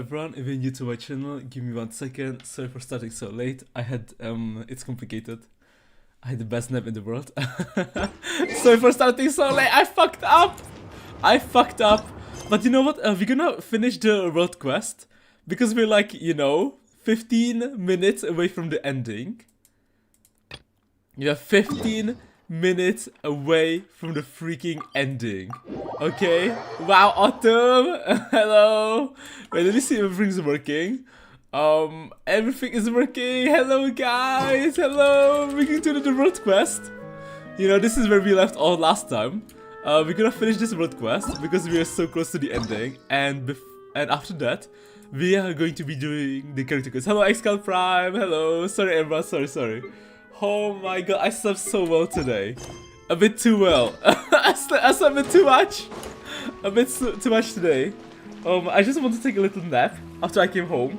everyone, if you're new to my channel, give me 1 second. Sorry for starting so late. It's complicated. I had the best nap in the world. Sorry for starting so late. I fucked up. But you know what? We're gonna finish the world quest because we're like, 15 minutes away from the ending. You're 15 minutes away from the freaking ending. Okay? Wow, Autumn! Hello! Wait, let me see if everything's working. Everything is working. Hello, guys! Hello! We're going to do the world quest. This is where we left off last time. We're gonna finish this world quest because we are so close to the ending. And after that, we are going to be doing the character quest. Hello, Xcal Prime! Hello! Sorry, everyone. Sorry. Oh my god, I slept so well today. A bit too well. I slept a bit too much. A bit too much today. I just want to take a little nap after I came home.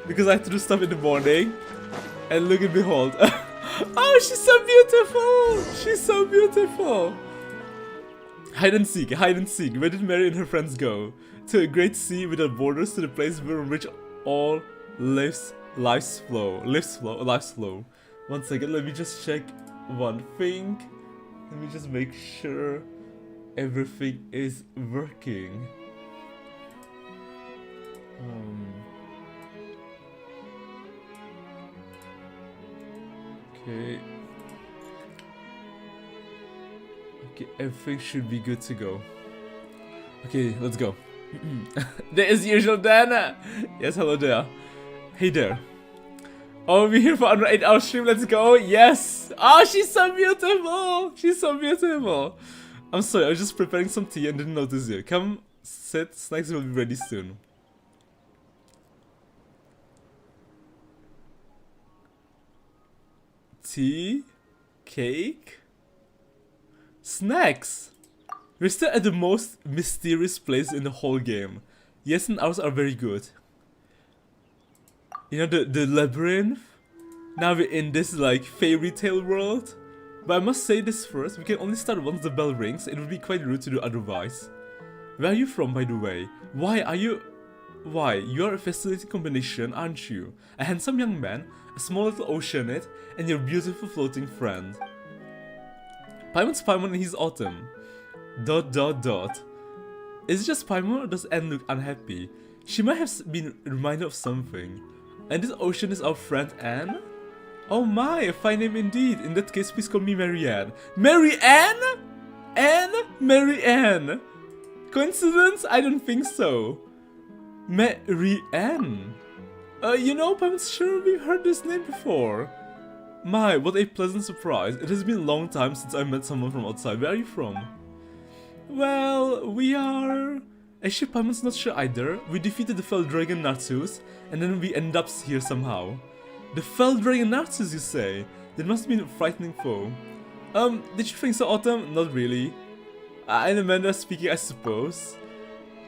Because I had to do stuff in the morning. And look and behold. Oh, she's so beautiful. She's so beautiful. Hide and seek. Where did Mary and her friends go? To a great sea without borders, to the place where in which all lives flow. 1 second, let me just check one thing. Let me just make sure everything is working. Okay, everything should be good to go. Okay, let's go. There is usual Dan. Yes, hello there. Hey there. Oh, we're here for another 8-hour stream. Let's go. Yes. Oh, she's so beautiful. I'm sorry, I was just preparing some tea and didn't notice you. Come sit. Snacks will be ready soon. Tea? Cake? Snacks? We're still at the most mysterious place in the whole game. Yes, and ours are very good. The labyrinth? Now we're in this like fairy tale world. But I must say this first, we can only start once the bell rings. It would be quite rude to do otherwise. Where are you from, by the way? Why, you're a fascinating combination, aren't you? A handsome young man, a small little oceanid, and your beautiful floating friend. Paimon's Paimon and he's Autumn. ... Is it just Paimon or does Anne look unhappy? She might have been reminded of something. And this ocean is our friend Anne? Oh my, a fine name indeed. In that case, please call me Marianne. Marianne? Marianne. Coincidence? I don't think so. Marianne. I'm sure we've heard this name before. My, what a pleasant surprise. It has been a long time since I met someone from outside. Where are you from? Well, we are... Actually, Paimon's not sure either. We defeated the fell dragon Narcissus, and then we end up here somehow. The fell dragon Narcissus, you say? That must have been a frightening foe. Did you think so, Autumn? Not really. In a manner of speaking, I suppose.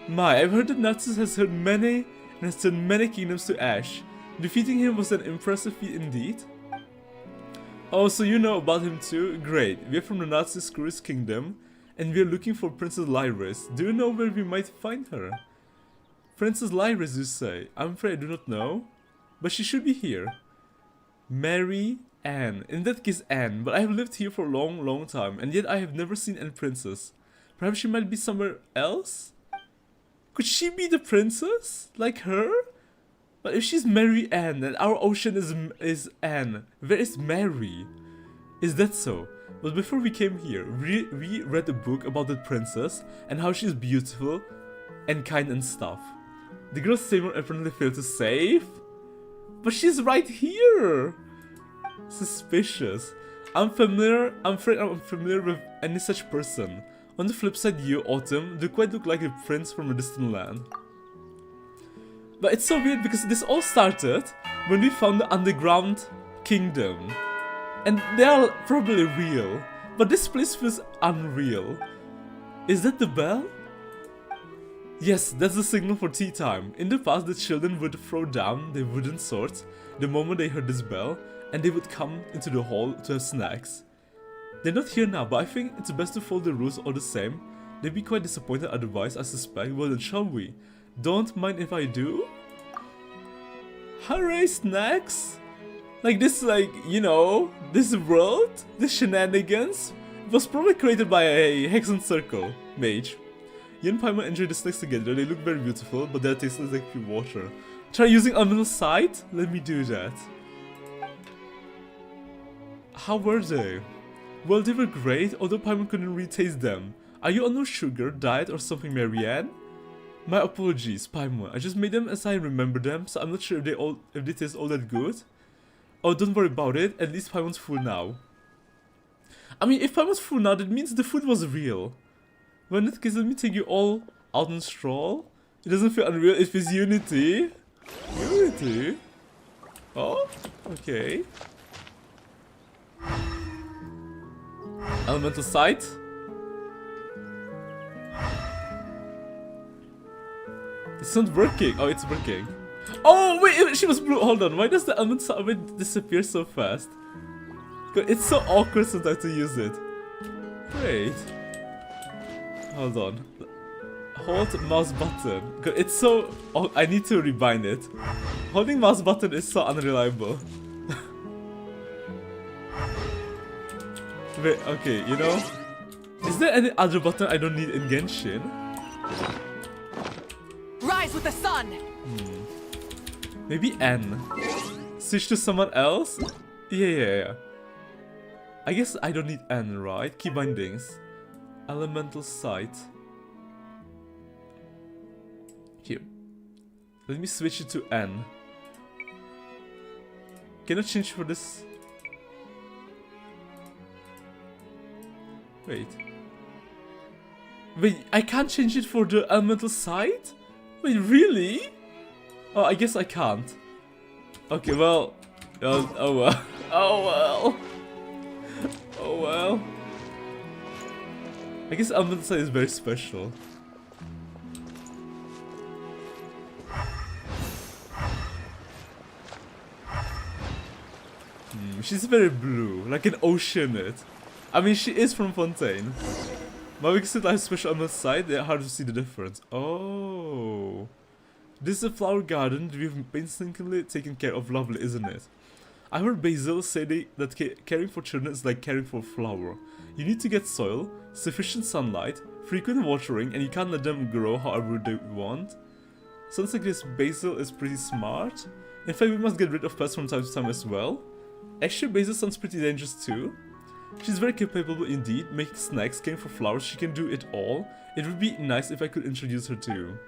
My, I've heard that Narcissus has turned many kingdoms to ash. Defeating him was an impressive feat indeed. Oh, so you know about him too? Great. We're from the Narcissus Curious Kingdom. And we're looking for Princess Lyris. Do you know where we might find her? Princess Lyris, you say? I'm afraid I do not know. But she should be here. Mary Anne. In that case, Anne. But I have lived here for a long time. And yet I have never seen any princess. Perhaps she might be somewhere else? Could she be the princess? Like her? But if she's Mary Anne and our ocean is Anne, where is Mary? Is that so? But before we came here, we read a book about the princess and how she's beautiful and kind and stuff. The girl Seymour apparently failed to save? But she's right here! Suspicious. I'm afraid I'm familiar with any such person. On the flip side, you, Autumn, do quite look like a prince from a distant land. But it's so weird because this all started when we found the underground kingdom. And they are probably real, but this place feels unreal. Is that the bell? Yes, that's the signal for tea time. In the past, the children would throw down their wooden swords the moment they heard this bell, and they would come into the hall to have snacks. They're not here now, but I think it's best to follow the rules all the same. They'd be quite disappointed otherwise, I suspect. Well then, shall we? Don't mind if I do? Hooray, snacks! Like this, like, you know, this world, this shenanigans, was probably created by a Hexen Circle mage. You and Paimon enjoy the snacks together, they look very beautiful, but they're tasteless like pure water. Try using Elemental Sight? Let me do that. How were they? Well, they were great, although Paimon couldn't really taste them. Are you on no sugar, diet, or something, Marianne? My apologies, Paimon. I just made them as I remember them, so I'm not sure if they taste all that good. Oh, don't worry about it. At least Paimon's full now. I mean, if Paimon's full now, that means the food was real. Well, in that case, let me take you all out on stroll. It doesn't feel unreal. It feels Unity. Unity? Oh, okay. Elemental Sight. It's not working. Oh, it's working. Oh, wait, she was blue. Hold on. Why does the element summit disappear so fast? It's so awkward sometimes to use it. Wait. Hold on. Hold mouse button. It's so... Oh, I need to rebind it. Holding mouse button is so unreliable. Wait, okay, you know? Is there any other button I don't need in Genshin? Rise with the sun! Maybe N. Switch to someone else? Yeah. I guess I don't need N, right? Key bindings. Elemental Sight. Here. Let me switch it to N. Can I change for this? Wait, I can't change it for the Elemental Sight? Wait, really? Oh, I guess I can't. Okay, well... oh well. Oh well. Oh well. I guess Elemental Sight is very special. She's very blue, like an oceanite. I mean, she is from Fontaine. But because it has special Elemental Sight, they're hard to see the difference. Oh. This is a flower garden that we've painstakingly taken care of lovely, isn't it? I heard Basil say that caring for children is like caring for a flower. You need to get soil, sufficient sunlight, frequent watering, and you can't let them grow however they want. Sounds like this Basil is pretty smart. In fact, we must get rid of pests from time to time as well. Actually, Basil sounds pretty dangerous too. She's very capable indeed, making snacks, caring for flowers, she can do it all. It would be nice if I could introduce her to you.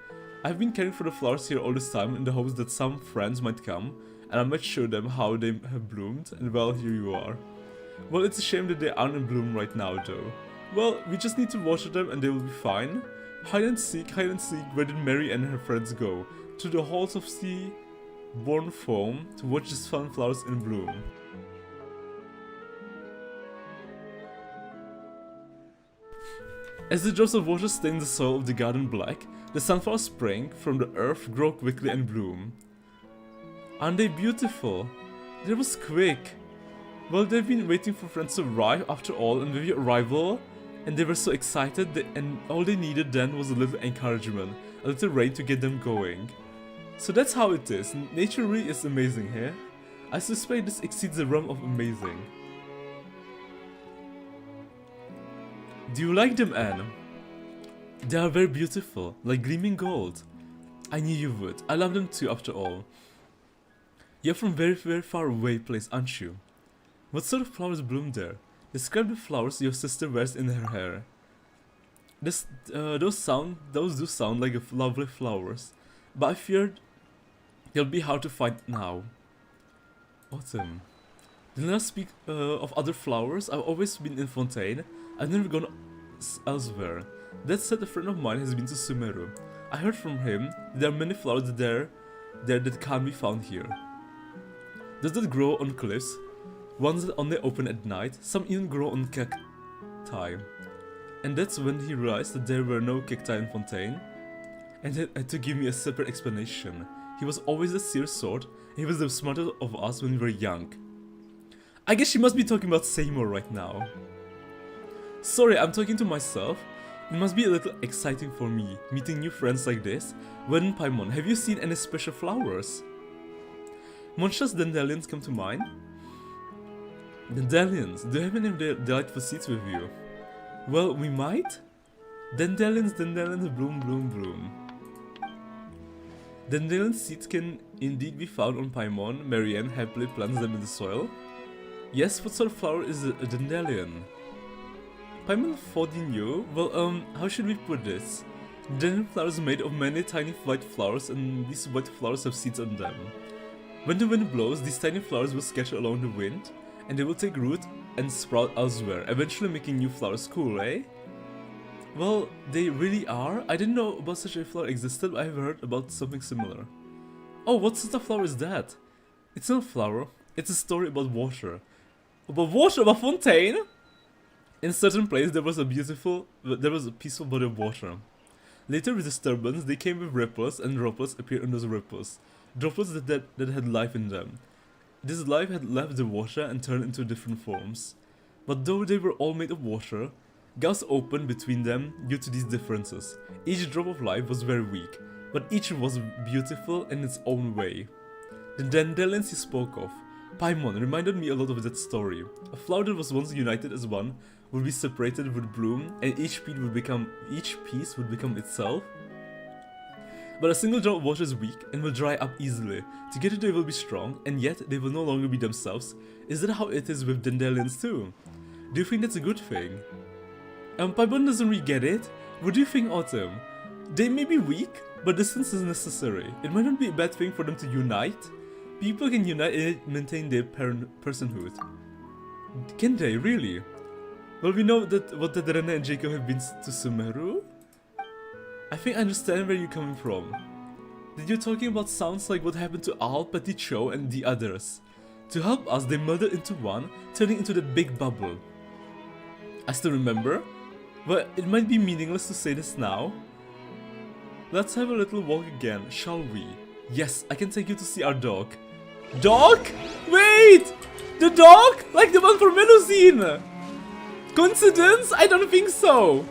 I've been caring for the flowers here all this time in the hopes that some friends might come, and I might show them how they have bloomed, and well, here you are. Well, it's a shame that they aren't in bloom right now though. Well, we just need to water them and they will be fine. Hide and seek, where did Mary and her friends go? To the halls of sea-born foam to watch these fun flowers in bloom. As the drops of water stain the soil of the garden black, the sunflowers spring from the earth, grow quickly and bloom. Aren't they beautiful? That was quick. Well, they've been waiting for friends to arrive after all, and with your arrival, and they were so excited, and all they needed then was a little encouragement, a little rain to get them going. So that's how it is. Nature really is amazing here. I suspect this exceeds the realm of amazing. Do you like them, Anne? They are very beautiful, like gleaming gold. I knew you would. I love them too, after all. You're from very far away place, aren't you? What sort of flowers bloom there? Describe the flowers your sister wears in her hair. Those do sound like lovely flowers, but I feared they'll be hard to find now. Autumn. Did not speak of other flowers. I've always been in Fontaine. I've never gone elsewhere. That said, a friend of mine has been to Sumeru. I heard from him there are many flowers there that can't be found here. Does that grow on cliffs? Ones that only open at night? Some even grow on cacti. And that's when he realized that there were no cacti in Fontaine, and had to give me a separate explanation. He was always a serious sort, and he was the smartest of us when we were young. I guess she must be talking about Seymour right now. Sorry, I'm talking to myself. It must be a little exciting for me, meeting new friends like this. When Paimon, have you seen any special flowers? Monstrous dandelions come to mind. Dandelions, do you have any delightful seeds with you? Well, we might? Dandelions, dandelions, bloom, bloom, bloom. Dandelion seeds can indeed be found on Paimon. Marianne happily plants them in the soil. Yes, what sort of flower is a dandelion? Paimon 14 you? Well, how should we put this? Dandelion flowers are made of many tiny white flowers, and these white flowers have seeds on them. When the wind blows, these tiny flowers will scatter along the wind, and they will take root and sprout elsewhere, eventually making new flowers. Cool, eh? Well, they really are. I didn't know about such a flower existed, but I've heard about something similar. Oh, what sort of flower is that? It's not a flower, it's a story about water. About water? About Fontaine? In a certain place there was a peaceful body of water. Later with disturbance, they came with ripples, and droplets appeared on those ripples. Droplets that had life in them. This life had left the water and turned into different forms. But though they were all made of water, gaps opened between them due to these differences. Each drop of life was very weak, but each was beautiful in its own way. The dandelions he spoke of, Paimon, reminded me a lot of that story. A flower that was once united as one would be separated would bloom, and each piece would become itself. But a single drop of water is weak and will dry up easily. Together they will be strong, and yet they will no longer be themselves. Is that how it is with dandelions too? Do you think that's a good thing? Paimon doesn't really get it. What do you think, Autumn? They may be weak, but distance is necessary. It might not be a bad thing for them to unite. People can unite and maintain their personhood. Can they, really? Well, we know that what Rena and Jacob have been to Sumeru. I think I understand where you're coming from. That you're talking about sounds like what happened to Al, Petit Cho, and the others. To help us, they melded into one, turning into the big bubble. I still remember, but it might be meaningless to say this now. Let's have a little walk again, shall we? Yes, I can take you to see our dog. Dog? Wait! The dog? Like the one from Melusine! Coincidence? I don't think so.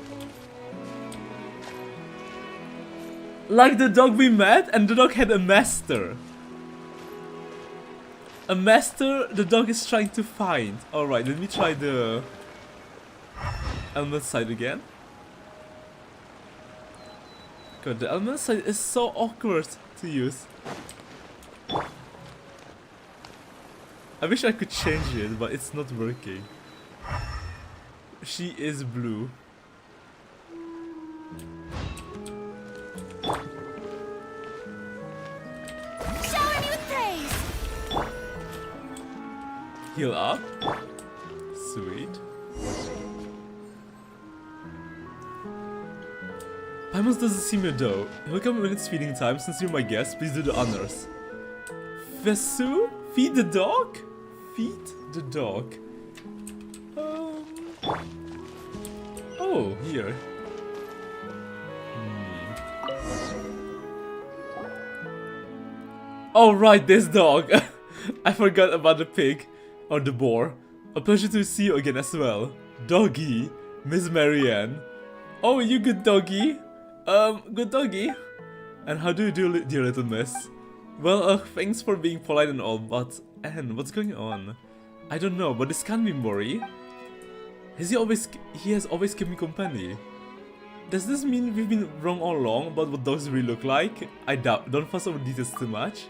Like the dog we met, and the dog had a master. A master the dog is trying to find. Alright, let me try the element side again. God, the element side is so awkward to use. I wish I could change it, but it's not working. She is blue. Shower me with praise. Heal up. Sweet. Paimon doesn't seem here though. He'll come when it's feeding time. Since you're my guest, please do the honors. Vesu? Feed the dog? Feed the dog. Oh, here. Oh right, this dog. I forgot about the pig. Or the boar. A pleasure to see you again as well. Doggy. Miss Marianne. Oh, you good doggy? Good doggy. And how do you do, dear little miss? Well, thanks for being polite and all, but Anne, what's going on? I don't know, but this can't be Mori. He has always kept me company. Does this mean we've been wrong all along about what dogs really look like? I doubt. Don't fuss over details too much.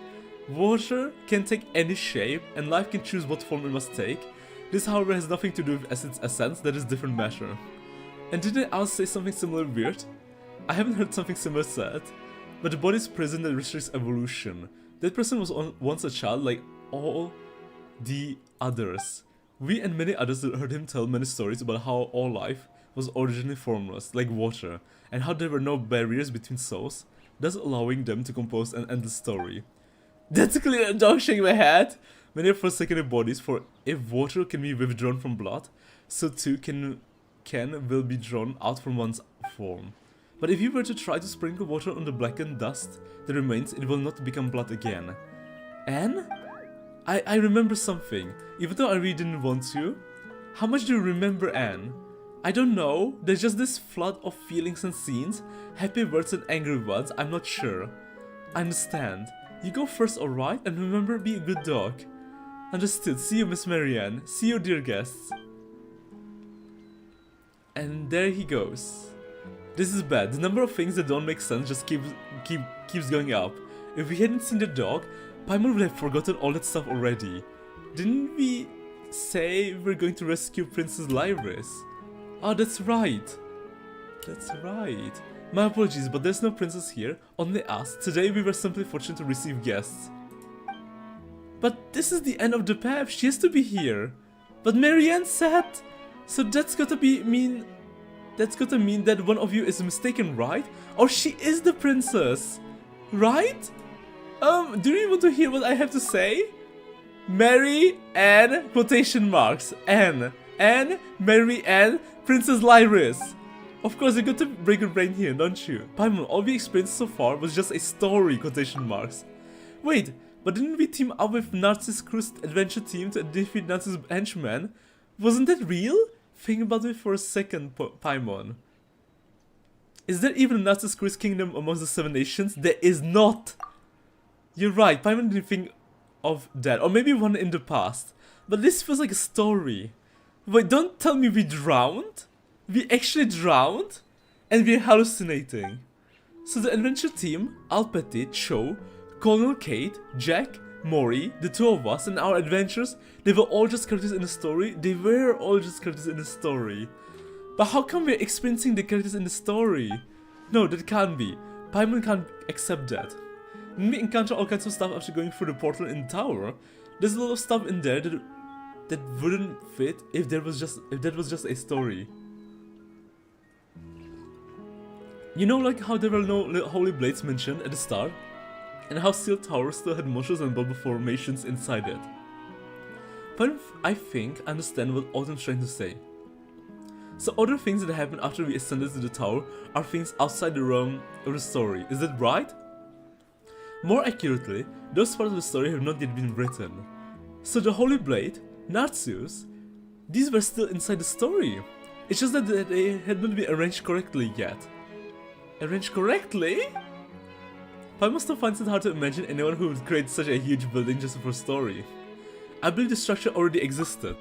Water can take any shape, and life can choose what form it must take. This, however, has nothing to do with its essence. That is different measure. And didn't Al say something similar weird? I haven't heard something similar said. But the body's prison that restricts evolution. That person was once a child like all the others. We and many others heard him tell many stories about how all life was originally formless, like water, and how there were no barriers between souls, thus allowing them to compose an endless story. That's clearly a dog shaking my head. Many are forsaken bodies, for if water can be withdrawn from blood, so too will be drawn out from one's form. But if you were to try to sprinkle water on the blackened dust that remains, it will not become blood again. Anne? I remember something, even though I really didn't want to. How much do you remember, Anne? I don't know, there's just this flood of feelings and scenes, happy words and angry ones, I'm not sure. I understand. You go first, alright? And remember, be a good dog. Understood. See you, Miss Marianne. See you, dear guests. And there he goes. This is bad. The number of things that don't make sense just keeps going up. If we hadn't seen the dog, Paimon would have forgotten all that stuff already. Didn't we say we're going to rescue Princess Lyris? Oh, that's right. That's right. My apologies, but there's no princess here, only us. Today we were simply fortunate to receive guests. But this is the end of the path, she has to be here. But Marianne said... So that's gotta mean that one of you is mistaken, right? Or she is the princess, right? Do you want to hear what I have to say? Mary Ann, quotation marks, Anne, Mary Ann, Princess Lyris. Of course, you got to break your brain here, don't you? Paimon, all we experienced so far was just a story, quotation marks. Wait, but didn't we team up with Narcissus Crew's adventure team to defeat Narcissus' henchmen? Wasn't that real? Think about it for a second, Paimon. Is there even a Narcissus Crew's kingdom amongst the 7 nations? There is not! You're right, Paimon didn't think of that, or maybe one in the past. But this feels like a story. Wait, don't tell me we drowned? We actually drowned? And we're hallucinating. So the adventure team, Alpeti, Cho, Colonel Kate, Jack, Mori, the 2 of us, and our adventures, they were all just characters in the story. They were all just characters in the story. But how come we're experiencing the characters in the story? No, that can't be. Paimon can't accept that. When we encounter all kinds of stuff after going through the portal in the tower, there's a lot of stuff in there that wouldn't fit if that was just a story. You know, like how there were no holy blades mentioned at the start, and how Steel Tower still had monsters and bubble formations inside it. But I think I understand what Autumn's trying to say. So other things that happen after we ascended to the tower are things outside the realm of the story, is that right? More accurately, those parts of the story have not yet been written. So the Holy Blade, Narcissus, these were still inside the story. It's just that they had not been arranged correctly yet. Arranged correctly? Paimon still finds it hard to imagine anyone who would create such a huge building just for a story. I believe the structure already existed.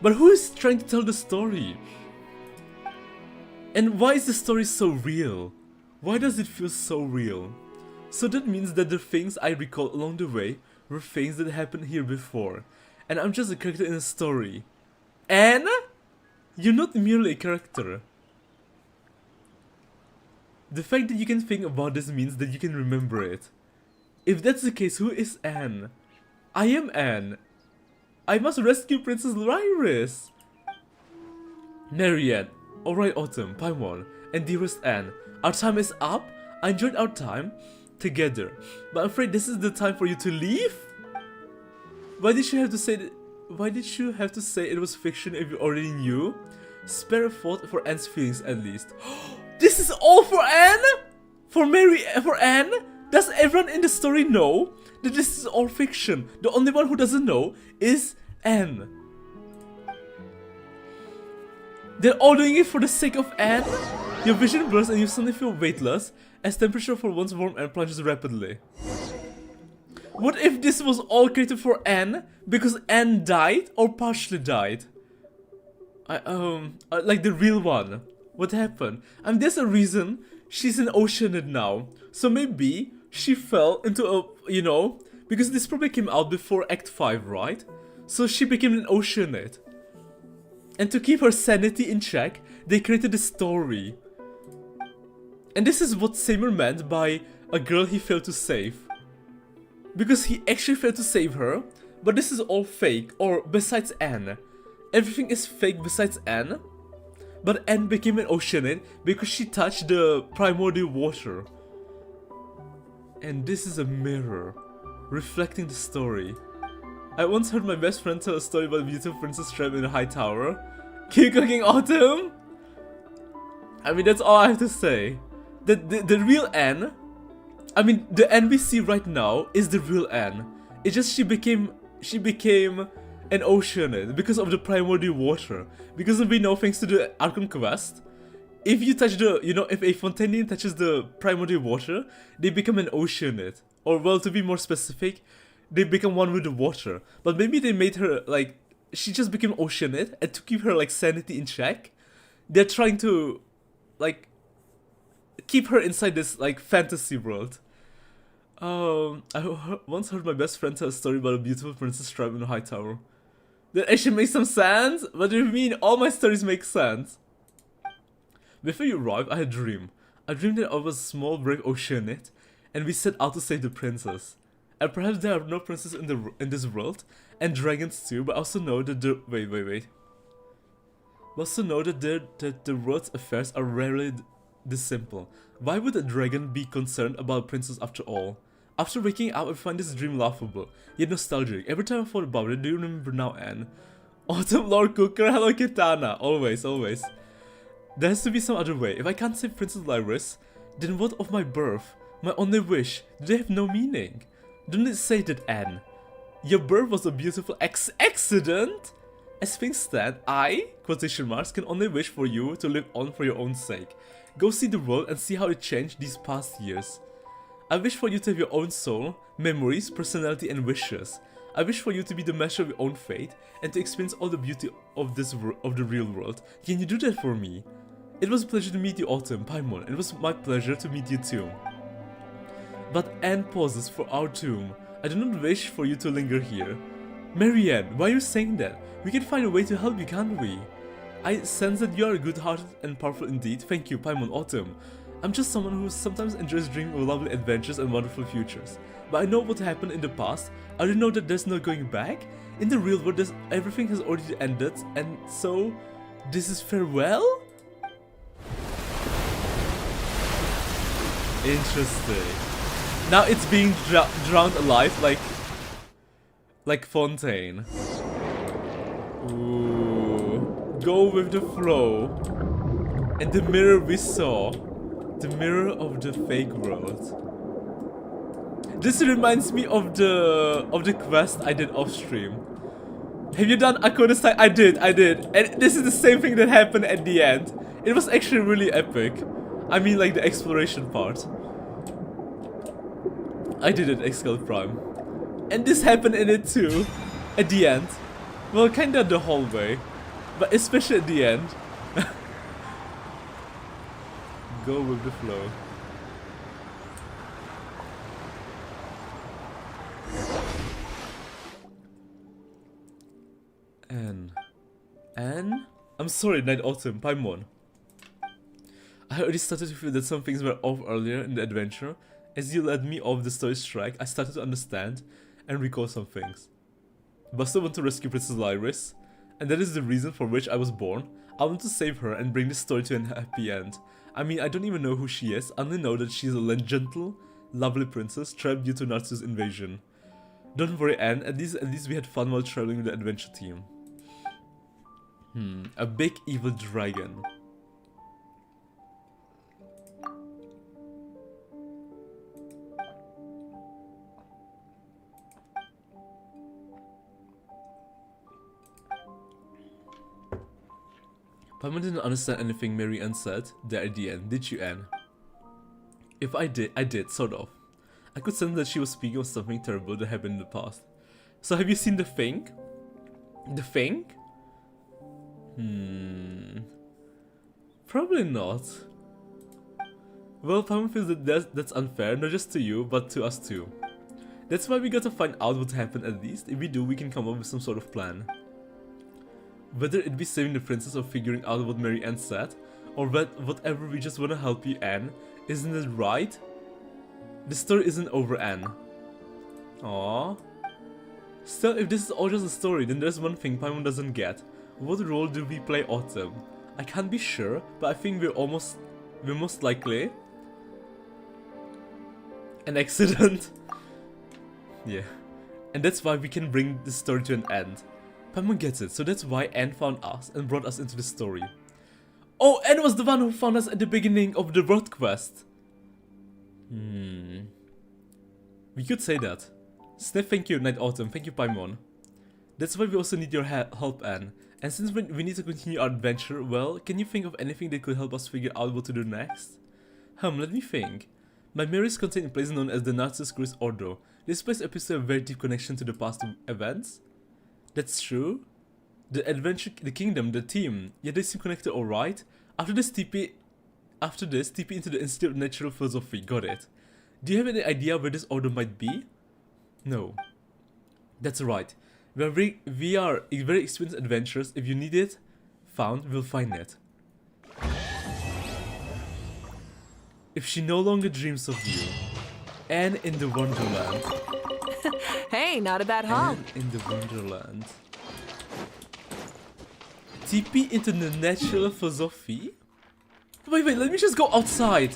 But who is trying to tell the story? And why is the story so real? Why does it feel so real? So that means that the things I recall along the way were things that happened here before. And I'm just a character in a story. And you're not merely a character. The fact that you can think about this means that you can remember it. If that's the case, who is Anne? I am Anne. I must rescue Princess Lyris. Marianne. Alright, Autumn, Paimon, and dearest Anne. Our time is up. I enjoyed our time together, but I'm afraid this is the time for you to leave? Why did you have to say that? Why did you have to say it was fiction if you already knew? Spare a thought for Anne's feelings at least. This is all for Anne? For Anne? Does everyone in the story know that this is all fiction? The only one who doesn't know is Anne. They're all doing it for the sake of Anne? Your vision blurs and you suddenly feel weightless as temperature for once warm and plunges rapidly. What if this was all created for Anne because Anne died or partially died? Like the real one. What happened? And there's a reason she's an Oceanid now. So maybe she fell into a, you know, because this probably came out before Act 5, right? So she became an Oceanid. And to keep her sanity in check, they created a story. And this is what Seymour meant by a girl he failed to save. Because he actually failed to save her, but this is all fake, or besides Anne. Everything is fake besides Anne. But Anne became an Oceanid because she touched the primordial water. And this is a mirror, reflecting the story. I once heard my best friend tell a story about a beautiful princess trapped in a high tower. Keep cooking, Autumn! I mean, that's all I have to say. The real Anne, I mean, the Anne we see right now is the real Anne. It's just she became an Oceanid because of the primordial water. Because we know, thanks to the Arkham quest, if you touch the, you know, if a Fontaine touches the primordial water, they become an oceanid. Or, well, to be more specific, they become one with the water. But maybe they made her, like, she just became oceanid, and to keep her, like, sanity in check, they're trying to, like, keep her inside this, like, fantasy world. Once heard my best friend tell a story about a beautiful princess tribe in a high tower. That actually makes some sense? What do you mean? All my stories make sense. Before you arrived, I had a dream. I dreamed that I was a small, brave oceanid, and we set out to save the princess. And perhaps there are no princes in this world, and dragons too, but I also know that wait. I also know that the world's affairs are rarely this simple. Why would a dragon be concerned about a princess after all? After waking up, I find this dream laughable, yet nostalgic. Every time I thought about it, do you remember now, Anne? Autumn Lord Cooker, hello Kitana. Always. There has to be some other way. If I can't save Princess Lyris, then what of my birth? My only wish? Do they have no meaning? Don't it say that, Anne? Your birth was a beautiful accident? As things stand, I, quotation marks, can only wish for you to live on for your own sake. Go see the world and see how it changed these past years. I wish for you to have your own soul, memories, personality and wishes. I wish for you to be the master of your own fate and to experience all the beauty of the real world. Can you do that for me? It was a pleasure to meet you, Autumn, Paimon, and it was my pleasure to meet you too. But Anne pauses for our tomb. I do not wish for you to linger here. Marianne, why are you saying that? We can find a way to help you, can't we? I sense that you are good-hearted and powerful indeed. Thank you, Paimon Autumn. I'm just someone who sometimes enjoys dreaming of lovely adventures and wonderful futures. But I know what happened in the past. I do know that there's no going back. In the real world, everything has already ended, and so this is farewell? Interesting. Now it's being drowned alive like Fontaine. Ooh. Go with the flow. And the mirror we saw. The mirror of the fake world. This reminds me of the quest I did off stream. Have you done Akoda's time? I did. And this is the same thing that happened at the end. It was actually really epic. I mean, like the exploration part. I did it Excalibur Prime. And this happened in it too. At the end. Well, kinda the whole way. But especially at the end. Go with the flow. Anne? I'm sorry, Night Autumn, Paimon. I already started to feel that some things were off earlier in the adventure. As you led me off the story's track, I started to understand and recall some things. But I still want to rescue Princess Lyris, and that is the reason for which I was born. I want to save her and bring this story to a happy end. I mean, I don't even know who she is, I only know that she's a gentle, lovely princess trapped due to Narcissus' invasion. Don't worry, Anne, at least we had fun while traveling with the adventure team. A big evil dragon. Paimon didn't understand anything Mary Ann said there at the end, did you, Anne? If I did, sort of. I could sense that she was speaking of something terrible that happened in the past. So have you seen the thing? The thing? Probably not. Well, Paimon feels that that's unfair, not just to you, but to us too. That's why we gotta find out what happened at least. If we do, we can come up with some sort of plan. Whether it be saving the princess or figuring out what Mary Ann said, or whatever, we just wanna help you, Anne. Isn't it right? The story isn't over, Anne. Aww. Still, if this is all just a story, then there's one thing Paimon doesn't get. What role do we play Autumn? I can't be sure, but I think we're most likely an accident. Yeah. And that's why we can bring the story to an end. Paimon gets it, so that's why Anne found us and brought us into the story. Oh, Anne was the one who found us at the beginning of the world quest. We could say that. Sniff, thank you, Night Autumn, thank you, Paimon. That's why we also need your help, Anne. And since we need to continue our adventure, well, can you think of anything that could help us figure out what to do next? Let me think. My memory is contained in a place known as the Narcissus Cruise Ordo. This place appears to have a very deep connection to the past events. That's true. The adventure, the kingdom, the team, yeah, they seem connected alright. After this, TP into the Institute of Natural Philosophy, got it. Do you have any idea where this order might be? No. That's right. We are very experienced adventurers. If you need it found, we'll find it. If she no longer dreams of you. And in the Wonderland. Hey, not a bad haul. And in the Wonderland. TP into the Natural Philosophy? Wait, let me just go outside.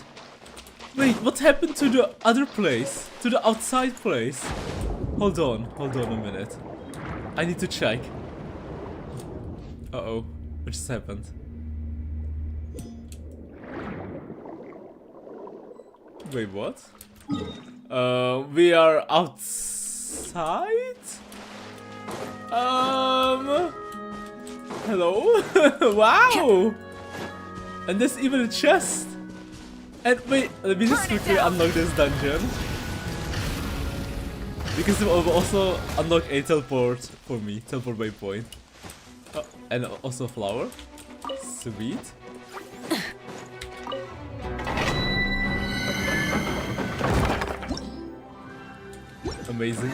Wait, what happened to the other place? To the outside place? Hold on a minute. I need to check. Uh-oh, what just happened? Wait, what? We are outside? Hello? Wow! And there's even a chest! And wait, let me just quickly unlock this dungeon. Because it will also unlock a teleport for me, teleport waypoint. Oh, and also a flower. Sweet. Amazing.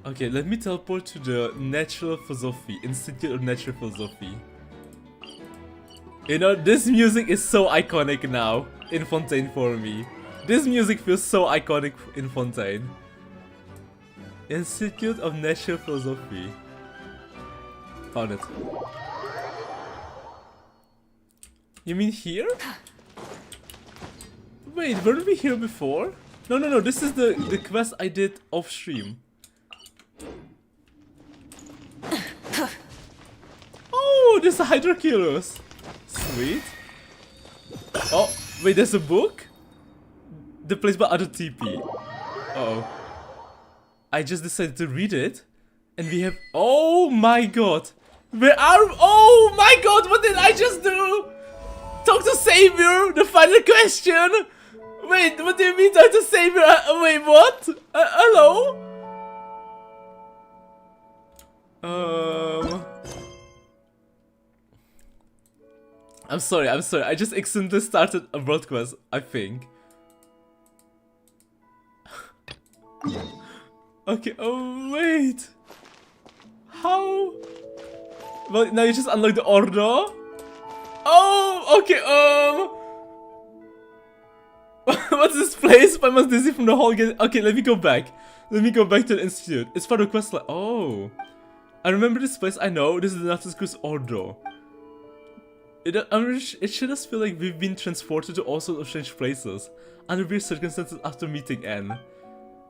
Okay, let me teleport to the Natural Philosophy, Institute of Natural Philosophy. You know, this music is so iconic now in Fontaine for me. This music feels so iconic in Fontaine. Institute of Natural Philosophy. Found it. You mean here? Wait, weren't we here before? No, this is the quest I did off stream. Oh, there's a Hydroculus. Sweet. Oh, wait, there's a book? The place by other TP. Uh-oh. I just decided to read it. And we have... Oh my god. Where are... Oh my god, what did I just do? Talk to Savior, the final question. Wait, what do you mean talk to Savior? Wait, what? Hello? I'm sorry. I just accidentally started a world quest, I think. Okay, oh wait. How? Well, now you just unlock the order. Oh, okay, what's this place? I must dizzy from the hall again. Okay, let me go back. Let me go back to the institute. It's for the quest line. Oh. I remember this place, I know. This is the Narcissus Ordo. It should just feel like we've been transported to all sorts of strange places under weird circumstances after meeting Anne.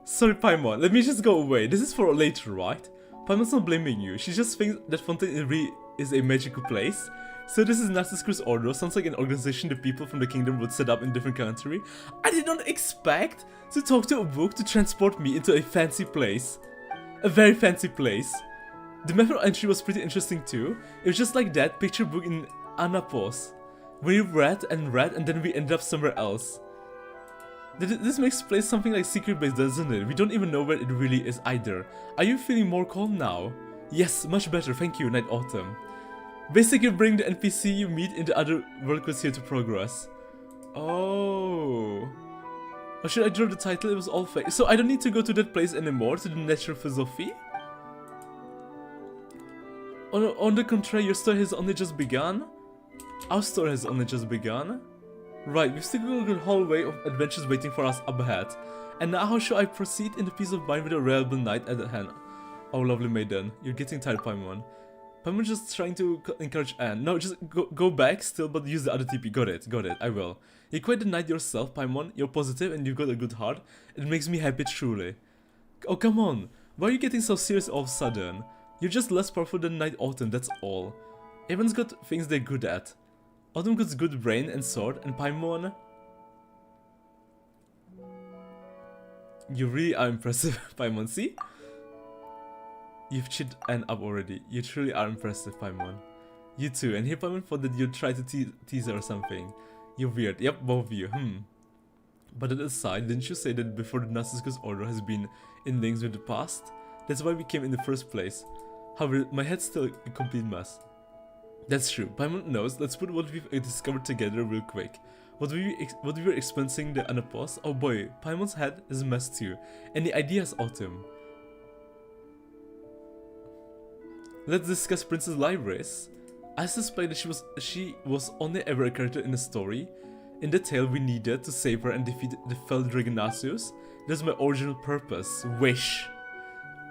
Sorry, Paimon, let me just go away. This is for later, right? Paimon's not blaming you. She just thinks that Fontaine really is a magical place. So this is Narcissus Ordo. Sounds like an organization the people from the kingdom would set up in a different country. I did not expect to talk to a book to transport me into a fancy place. A very fancy place. The method of entry was pretty interesting too. It was just like that picture book in Anapos. We read and then we ended up somewhere else. This makes place something like secret base, doesn't it? We don't even know where it really is either. Are you feeling more calm now? Yes, much better, thank you, Night Autumn. Basically bring the NPC you meet in the other world quests here to progress. Oh. Or should I draw the title? It was all fake. So I don't need to go to that place anymore, to the Natural Philosophy? On the contrary, your story has only just begun? Our story has only just begun? Right, we've still got a good hallway of adventures waiting for us up ahead. And now how shall I proceed in the peace of mind with a reliable knight at hand? Oh, lovely maiden. You're getting tired, Paimon. Paimon's just trying to encourage Anne. No, just go back still, but use the other TP. Got it, I will. You're quite the knight yourself, Paimon. You're positive and you've got a good heart. It makes me happy, truly. Oh, come on. Why are you getting so serious all of a sudden? You're just less powerful than Night Autumn, that's all. Everyone's got things they're good at. Autumn got good brain and sword, and Paimon... You really are impressive, Paimon, see? You've cheated Anne up already. You truly are impressive, Paimon. You too, and here Paimon thought that you'd try to tease her or something. You're weird. Yep, both of you. But that aside, didn't you say that before the Narcissus Order has been in links with the past? That's why we came in the first place. However, my head's still a complete mess. That's true. Paimon knows. Let's put what we've discovered together real quick. What we were experiencing the Anapos. Oh boy, Paimon's head is a mess too. Any ideas, Autumn? Let's discuss Princess Lyris. I suspect that she was only ever a character in a story. In the tale we needed to save her and defeat the fell dragon Narcissus. That's my original purpose. Wish.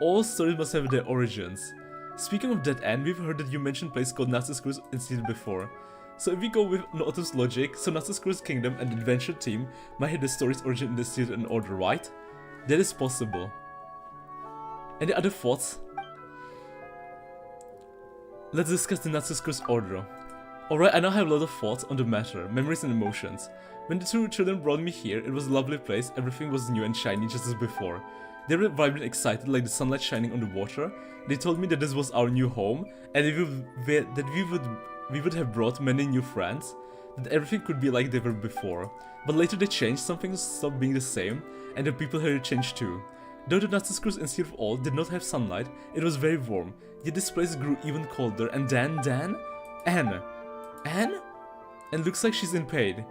All stories must have their origins. Speaking of that, Anne, we've heard that you mentioned a place called Narcissus Institute before. So if we go with Autumn's logic, so Narcissus Kingdom and the adventure team might have the story's origin in the Institute and Order, right? That is possible. Any other thoughts? Let's discuss the Narcissus Order. Alright, I now have a lot of thoughts on the matter, memories and emotions. When the two children brought me here, it was a lovely place, everything was new and shiny just as before. They were vibrant and excited like the sunlight shining on the water. They told me that this was our new home, and we would have brought many new friends, that everything could be like they were before. But later they changed, some things stopped being the same, and the people here changed too. Though the Narcissus Institute of all did not have sunlight, it was very warm, yet this place grew even colder, and then, Anne? Anne? And looks like she's in pain.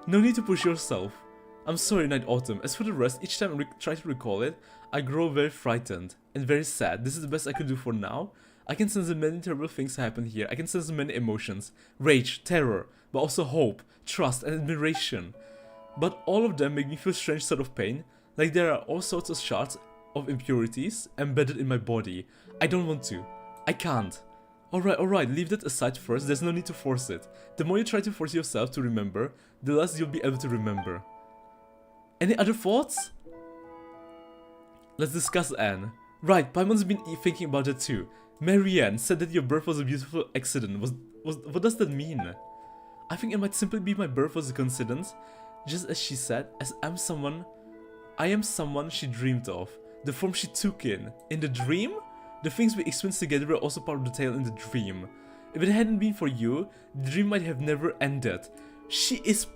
No need to push yourself. I'm sorry, Night Autumn. As for the rest, each time I try to recall it, I grow very frightened and very sad. This is the best I can do for now. I can sense many terrible things happen here. I can sense many emotions. Rage, terror, but also hope, trust, and admiration. But all of them make me feel strange sort of pain, like there are all sorts of shards of impurities embedded in my body. I don't want to. I can't. Alright, leave that aside first, there's no need to force it. The more you try to force yourself to remember, the less you'll be able to remember. Any other thoughts? Let's discuss Anne. Right, Paimon's been thinking about it too. Marianne said that your birth was a beautiful accident. What does that mean? I think it might simply be my birth was a coincidence. Just as she said, I am someone she dreamed of. The form she took in. In the dream? The things we experienced together were also part of the tale in the dream. If it hadn't been for you, the dream might have never ended. She is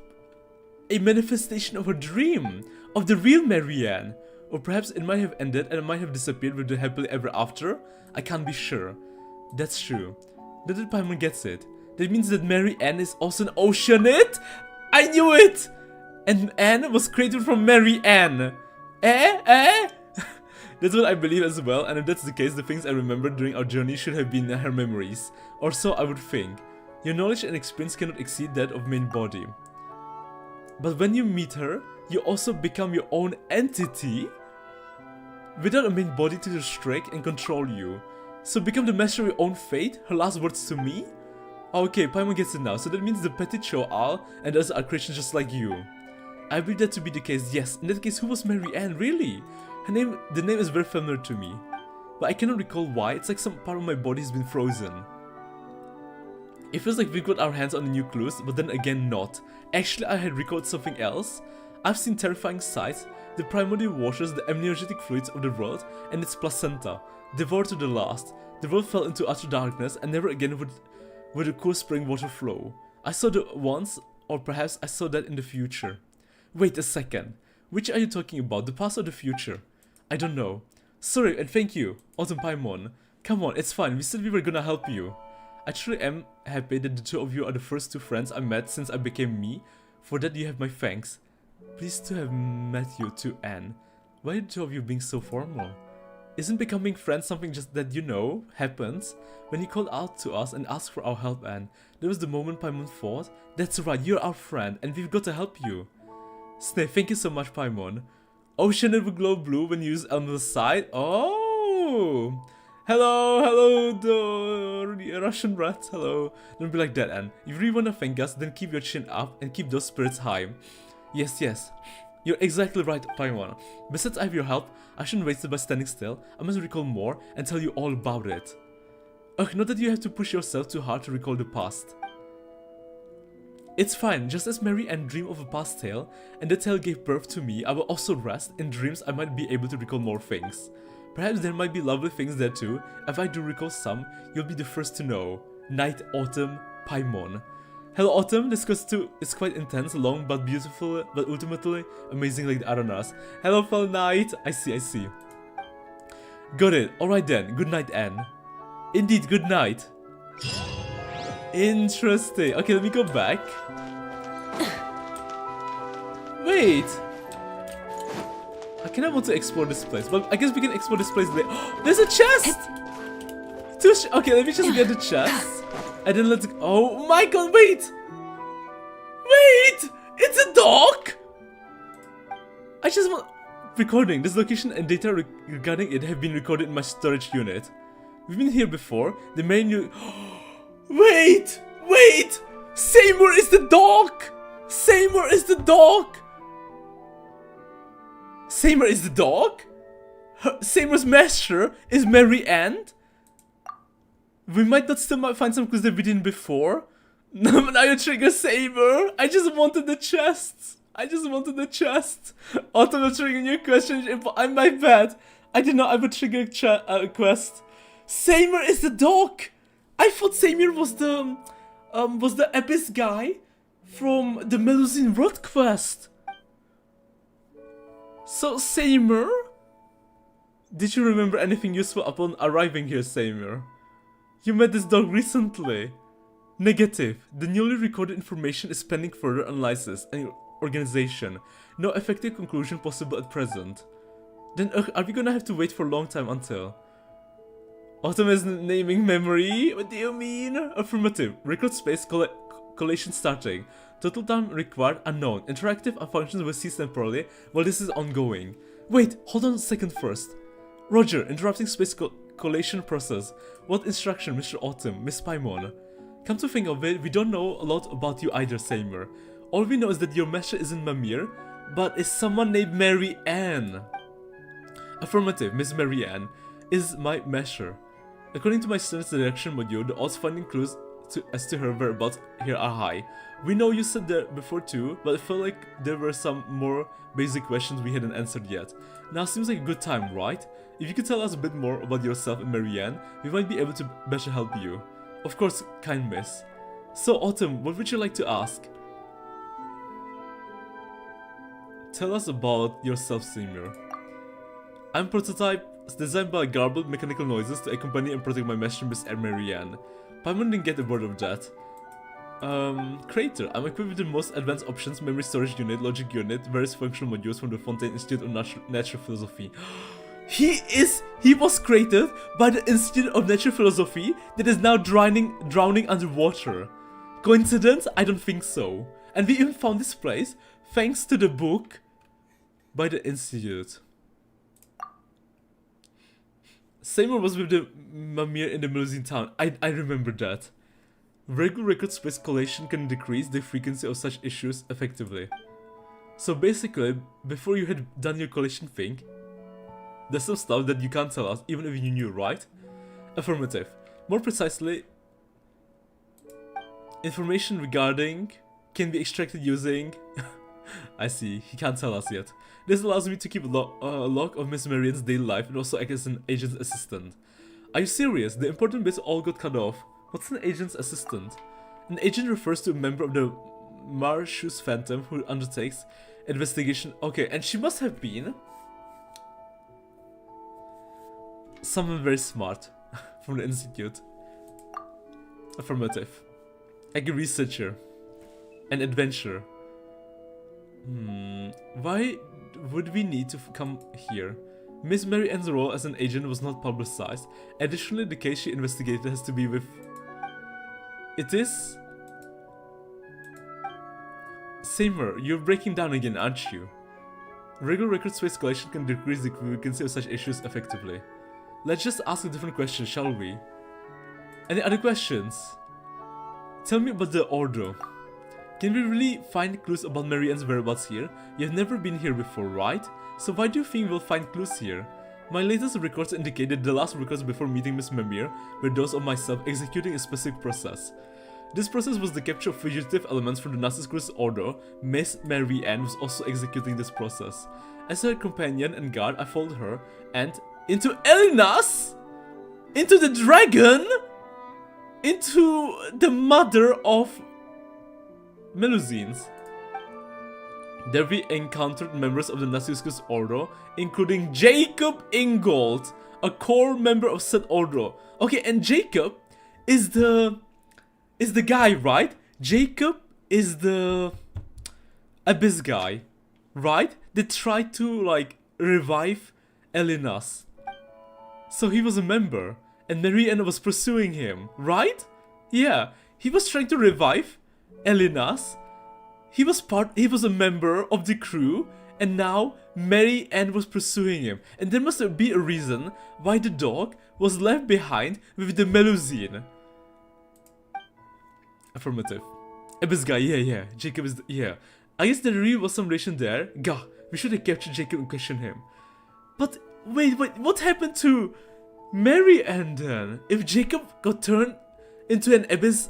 a manifestation of her dream, of the real Marianne. Or perhaps it might have ended and it might have disappeared with the happily ever after. I can't be sure. That's true. Now that Paimon gets it, that means that Marianne is also an Oceanid? I knew it! And Anne was created from Marianne. That's what I believe as well, and if that's the case, the things I remember during our journey should have been her memories. Or so I would think. Your knowledge and experience cannot exceed that of main body. But when you meet her, you also become your own entity without a main body to restrict and control you. So become the master of your own fate? Her last words to me? Okay, Paimon gets it now, so that means the Petit Cho'al and others are creations just like you. I believe that to be the case, yes. In that case, who was Marianne, really? The name is very familiar to me. But I cannot recall why, it's like some part of my body has been frozen. It feels like we've got our hands on the new clues, but then again not. Actually, I had recalled something else. I've seen terrifying sights, the primordial waters, the amniotic fluids of the world, and its placenta, devoured to the last. The world fell into utter darkness, and never again would the cool spring water flow. I saw that once, or perhaps I saw that in the future. Wait a second. Which are you talking about, the past or the future? I don't know. Sorry, and thank you, Autumn Paimon. Come on, it's fine, we said we were gonna help you. I truly am happy that the two of you are the first two friends I met since I became me. For that you have my thanks. Pleased to have met you too, Anne. Why are the two of you being so formal? Isn't becoming friends something just that, you know, happens? When he called out to us and asked for our help, Anne, that was the moment Paimon thought, that's right, you're our friend and we've got to help you. Snape, thank you so much, Paimon. Ocean will glow blue when you use Elmo's side. Oh! Hello, the Russian rat, hello. Don't be like that, Anne. If you really want to thank us, then keep your chin up and keep those spirits high. Yes. You're exactly right, Paimon. Besides I have your help, I shouldn't waste it by standing still. I must recall more and tell you all about it. Ugh, not that you have to push yourself too hard to recall the past. It's fine, just as Marianne dreamed of a past tale, and the tale gave birth to me, I will also rest. In dreams I might be able to recall more things. Perhaps there might be lovely things there too. If I do recall some, you'll be the first to know. Night, Autumn, Paimon. Hello Autumn, this quest too is quite intense, long but beautiful, but ultimately amazing like the Aranas. Hello fellow Night, I see. Got it, alright then, good night Anne. Indeed, good night. Interesting, okay let me go back. Wait! I kind of want to explore this place, but I guess we can explore this place later. There's a chest! Okay, let me just get the chest. And then let's go. Oh my god, wait! Wait! It's a dog! I just want... Recording. This location and data regarding it have been recorded in my storage unit. We've been here before. The main new... Wait! Wait! Seymour is the dog! Seymour is the dog! Seymour is the dog? Seymour's master is Mary Ann? We might not still find some clues that we didn't before. Now you trigger Seymour. I just wanted the chest. Autumn, you're triggering your question. I'm my bad. I did not ever trigger a quest. Seymour is the dog. I thought Seymour was the Abyss guy from the Melusine Road quest. So Seymour? Did you remember anything useful upon arriving here, Seymour? You met this dog recently. Negative. The newly recorded information is pending further analysis and organization. No effective conclusion possible at present. Then are we gonna have to wait for a long time until? Autumn is naming memory? What do you mean? Affirmative. Record space collation starting. Total time required unknown. Interactive functions will cease temporarily while this is ongoing. Wait, hold on a second first. Roger, interrupting space collation process. What instruction, Mr. Autumn, Miss Paimon? Come to think of it, we don't know a lot about you either, Seymour. All we know is that your master isn't Mamir, but is someone named Mary Ann. Affirmative, Miss Mary Ann is my master. According to my student's direction module, the odds finding clues as to her whereabouts here are high. We know you said that before too, but I felt like there were some more basic questions we hadn't answered yet. Now seems like a good time, right? If you could tell us a bit more about yourself and Marianne, we might be able to better help you. Of course, kind miss. So Autumn, what would you like to ask? Tell us about yourself, Seymour. I'm prototype designed by garbled mechanical noises to accompany and protect my master, Miss Marianne. Paimon didn't get a word of that. Creator. I'm equipped with the most advanced options, memory storage unit, logic unit, various functional modules from the Fontaine Institute of Natural Philosophy. He was created by the Institute of Natural Philosophy that is now drowning underwater. Coincidence? I don't think so. And we even found this place thanks to the book by the Institute. Seymour was with the Mamir in the Melusine town. I remember that. Regular record space collation can decrease the frequency of such issues effectively. So basically, before you had done your collation thing, there's some stuff that you can't tell us, even if you knew, right? Affirmative. More precisely, information regarding can be extracted using... I see, he can't tell us yet. This allows me to keep a log of Miss Marianne's daily life and also act as an agent's assistant. Are you serious? The important bits all got cut off. What's an agent's assistant? An agent refers to a member of the Marshus Phantom who undertakes investigation. Okay, and she must have been someone very smart from the Institute. Affirmative. Like a researcher. An adventurer. Why would we need to come here? Miss Mary Ann's role as an agent was not publicized. Additionally, the case she investigated has to be with... It is... Seymour, you're breaking down again, aren't you? Regular record space collection can decrease the frequency of such issues effectively. Let's just ask a different question, shall we? Any other questions? Tell me about the Ordo. Can we really find clues about Mary Ann's whereabouts here? You've never been here before, right? So why do you think we'll find clues here? My latest records indicated the last records before meeting Miss Mamir were those of myself executing a specific process. This process was the capture of fugitive elements from the Narcissus Crew's Ordo. Miss Mary Ann was also executing this process. As her companion and guard, I followed her, and into Elinas, into the dragon, into the mother of Melusines. There we encountered members of the Nasuskus Ordo, including Jacob Ingold, a core member of said Ordo. Okay, and Jacob is the guy, right? Jacob is the Abyss guy, right? They tried to like revive Elinas. So he was a member, and Marianne was pursuing him, right? Yeah, he was trying to revive Elinas. He was a member of the crew, and now Marianne was pursuing him. And there must be a reason why the dog was left behind with the Melusine. Affirmative. Abyss guy, yeah. Jacob is, yeah. I guess there really was some relation there. Gah, we should have captured Jacob and questioned him. But, wait, what happened to Marianne then? If Jacob got turned into an Abyss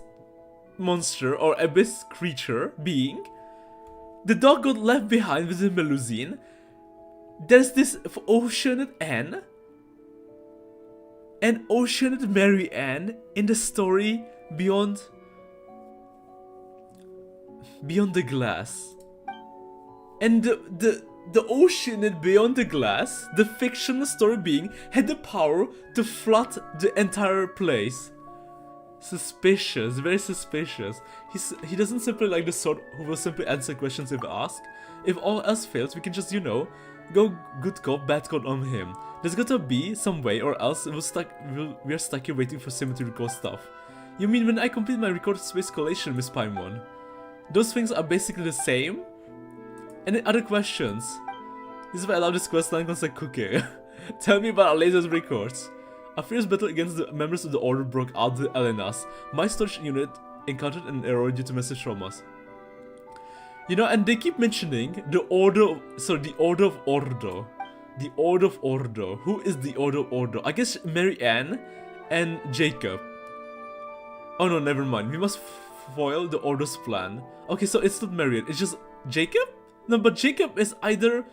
monster or Abyss creature, being, the dog got left behind with the Melusine. There's this Oceanid Anne and Oceanid Marianne in the story Beyond the Glass. And the Oceanid Beyond the Glass, the fictional story being, had the power to flood the entire place. Suspicious, very suspicious. He doesn't simply like the sort who will simply answer questions if asked. If all else fails, we can just, you know, go good cop, bad cop on him. There's gotta be some way, or else we're stuck here waiting for Simon to record stuff. You mean when I complete my record space collation, Miss Paimon? Those things are basically the same? Any other questions? This is why I love this quest line because like cooking. Tell me about our latest records. A fierce battle against the members of the Order broke out with Elinas. My storage unit encountered an error due to massive traumas. You know, and they keep mentioning the Order of Ordo. The Order of Ordo. Who is the Order of Ordo? I guess Marianne and Jacob. Oh no, never mind. We must foil the Order's plan. Okay, so it's not Marianne. It's just Jacob? No, but Jacob is either...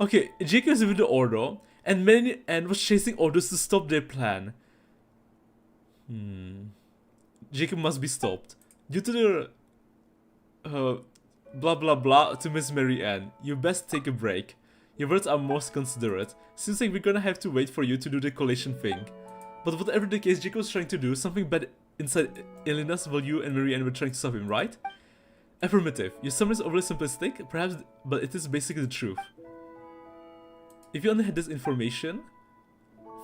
Okay, Jacob is with the Order, and Marianne was chasing orders to stop their plan. Jacob must be stopped. Due to the... blah blah blah to Miss Marianne. You best take a break. Your words are most considerate. Seems like we're gonna have to wait for you to do the collation thing. But whatever the case, Jacob was trying to do something bad inside Elinas while you and Marianne were trying to stop him, right? Affirmative. Your summary is overly simplistic, perhaps, but it is basically the truth. If you only had this information,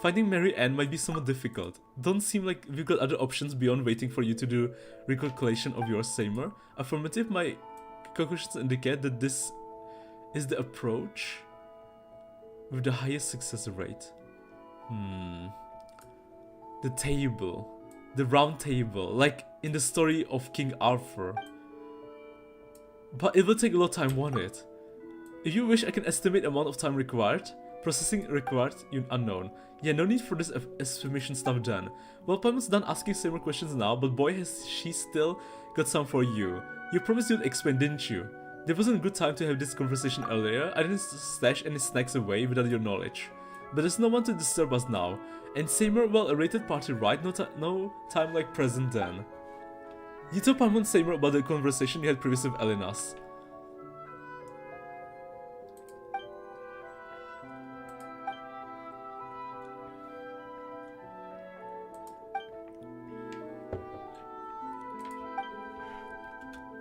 finding Marianne might be somewhat difficult. Don't seem like we've got other options beyond waiting for you to do record collation of yours, Seymour. Affirmative. My conclusions indicate that this is the approach with the highest success rate. The table. The round table. Like in the story of King Arthur. But it will take a lot of time, won't it? If you wish, I can estimate the amount of time required. Processing required, unknown. Yeah, no need for this estimation stuff done. Well, Paimon's done asking Seymour questions now, but boy has she still got some for you. You promised you'd explain, didn't you? There wasn't a good time to have this conversation earlier. I didn't stash any snacks away without your knowledge. But there's no one to disturb us now. And Seymour, well, a rated party, right? No time like present then. You told Paimon Seymour about the conversation you had previously with Elinas.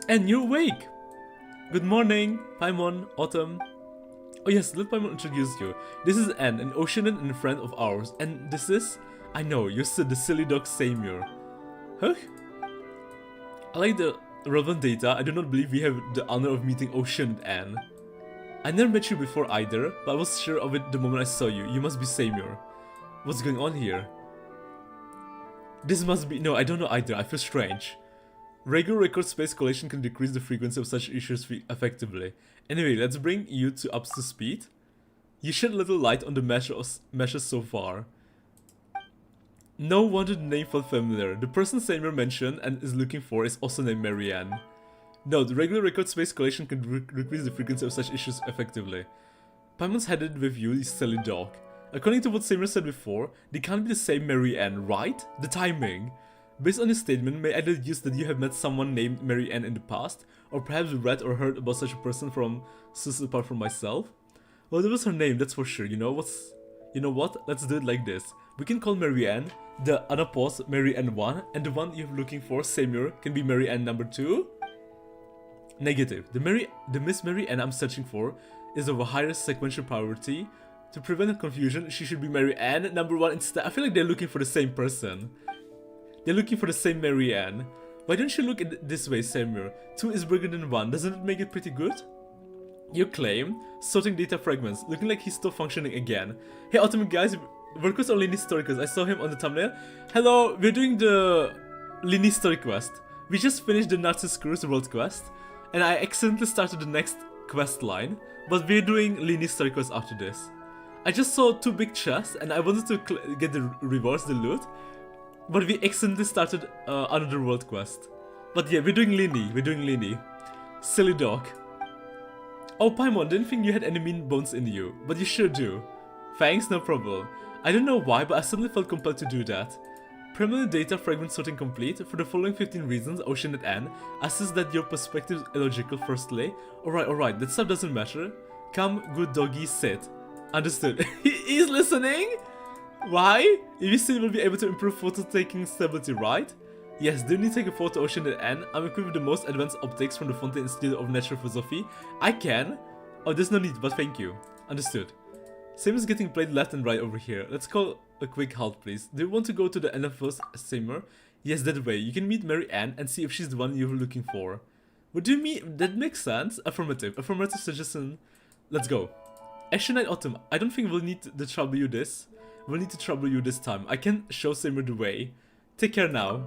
And you're awake! Good morning, Paimon, Autumn. Oh yes, let Paimon introduce you. This is Anne, an Oceanian and a friend of ours. And this is... I know, you're the silly dog Seymour. Huh? I like the relevant data. I do not believe we have the honor of meeting Ocean and Anne. I never met you before either, but I was sure of it the moment I saw you. You must be Seymour. What's going on here? This must be... No, I don't know either. I feel strange. Regular record space collation can decrease the frequency of such issues effectively. Anyway, let's bring you up to speed. You shed a little light on the measures so far. No wonder the name felt familiar. The person Seymour mentioned and is looking for is also named Marianne. No, the regular record space collation can decrease the frequency of such issues effectively. Paimon's headed with you, you silly dog. According to what Seymour said before, they can't be the same Mary Ann, right? The timing. Based on his statement, may I deduce that you have met someone named Mary Ann in the past, or perhaps read or heard about such a person from sources apart from myself? Well, that was her name, that's for sure. You know what? Let's do it like this. We can call Mary Ann the unopposed Mary Ann 1, and the one you're looking for, Seymour, can be Mary Ann number 2. Negative. The Miss Mary Ann I'm searching for is of a higher sequential priority. To prevent confusion, she should be Mary Ann number 1 instead. I feel like they're looking for the same person. They're looking for the same Mary Ann. Why don't you look at it this way, Seymour? 2 is bigger than 1. Doesn't it make it pretty good? Your claim? Sorting data fragments. Looking like he's still functioning again. Hey, Ultimate guys. Workers on Lyney Story Quest. I saw him on the thumbnail. Hello, we're doing the Lyney Story Quest. We just finished the Narcissus Cruise World Quest. And I accidentally started the next quest line. But we're doing Lyney Story Quest after this. I just saw 2 big chests and I wanted to get the rewards, the loot. But we accidentally started another world quest. But yeah, we're doing Lyney. Silly dog. Oh, Paimon, didn't think you had any mean bones in you. But you sure do. Thanks, no problem. I don't know why, but I suddenly felt compelled to do that. Permanent data fragment sorting complete. For the following 15 reasons, Ocean N assess that your perspective is illogical firstly. Alright, that stuff doesn't matter. Come, good doggy, sit. Understood. He's listening? Why? If you still will be able to improve photo taking stability, right? Yes, do you need to take a photo Ocean N? I'm equipped with the most advanced optics from the Fontaine Institute of Natural Philosophy. I can? Oh, there's no need, but thank you. Understood. Seymour is getting played left and right over here. Let's call a quick halt, please. Do you want to go to the end of first, Seymour? Yes, that way. You can meet Mary Ann and see if she's the one you're looking for. What do you mean? That makes sense. Affirmative. Affirmative suggestion. Let's go. Ashen Knight Autumn. I don't think we'll need to trouble you this. We'll need to trouble you this time. I can show Seymour the way. Take care now.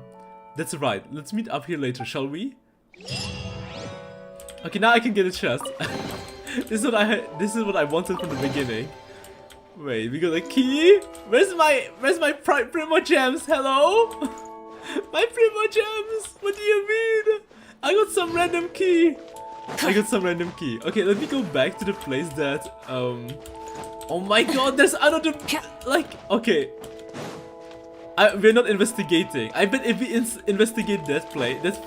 That's right. Let's meet up here later, shall we? Okay, now I can get a chest. This is what I wanted from the beginning. Wait, we got a key? Where's my Primo Gems? Hello? My Primo Gems! What do you mean? I got some random key. Okay, let me go back to the place that, oh my god, there's another, like, okay. We're not investigating. I bet if we investigate that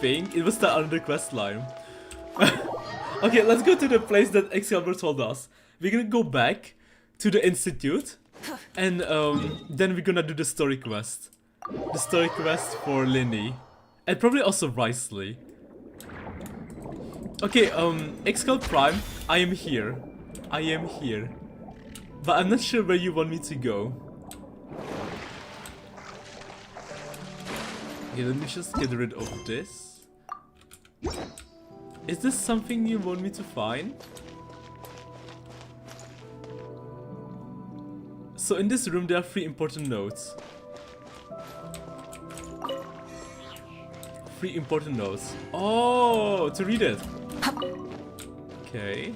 thing, it will start another quest line. Okay, let's go to the place that Excalibur told us. We're gonna go back to the institute, and then we're gonna do the story quest. The story quest for Lyney, and probably also Wriothesley. Okay, Excal Prime, I am here. But I'm not sure where you want me to go. Okay, let me just get rid of this. Is this something you want me to find? So in this room there are 3 important notes. 3 important notes. Oh, to read it. Okay.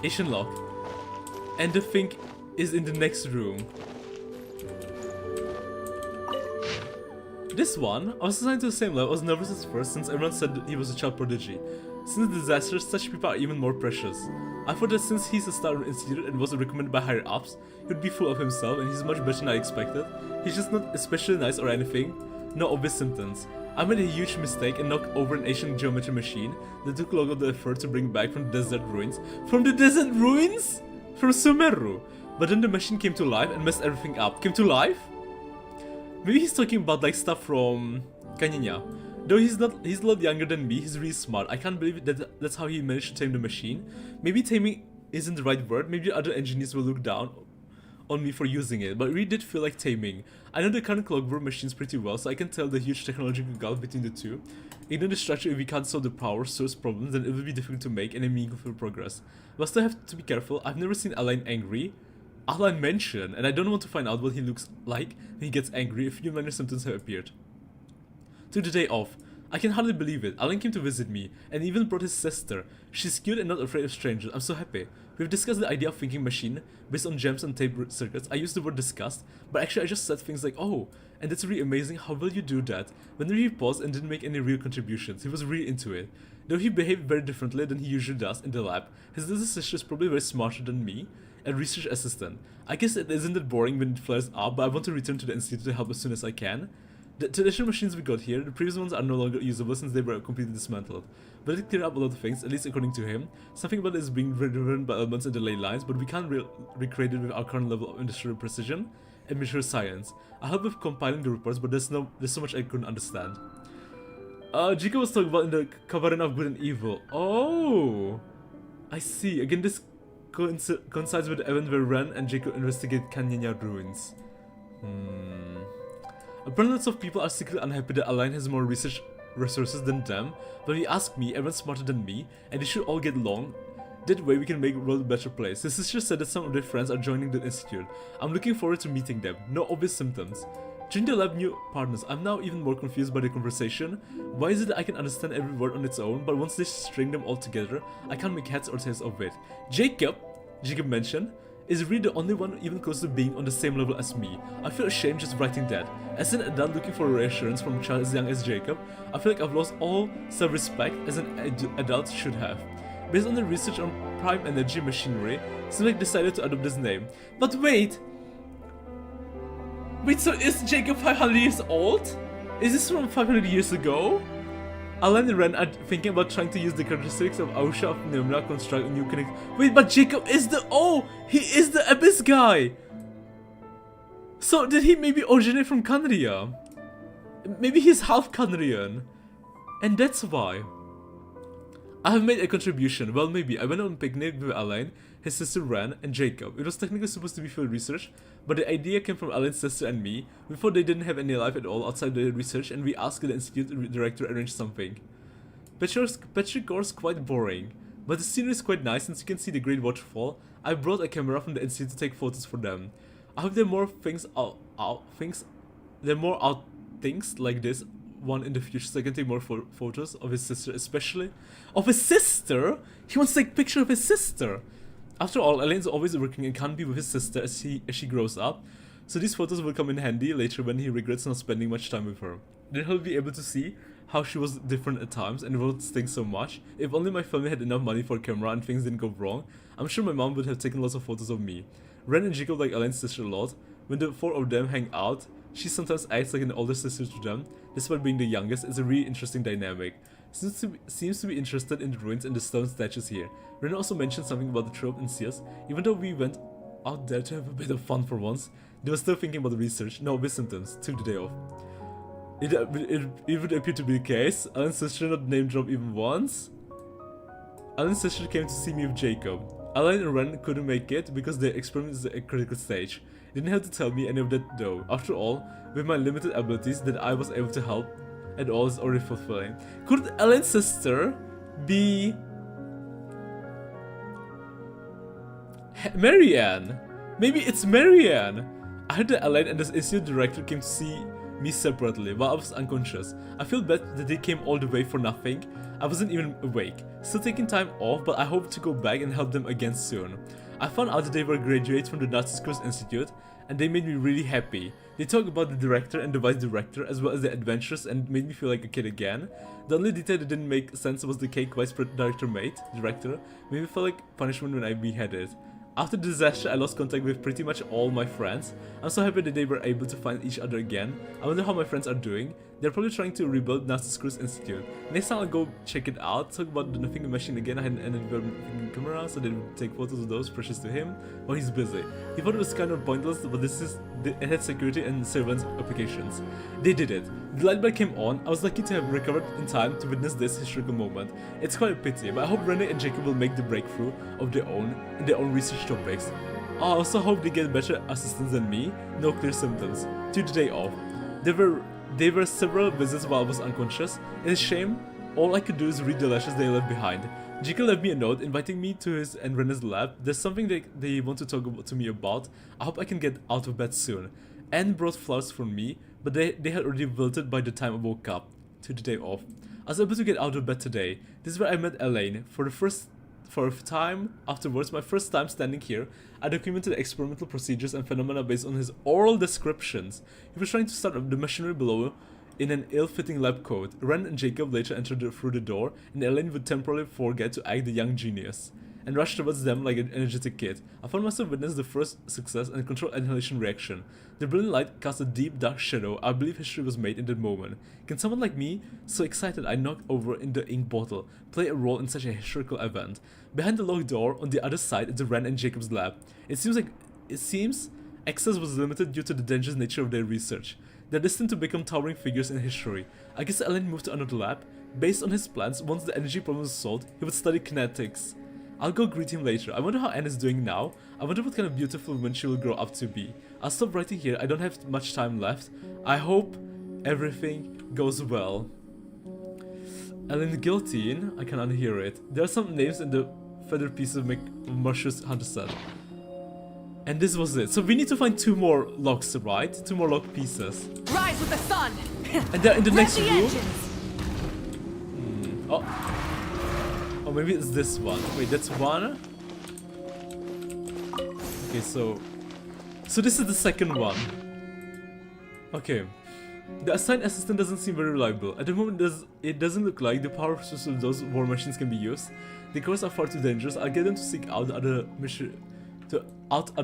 Asian lock. And the thing is in the next room. This one, I was assigned to the same level. I was nervous at first since everyone said he was a child prodigy. Since the disaster, such people are even more precious. I thought that since he's a star institute and was recommended by higher ups, he would be full of himself and he's much better than I expected. He's just not especially nice or anything. No obvious symptoms. I made a huge mistake and knocked over an ancient geometry machine that took a lot of the effort to bring back from the desert ruins. From the desert ruins? From Sumeru. But then the machine came to life and messed everything up. Came to life? Maybe he's talking about like stuff from Kanyanya. Though he's a lot younger than me, he's really smart. I can't believe that that's how he managed to tame the machine. Maybe taming isn't the right word. Maybe other engineers will look down on me for using it, but it really did feel like taming. I know the current clockwork machines pretty well, so I can tell the huge technological gulf between the two. Ignore the structure. If we can't solve the power source problems, then it will be difficult to make any meaningful progress. But still have to be careful. I've never seen Alain angry. Alain mentioned, and I don't want to find out what he looks like when he gets angry if few minor symptoms have appeared. Took the day off. I can hardly believe it. Alan came to visit me, and even brought his sister. She's cute and not afraid of strangers. I'm so happy. We've discussed the idea of thinking machine, based on gems and tape circuits. I used the word discussed, but actually I just said things like, oh, and it's really amazing how will you do that. When he paused and didn't make any real contributions, he was really into it. Though he behaved very differently than he usually does in the lab, his little sister is probably very smarter than me, a research assistant. I guess it isn't that boring when it flares up, but I want to return to the institute to help as soon as I can. The traditional machines we got here, the previous ones are no longer usable since they were completely dismantled. But it cleared up a lot of things, at least according to him. Something about it is being driven by elements in the ley lines, but we can't recreate it with our current level of industrial precision and mature science. I helped with compiling the reports, but there's so much I couldn't understand. Jika was talking about in the covering of good and evil. Oh, I see. Again, this coincides with the event where Ren and Jacob investigate Canyanya ruins. Apparently lots of people are secretly unhappy that Align has more research resources than them, but if you ask me, everyone's smarter than me, and they should all get along. That way we can make the world a better place. His sister said that some of their friends are joining the institute. I'm looking forward to meeting them. No obvious symptoms. During the lab new partners, I'm now even more confused by the conversation. Why is it that I can understand every word on its own, but once they string them all together, I can't make heads or tails of it? Jacob mentioned, is really the only one even close to being on the same level as me. I feel ashamed just writing that. As an adult looking for reassurance from a child as young as Jacob, I feel like I've lost all self-respect as an adult should have. Based on the research on prime energy machinery, Simic decided to adopt this name. But wait, so is Jacob 500 years old? Is this from 500 years ago? Alan and Ren are thinking about trying to use the characteristics of Ausha of Nimra to construct a new connect. Wait, but Jacob is the— oh! He is the Abyss guy! So did he maybe originate from Kandria? Maybe he's half Kandrian. And that's why. I have made a contribution. Well, maybe. I went on a picnic with Alain, his sister Ren, and Jacob. It was technically supposed to be for research, but the idea came from Alain's sister and me. Before they didn't have any life at all outside the research, and we asked the institute director to arrange something. Petrichor's quite boring, but the scenery is quite nice since you can see the great waterfall. I brought a camera from the institute to take photos for them. I hope there are more things things like this one in the future, so I can take more photos of his sister, especially of his sister. He wants to take a picture of his sister. After all, Elaine's always working and can't be with his sister as she grows up, so these photos will come in handy later when he regrets not spending much time with her. Then he'll be able to see how she was different at times and won't stink so much. If only my family had enough money for a camera and things didn't go wrong, I'm sure my mom would have taken lots of photos of me. Ren and Jacob like Elaine's sister a lot. When the four of them hang out, she sometimes acts like an older sister to them, despite being the youngest. It's a really interesting dynamic. Seems to be interested in the ruins and the stone statues here. Ren also mentioned something about the trope in Sears. Even though we went out there to have a bit of fun for once, they were still thinking about the research. No obvious symptoms. Took the day off. It would appear to be the case. Alan's sister not name dropped even once. Alan's sister came to see me with Jacob. Alan and Ren couldn't make it because their experiment is at a critical stage. They didn't have to tell me any of that though. After all, with my limited abilities, that I was able to help at all is already fulfilling. Could Alan's sister be Marianne? Maybe it's Marianne. I heard that Alan and the institute director came to see me separately while I was unconscious. I feel bad that they came all the way for nothing. I wasn't even awake. Still taking time off, but I hope to go back and help them again soon. I found out that they were graduates from the Nazi Schools Institute, and they made me really happy. They talked about the director and the vice director as well as the adventures and made me feel like a kid again. The only detail that didn't make sense was the cake vice director made me feel like punishment when I beheaded. After the disaster, I lost contact with pretty much all my friends. I'm so happy that they were able to find each other again. I wonder how my friends are doing. They're probably trying to rebuild Nazi Schools Institute. Next time I'll go check it out, talk about the Nothing Machine again. I had an development camera so they would take photos of those precious to him while he's busy. He thought it was kind of pointless, but it had security and surveillance applications. They did it. The light bulb came on. I was lucky to have recovered in time to witness this historical moment. It's quite a pity, but I hope Rene and Jacob will make the breakthrough of their own in their own research topics. I also hope they get better assistance than me. No clear symptoms. Took the day off. There were several visits while I was unconscious. It's a shame. All I could do is read the letters they left behind. Jacob left me a note inviting me to his and Rene's lab. There's something they want to talk to me about. I hope I can get out of bed soon. Anne brought flowers for me, but they had already wilted by the time I woke up. to the day off. I was able to get out of bed today. This is where I met Elaine. For a time afterwards, my first time standing here, I documented the experimental procedures and phenomena based on his oral descriptions. He was trying to start up the machinery below in an ill-fitting lab coat. Ren and Jacob later entered through the door, and Elaine would temporarily forget to act the young genius and rush towards them like an energetic kid. I found myself witness the first success and controlled annihilation reaction. The brilliant light cast a deep dark shadow. I believe history was made in that moment. Can someone like me, so excited I knocked over in the ink bottle, play a role in such a historical event? Behind the locked door, on the other side, is the Ren and Jacob's lab. It seems access was limited due to the dangerous nature of their research. They're destined to become towering figures in history. I guess Elaine moved to another lab. Based on his plans, once the energy problem was solved, he would study kinetics. I'll go greet him later. I wonder how Anne is doing now. I wonder what kind of beautiful woman she will grow up to be. I'll stop writing here. I don't have much time left. I hope everything goes well. Ellen Guillotine. I can unhear it. There are some names in the feather piece of Marcius Hunter said. And this was it. So we need to find 2 more locks, right? 2 more lock pieces. Rise with the sun. And they're in the next room. Engines. Oh. Oh, maybe it's this one. Wait, that's one? Okay, so this is the second one. Okay. The assigned assistant doesn't seem very reliable. At the moment, it doesn't look like the power source of those war machines can be used. The cores are far too dangerous. I'll get them to seek out other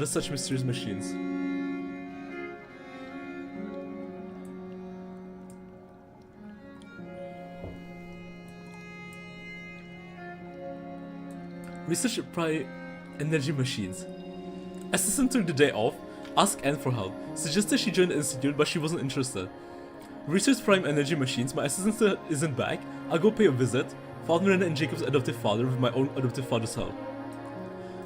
such mysterious machines. Research prime energy machines. Assistant took the day off, asked Anne for help, suggested she join the institute but she wasn't interested. Research prime energy machines, my assistant still isn't back, I'll go pay a visit, found Miranda and Jacob's adoptive father with my own adoptive father's help.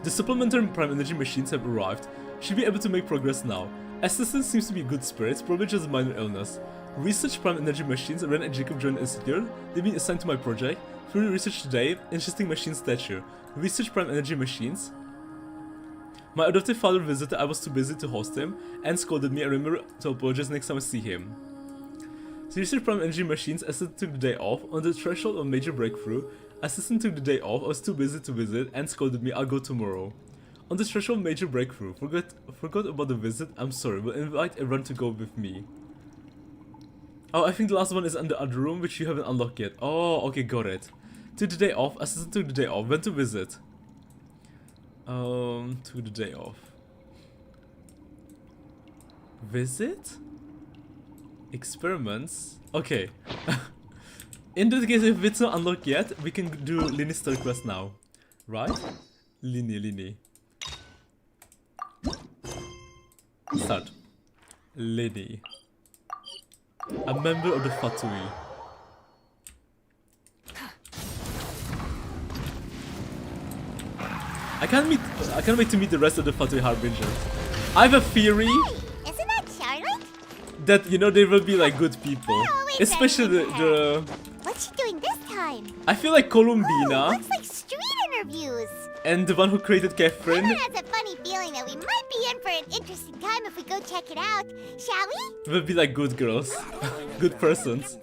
The supplementary prime energy machines have arrived, she'll be able to make progress now. Assistant seems to be in good spirits, probably just a minor illness. Research prime energy machines, Ren and Jacob joined the institute, they've been assigned to my project. Through research today, interesting machine statue. Research prime energy machines. My adoptive father visited, I was too busy to host him, and scolded me. I remember to apologize next time I see him. So research prime energy machines, assistant took the day off. On the threshold of major breakthrough, assistant took the day off, I was too busy to visit, and scolded me. I'll go tomorrow. On the threshold of major breakthrough, forgot about the visit, I'm sorry, will invite everyone to go with me. Oh, I think the last one is in the other room, which you haven't unlocked yet. Oh, okay, got it. Took the day off, assistant took the day off, went to visit. Took the day off. Visit? Experiments? Okay. In this case, if it's not unlocked yet, we can do Lyney's third quest now. Right? Lyney. Start. Lyney. A member of the Fatui. I can't wait to meet the rest of the Fatui Harbingers. I have a theory. Hey, isn't that Charlotte? That, you know, they will be like good people. Especially the... What's she doing this time? I feel like Columbina. Looks like street interviews. And the one who created Catherine. Everyone has a funny feeling that we might be in for an interesting time if we go check it out. Shall we? Will be like good girls. Good persons.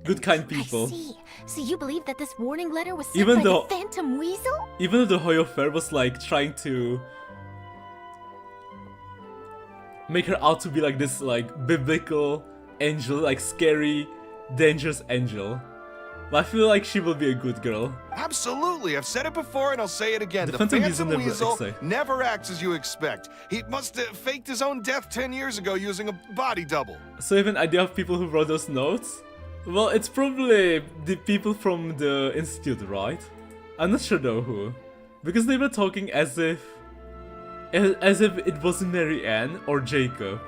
Good kind people. I see. So you believe that this warning letter was sent Even by though- the Phantom Weasel? Even though the Hoyo Fair was like trying to make her out to be like this like biblical angel, like scary, dangerous angel. But I feel like she will be a good girl. Absolutely, I've said it before and I'll say it again. The The Phantom Phantom Weasel Weasel never acts as you expect. He must have faked his own death 10 years ago using a body double. So you have an idea of people who wrote those notes? Well, it's probably the people from the institute, right? I'm not sure though who. Because they were talking as if it wasn't Mary Ann or Jacob.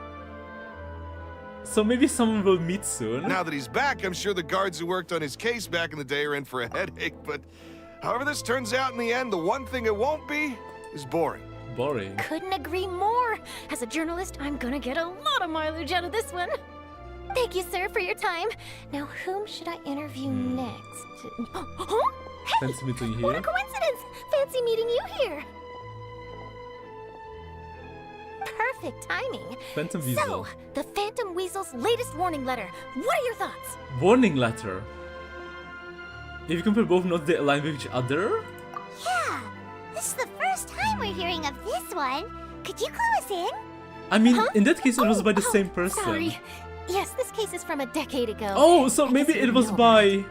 So maybe someone will meet soon. Now that he's back, I'm sure the guards who worked on his case back in the day are in for a headache, but however this turns out in the end, the one thing it won't be is boring. Boring. Couldn't agree more. As a journalist, I'm gonna get a lot of mileage out of this one. Thank you, sir, for your time. Now, whom should I interview next? Huh? Hey! Fancy meeting What a here. coincidence! Fancy meeting you here. Perfect timing. Phantom Weasel. So, the Phantom Weasel's latest warning letter. What are your thoughts? Warning letter. If you compare both notes, they align with each other? Yeah, this is the first time we're hearing of this one. Could you clue us in? I mean, Huh? in that case, it was by the same person. Sorry. Yes, this case is from a decade ago. Oh, so I maybe guess it you was know by...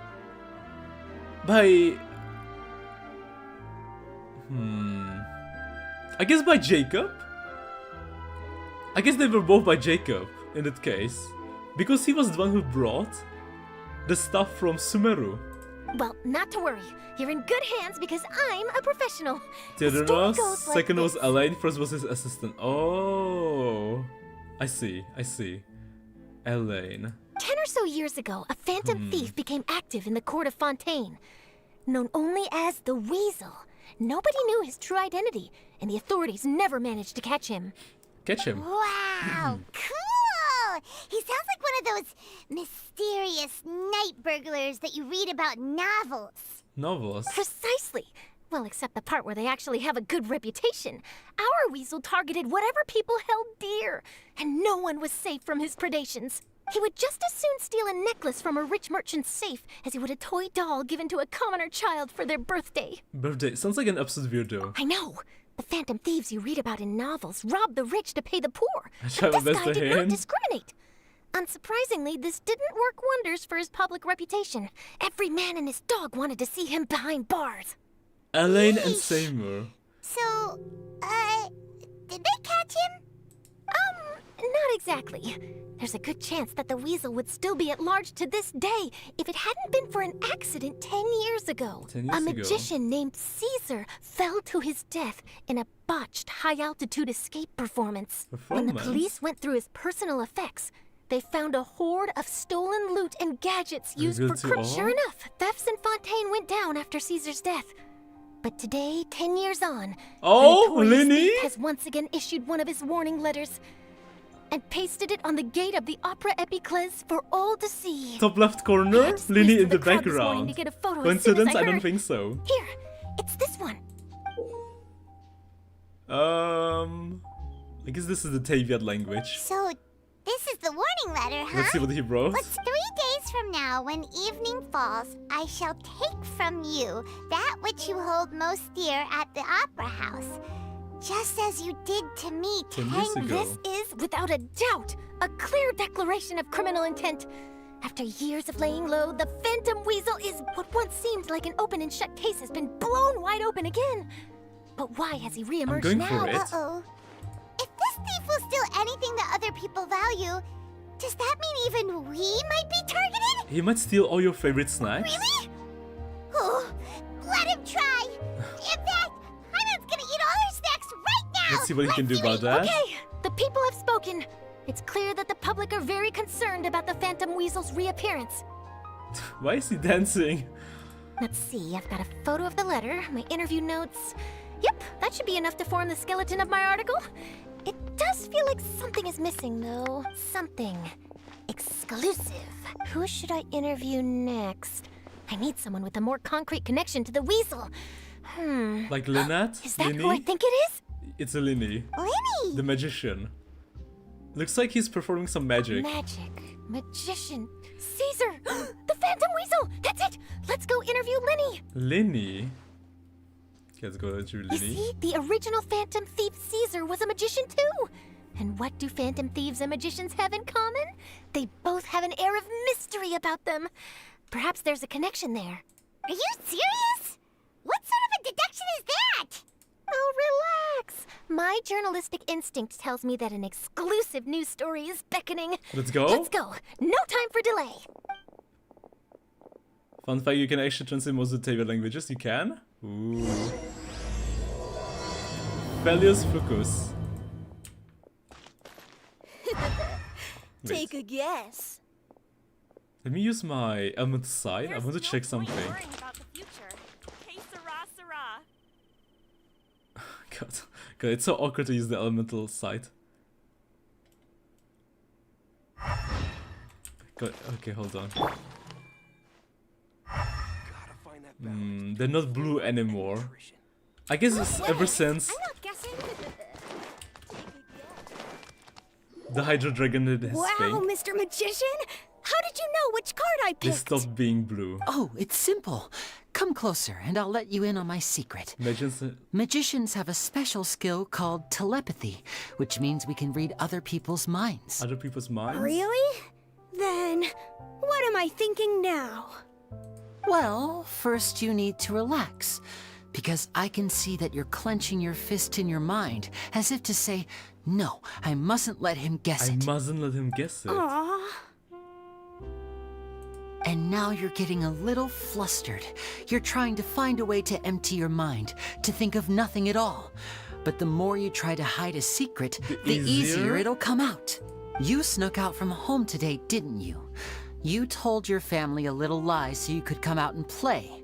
I guess by Jacob? I guess they were both by Jacob, in that case. Because he was the one who brought the stuff from Sumeru. Well, not to worry. You're in good hands because I'm a professional. The story Theodoros, goes like second was this. Elaine, first was his assistant. Oh, I see. Elaine. 10 or so years ago, a phantom thief became active in the court of Fontaine. Known only as the Weasel. Nobody knew his true identity, and the authorities never managed to catch him. Catch him. Wow, cool! He sounds like one of those mysterious night burglars that you read about in novels. Novels. Precisely. Well, except the part where they actually have a good reputation. Our Weasel targeted whatever people held dear, and no one was safe from his predations. He would just as soon steal a necklace from a rich merchant's safe as he would a toy doll given to a commoner child for their birthday. Birthday. Sounds like an absolute weirdo. I know. The phantom thieves you read about in novels rob the rich to pay the poor. I try But my this best guy to did not him. discriminate. Unsurprisingly, this didn't work wonders for his public reputation. Every man and his dog wanted to see him behind bars. Elaine and Seymour. So, did they catch him? Not exactly. There's a good chance that the Weasel would still be at large to this day if it hadn't been for an accident 10 years ago. 10 years A ago. magician named Caesar fell to his death in a botched high-altitude escape performance. When the police went through his personal effects, they found a hoard of stolen loot and gadgets used for Revealed to all? Sure enough, thefts in Fontaine went down after Caesar's death. But today, 10 years on, Oh, the notorious Lyney? thief has once again issued one of his warning letters and pasted it on the gate of the Opera Epiclese for all to see. Top left I corner, had to squeeze Lyney through in the crowd this morning background. to get a photo as soon as Coincidence? I don't heard. think so. Here, it's this one. I guess this is the Taviad language. So, this is the warning letter, huh? Let's see what he wrote. What's 3 days from now, when evening falls, I shall take from you that which you hold most dear at the opera house, just as you did to me 10 years ago. This is, without a doubt, a clear declaration of criminal intent. After years of laying low, the Phantom Weasel is what once seemed like an open and shut case has been blown wide open again. But why has he reemerged going now? for it. Uh-oh. If this thief will steal anything that other people value, does that mean even we might be targeted? He might steal all your favorite snacks. Really? Oh, let him try. In fact, I'm gonna eat all our snacks right now. Let's see what he can do about that. Okay, the people have spoken. It's clear that the public are very concerned about the Phantom Weasel's reappearance. Why is he dancing? Let's see, I've got a photo of the letter, my interview notes. Yep, that should be enough to form the skeleton of my article. It does feel like something is missing, though. Something exclusive. Who should I interview next? I need someone with a more concrete connection to the Weasel. Like Lynette? Is that who I Lyney? think it is? It's a Lyney, Lyney! the magician. Looks like he's performing some magic. Magic. Magician. Caesar! The Phantom Weasel! That's it! Let's go interview Lyney! Lyney? Let's go to You Lyney. see, the original Phantom Thief Caesar was a magician too! And what do Phantom Thieves and magicians have in common? They both have an air of mystery about them. Perhaps there's a connection there. Are you serious? What sort of a deduction is that? Oh, relax! My journalistic instinct tells me that an exclusive news story is beckoning. Let's go. Let's go! No time for delay! Fun fact, you can actually translate most of the Taviad languages. You can? Ooh. Velius Flucus. Take a guess. Let me use my elemental sight. I want to check something. God, it's so awkward to use the elemental sight. God, okay, hold on. They're not blue anymore. I guess it's ever since. I'm not guessing. The Hydro Dragon did his Wow, thing. Mr. Magician! How did you know which card I They picked? stopped being blue. Oh, it's simple. Come closer, and I'll let you in on my secret. Magicians have a special skill called telepathy, which means we can read other people's minds. Other people's minds? Really? Then, what am I thinking now? Well, first you need to relax, because I can see that you're clenching your fist in your mind, as if to say, no, I mustn't let him guess I it. mustn't let him guess it. Aww. And now you're getting a little flustered. You're trying to find a way to empty your mind, to think of nothing at all. But the more you try to hide a secret, the easier it'll come out. You snuck out from home today, didn't you? You told your family a little lie so you could come out and play.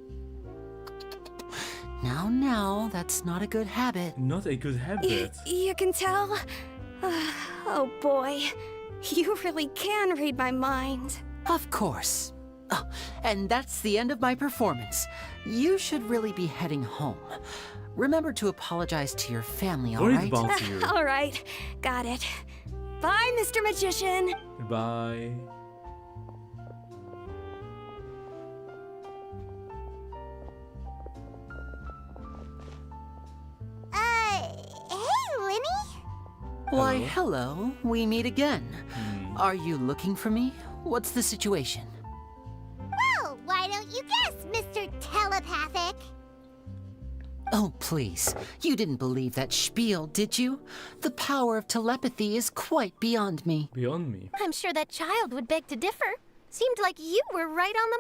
Now, that's not a good habit. Not a good habit. You can tell? Oh boy, you really can read my mind. Of course. Oh, and that's the end of my performance. You should really be heading home. Remember to apologize to your family, all Worried right? about you. All right, got it. Bye, Mr. Magician. Bye. Hey, Lyney? Why, hello. We meet again. Are you looking for me? What's the situation? Well, why don't you guess, Mr. Telepathic? Oh, please. You didn't believe that spiel, did you? The power of telepathy is quite beyond me. Beyond me. I'm sure that child would beg to differ. Seemed like you were right on the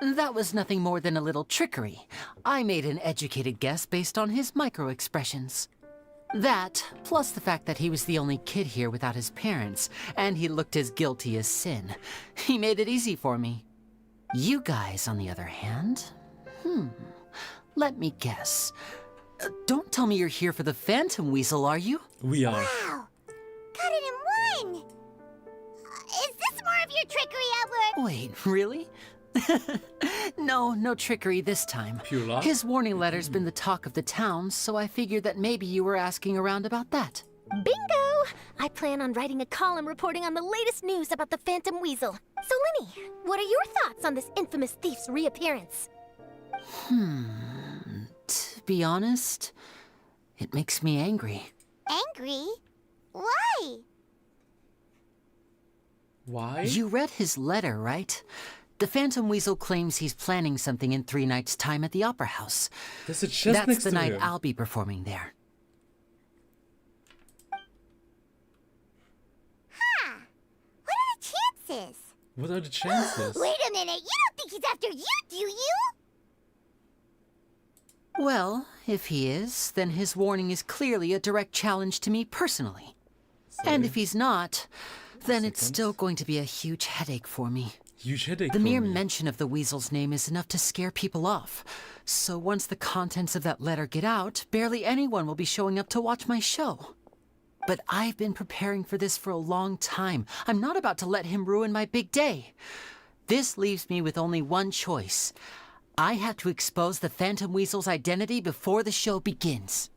money. That was nothing more than a little trickery. I made an educated guess based on his micro-expressions. That, plus the fact that he was the only kid here without his parents, and he looked as guilty as sin. He made it easy for me. You guys, on the other hand, let me guess. Don't tell me you're here for the Phantom Weasel, are you? We are. Wow, got it in one. Is this more of your trickery, Edward? Wait, really? No trickery this time. Pure luck? His warning letter's been the talk of the town, so I figured that maybe you were asking around about that. Bingo! I plan on writing a column reporting on the latest news about the Phantom Weasel. So, Lyney, what are your thoughts on this infamous thief's reappearance? To be honest, it makes me angry. Angry? Why? Why? You read his letter, right? The Phantom Weasel claims he's planning something in 3 nights' time at the Opera House. There's a chest That's next the to night him. I'll be performing there. Huh. What are the chances? What are the chances? Wait a minute, you don't think he's after you, do you? Well, if he is, then his warning is clearly a direct challenge to me personally. And if he's not, then it's still going to be a huge headache for me. Huge headache The for mere me. mention of the weasel's name is enough to scare people off. So once the contents of that letter get out, barely anyone will be showing up to watch my show. But I've been preparing for this for a long time. I'm not about to let him ruin my big day. This leaves me with only one choice. I have to expose the Phantom Weasel's identity before the show begins.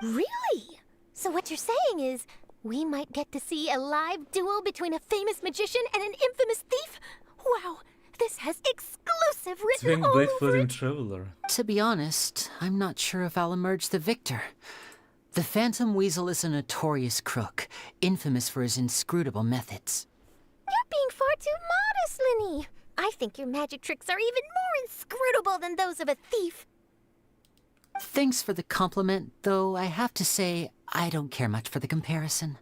Really? So what you're saying is, we might get to see a live duel between a famous magician and an infamous thief? Wow, this has exclusive written Twin all blade over floating it. traveler. To be honest, I'm not sure if I'll emerge the victor. The Phantom Weasel is a notorious crook, infamous for his inscrutable methods. You're being far too modest, Lyney. I think your magic tricks are even more inscrutable than those of a thief. Thanks for the compliment, though I have to say I don't care much for the comparison.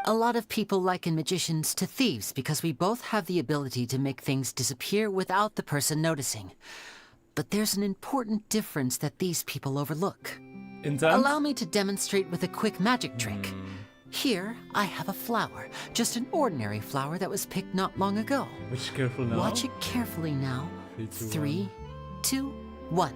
A lot of people liken magicians to thieves because we both have the ability to make things disappear without the person noticing. But there's an important difference that these people overlook. Intense? Allow me to demonstrate with a quick magic trick. Here, I have a flower, just an ordinary flower that was picked not long ago. Which careful now. Watch it carefully now. 3, 2, 1. 3, 2, 1.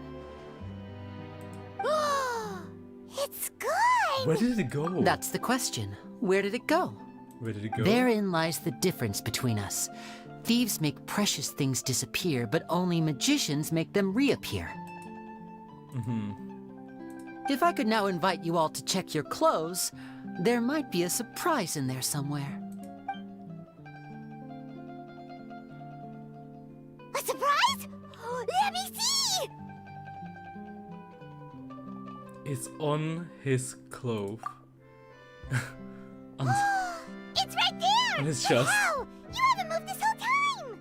It's gone! Where did it go? That's the question. Where did it go? Where did it go? Therein lies the difference between us. Thieves make precious things disappear, but only magicians make them reappear. If I could now invite you all to check your clothes, there might be a surprise in there somewhere. A surprise? Let me see! It's on his clothes. It's right there! And it's just... Wow! You haven't moved this whole time!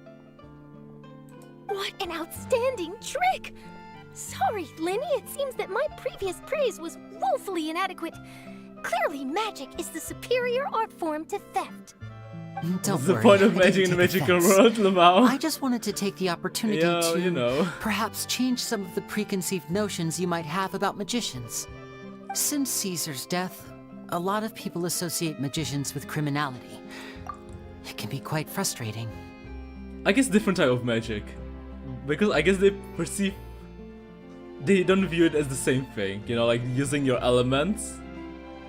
What an outstanding trick! Sorry, Lyney, it seems that my previous praise was woefully inadequate. Clearly, magic is the superior art form to theft. Don't What's the worry, point of I magic didn't in the take magical offense. world, Lamau? I just wanted to take the opportunity Yeah, to, you know. perhaps change some of the preconceived notions you might have about magicians. Since Caesar's death, a lot of people associate magicians with criminality. It can be quite frustrating. I guess different type of magic. Because I guess they don't view it as the same thing, you know, like using your elements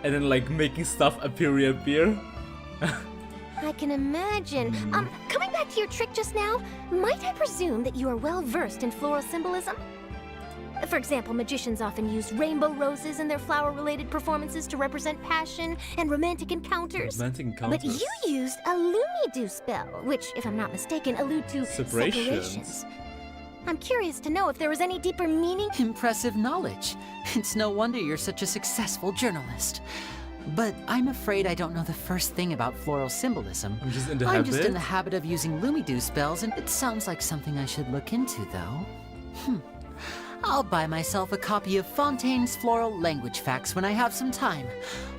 and then like making stuff reappear. I can imagine. Coming back to your trick just now, might I presume that you are well versed in floral symbolism? For example, magicians often use rainbow roses in their flower-related performances to represent passion and romantic encounters. Romantic encounters. But you used a Lumidu spell, which, if I'm not mistaken, allude to separations. I'm curious to know if there was any deeper meaning. Impressive knowledge. It's no wonder you're such a successful journalist. But I'm afraid I don't know the first thing about floral symbolism. I'm just in the I'm just in the habit of using Lumidu spells, and it sounds like something I should look into, though. I'll buy myself a copy of Fontaine's Floral Language Facts when I have some time.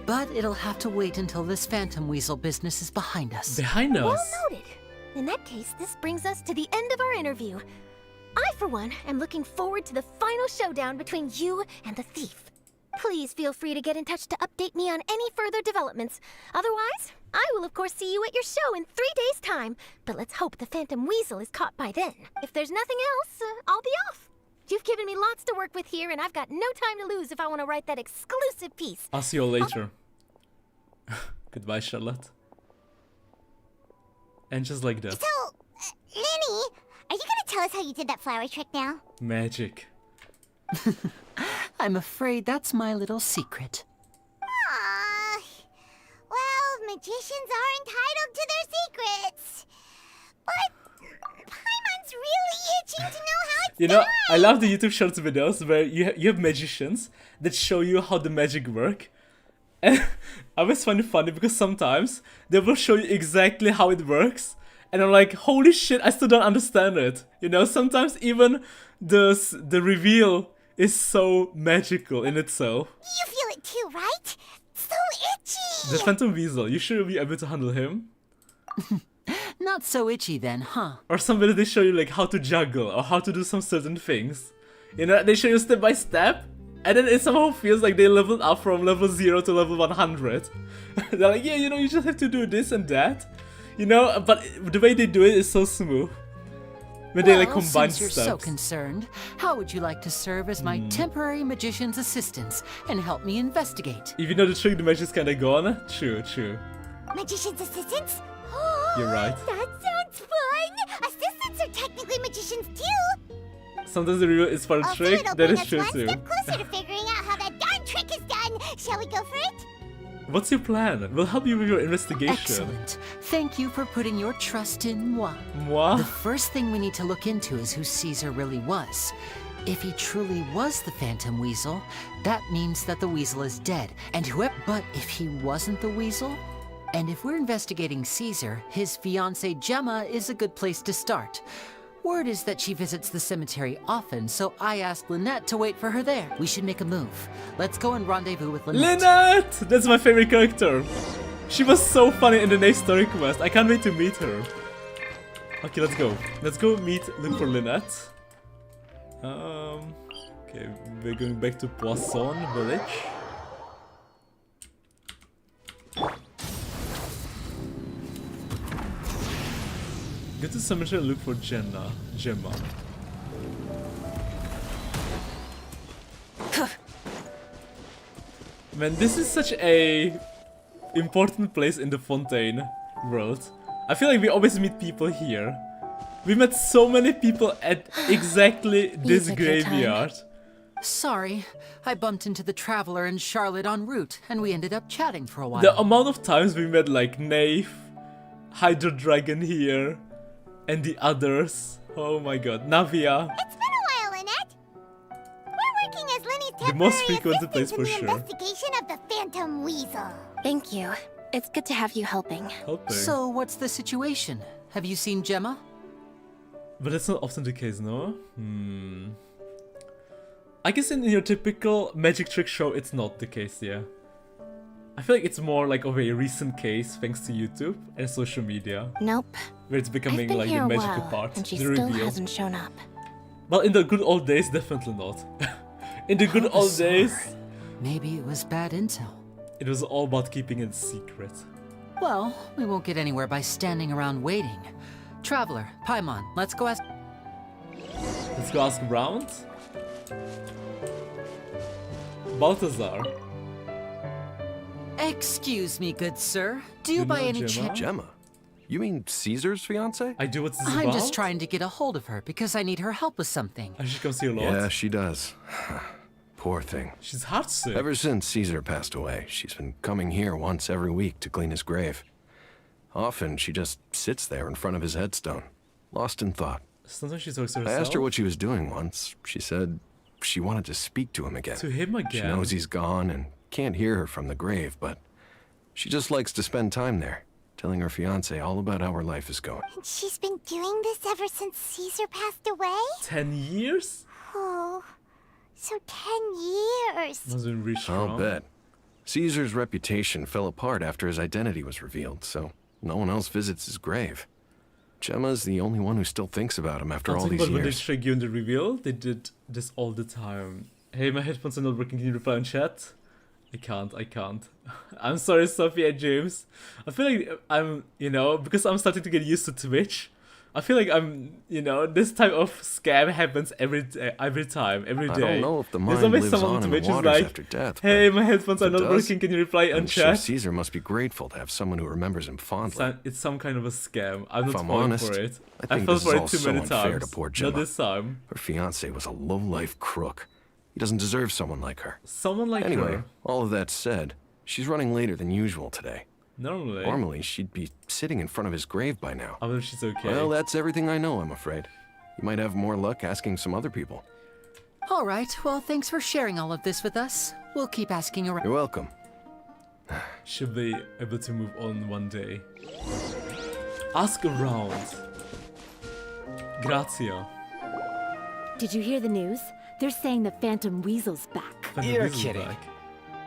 But it'll have to wait until this phantom weasel business is behind us. Behind us. Well noted. In that case, this brings us to the end of our interview. I, for one, am looking forward to the final showdown between you and the thief. Please feel free to get in touch to update me on any further developments. Otherwise, I will of course see you at your show in 3 days' time. But let's hope the Phantom Weasel is caught by then. If there's nothing else, I'll be off. You've given me lots to work with here, and I've got no time to lose if I want to write that exclusive piece. I'll see you later. Goodbye, Charlotte. And just like that. So, Lyney, are you gonna tell us how you did that flower trick now? Magic. I'm afraid that's my little secret. Aww. Well, magicians are entitled to their secrets. But Paimon's really itching to know how it's You know, done. I love the YouTube Shorts videos where you have magicians that show you how the magic work. And I always find it funny because sometimes they will show you exactly how it works. And I'm like, holy shit, I still don't understand it. You know, sometimes even the reveal is so magical in itself. You feel it too, right? So itchy. The Phantom Weasel, you should be able to handle him. Not so itchy then, huh? Or somebody they show you like how to juggle or how to do some certain things. You know, they show you step by step. And then it somehow feels like they leveled up from level 0 to level 100. They're like, yeah, you know, you just have to do this and that. You know, but the way they do it is so smooth. When they like combine since you're steps. so concerned, how would you like to serve as my temporary magician's assistants and help me investigate? If you know the trick, the magic's kinda gone. True. Magician's assistants? You're right. That sounds fun. Assistants are technically magicians too. Sometimes the reveal is for a Also, trick. it'll That bring is us true one too. step closer to figuring out how that darn trick is done. Shall we go for it? What's your plan? We'll help you with your investigation. Excellent. Thank you for putting your trust in moi. Moi? The first thing we need to look into is who Caesar really was. If he truly was the Phantom Weasel, that means that the weasel is dead. But if he wasn't the weasel, and if we're investigating Caesar, his fiancée Gemma is a good place to start. Word is that she visits the cemetery often, so I asked Lynette to wait for her there. We should make a move. Let's go and rendezvous with Lynette. Lynette! That's my favorite character. She was so funny in the next story quest. I can't wait to meet her. Okay, let's go. Let's go look for Lynette. Okay, we're going back to Poisson village. Go to cemetery and look for Gemma. Man, this is such a important place in the Fontaine world. I feel like we always meet people here. We met so many people at exactly this take your time. graveyard. Sorry, I bumped into the Traveler and Charlotte en route, and we ended up chatting for a while. The amount of times we met like Nave, Hydro Dragon here, and the others. Oh my god, Navia. It's been a while, Lynette. We're working as Lyney's temporary The most frequented place assistants for in the sure. investigation of the Phantom Weasel. Thank you. It's good to have you helping. Helping. So, what's the situation? Have you seen Gemma? But that's not often the case, no? I guess in your typical magic trick show, it's not the case, yeah. I feel like it's more like of a recent case thanks to YouTube and social media, Nope. where it's I've becoming been like here the a magical while, part, and she the still reveal. hasn't shown up. Well, in the good old days, definitely not. In the good How old bizarre. days, Maybe it was bad intel. it was all about keeping it secret. Well, we won't get anywhere by standing around waiting. Traveler, Paimon, let's go ask. Let's go ask around. Balthazar. Excuse me, good sir. Do you You by know any Gemma? chance? Gemma? You mean Caesar's fiance? I do what's this I'm about? just trying to get a hold of her because I need her help with something. I should come see her a lot. Yeah, she does. Poor thing. She's heart sick. Ever since Caesar passed away, she's been coming here once every week to clean his grave. Often, she just sits there in front of his headstone, lost in thought. Sometimes she talks to I herself. asked her what she was doing once. She said she wanted to speak to him again. To him again. She knows he's gone and can't hear her from the grave, but she just likes to spend time there, telling her fiancé all about how her life is going. And she's been doing this ever since Caesar passed away? 10 years? Oh, so 10 years. Must have been really strong. I'll bet. Caesar's reputation fell apart after his identity was revealed, so no one else visits his grave. Gemma's the only one who still thinks about him after I'm all talking these about when they years. trick you in the reveal. They did this all the time. Hey, my headphones are not working. Can you reply in chat? I can't. I'm sorry, Sophie and James. I feel like I'm, because I'm starting to get used to Twitch. I feel like I'm, this type of scam happens every time, every day. I don't know if the There's mind always lives someone on on in the Twitch who's waters like, after death. hey, but my headphones are if it not does, working. Can you reply in I'm sure chat? Caesar must be grateful to have someone who remembers him fondly. It's some kind of a scam. I'm If not I'm falling honest, for it. I think fell this for is it all too so many unfair times. to poor Not Gemma. this time. Her fiancé was a low-life crook. He doesn't deserve someone like her. Someone like Anyway, her. all of that said, she's running later than usual today. Normally. Normally, she'd be sitting in front of his grave by now. I wonder if she's okay. Well, that's everything I know, I'm afraid. You might have more luck asking some other people. All right, well, thanks for sharing all of this with us. We'll keep asking around. You're welcome. She'll be able to move on one day. Ask around. Grazia. Did you hear the news? They're saying the Phantom Weasel's back. Van der You're Weasel kidding. back.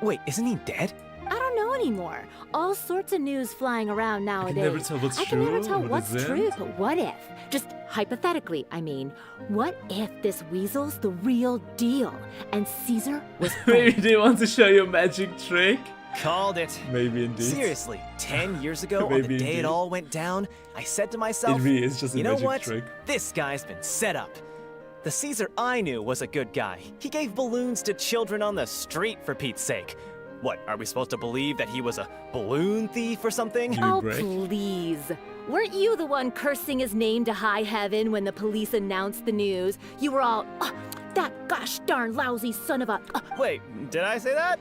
Wait, isn't he dead? I don't know anymore. All sorts of news flying around nowadays. never tell what's I can never true, tell what what's isn't. true, but what if? Just hypothetically, I mean. What if this weasel's the real deal and Caesar was Maybe framed? they want to show you a magic trick. Called it. Maybe indeed. Seriously, 10 years ago, on Maybe the day indeed. it all went down, I said to It myself, really is just a you know magic what? trick. This guy's been set up. The Caesar I knew was a good guy. He gave balloons to children on the street, for Pete's sake. What, are we supposed to believe that he was a balloon thief or something? You Oh, break. please. Weren't you the one cursing his name to high heaven when the police announced the news? You were all, "Oh, that gosh darn lousy son of a... oh." Wait, did I say that?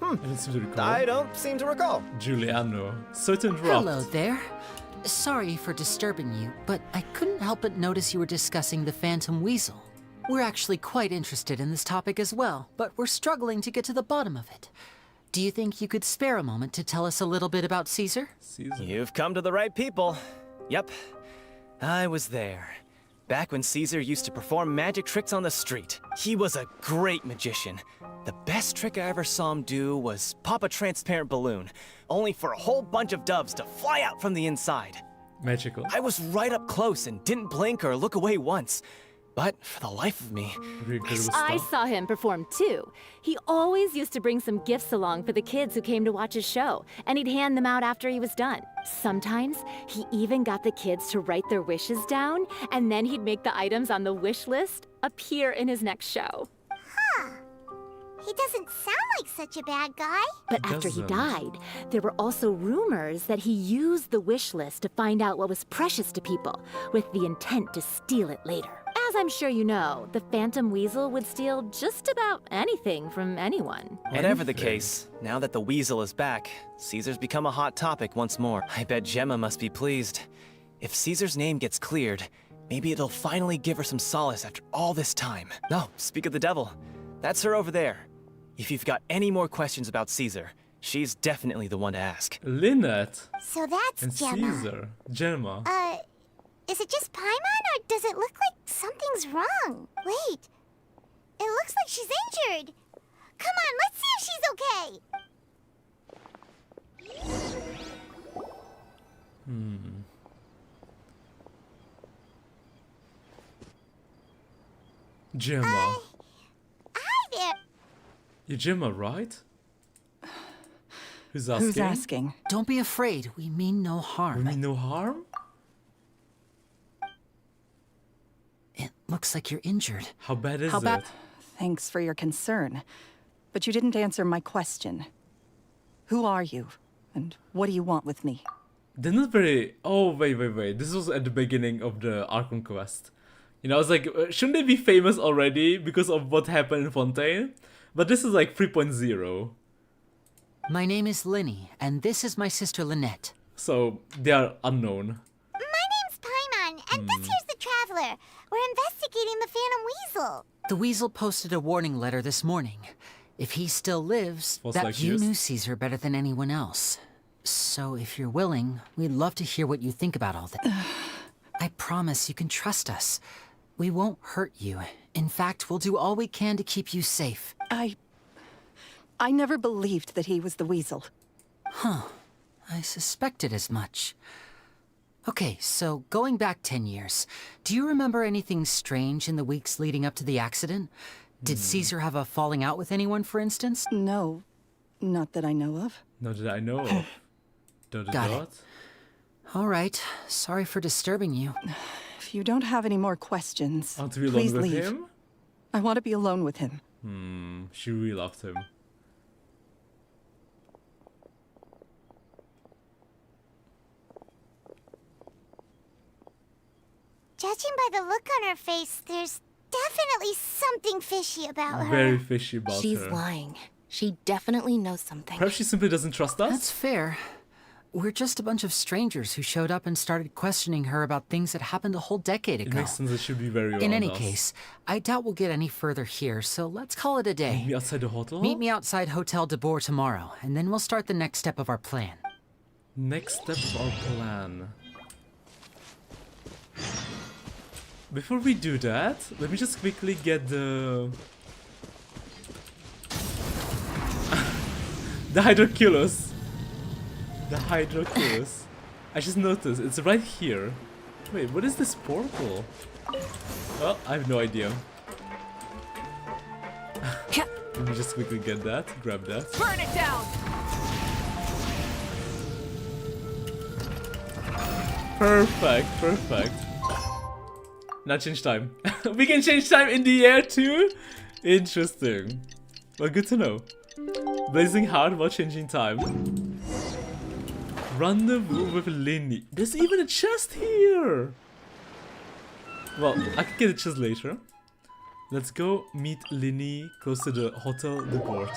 I don't seem to recall. I don't seem to recall. Giuliano. So to interrupt. Hello there. Sorry for disturbing you, but I couldn't help but notice you were discussing the Phantom Weasel. We're actually quite interested in this topic as well, but we're struggling to get to the bottom of it. Do you think you could spare a moment to tell us a little bit about Caesar? Caesar. You've come to the right people. Yep, I was there. Back when Caesar used to perform magic tricks on the street. He was a great magician. The best trick I ever saw him do was pop a transparent balloon, only for a whole bunch of doves to fly out from the inside. Magical. I was right up close and didn't blink or look away once. But for the life of me, Really incredible I stuff. saw him perform too. He always used to bring some gifts along for the kids who came to watch his show, and he'd hand them out after he was done. Sometimes he even got the kids to write their wishes down, and then he'd make the items on the wish list appear in his next show. He doesn't sound like such a bad guy. But after he doesn't. died, there were also rumors that he used the wish list to find out what was precious to people, with the intent to steal it later. As I'm sure you know, the Phantom Weasel would steal just about anything from anyone. Whatever the case, now that the Weasel is back, Caesar's become a hot topic once more. I bet Gemma must be pleased. If Caesar's name gets cleared, maybe it'll finally give her some solace after all this time. No, speak of the devil. That's her over there. If you've got any more questions about Caesar, she's definitely the one to ask. Lynette So that's and Gemma. Caesar. Gemma. Is it just Paimon, or does it look like something's wrong? Wait. It looks like she's injured. Come on, let's see if she's okay. Gemma. Hi there. You're Gemma, right? Who's asking? Who's asking? Don't be afraid. We mean no We harm. mean no harm? It looks like you're injured. How bad is How bad? it? Thanks for your concern. But you didn't answer my question. Who are you? And what do you want with me? They're not very... Oh, wait. This was at the beginning of the Archon quest. You know, I was like, shouldn't they be famous already because of what happened in Fontaine? But this is like 3.0. My name is Lyney, and this is my sister Lynette. So, they are unknown. My name's Paimon, and this here's the Traveler. We're investigating the Phantom Weasel. The Weasel posted a warning letter this morning. If he still lives, Was that like you this? knew Caesar better than anyone else. So if you're willing, we'd love to hear what you think about all this. I promise you can trust us. We won't hurt you. In fact, we'll do all we can to keep you safe. I never believed that he was the Weasel. I suspected as much. Okay, so going back 10 years, do you remember anything strange in the weeks leading up to the accident? Did Caesar have a falling out with anyone, for instance? No, not that I know of. Not that I know of. Got it. All right, sorry for disturbing you. If you don't have any more questions, I want to be alone please with leave. him? I want to be alone with him. She really loved him. Judging by the look on her face, there's definitely something fishy about her. Very fishy about She's her. lying. She definitely knows something. Perhaps she simply doesn't trust us? That's fair. We're just a bunch of strangers who showed up and started questioning her about things that happened a whole decade It ago. makes sense that she'd be very In around any us. case, I doubt we'll get any further here, so let's call it a Meet day. me outside the hotel? Meet me outside Hotel de Boer tomorrow, and then we'll start the next step of our plan. Next step of our plan. Before we do that, let me just quickly get the... the Hydroculus. The Hydroculus. I just noticed, it's right here. Wait, what is this portal? Oh, I have no idea. Let me just quickly get that, grab that. Burn it down! Perfect. Now change time. We can change time in the air too? Interesting. Well, good to know. Blazing hard while changing time. Rendezvous with Lyney. There's even a chest here! Well, I can get a chest later. Let's go meet Lyney close to the Hotel de Boer.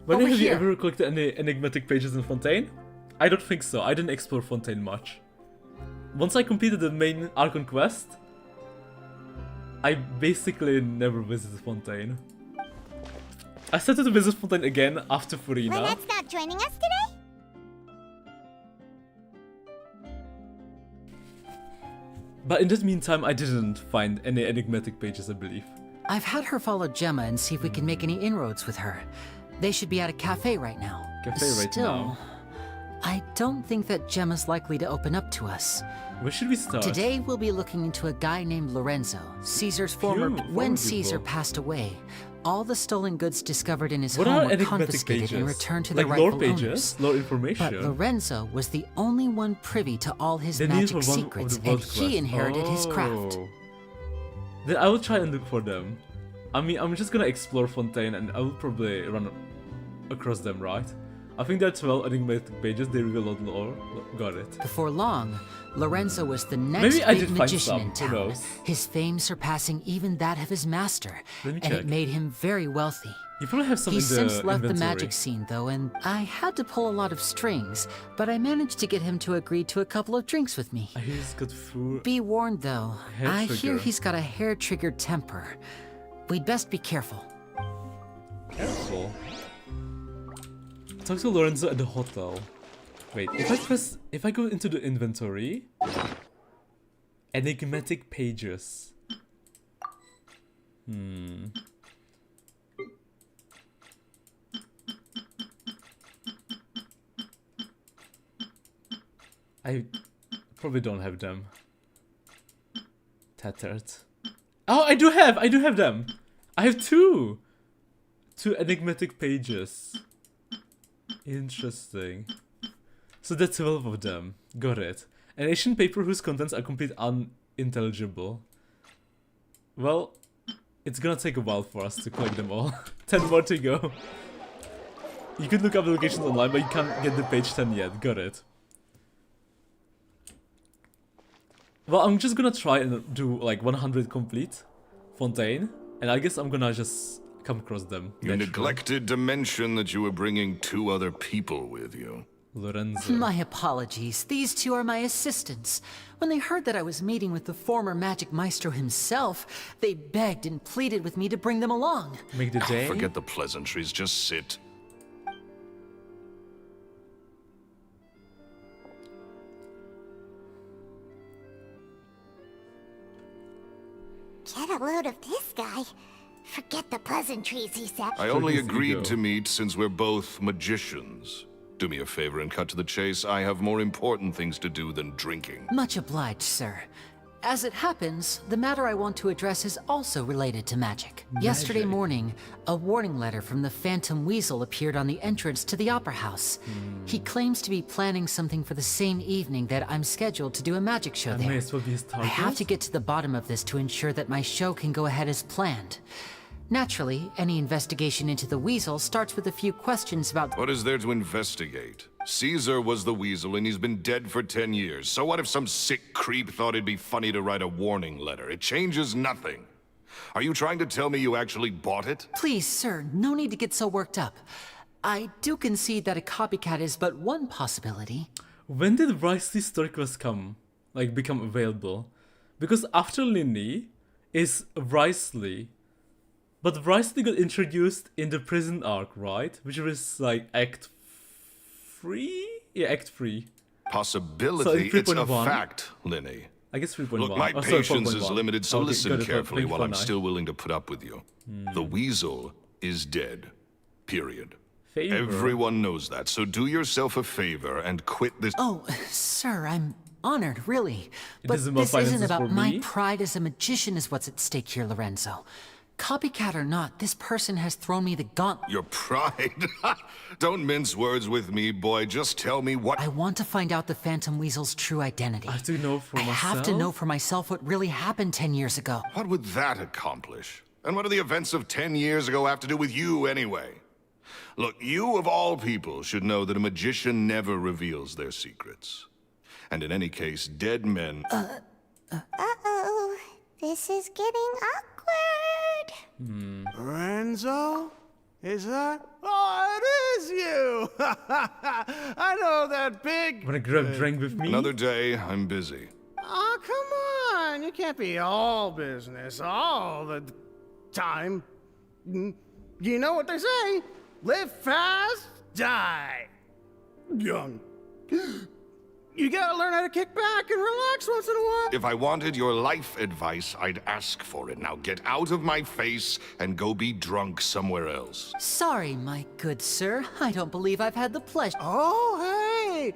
When Over have you here. ever collected any enigmatic pages in Fontaine? I don't think so. I didn't explore Fontaine much. Once I completed the main Archon quest, I basically never visited Fontaine. I started to visit Fontaine again after Furina. Lynette's not joining us today? But in the meantime, I didn't find any enigmatic pages, I believe. I've had her follow Gemma and see if we can make any inroads with her. They should be at a cafe right now. Cafe right Still, now. I don't think that Gemma's likely to open up to us. Where should we start? Today we'll be looking into a guy named Lorenzo, Caesar's former... Phew, when former Caesar people. passed away, all the stolen goods discovered in his What home are were enigmatic confiscated pages? and returned to Like their lore rightful pages? owners. Lore But information? Lorenzo was the only one privy to all his They need magic for one of secrets, the and world he quests. inherited his craft. Oh. Then I will try and look for them. I mean, I'm just gonna explore Fontaine and I will probably run across them, right? I think there are 12 enigmatic pages, they reveal a lot lore. Got it. Before long, Lorenzo was the next Maybe I big did find magician some, in who town, knows? his fame surpassing even that of his master, Let me and check. it made him very wealthy. You probably have some He's in the since left the inventory. magic scene though, and I had to pull a lot of strings, but I managed to get him to agree to a couple of drinks with me. I hear he's got food. Be warned though, Hair I hear trigger. he's got a hair-triggered temper. We'd best be careful. Careful. Talk to Lorenzo at the hotel. Wait, if I go into the inventory, enigmatic pages. I probably don't have them. Tattered. Oh, I do have them. I have two enigmatic pages. Interesting. So that's 12 of them. Got it. An ancient paper whose contents are completely unintelligible. Well, it's gonna take a while for us to collect them all. 10 more to go. You could look up the locations online, but you can't get the page 10 yet. Got it. Well, I'm just gonna try and do like 100 complete Fontaine, and I guess I'm gonna just come across them. You naturally. neglected to mention that you were bringing 2 other people with you. Lorenzo. My apologies. These two are my assistants. When they heard that I was meeting with the former magic maestro himself, they begged and pleaded with me to bring them along. Make the day. Forget the pleasantries, just sit. Get a load of this guy. Forget the pleasantries, he said. I only his agreed ego. to meet since we're both magicians. Do me a favor and cut to the chase. I have more important things to do than drinking. Much obliged, sir. As it happens, the matter I want to address is also related to magic. Yesterday Magic. morning, a warning letter from the Phantom Weasel appeared on the entrance to the Opera House. He claims to be planning something for the same evening that I'm scheduled to do a magic show I there. may as well be his I target. have to get to the bottom of this to ensure that my show can go ahead as planned. Naturally, any investigation into the Weasel starts with a few questions about... What is there to investigate? Caesar was the weasel and he's been dead for 10 years. So what if some sick creep thought it'd be funny to write a warning letter? It changes nothing. Are you trying to tell me you actually bought it? Please, sir, no need to get so worked up. I do concede that a copycat is but one possibility. When did Wriothesley SQ become available? Because after Lyney is Wriothesley. But Wriothesley got introduced in the prison arc, right? Which was like Act 3? Yeah, Act 3. Possibility, So it's a 3.1. fact, Lenny. I guess 3.1. Look, my Oh, sorry, patience is 4.1. limited, so Okay, listen got it, carefully thank you while for I'm now. still willing to put up with you. The weasel is dead. Period. Favor. Everyone knows that, so do yourself a favor and quit this. Oh, sir, I'm honored, really. But isn't about this isn't finances about for my me? pride as a magician is what's at stake here, Lorenzo. Copycat or not, this person has thrown me the gauntlet. Your pride? Don't mince words with me, boy. Just tell me what. I want to find out the Phantom Weasel's true identity. I have to know for I myself. have to know for myself what really happened 10 years ago. What would that accomplish? And what do the events of 10 years ago have to do with you, anyway? Look, you of all people should know that a magician never reveals their secrets. And in any case, dead men... Uh-oh. This is getting awkward. Lorenzo? Is that? Oh, it is you! I know that big... Wanna grab drink with me? Another day, I'm busy. Oh, come on! You can't be all business all the time. You know what they say? Live fast, die young. You gotta learn how to kick back and relax once in a while. If I wanted your life advice, I'd ask for it. Now get out of my face and go be drunk somewhere else. Sorry, my good sir. I don't believe I've had the pleasure. Oh, hey!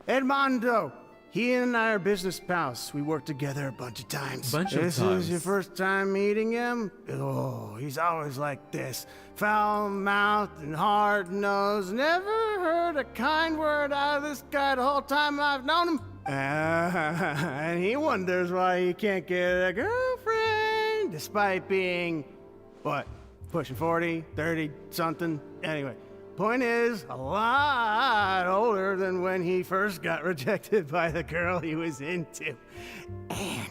Edmondo. He and I are business pals. We worked together a bunch of times. This is your first time meeting him? Oh, he's always like this. Foul-mouthed and hard-nosed. Never heard a kind word out of this guy the whole time I've known him. And he wonders why he can't get a girlfriend, despite being, what, pushing 40, 30, something? Anyway, Point is, a lot older than when he first got rejected by the girl he was into. And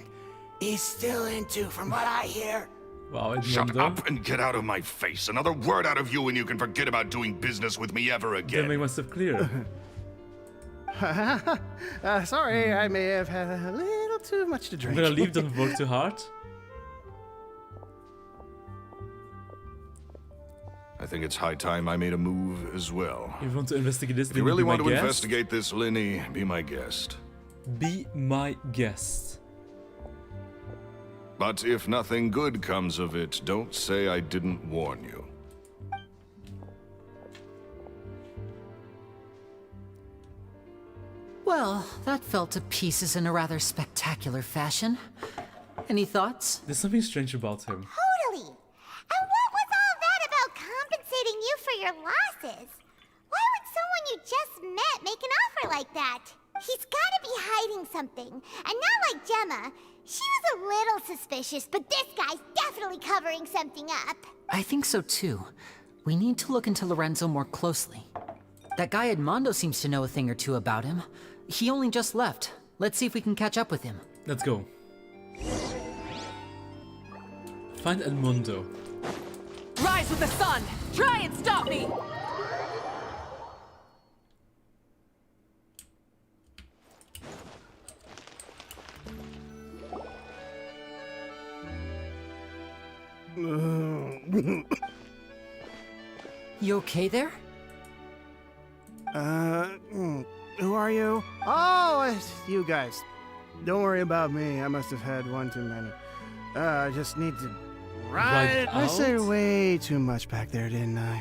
he's still into, from what I hear. Wow, Shut Edmundo. up and get out of my face. Another word out of you and you can forget about doing business with me ever Didn't again. make myself clear. Sorry, I may have had a little too much to I'm drink. gonna leave, don't work too hard. I think it's high time I made a move as well. If you want to investigate this, If then you really be want my to guest. investigate this, Lyney, be my guest. Be my guest. But if nothing good comes of it, don't say I didn't warn you. Well, that fell to pieces in a rather spectacular fashion. Any thoughts? There's something strange about him. Totally. And what was all that about compensating you for your losses? Why would someone you just met make an offer like that? He's gotta be hiding something. And not like Gemma. She was a little suspicious, but this guy's definitely covering something up. I think so too. We need to look into Lorenzo more closely. That guy Edmondo seems to know a thing or two about him. He only just left. Let's see if we can catch up with him. Let's go. Find Edmundo. Rise with the sun! Try and stop me! You okay there? Who are you? Oh, it's you guys. Don't worry about me. I must have had one too many. I just need to... Right I said out? way too much back there, didn't I?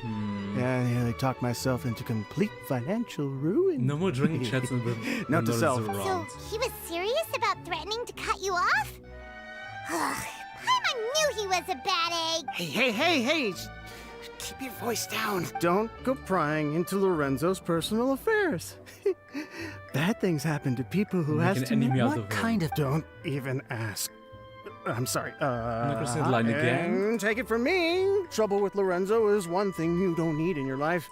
Yeah, I nearly talked myself into complete financial ruin. No more drinking chats and Note to self. So around. he was serious about threatening to cut you off? Paimon knew he was a bad egg. Hey! Keep your voice down. Don't go prying into Lorenzo's personal affairs. Bad things happen to people who Make ask an to enemy out What of him. kind of... Don't even ask. I'm sorry. not gonna say the line again. and take it from me. Trouble with Lorenzo is one thing you don't need in your life.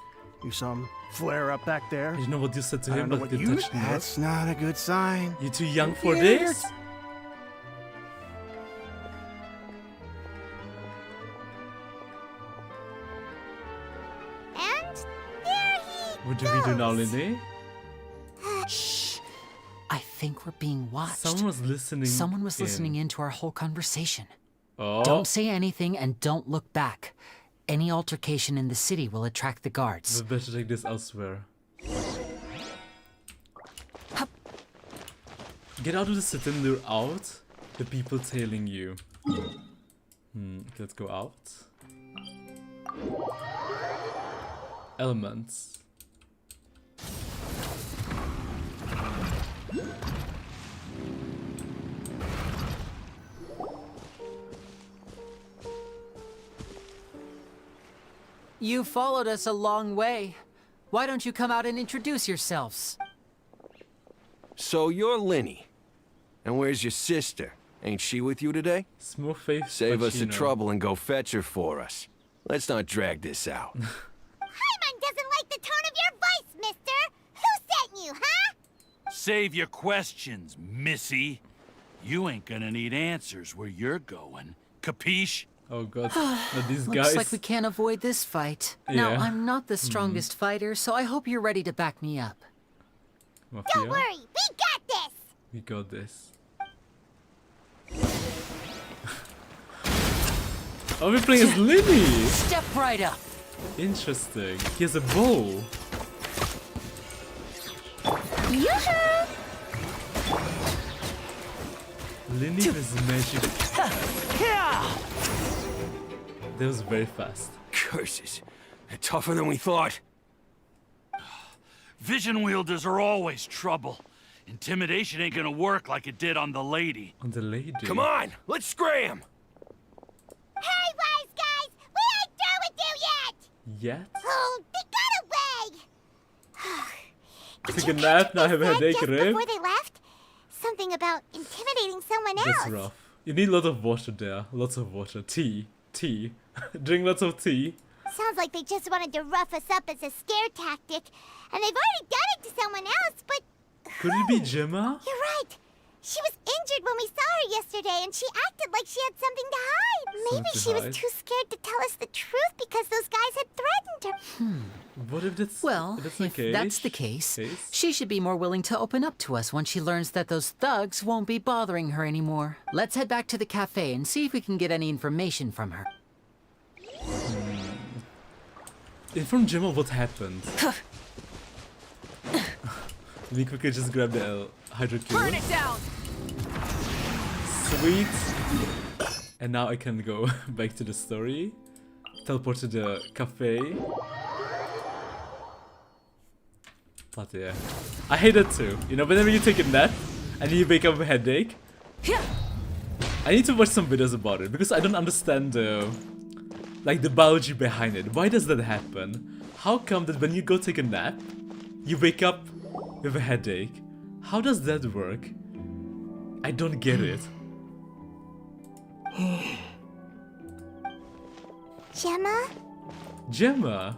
You saw him flare up back there. You know what you said to I him, don't know but what you you... touched him. That's not a good sign. You're too young for Yeah, this? And there he What do we do now, Lyney? Shh! I think we're being watched. Someone was listening. Someone was listening in to our whole conversation. Oh, Don't say anything and don't look back. Any altercation in the city will attract the guards. we better take this elsewhere. Get out of the city and lure out the people tailing you. Let's go out. Elements. You followed us a long way. Why don't you come out and introduce yourselves? So you're Lyney. And where's your sister? Ain't she with you today? Smooth face. Save us the Pacino. trouble and go fetch her for us. Let's not drag this out. Paimon doesn't like the tone of your voice, mister. Who sent you, huh? Save your questions, missy. You ain't gonna need answers where you're going. Capiche? Oh god, not these Looks guys. like we can't avoid this fight. Now, Yeah. I'm not the strongest fighter, so I hope you're ready to back me up. Mafia. Don't worry, we got this. We got this. Oh, we're playing as Lyney! Step right up! Interesting. He has a bow. Yoo-hoo! Lyney is magic. That was very fast. Curses. They're tougher than we thought. Vision wielders are always trouble. Intimidation ain't gonna work like it did on the lady. On the lady. Come on, let's scram! Hey, wise guys! We ain't through with you yet! Yet? Oh, they got away! Did Took you a catch nap, what now they I have a said headache, just Rip. before they left? Something about intimidating someone else. That's rough. You need a lot of water there. Lots of water. Tea. Drink lots of tea. Sounds like they just wanted to rough us up as a scare tactic. And they've already done it to someone else, but... Could it be Gemma? You're right. She was injured when we saw her yesterday, and she acted like she had something to hide. Maybe she was too scared to tell us the truth because those guys had threatened her. What if that's... Well, if that's the case, she should be more willing to open up to us when she learns that those thugs won't be bothering her anymore. Let's head back to the cafe and see if we can get any information from her. Inform Gemma what happened. Let me quickly just grab the Hydro Cube. Burn it down! Sweet! And now I can go back to the story. Teleport to the cafe. But yeah. I hate it too. You know, whenever you take a nap and you wake up with a headache. I need to watch some videos about it because I don't understand the... like the biology behind it. Why does that happen? How come that when you go take a nap, you wake up with a headache? How does that work? I don't get it. Gemma? Gemma?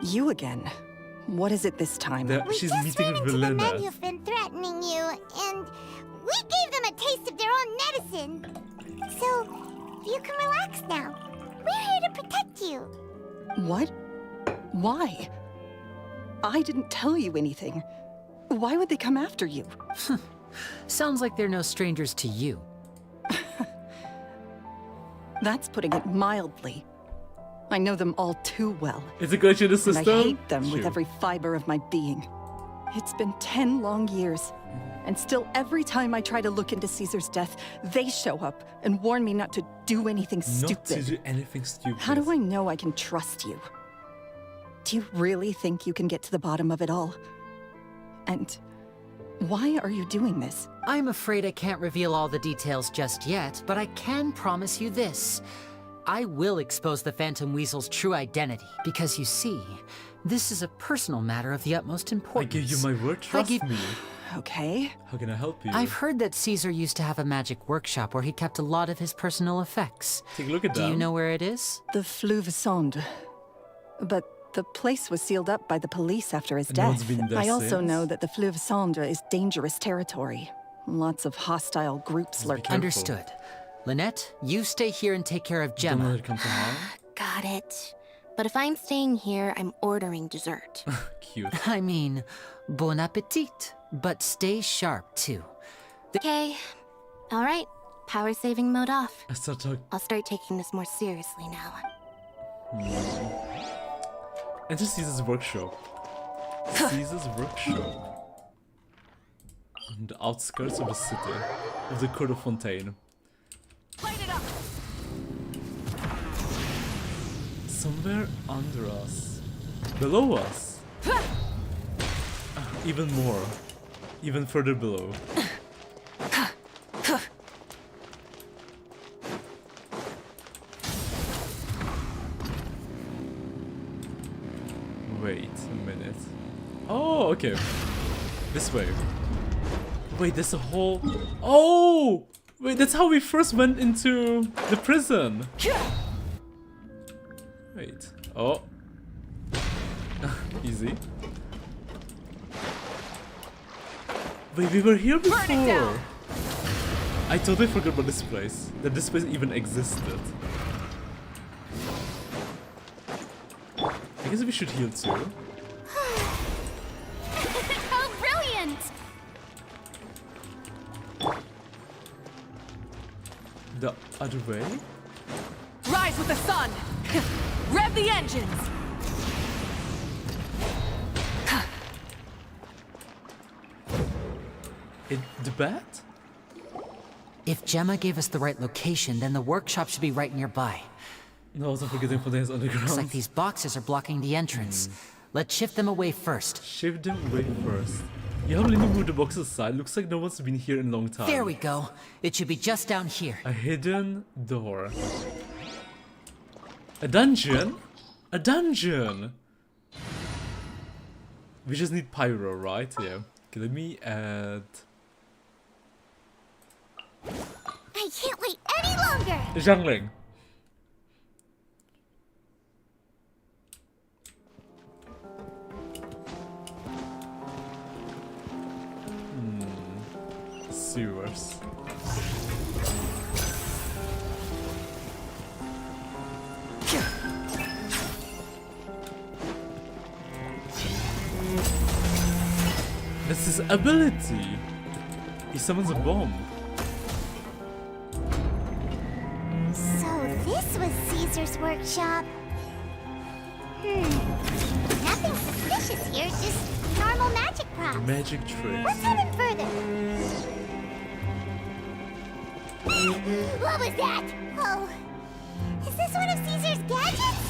You again. What is it this time? She's We just meeting ran with into the men Lyney. who've been threatening you, and we gave them a taste of their own medicine. So, you can relax now. We're here to protect you. What? Why? I didn't tell you anything. Why would they come after you? Sounds like they're no strangers to you. That's putting it mildly. I know them all too well. It's a glitch in the system? And I hate them with Shoot. every fiber of my being. It's been 10 long years, and still every time I try to look into Caesar's death, they show up and warn me not to do anything stupid. Not to do anything stupid. How do I know I can trust you? Do you really think you can get to the bottom of it all? And why are you doing this? I'm afraid I can't reveal all the details just yet, but I can promise you this. I will expose the Phantom Weasel's true identity, because you see, this is a personal matter of the utmost importance. I give you my word, trust me. Okay. How can I help you? I've heard that Caesar used to have a magic workshop where he kept a lot of his personal effects. Take a look at that. Do you know where it is? The Fleuve Sonde. But the place was sealed up by the police after his And no one's death. been there I also since? know that the Fleuve Sonde is dangerous territory. Lots of hostile groups lurking. careful. Understood. Lynette, you stay here and take care of Don't let Gemma. it come to harm. Got it. But if I'm staying here, I'm ordering dessert. Cute. I mean, bon appetit, but stay sharp too. Okay. All right. Power saving mode off. I start talking. I'll start taking this more seriously now. Enter Caesar's workshop. Caesar's workshop. On the outskirts of the city, of the court of Fontaine. Light it up! Somewhere under us. Below us. Even more. Even further below. Wait a minute. Oh, okay. This way. Wait, there's a whole... Oh! Wait, that's how we first went into the prison. Wait. Oh. Easy. Wait, we were here before. I totally forgot about this place. That this place even existed. I guess we should heal too. How brilliant! The other way? Rise with the sun! Rev the engines! The bat? If Gemma gave us the right location, then the workshop should be right nearby. No, I was forgetting Fontaine's underground. Looks like these boxes are blocking the entrance. Let's shift them away first. Shift them away first. You haven't even moved the boxes aside. Looks like no one's been here in a long time. There we go. It should be just down here. A hidden door. A dungeon? A dungeon! We just need pyro, right? Yeah. Okay, let me add... I can't wait any longer! Jungling. sewers. That's his ability. He summons a bomb. So this was Caesar's workshop. Nothing suspicious here, just normal magic props. Magic tricks. Let's head in further. What was that? Oh, is this one of Caesar's gadgets?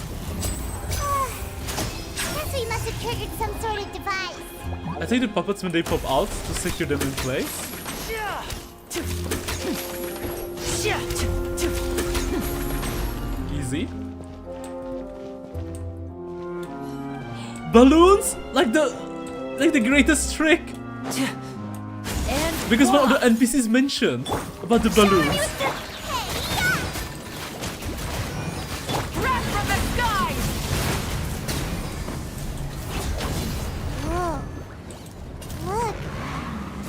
Guess we must have triggered some sort of device. I take the puppets when they pop out to secure them in place. Easy. Balloons? Like the greatest trick. Because one of the NPCs mentioned about the balloons. Whoa. Look.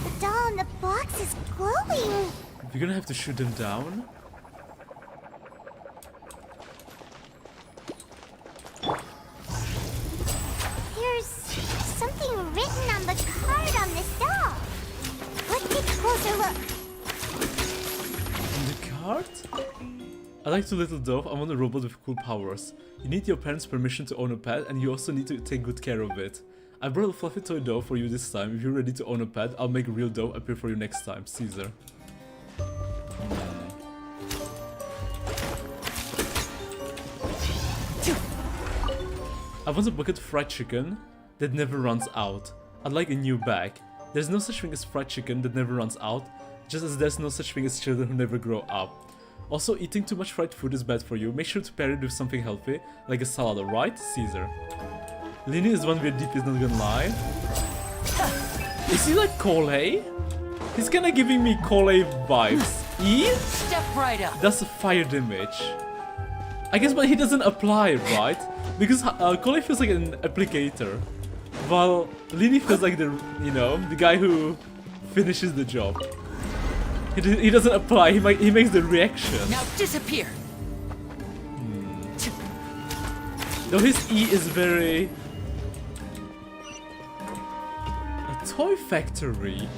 The doll in the box is glowing. We're gonna have to shoot them down. There's something written on the card on this doll. Let's take a closer look. In the card? I like the little dove. I want a robot with cool powers. You need your parents' permission to own a pet, and you also need to take good care of it. I brought a fluffy toy dove for you this time. If you're ready to own a pet, I'll make a real dove appear for you next time. Caesar. I want a bucket of fried chicken that never runs out. I'd like a new bag. There's no such thing as fried chicken that never runs out, just as there's no such thing as children who never grow up. Also, eating too much fried food is bad for you. Make sure to pair it with something healthy, like a salad, right, Caesar? Lyney is one weird deep, is not gonna lie. Is he like Cole? He's kinda giving me Cole vibes. E? Step right up. That's a fire damage. I guess, but he doesn't apply, right? Because Cole feels like an applicator, while Lyney feels like the, you know, the guy who finishes the job. He doesn't apply. He makes the reaction. Now disappear. Though his E is very a toy factory.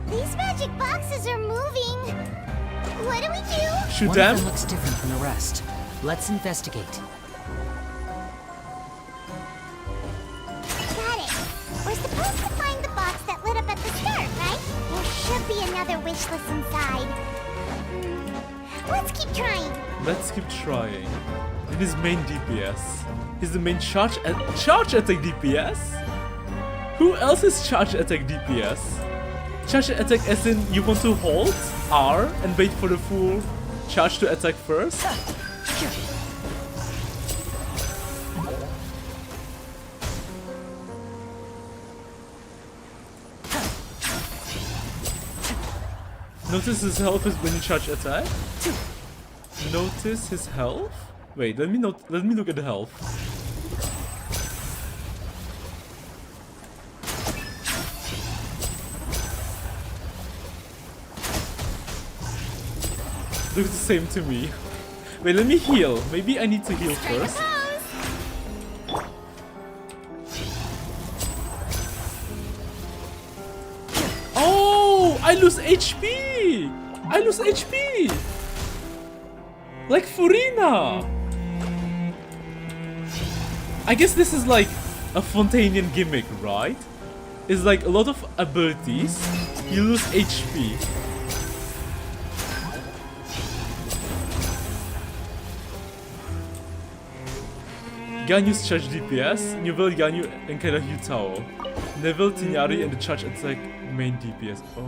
These magic boxes are moving. What do we do? Shoot One them? of them looks different from the rest. Let's investigate. Got it. We're supposed to find the box that lit up at the start, right? There should be another wish list inside. Let's keep trying. Let's keep trying. In his main DPS. He's the main charge attack DPS? Who else is charge attack DPS? Charge attack as in you want to hold R and wait for the full charge to attack first? Notice his health is when you charge attack? Notice his health? Wait, let me look at the health. Looks the same to me. Wait, let me heal. Maybe I need to heal first. Oh, I lose HP! I lose HP! Like Furina! I guess this is like a Fontainian gimmick, right? It's like a lot of abilities, you lose HP. Ganyu's charge DPS, Nouvel Ganyu and Kaida Hyutao. Neville Tignari and the charge attack main DPS. Oh.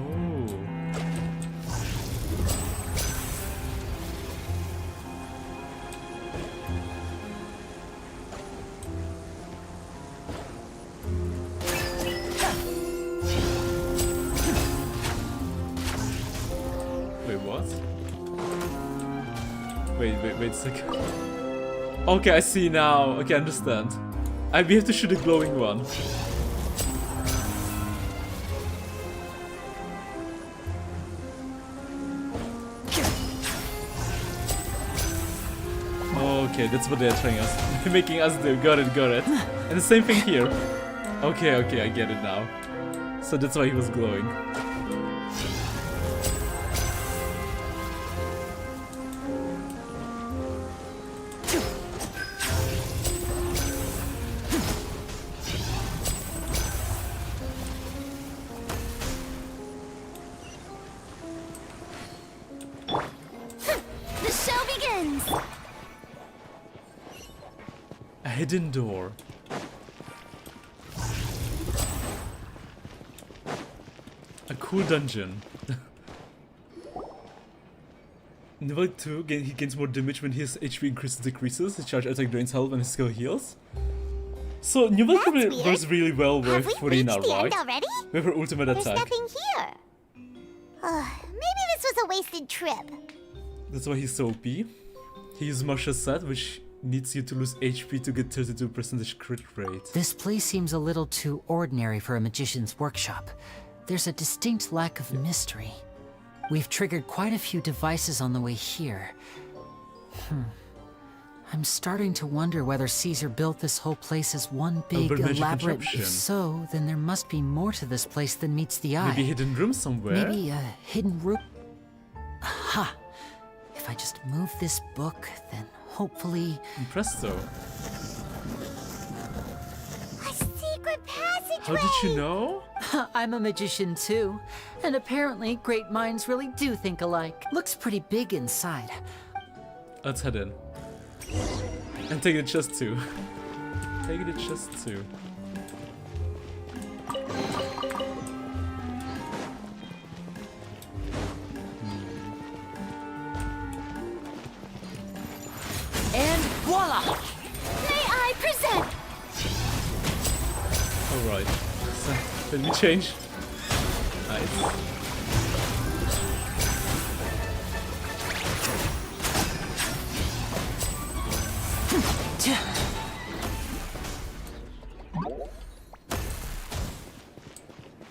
Wait, what? Wait a second. Okay, I see now. Okay, I understand. We have to shoot a glowing one. Okay, that's what they're telling us. They're making us do. Got it, got it. And the same thing here. Okay, okay, I get it now. So that's why he was glowing. The show begins! A hidden door. A cool dungeon. In level 2, he gains more damage when his HP increases decreases, his charge attack drains health, and his skill heals. So new weapon works really well with Furina, right? With her ultimate attack. There's nothing here. Maybe this was a wasted trip. That's why he's so OP. He uses Marsha's set, which needs you to lose HP to get 32% crit rate. This place seems a little too ordinary for a magician's workshop. There's a distinct lack of mystery. We've triggered quite a few devices on the way here. I'm starting to wonder whether Caesar built this whole place as one big, elaborate... If so, then there must be more to this place than meets the eye. Maybe a hidden room somewhere? Maybe a hidden room... Aha! If I just move this book, then hopefully... Presto. A secret passageway! How did you know? I'm a magician too, and apparently great minds really do think alike. Looks pretty big inside. Let's head in. And take the chest too. Take the chest too. And voila! May I present? Alright. So, did we change? Nice.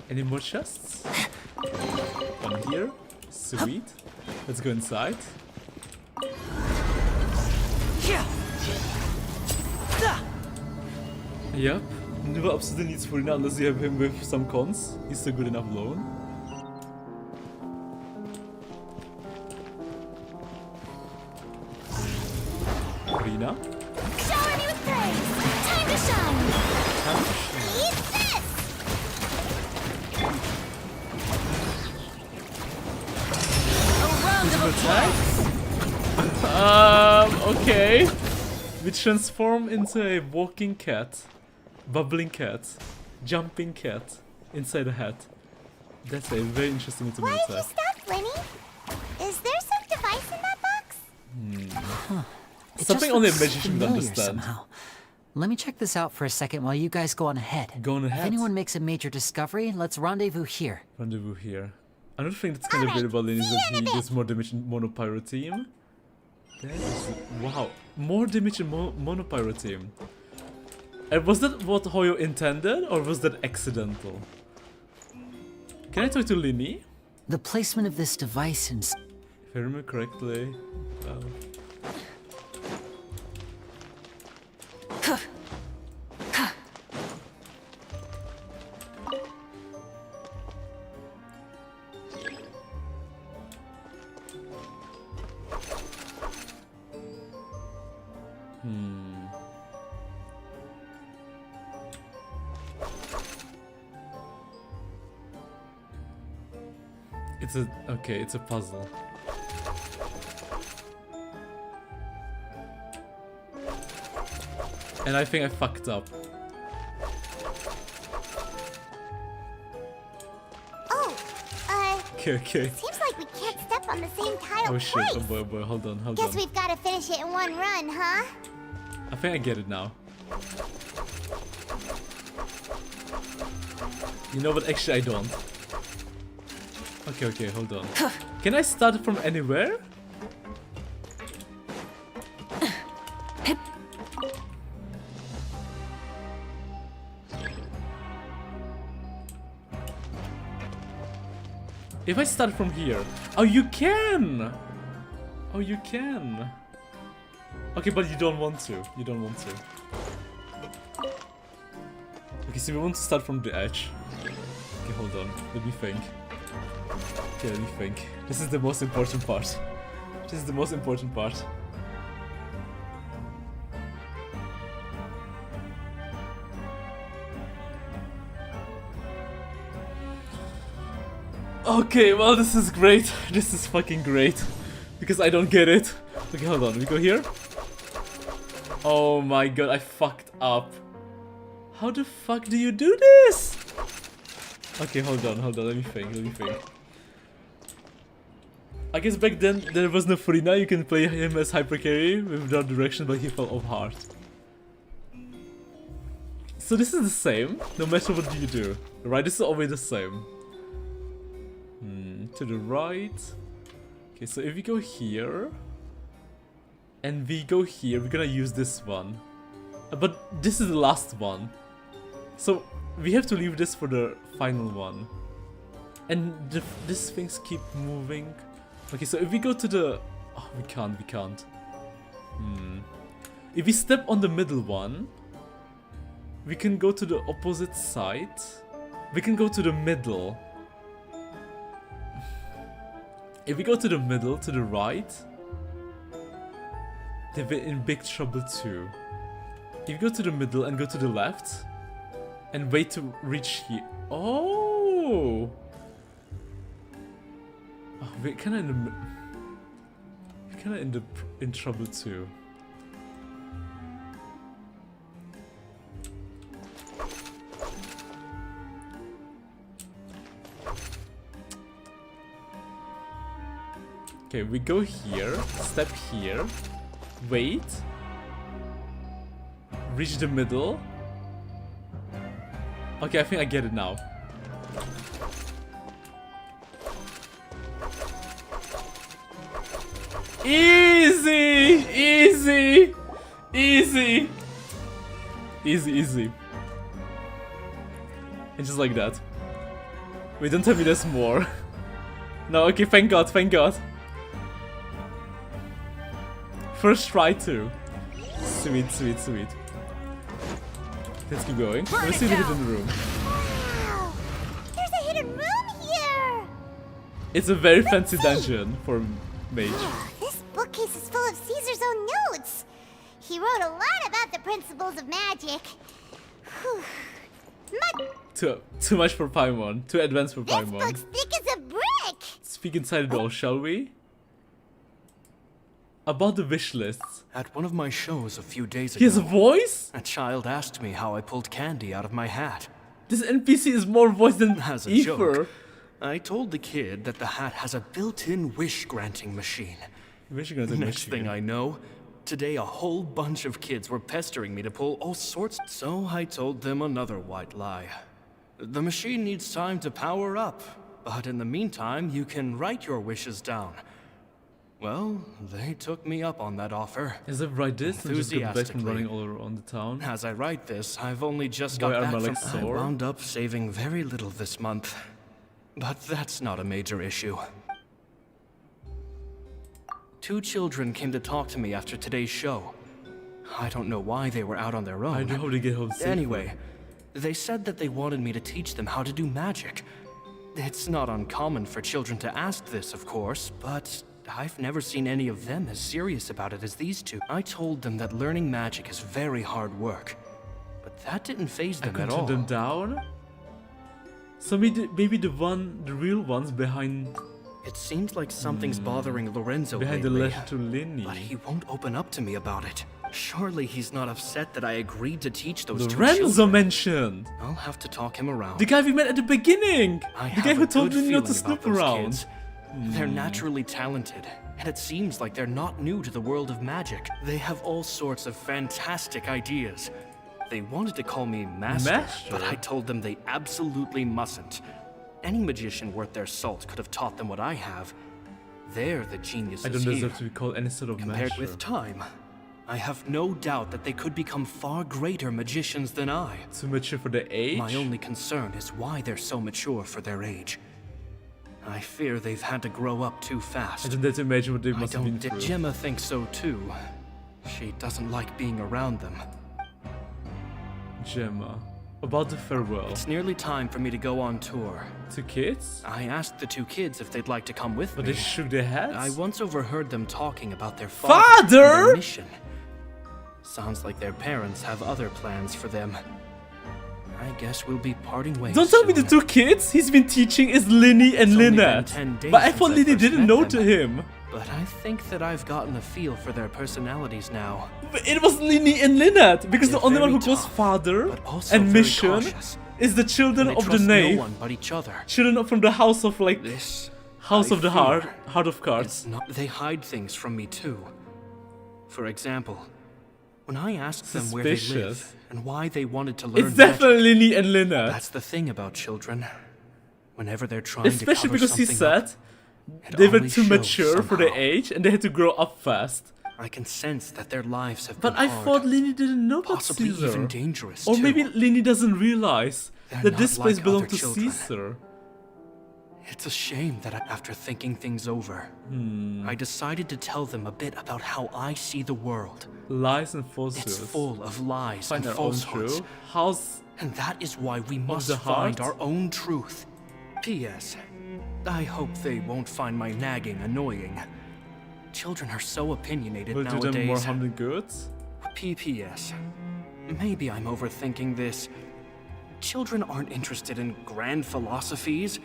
Any more chests? One here. Sweet. Let's go inside. Yep. Never absolutely needs Furina unless you have him with some cons. He's still good enough alone. Furina. Shower me with praise! Time to shine! Time to shine. Eat this! A round of applause! Okay. We transform into a walking cat, bubbling cat, jumping cat inside a hat. That's a very interesting ultimate Why did you attack. stop, Lyney? Is there some device in that box? It Something just only a looks magician would familiar understand. somehow. Let me check this out for a second while you guys go on ahead. Go on ahead. If anyone makes a major discovery, let's rendezvous here. Rendezvous here. Another thing that's kind of weird about Lyney is that he gets more damage in Monopyro team. That is, wow, more damage in Monopyro team. Was that what Hoyo intended, or was that accidental? Can I talk to Lyney? The placement of this device in... If I remember correctly. It's a... okay, it's a puzzle. And I think I fucked up. Oh, Okay. seems like we can't step on the same tile Oh shit, twice. oh boy, hold on. Guess we've got to finish it in one run, huh? I think I get it now. You know what, actually I don't. Okay, hold on. Can I start from anywhere? If I start from here... Oh, you can! Oh, you can! Okay, but you don't want to. You don't want to. Okay, so we want to start from the edge. Okay, hold on. Let me think. Okay, let me think. This is the most important part. This is the most important part. Okay, well, this is great. This is fucking great. Because I don't get it. Okay, hold on. We go here. Oh my god, I fucked up. How the fuck do you do this? Okay, hold on. Let me think. I guess back then there was no Furina. You can play him as hyper carry without direction, but he fell off hard. So this is the same, no matter what you do. Right, this is always the same. To the right. Okay, so if we go here and we go here, we're gonna use this one. But this is the last one. So we have to leave this for the final one. And these things keep moving. Okay, so if we go to the... Oh, we can't. If we step on the middle one, we can go to the opposite side. We can go to the middle. If we go to the middle, to the right, then we're in big trouble too. If you go to the middle and go to the left, and wait to reach here. Oh! Oh, we're kinda in trouble too. Okay, we go here, step here, wait, reach the middle. Okay, I think I get it now. Easy! Easy! Easy! Easy, easy. And just like that. Wait, don't tell me there's more. No, okay, thank God, thank God. First try too. Sweet, sweet, sweet. Let's keep going. Let's see the hidden room. Wow! There's a hidden room here! It's a very fancy dungeon for mage. This bookcase is full of Caesar's own notes. He wrote a lot about the principles of magic. Whew. Too much for Paimon. Too advanced for Paimon. This book's thick as a brick! Speak inside it all, shall we? About the wish lists. At one of my shows a few days ago, He has a voice? a child asked me how I pulled candy out of my hat. This NPC is more voice than As a Ether. joke, I told the kid that the hat has a built-in wish-granting machine. Next thing I know, today a whole bunch of kids were pestering me to pull all sorts. So I told them another white lie. The machine needs time to power up, but in the meantime, you can write your wishes down. Well, they took me up on that offer. Is it right this and just go back from running all around the town? As I write this, I've only just got back from... I wound up saving very little this month. But that's not a major issue. 2 children came to talk to me after today's show. I don't know why they were out on their own. I hope they get home safely. Anyway, they said that they wanted me to teach them how to do magic. It's not uncommon for children to ask this, of course, but I've never seen any of them as serious about it as these 2. I told them that learning magic is very hard work, but that didn't faze them at all. them down? So maybe the real ones behind... It seems like something's bothering Lorenzo behind lately, the letter to Lyney. but he won't open up to me about it. Surely he's not upset that I agreed to teach those 2 Lorenzo children. mentioned! I'll have to talk him around. The guy we met at the beginning! The guy who told me Lyney not to snoop around. Kids. They're naturally talented, and it seems like they're not new to the world of magic. They have all sorts of fantastic ideas. They wanted to call me Master, but I told them they absolutely mustn't. Any magician worth their salt could have taught them what I have. They're the geniuses I don't here. deserve to be called any sort of Compared master. with time, I have no doubt that they could become far greater magicians than I. Too mature for their age? My only concern is why they're so mature for their age. I fear they've had to grow up too fast. I don't dare to imagine what they must have been through. Gemma thinks so too. She doesn't like being around them. Gemma, about the farewell. It's nearly time for me to go on tour. To kids? I asked the two kids if they'd like to come with me. But they shook their heads? I once overheard them talking about their Father! and their mission. Sounds like their parents have other plans for them. I guess we'll be parting ways. Don't tell me the soon. two kids he's been teaching is Lyney and It's only been Lynette. 10 days But I since thought I Lyney first didn't met know them. to him. But I think that I've gotten a feel for their personalities now. But it was Lyney and Lynette, because They're the only one who very goes tough, father but also and very mission cautious. is the children And they of the trust knave. no one but each other. Children from the house of like This, house I of the fear, heart of cards. It's not. They hide things from me too. For example, when I asked them where they live Suspicious. and why they wanted to learn It's magic, definitely Lyney and Lynette. that's the thing about children. Whenever they're trying Especially to cover because he something up, said they were always too shows mature for their somehow. age and they had to grow up fast. I can sense that their lives have But been I hard, thought Lyney didn't know about possibly Caesar. even dangerous Or too. maybe Lyney doesn't realize They're that not this place like belonged other to children. Caesar. It's a shame that after thinking things over, I decided to tell them a bit about how I see the world. Lies and falsehoods. It's full of lies Find and our own falsehoods. truth. How's And that is why we must the find heart? our own truth. P.S. I hope they won't find my nagging annoying. Children are so opinionated will do them more nowadays. harm than good? P.P.S. Maybe I'm overthinking this. Children aren't interested in grand philosophies.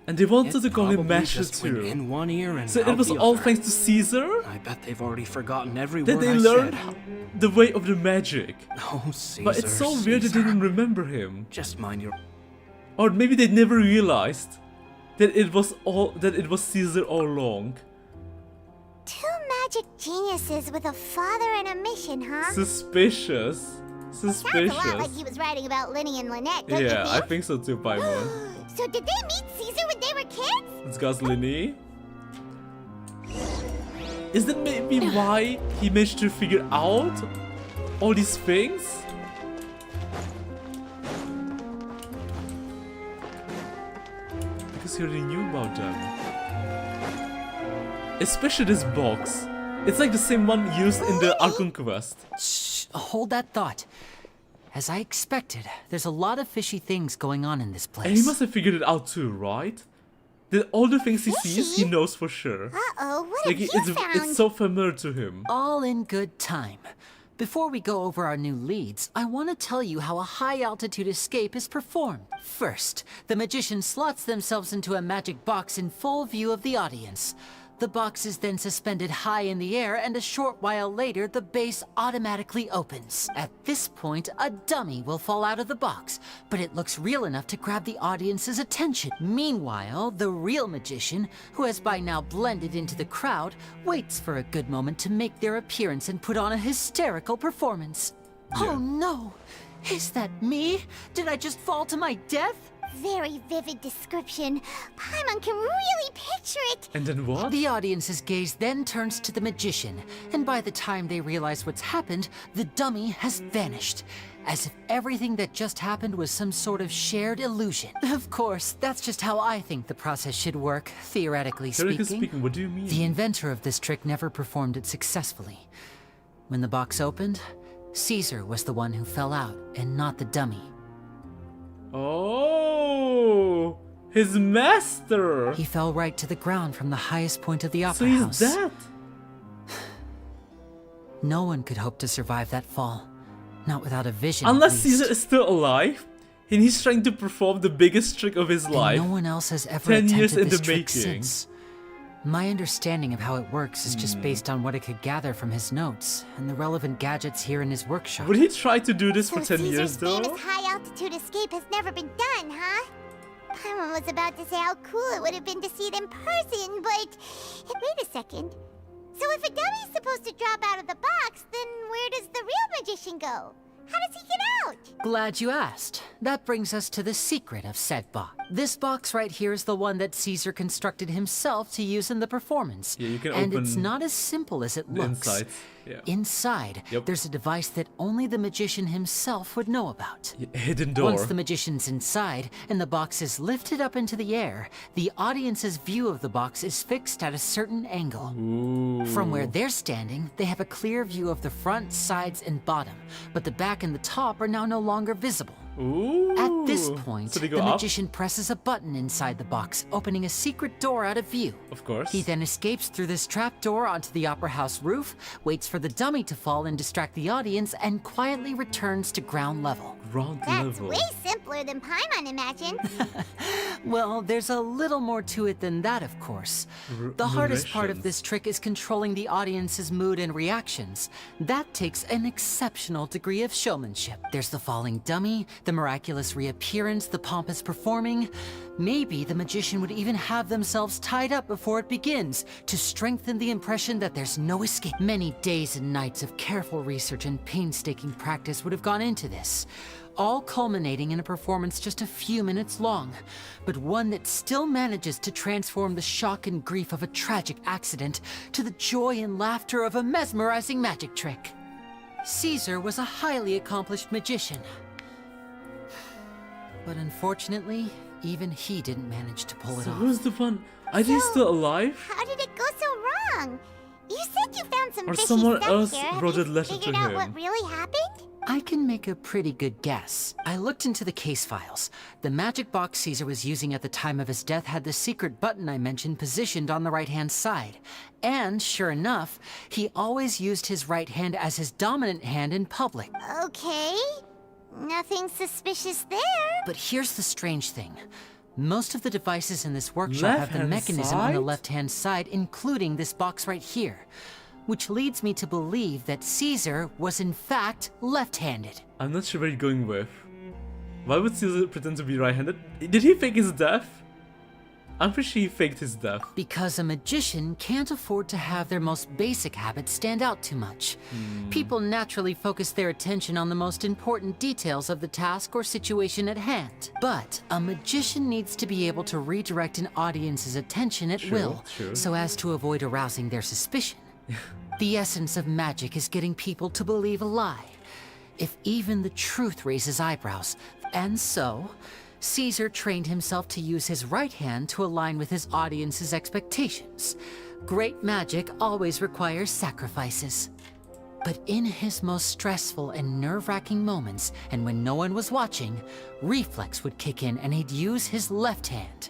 And they wanted It to call him probably Master just went too. in one ear and So out it was the all other. thanks to Caesar I bet they've already forgotten every that word they I learned said. the way of the magic. Oh, Caesar, But it's so weird they Caesar. didn't remember him. Just mind your... Or maybe they never realized that it was Caesar all along. Two magic geniuses with a father and a mission, huh? Suspicious. Sounds a lot like Suspicious. he was writing about Lyney and Lynette, don't you Yeah, I think? think so too, Paimon. So did they meet Caesar when they were kids? It's got Lyney. Is that maybe why he managed to figure out all these things? Because he already knew about them. Especially this box. It's like the same one used in the Archon quest. Shh, hold that thought. As I expected, there's a lot of fishy things going on in this place. And he must have figured it out too, right? That all the things he sees, he knows for sure. Uh-oh, what Like have you found? it's so familiar to him. All in good time. Before we go over our new leads, I want to tell you how a high-altitude escape is performed. First, the magician slots themselves into a magic box in full view of the audience. The box is then suspended high in the air, and a short while later, the base automatically opens. At this point, a dummy will fall out of the box, but it looks real enough to grab the audience's attention. Meanwhile, the real magician, who has by now blended into the crowd, waits for a good moment to make their appearance and put on a hysterical performance. Oh no! Is that me? Did I just fall to my death? Very vivid description. Paimon can really picture it. And then what? The audience's gaze then turns to the magician, and by the time they realize what's happened, the dummy has vanished. As if everything that just happened was some sort of shared illusion. Of course, that's just how I think the process should work, theoretically Theoretically speaking. speaking, what do you mean? The inventor of this trick never performed it successfully. When the box opened, Caesar was the one who fell out, and not the dummy. Oh, his master. He fell right to the ground from the highest point of the So opera he's house. dead. No one could hope to survive that fall. Not without a vision, at Unless least. Caesar is still alive, and he's trying to perform the biggest trick of his And life. no one else has ever 10 years attempted in this the trick making. since. My understanding of how it works is just based on what it could gather from his notes and the relevant gadgets here in his workshop. Would he try to do this So for 10 Caesar's years though? famous high-altitude escape has never been done, huh? Paimon was about to say how cool it would have been to see it in person, but... Wait a second. So if a dummy's supposed to drop out of the box, then where does the real magician go? How does he get out? Glad you asked. That brings us to the secret of said box. This box right here is the one that Caesar constructed himself to use in the performance. Yeah, you can and open it's not as simple as it looks. insides. Yeah. Inside, there's a device that only the magician himself would know about. Hidden door. Once the magician's inside and the box is lifted up into the air, the audience's view of the box is fixed at a certain angle. Ooh. From where they're standing, they have a clear view of the front, sides, and bottom, but the back and the top are now no longer visible. Ooh. At this point, So they go the up? magician presses a button inside the box, opening a secret door out of view. Of course. He then escapes through this trap door onto the opera house roof, waits for the dummy to fall and distract the audience, and quietly returns to ground level. Ground That's level. way simpler than Paimon imagined. Well, there's a little more to it than that, of course. The hardest part of this trick is controlling the audience's mood and reactions. That takes an exceptional degree of showmanship. There's the falling dummy, the miraculous reappearance, the pompous performing. Maybe the magician would even have themselves tied up before it begins to strengthen the impression that there's no escape. Many days and nights of careful research and painstaking practice would have gone into this, all culminating in a performance just a few minutes long, but one that still manages to transform the shock and grief of a tragic accident to the joy and laughter of a mesmerizing magic trick. Caesar was a highly accomplished magician, but unfortunately, even he didn't manage to pull it So off. who's the one? Are they still alive? How did it go so wrong? You said you found some Or fishy someone stuff else here. Have wrote a you letter to figured out him? what really happened? I can make a pretty good guess. I looked into the case files. The magic box Caesar was using at the time of his death had the secret button I mentioned positioned on the right-hand side. And sure enough, he always used his right hand as his dominant hand in public. Okay. Nothing suspicious there. But here's the strange thing. Most of the devices in this workshop have the Left-hand mechanism on the side? left-hand side, including this box right here. Which leads me to believe that Caesar was in fact left-handed. I'm not sure where you're going with. Why would Caesar pretend to be right-handed? Did he fake his death? I'm pretty sure he faked his death. Because a magician can't afford to have their most basic habits stand out too much. People naturally focus their attention on the most important details of the task or situation at hand. But a magician needs to be able to redirect an audience's attention at will, so as to avoid arousing their suspicion. The essence of magic is getting people to believe a lie, if even the truth raises eyebrows. And so, Caesar trained himself to use his right hand to align with his audience's expectations. Great magic always requires sacrifices. But in his most stressful and nerve-wracking moments, and when no one was watching, reflex would kick in and he'd use his left hand.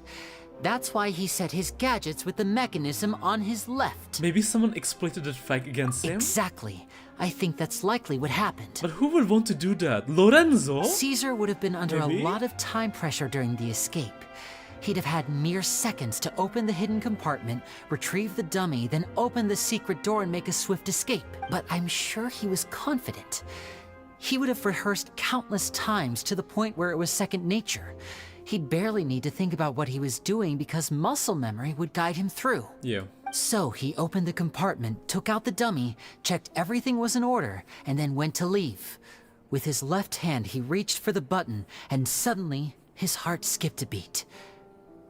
That's why he set his gadgets with the mechanism on his left. Maybe someone exploited that fact against him? Exactly. I think that's likely what happened. But who would want to do that? Lorenzo? Caesar would have been under Maybe? a lot of time pressure during the escape. He'd have had mere seconds to open the hidden compartment, retrieve the dummy, then open the secret door and make a swift escape. But I'm sure he was confident. He would have rehearsed countless times to the point where it was second nature. He'd barely need to think about what he was doing because muscle memory would guide him through. Yeah. So he opened the compartment, took out the dummy, checked everything was in order, and then went to leave. With his left hand, he reached for the button, and suddenly, his heart skipped a beat.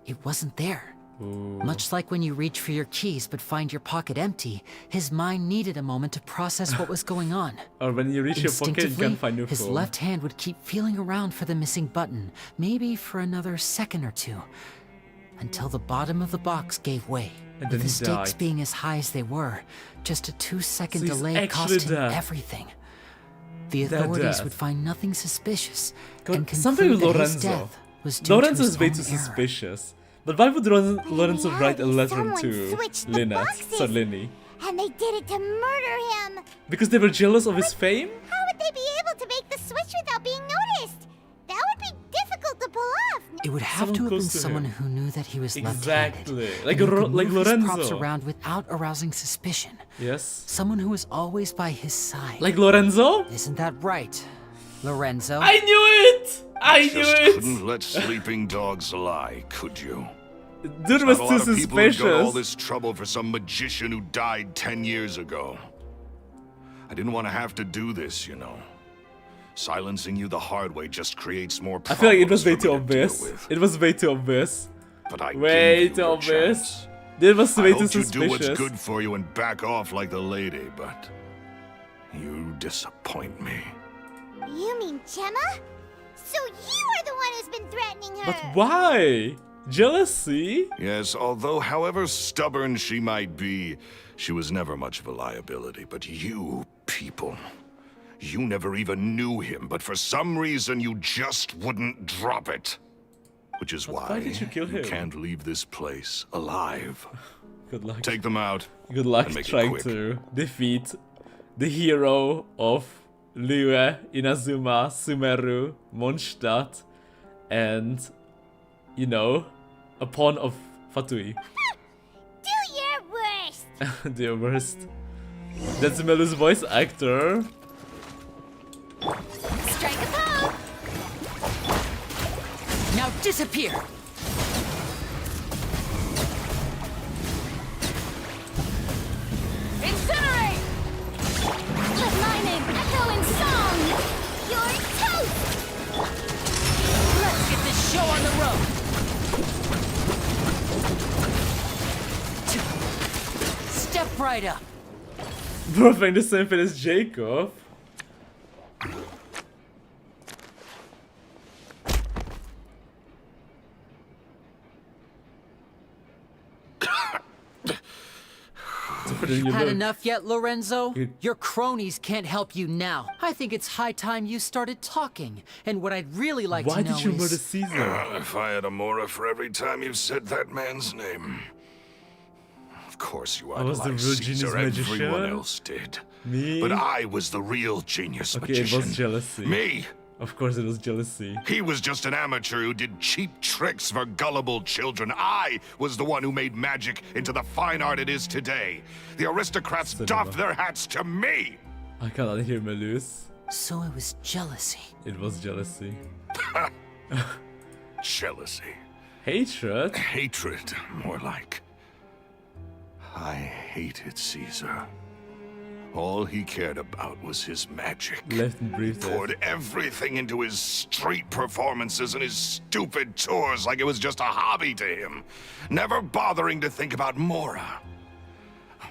It wasn't there. Much like when you reach for your keys but find your pocket empty, his mind needed a moment to process what was going on. Or when you reach your pocket, you Instinctively, can't find your his phone. left hand would keep feeling around for the missing button, maybe for another second or two, until the bottom of the box gave way. And With then the he stakes died. being as high as they were, just a 2-second So he's delay actually cost him dead. everything. The Dead authorities dead. would find nothing suspicious God, and something conclude with that his Lorenzo. death was due Lorenzo to his is way own too error. suspicious. But why would Lorenzo write a letter someone to switched the Lyney? boxes. So Lyney? And they did it to murder him. Because they were jealous of his fame? How would they be able to make the switch without being noticed? That would be difficult to pull off. It would have Someone to have been close to someone him. who knew that he was Exactly. left-handed. Like and who could like move his props Lorenzo. around without arousing suspicion. Yes. Someone who was always by his side. Like Lorenzo? Isn't that right, Lorenzo? I knew it! I knew Just it! couldn't let sleeping dogs lie, could you? Dude was Not a too lot of people would go to all suspicious. this trouble for some magician who died 10 years ago. I didn't want to have to do this, you know. Silencing you the hard way just creates more I problems. feel like it was way for too me to deal obvious. with. It was way too obvious. But I Way gave you too your obvious. chance. It was I way too hoped you'd do what's suspicious. good for you and back off like the lady, but you disappoint me. You mean Gemma? So you are the one who's been threatening her! But why? Jealousy? Yes, although however stubborn she might be, she was never much of a liability. But you people, you never even knew him, but for some reason you just wouldn't drop it. Which is why did you kill him? can't leave this place alive. Good luck. Take them out. Good luck and make it trying quick. to defeat the hero of Liyue, Inazuma, Sumeru, Mondstadt, and, you know, a pawn of Fatui. Do your worst! The worst. That's Melu's voice actor. Strike a pose! Now disappear! Incinerate! Let my name echo in song! You're toast! Let's get this show on the road! Step right up! Bro, playing the same thing as Jacob. Had enough yet, Lorenzo? You- Your cronies can't help you now. I think it's high time you started talking. And what I'd really like Why to know did you is... murder Caesar? If I had a Mora for every time you said that man's name. Of course you I was the idolized real genius Caesar, everyone magician? else did. Me? But I was the real genius Okay, magician. it was jealousy. Me! Of course it was jealousy. He was just an amateur who did cheap tricks for gullible children. I was the one who made magic into the fine art it is today. The aristocrats doffed their hats to me! I cannot hear Melus. So it was jealousy. It was jealousy. Jealousy. Hatred? Hatred, more like. I hated Caesar. All he cared about was his magic. Left and breathed. Poured everything into his street performances and his stupid tours like it was just a hobby to him. Never bothering to think about Mora.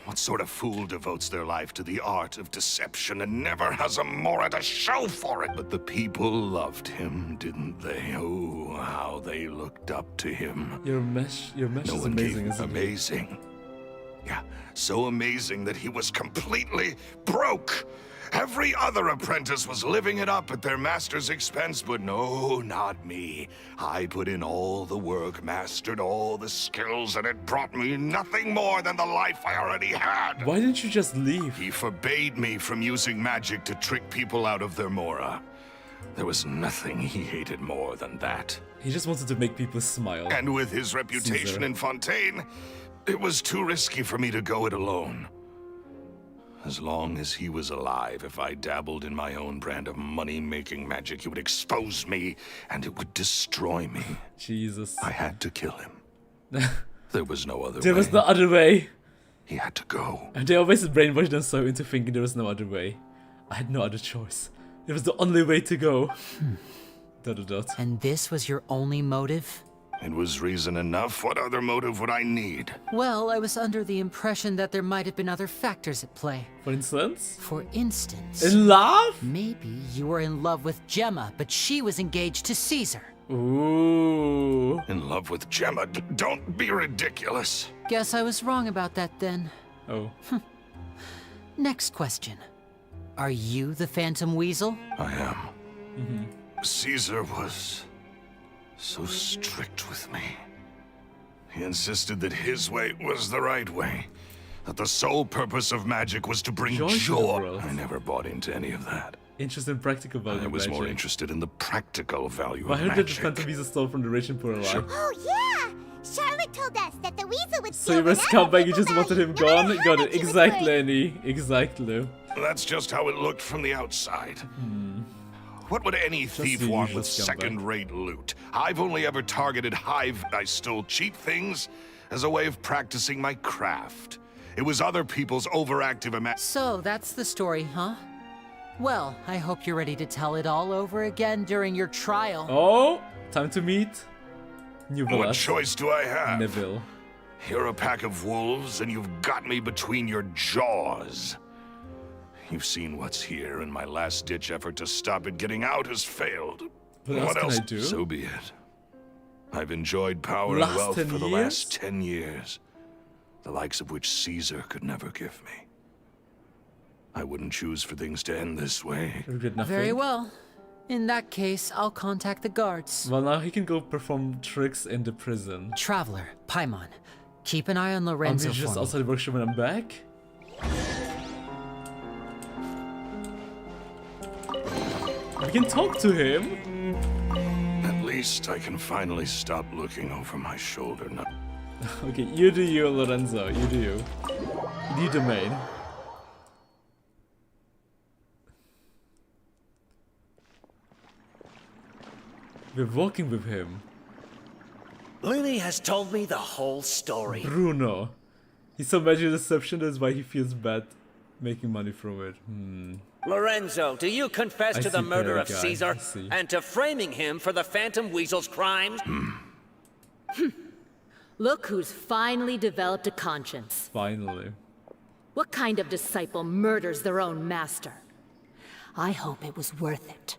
What sort of fool devotes their life to the art of deception and never has a Mora to show for it? But the people loved him, didn't they? Oh, how they looked up to him. Your mesh No is one gave amazing, him isn't it? amazing. Yeah, so amazing that he was completely broke. Every other apprentice was living it up at their master's expense, but no, not me. I put in all the work, mastered all the skills, and it brought me nothing more than the life I already had. Why didn't you just leave? He forbade me from using magic to trick people out of their Mora. There was nothing he hated more than that. He just wanted to make people smile. And with his reputation Caesar. in Fontaine, it was too risky for me to go it alone. As long as he was alive, if I dabbled in my own brand of money-making magic, he would expose me, and it would destroy me. Jesus. I had to kill him. There was no other way. There was no other way. He had to go. And they always brainwashed them so into thinking there was no other way. I had no other choice. It was the only way to go. ... And this was your only motive? It was reason enough. What other motive would I need? Well, I was under the impression that there might have been other factors at play. For instance? For instance... In love? Maybe you were in love with Gemma, but she was engaged to Caesar. Ooh. In love with Gemma? Don't be ridiculous. Guess I was wrong about that then. Oh. Next question. Are you the Phantom Weasel? I am. Caesar was so strict with me. He insisted that his way was the right way. That the sole purpose of magic was to bring Joy to the joy. world. I never bought into any of that. Interest in practical value. I was more magic. interested in the practical value But I of heard that the magic. Phantom Weasel stole from the rich and poor alike. Oh, yeah! Charlotte told us that the weasel would So steal you were a whatever scumbag, you people just wanted value, him no matter gone? how Got much it. he was Exactly, worth. Annie. Exactly. That's just how it looked from the outside. What would any thief the want usual with scumbag. second-rate loot? I've only ever targeted Hive. I stole cheap things as a way of practicing my craft. It was other people's overactive So that's the story, huh? Well, I hope you're ready to tell it all over again during your trial. Oh, time to meet new What boss, choice do I have? Neville. You're a pack of wolves, and you've got me between your jaws. You've seen what's here, and my last-ditch effort to stop it getting out has failed. What else can I do? So be it. I've enjoyed power Last and wealth 10 for the years? last 10 years, the likes of which Caesar could never give me. I wouldn't choose for things to end this way. I regret nothing. Very well. In that case, I'll contact the guards. Well, now he can go perform tricks in the prison. Traveler, Paimon, keep an eye on Lorenzo I'm just for me. outside the workshop when I'm back. We can talk to him. At least I can finally stop looking over my shoulder now. Okay, you do you, Lorenzo. You do you. You do the main. We're walking with him. Lyney has told me the whole story. Bruno. He's so bad at deception, that's why he feels bad making money from it. Lorenzo, do you confess I to the see, murder fair of guy, Caesar I see. and to framing him for the Phantom Weasel's crimes? Look who's finally developed a conscience. Finally. What kind of disciple murders their own master? I hope it was worth it.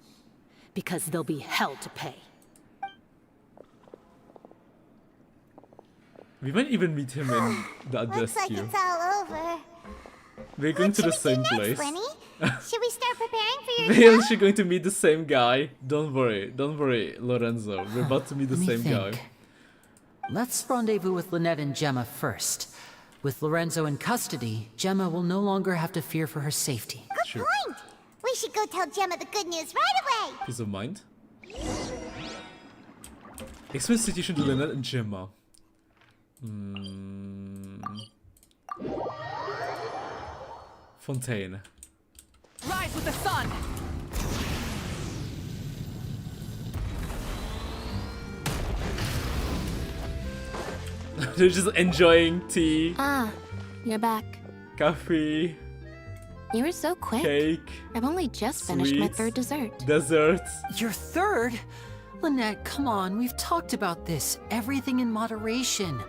Because there'll be hell to pay. We might even meet him in the Looks like SQ. it's all over. We're going to the same Next, place. Lyney? Should we start preparing for your We're show? actually going to meet the same guy. Don't worry, Lorenzo. We're about to meet the Let me same think. guy. Let's rendezvous with Lynette and Gemma first. With Lorenzo in custody, Gemma will no longer have to fear for her safety. Good Sure. point. We should go tell Gemma the good news right away. Peace of mind. Explain the situation to Lynette and Gemma. Fontaine. Rise with the sun! They're just enjoying tea, Ah, you're back. coffee, You were so quick. cake, I've only just finished my sweets. third dessert. desserts. Your third? Lynette, come on, we've talked about this. Everything in moderation.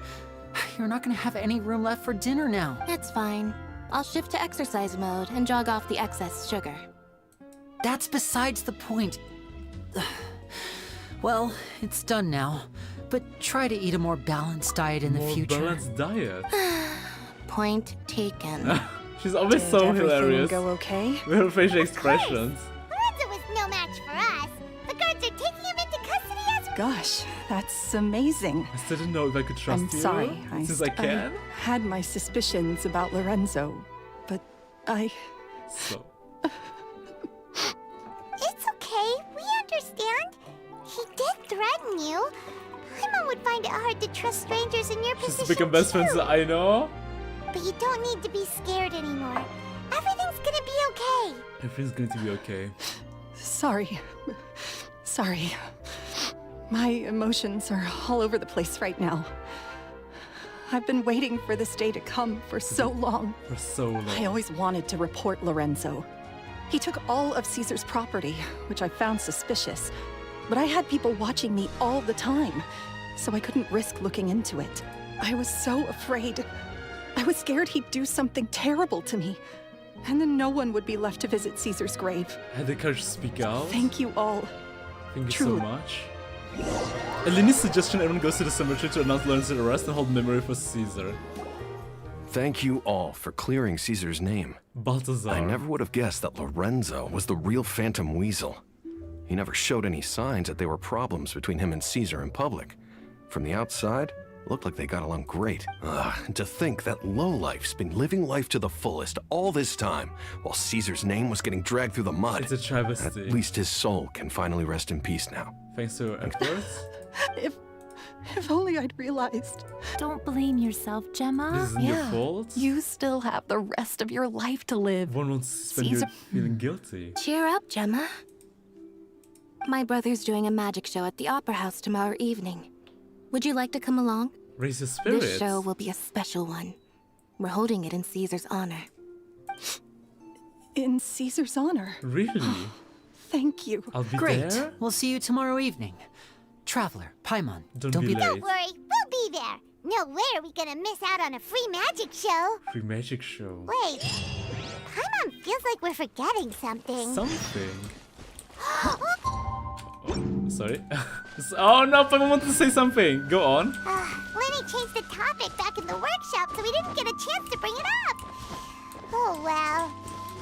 You're not gonna have any room left for dinner now. It's fine. I'll shift to exercise mode and jog off the excess sugar. That's besides the point. Well, it's done now. But try to eat a more balanced diet in the More future. balanced diet. Point taken. She's always Did so everything hilarious go okay? with her facial expressions. Lorenzo was no match for us. The guards are taking him into custody as Gosh, that's amazing. I still didn't know if I could trust I'm you. sorry. Since I can. had my suspicions about Lorenzo, but I... So. It's okay. We understand. He did threaten you. Paimon would find it hard to trust strangers in your She's position become best friends, too. I know. But you don't need to be scared anymore. Everything's gonna be okay. Everything's going to be okay. Sorry. Sorry. My emotions are all over the place right now. I've been waiting for this day to come for so long. For so long. I always wanted to report Lorenzo. He took all of Caesar's property, which I found suspicious. But I had people watching me all the time, so I couldn't risk looking into it. I was so afraid. I was scared he'd do something terrible to me. And then no one would be left to visit Caesar's grave. I had the courage to speak out. Thank you all. Thank you Truly. so much. Lyney's suggestion everyone goes to the cemetery to announce Lorenzo's arrest and hold memory for Caesar. Thank you all for clearing Caesar's name. Balthazar. I never would have guessed that Lorenzo was the real Phantom Weasel. He never showed any signs that there were problems between him and Caesar in public. From the outside, it looked like they got along great. And to think that lowlife's been living life to the fullest all this time, while Caesar's name was getting dragged through the mud. It's a travesty. At least his soul can finally rest in peace now. Thanks to your efforts. If only I'd realized. Don't blame yourself, Gemma. This isn't your fault. You still have the rest of your life to live. One wants to spend your Caesar- feeling guilty. Cheer up, Gemma. My brother's doing a magic show at the Opera House tomorrow evening. Would you like to come along? Raise your spirits. This show will be a special one. We're holding it in Caesar's honor. in Caesar's honor. Really? Thank you. I'll be Great. there. We'll see you tomorrow evening. Traveler, Paimon, Don't be late. Don't worry, we'll be there. No way are we gonna miss out on a free magic show. Free magic show. Wait, Paimon feels like we're forgetting something. Something. Oh, sorry. Oh no, Paimon wanted to say something. Go on. Lyney changed the topic back in the workshop, so we didn't get a chance to bring it up. Oh well.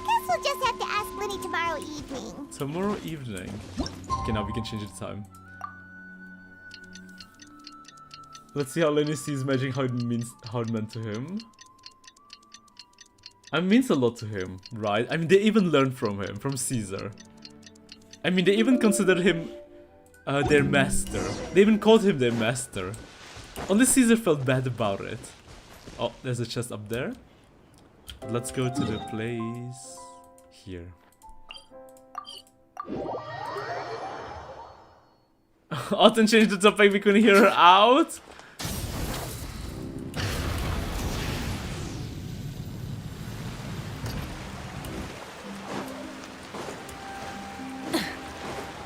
Guess we'll just have to ask Lyney tomorrow evening. Tomorrow evening. Okay, now we can change the time. Let's see how Lyney sees magic, how it meant to him. It means a lot to him, right? I mean, they even learned from him, from Caesar. I mean, they even considered him their master. They even called him their master. Only Caesar felt bad about it. Oh, there's a chest up there. Let's go to the place here. Autumn changed the topic, we couldn't hear her out.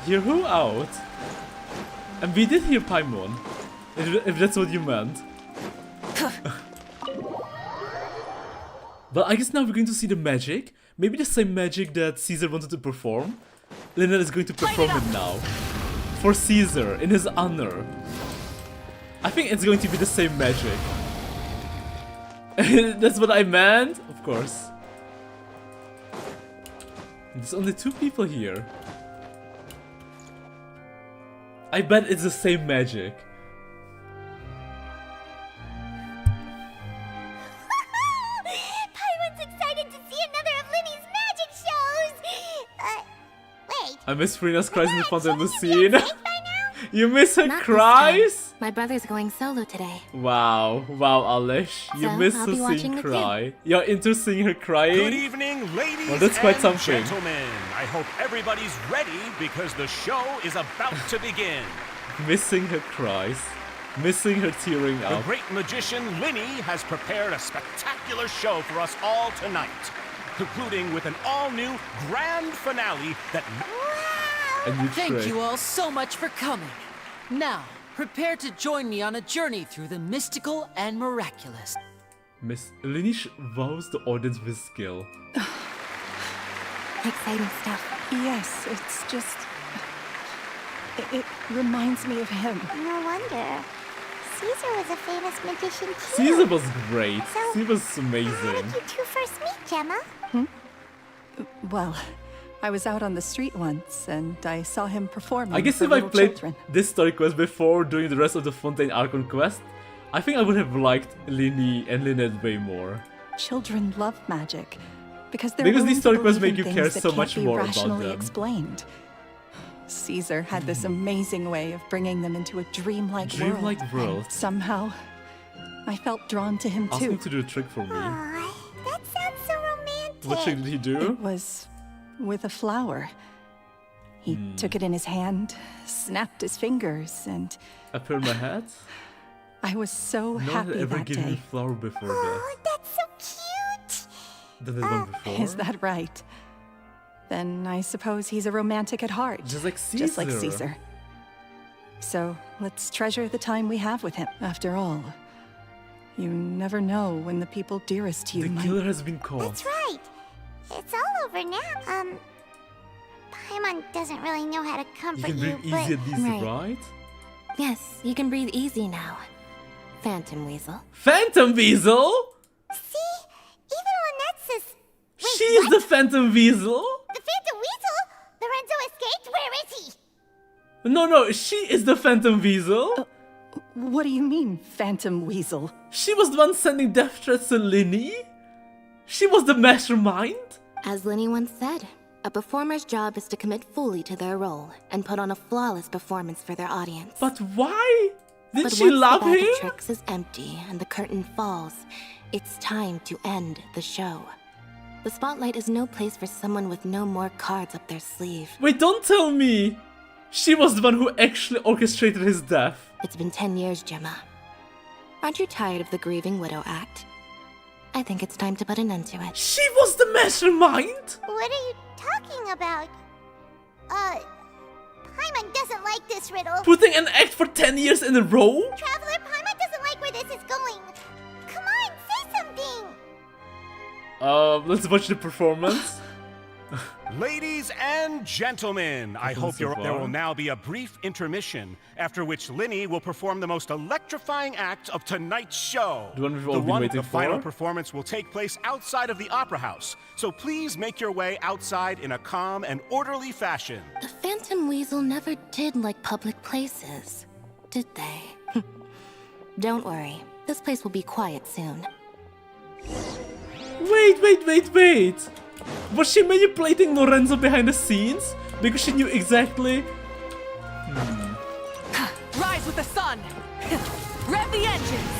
Hear who out? And we did hear Paimon, if that's what you meant. But I guess now we're going to see the magic. Maybe the same magic that Caesar wanted to perform. Lynette is going to perform it now. For Caesar, in his honor. I think it's going to be the same magic. That's what I meant? Of course. There's only 2 people here. I bet it's the same magic. Paimon's excited to see another of Lyney's magic shows! Wait. I miss Freena's cries in the Fontaine scene. You miss her Not cries? this time. My brother's going solo today. Wow, wow, Alish. You So, miss I'll her be watching seeing with cry. You're into seeing her crying? Good evening, ladies Well, that's quite and something. gentlemen. I hope everybody's ready because the show is about to begin. Missing her cries. Missing her tearing The up. great magician Lyney has prepared a spectacular show for us all tonight, concluding with an all-new grand finale that... A new Thank trick. you all so much for coming. Now, prepare to join me on a journey through the mystical and miraculous. Miss Lyney wows the audience with skill. Exciting stuff. Yes, it's just... It reminds me of him. No wonder. Caesar was a famous magician too. Caesar was great. So, He was How amazing. did you 2 first meet, Gemma? Well, I was out on the street once, and I saw him performing I guess for if I little played children. this story quest before doing the rest of the Fontaine Archon quest, I think I would have liked Lyney and Lynette way more. Children love magic, because they're Because willing these to story quests believe make in you care things that so can't much be more about rationally them. explained. Caesar had this amazing way of bringing them into a dreamlike Dreamlike world. and somehow, I felt drawn to him Ask too. him to do a trick for me. Aw, that sounds so romantic. What trick did he do? It was with a flower. He took it in his hand, snapped his fingers, and I put in my hat? I was so No one happy had ever that given me day. a flower before that. Oh, that's so cute. Than the one before? Is that right? Then I suppose he's a romantic at heart. Just like Caesar. Just like Caesar. So let's treasure the time we have with him. After all, you never know when the people dearest to you The might... killer has been caught. That's right. It's all over now. Paimon doesn't really know how to You comfort can breathe but... easy at least, Right. right? Yes, you can breathe easy now. Phantom Weasel. Phantom Weasel? See? Even Lynette says... Wait, She is what? the Phantom Weasel? The Phantom Weasel? Lorenzo escaped? Where is he? No, she is the Phantom Weasel. What do you mean, Phantom Weasel? She was the one sending death threats to Lyney? She was the mastermind? As Lyney once said, a performer's job is to commit fully to their role and put on a flawless performance for their audience. But why? Did But she once love the bag him? of tricks is empty and the curtain falls, it's time to end the show. The spotlight is no place for someone with no more cards up their sleeve. Wait, don't tell me! She was the one who actually orchestrated his death. It's been 10 years, Gemma. Aren't you tired of the grieving widow act? I think it's time to put an end to it. She was the mastermind? What are you talking about? Paimon doesn't like this riddle. Putting an act for 10 years in a row? Traveler, Paimon doesn't like where this is going. Come on, say something. Let's watch the performance. Ladies and gentlemen, I hope there will now be a brief intermission, after which Lyney will perform the most electrifying act of tonight's show. The one we've all been waiting the final for? performance will take place outside of the Opera House, so please make your way outside in a calm and orderly fashion. The Phantom Weasel never did like public places, did they? Don't worry, this place will be quiet soon. Wait. Was she manipulating Lorenzo behind the scenes? Because she knew exactly... Rise with the sun! Rev the engines!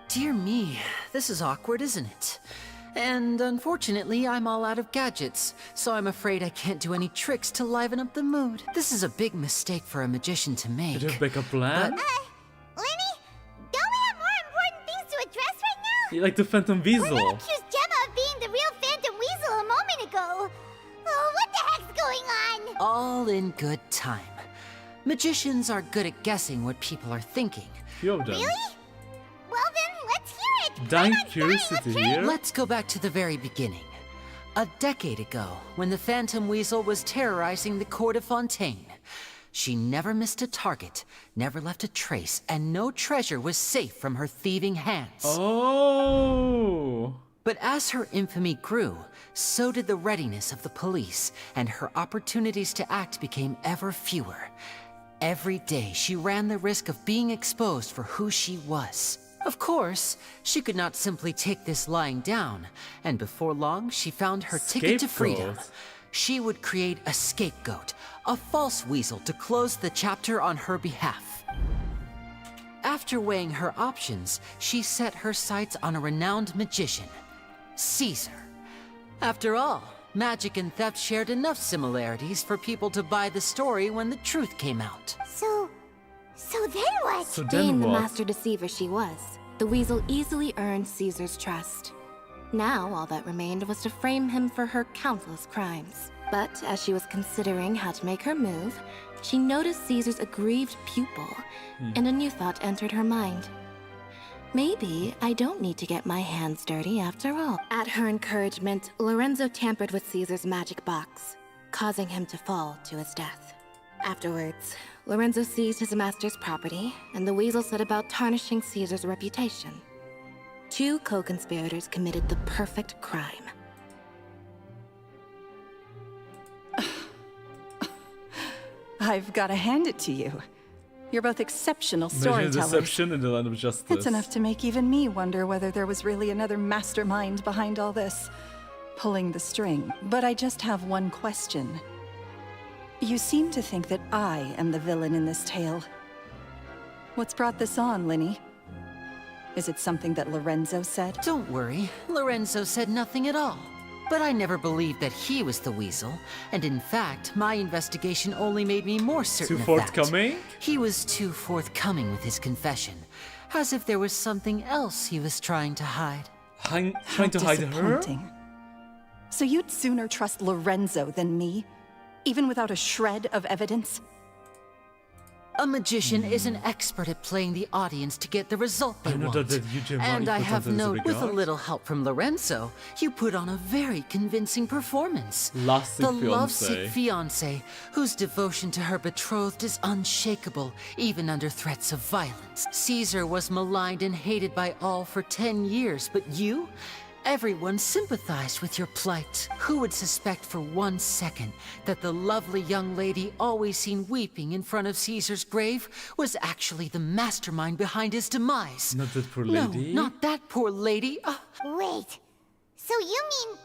Dear me, this is awkward, isn't it? And unfortunately, I'm all out of gadgets, so I'm afraid I can't do any tricks to liven up the mood. This is a big mistake for a magician to make. Did you have a backup plan? Lyney, don't we have more important things to address right now? You like the Phantom Weasel. Lyney accused Gemma of being the real Phantom Weasel a moment ago. Oh, what the heck's going on? All in good time. Magicians are good at guessing what people are thinking. Few of them. Really? Well then, let's hear it. Dying curiosity here. Let's go back to the very beginning. A decade ago, when the Phantom Weasel was terrorizing the court of Fontaine. She never missed a target, never left a trace, and no treasure was safe from her thieving hands. Oh! But as her infamy grew, so did the readiness of the police, and her opportunities to act became ever fewer. Every day, she ran the risk of being exposed for who she was. Of course, she could not simply take this lying down, and before long, she found her ticket to freedom. She would create a scapegoat, a false weasel to close the chapter on her behalf. After weighing her options, she set her sights on a renowned magician, Caesar. After all, magic and theft shared enough similarities for people to buy the story when the truth came out. So then what? Being the master deceiver she was, the weasel easily earned Caesar's trust. Now all that remained was to frame him for her countless crimes. But as she was considering how to make her move, she noticed Caesar's aggrieved pupil, and a new thought entered her mind. Maybe I don't need to get my hands dirty after all. At her encouragement, Lorenzo tampered with Caesar's magic box, causing him to fall to his death. Afterwards, Lorenzo seized his master's property, and the weasel set about tarnishing Caesar's reputation. Two co-conspirators committed the perfect crime. I've got to hand it to you. You're both exceptional storytellers. Deception in the land of justice. It's enough to make even me wonder whether there was really another mastermind behind all this, pulling the string. But I just have one question. You seem to think that I am the villain in this tale. What's brought this on, Lyney? Is it something that Lorenzo said? Don't worry, Lorenzo said nothing at all. But I never believed that he was the weasel, and in fact, my investigation only made me more certain of that. Too forthcoming? He was too forthcoming with his confession, as if there was something else he was trying to hide. Trying to hide her? So you'd sooner trust Lorenzo than me, even without a shred of evidence? A magician is an expert at playing the audience to get the result they want. And I have noted, with a little help from Lorenzo, you put on a very convincing performance. The lovesick fiancé, whose devotion to her betrothed is unshakable, even under threats of violence. Caesar was maligned and hated by all for 10 years, but you? Everyone sympathized with your plight. Who would suspect for 1 second that the lovely young lady always seen weeping in front of Caesar's grave was actually the mastermind behind his demise? Not that poor lady? No, not that poor lady. Wait, so you mean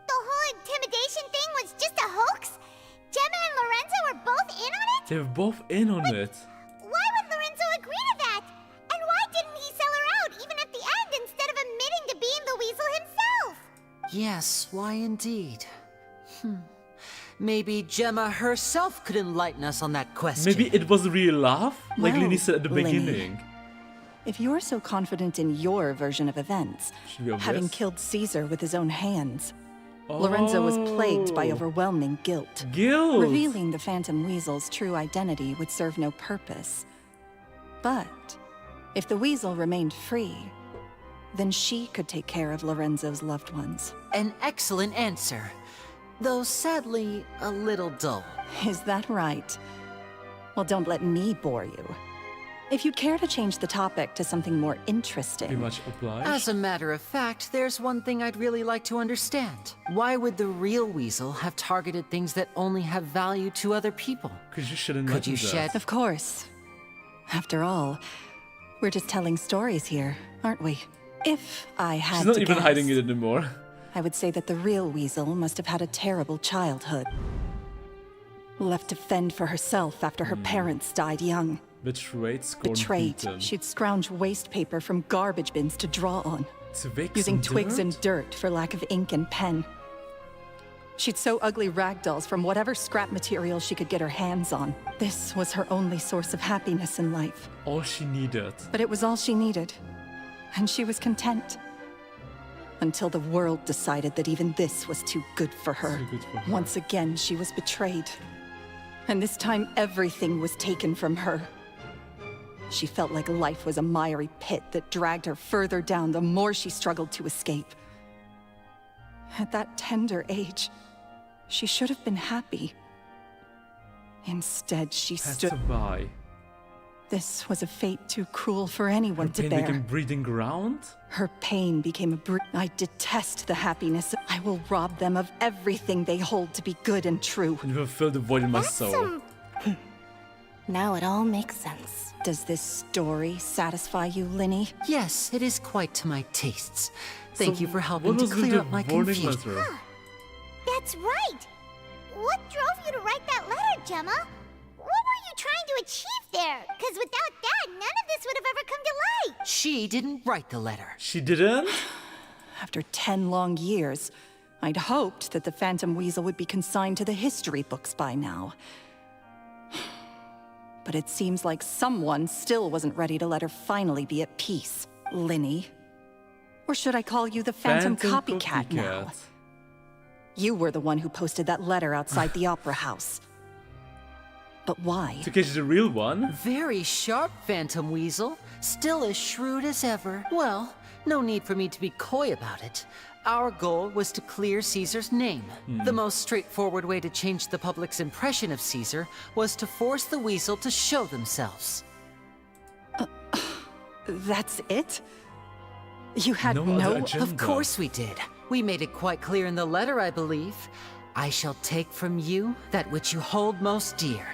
the whole intimidation thing was just a hoax? Gemma and Lorenzo were both in on it? They're both in on it. Why would Lorenzo agree to that? And why didn't he sell her out even at the end instead of admitting to being the weasel himself? Yes, why indeed? Maybe Gemma herself could enlighten us on that question. Maybe it was a real laugh, like Well, Lyney said at the Lyney, beginning. If you're so confident in your version of events, Should be obvious. having killed Caesar with his own hands, Lorenzo was plagued by Oh. overwhelming guilt. Guilt! Revealing the Phantom Weasel's true identity would serve no purpose. But if the Weasel remained free, then she could take care of Lorenzo's loved ones. An excellent answer, though sadly a little dull. Is that right? Well, don't let me bore you. If you'd care to change the topic to something more interesting. Pretty much obliged. As a matter of fact, there's one thing I'd really like to understand. Why would the real Weasel have targeted things that only have value to other people? Because you shouldn't. Could you shed? Of course. After all, we're just telling stories here, aren't we? If I had She's not to even guess, hiding it anymore. I would say that the real Weasel must have had a terrible childhood. Left to fend for herself after her parents died young. Betrayed, scorned, Betrayed, beaten. she'd scrounge waste paper from garbage bins to draw on, To make using some twigs dirt? and dirt for lack of ink and pen. She'd sew ugly rag dolls from whatever scrap material she could get her hands on. This was her only source of happiness in life. All she needed. But it was all she needed, and she was content. Until the world decided that even this was too good for her. Too good for her. Once again, she was betrayed. And this time, everything was taken from her. She felt like life was a miry pit that dragged her further down the more she struggled to escape. At that tender age, she should have been happy. Instead, she stood... Passed by. This was a fate too cruel for anyone to Pain bear. became breeding ground? Her pain became a I detest the happiness. I will rob them of everything they hold to be good and true. You will fill the void in my soul. Now it all makes sense. Does this story satisfy you, Lyney? Yes, it is quite to my tastes. Thank So you for helping what to was with clear the up my warning confusion. letter? That's right! What drove you to write that letter, Gemma? What were you trying to achieve there? Because without that, none of this would have ever come to light! She didn't write the letter. She didn't? After 10 long years, I'd hoped that the Phantom Weasel would be consigned to the history books by now. But it seems like someone still wasn't ready to let her finally be at peace. Lyney. Or should I call you the Phantom Copycat now? You were the one who posted that letter outside the Opera House. But why? To catch the real one? Very sharp, Phantom Weasel. Still as shrewd as ever. Well, no need for me to be coy about it. Our goal was to clear Caesar's name. The most straightforward way to change the public's impression of Caesar was to force the Weasel to show themselves. That's it? You had No other agenda. Of course we did. We made it quite clear in the letter, I believe. I shall take from you that which you hold most dear,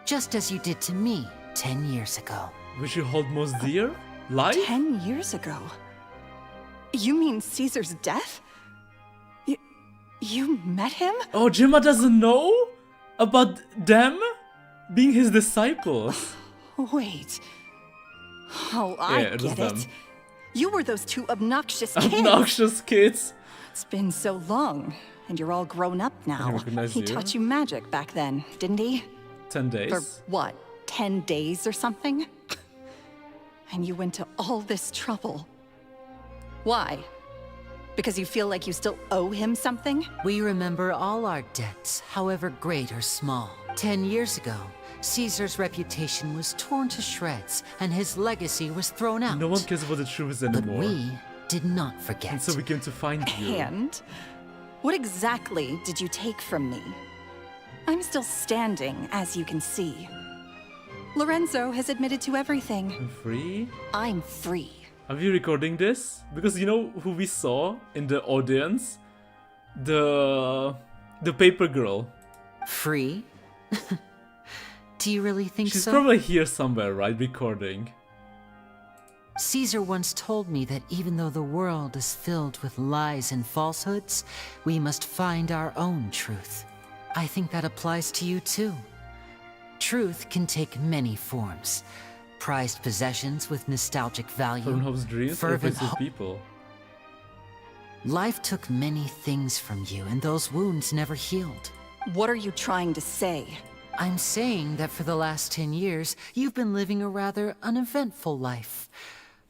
just as you did to me 10 years ago. Which you hold most dear? Life? 10 years ago? You mean Caesar's death? You met him? Oh, Gemma doesn't know about them being his disciples. Wait. Oh, I Yeah, it was get them. it. You were those two obnoxious kids. Obnoxious kids. It's been so long, and you're all grown up now. recognize He you. taught you magic back then, didn't he? 10 days. For what, 10 days or something? And you went to all this trouble. Why? Because you feel like you still owe him something? We remember all our debts, however great or small. 10 years ago, Caesar's reputation was torn to shreds, and his legacy was thrown out. No one cares about the truth But anymore. we did not forget. And so we came to find you. And? What exactly did you take from me? I'm still standing, as you can see. Lorenzo has admitted to everything. I'm free? I'm free. Are we recording this? Because you know who we saw in the audience? The paper girl. Free? Do you really think She's so? probably here somewhere, right? Recording. Caesar once told me that even though the world is filled with lies and falsehoods, we must find our own truth. I think that applies to you too. Truth can take many forms. Prized possessions with nostalgic value. From Hope's dreams, fervent people. Life took many things from you, and those wounds never healed. What are you trying to say? I'm saying that for the last 10 years, you've been living a rather uneventful life.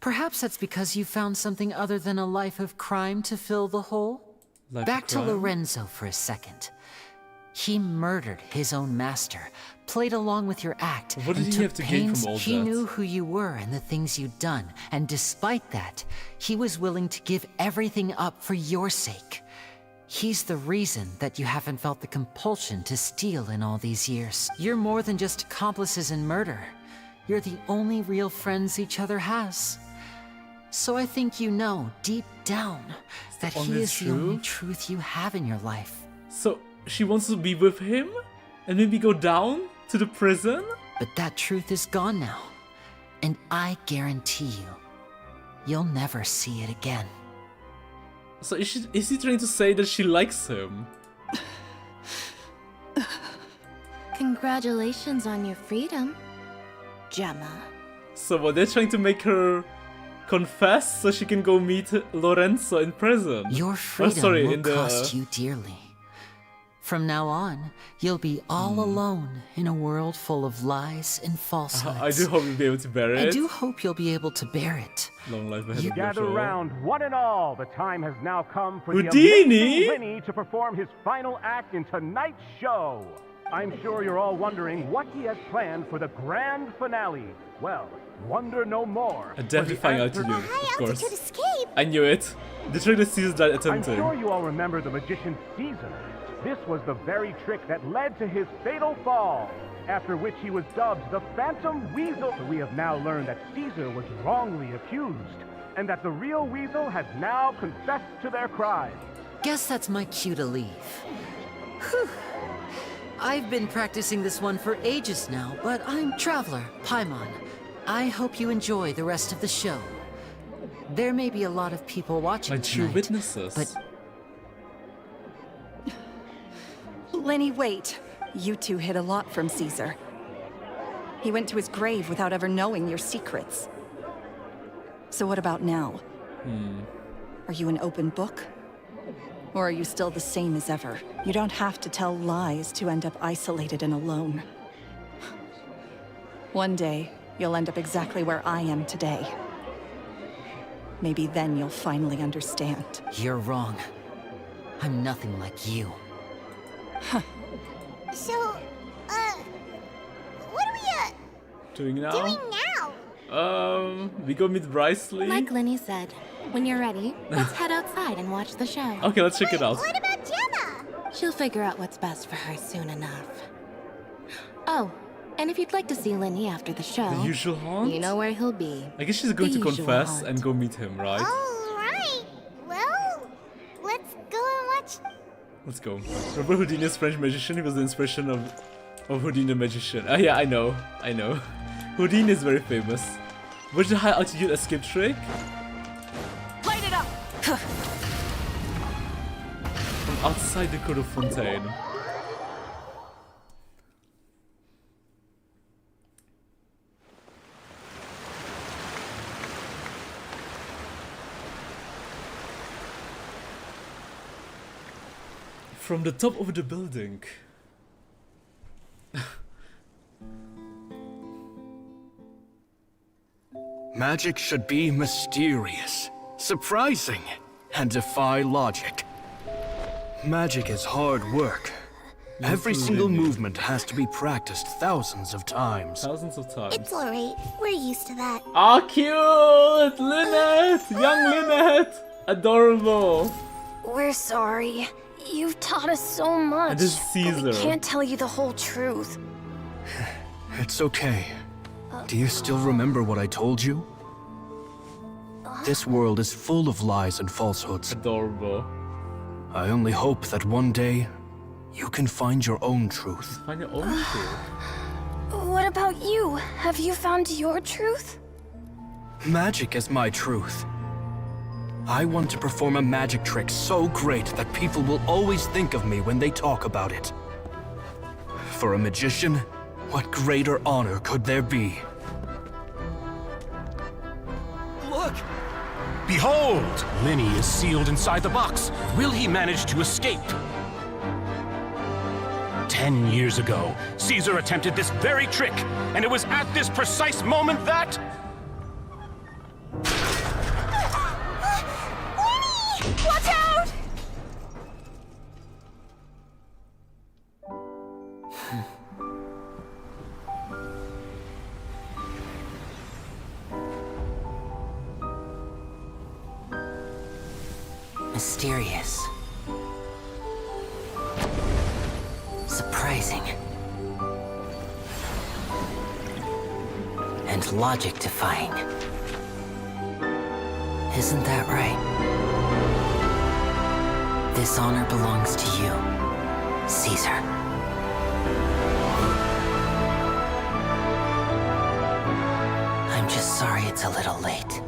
Perhaps that's because you found something other than a life of crime to fill the hole? Back to Lorenzo for a second. He murdered his own master, played along with your act, what did and he have to gain from all He that? knew who you were and the things you'd done, and despite that, he was willing to give everything up for your sake. He's the reason that you haven't felt the compulsion to steal in all these years. You're more than just accomplices in murder. You're the only real friends each other has. So I think you know, deep down, that he is the only truth you have in your life. So she wants to be with him? And maybe go down to the prison? But that truth is gone now. And I guarantee you, you'll never see it again. So is he trying to say that she likes him? Congratulations on your freedom, Gemma. So what, they're trying to make her confess so she can go meet Lorenzo in prison? Your freedom will cost you dearly. From now on, you'll be all alone in a world full of lies and falsehoods. I do hope you'll be able to bear it. I do hope you'll be able to bear it. Long life ahead of Gather round, one and all. The time has now come for Houdini! the amazing Lyney to perform his final act in tonight's show. I'm sure you're all wondering what he has planned for the grand finale. Well, wonder no more. A death-defying altitude, of course. Escape. I knew it. The trick that Caesar died attempting. I'm sure you all remember the magician Caesar. This was the very trick that led to his fatal fall, after which he was dubbed the Phantom Weasel. We have now learned that Caesar was wrongly accused, and that the real Weasel has now confessed to their crime. Guess that's my cue to leave. Whew. I've been practicing this one for ages now, but I'm Traveler, Paimon. I hope you enjoy the rest of the show. There may be a lot of people watching Like true tonight, witnesses. but Lyney, wait. You two hid a lot from Caesar. He went to his grave without ever knowing your secrets. So what about now? Are you an open book? Or are you still the same as ever? You don't have to tell lies to end up isolated and alone. One day, you'll end up exactly where I am today. Maybe then you'll finally understand. you're wrong. I'm nothing like you. So, what are we, Doing now? doing now? We go meet Wriothesley. Like Lyney said, when you're ready, let's head outside and watch the show. Okay, let's check it out. What about Gemma? She'll figure out what's best for her soon enough. Oh, and if you'd like to see Lyney after the show, The usual haunt? you know where he'll be. I guess she's going The to usual confess haunt. and go meet him, right? All right. Well, let's go and watch. Let's go. Remember Houdini's French magician? He was the inspiration of Houdini the magician. Ah, yeah, I know. Houdini is very famous. What's the high altitude escape trick? Light it up! From outside the court of Fontaine. From the top of the building. Magic should be mysterious, surprising, and defy logic. Magic is hard work. Every single movement has to be practiced thousands of times. Thousands of times. It's alright. We're used to that. Ah, cute! Lynette! Young Lynette! Adorable! We're sorry. You've taught us so much. And this is but we Caesar. can't tell you the whole truth. It's okay. Do you still remember what I told you? This world is full of lies and falsehoods. Adorable. I only hope that one day you can find your own truth. Find your own truth. What about you? Have you found your truth? Magic is my truth. I want to perform a magic trick so great that people will always think of me when they talk about it. For a magician, what greater honor could there be? Look! Behold! Lyney is sealed inside the box. Will he manage to escape? 10 years ago, Caesar attempted this very trick, and it was at this precise moment that... Watch out! Mysterious. Surprising. And logic-defying. Isn't that right? This honor belongs to you, Caesar. I'm just sorry it's a little late.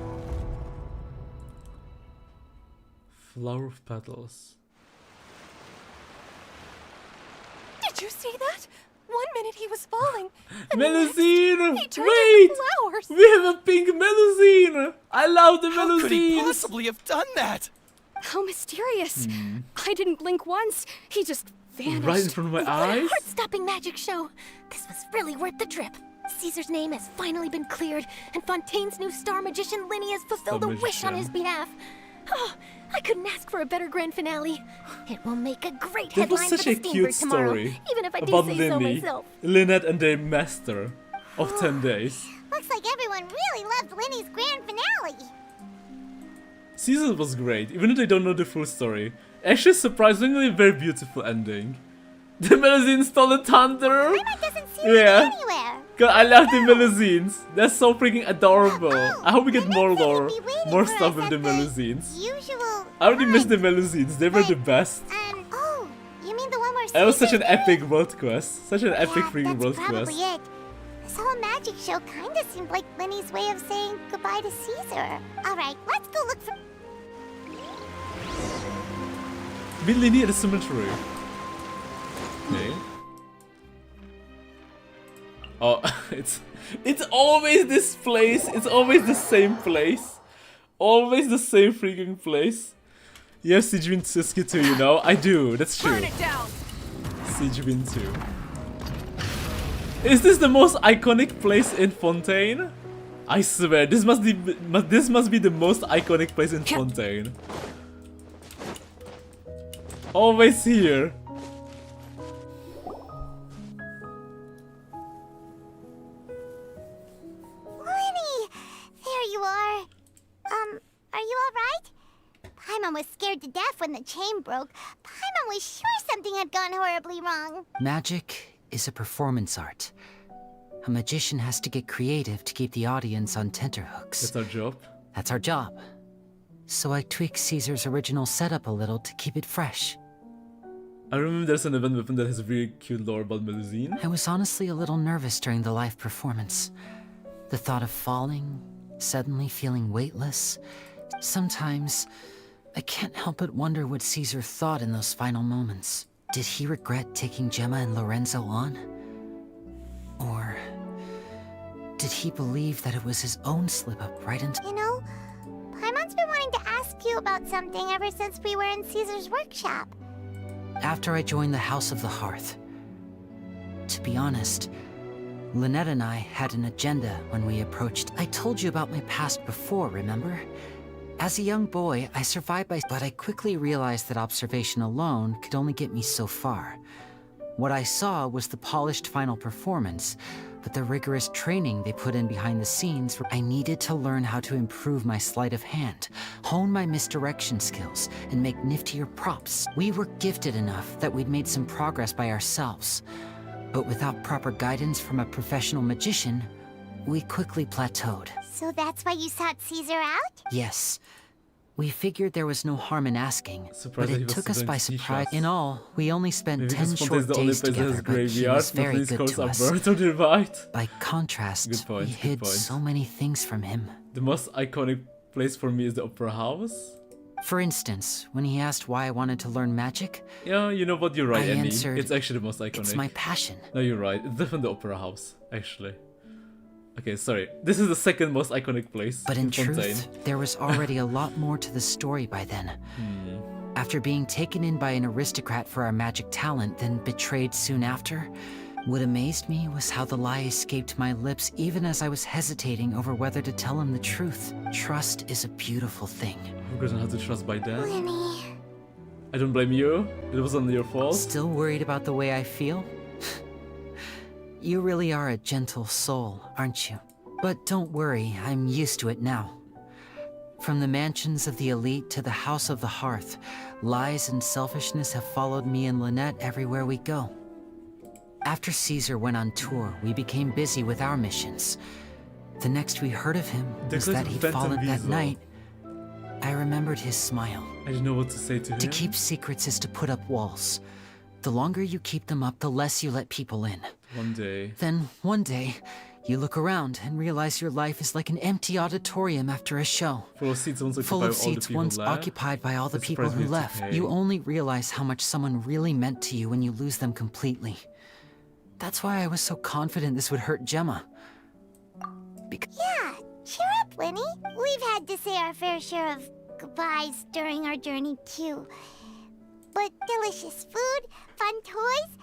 Flower of petals. Did you see that? 1 minute he was falling. And Melusine! he turned Wait! into flowers. We have a pink Melusine! I love the Melusine! How could he possibly have done that? How mysterious. I didn't blink once. He just vanished. Right in front of my What a eyes? heart-stopping magic show. This was really worth the trip. Caesar's name has finally been cleared, and Fontaine's new star magician Lyney has fulfilled a wish on his behalf. Oh, I couldn't ask for a better grand finale. It will make a great That was headline for such the a Steambird cute tomorrow, story even if I do about say so Lyney, myself. Lynette and their master of 10 days. Looks like everyone really loved Lyney's grand finale. Caesar was great, even if they don't know the full story. Actually, surprisingly, very beautiful ending. The Melusine stole the thunder. Paimon doesn't see them anywhere. God, I love the Melusines. They're so freaking adorable. I hope we get more lore, more stuff with the Melusines. Usual. I already missed the Melusines. They were the best. Oh, you mean the one where It was such Caesar's an epic world quest. Such an epic freaking world That's probably quest. it. This whole magic show kinda seemed like Lyney's way of saying goodbye to Caesar. Alright, let's go look for... Meet Lyney at the cemetery. Okay. Oh, it's always this place. It's always the same place. Always the same freaking place. You have Siegewin SQ too, you know? I do, that's true. Burn it down. Siegewin 2. Is this the most iconic place in Fontaine? I swear, this must be the most iconic place in Fontaine. Always here. Lyney! There you are. Are you alright? Paimon was scared to death when the chain broke. Paimon was sure something had gone horribly wrong. Magic is a performance art. A magician has to get creative to keep the audience on tenterhooks. That's our job. That's our job. So I tweaked Caesar's original setup a little to keep it fresh. I remember there's an event weapon that has really cute lore about Melusine. I was honestly a little nervous during the live performance. The thought of falling, suddenly feeling weightless. Sometimes, I can't help but wonder what Caesar thought in those final moments. Did he regret taking Gemma and Lorenzo on? Or did he believe that it was his own slip-up right into— You know, Paimon's been wanting to ask you about something ever since we were in Caesar's workshop. After I joined the House of the Hearth. To be honest, Lynette and I had an agenda when we approached. I told you about my past before, remember? As a young boy, I survived but I quickly realized that observation alone could only get me so far. What I saw was the polished final performance, but the rigorous training they put in behind the scenes. I needed to learn how to improve my sleight of hand, hone my misdirection skills, and make niftier props. We were gifted enough that we'd made some progress by ourselves, but without proper guidance from a professional magician, we quickly plateaued. So that's why you sought Caesar out? Yes. We figured there was no harm in asking, Surprised but that he it was took us doing by sea surprise. shots. In all, we only spent Maybe 10 because short Fontaine's the only days place that has together, but he graveyard, was very nobody's good calls to are us. bird on the right. By contrast, Good point, we good hid point. so many things from him. The most iconic place for me is the Opera House. For instance, when he asked why I wanted to learn magic, yeah, you know what, you're right, I Annie. answered, It's actually the most iconic. It's my passion. No, you're right. It's definitely the Opera House, actually. Okay, sorry. This is the second most iconic place. But in Fontaine. truth, there was already a lot more to the story by then. After being taken in by an aristocrat for our magic talent, then betrayed soon after, what amazed me was how the lie escaped my lips even as I was hesitating over whether to tell him the truth. Trust is a beautiful thing. Who doesn't have to trust by then? Lyney. I don't blame you. It wasn't your fault. Still worried about the way I feel? You really are a gentle soul, aren't you? But don't worry, I'm used to it now. From the mansions of the elite to the House of the Hearth, lies and selfishness have followed me and Lynette everywhere we go. After Caesar went on tour, we became busy with our missions. The next we heard of him was that he'd fallen that night. I remembered his smile. I didn't know what to say to him. To keep secrets is to put up walls. The longer you keep them up, the less you let people in. One day. Then, one day, you look around and realize your life is like an empty auditorium after a show. Full of seats once occupied by all the people who left. You only realize how much someone really meant to you when you lose them completely. That's why I was so confident this would hurt Gemma. Yeah, cheer up, Lyney. We've had to say our fair share of goodbyes during our journey, too. But delicious food, fun toys,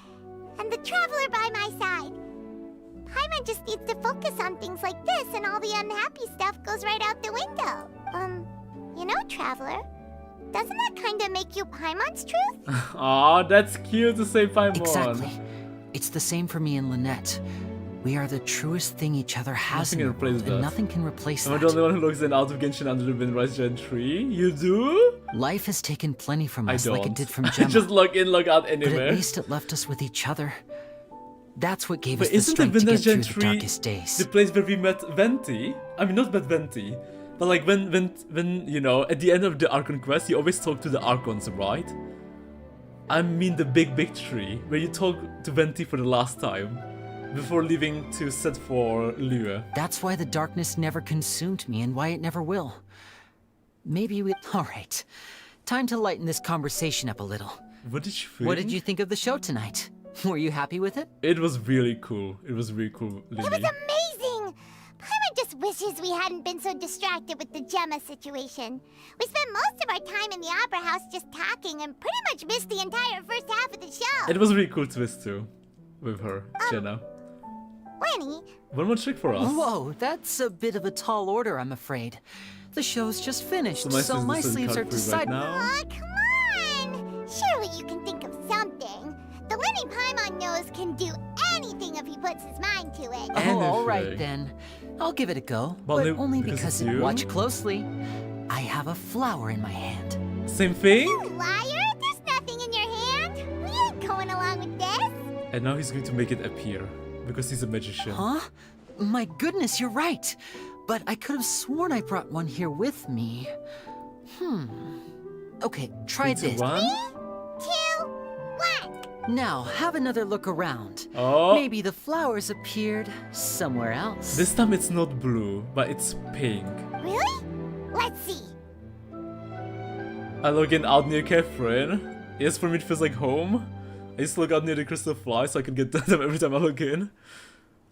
and the traveler by my side. Paimon just needs to focus on things like this, and all the unhappy stuff goes right out the window. You know, Traveler, doesn't that kinda make you Paimon's truth? Aw, that's cute to say Paimon. Exactly. It's the same for me and Lynette. We are the truest thing each other has in the world, and nothing can replace that. Am I the only one who looks in out of Genshin under the Windrise Gen 3? You do? Life has taken plenty from us like it did from Gemma. Just log in, log out anywhere. But at least it left us with each other. That's what gave us the strength to get through the darkest days. The place where we met Venti? I mean, not met Venti, but like when you know, at the end of the Archon quest, you always talk to the Archons, right? I mean the big tree, where you talk to Venti for the last time, before leaving to set for Lure. That's why the darkness never consumed me and why it never will. Maybe we... Alright, time to lighten this conversation up a little. What did you think? What did you think of the show tonight? Were you happy with it? It was really cool. It was really cool, Lyney. It was amazing! Paimon just wishes we hadn't been so distracted with the Gemma situation. We spent most of our time in the Opera House just talking and pretty much missed the entire first half of the show. It was a really cool twist too, with her, Jenna. Lyney? One more trick for us. Whoa, that's a bit of a tall order, I'm afraid. The show's just finished, so my sleeves are decided. Right, come on! Surely you can think of something. The Lyney Paimon knows can do anything if he puts his mind to it. Oh, alright then. I'll give it a go, but only because watch closely. I have a flower in my hand. Same thing? You liar! There's nothing in your hand! We ain't going along with this! And now he's going to make it appear, because he's a magician. Huh? My goodness, you're right! But I could have sworn I brought one here with me. Okay, try this. 3, 2, 1. 3, 2, 1. Now, have another look around. Oh. Maybe the flowers appeared somewhere else. This time it's not blue, but it's pink. Really? Let's see. I log in out near Catherine. Yes, for me it feels like home. I used to look out near the crystal flies so I can get them every time I log in.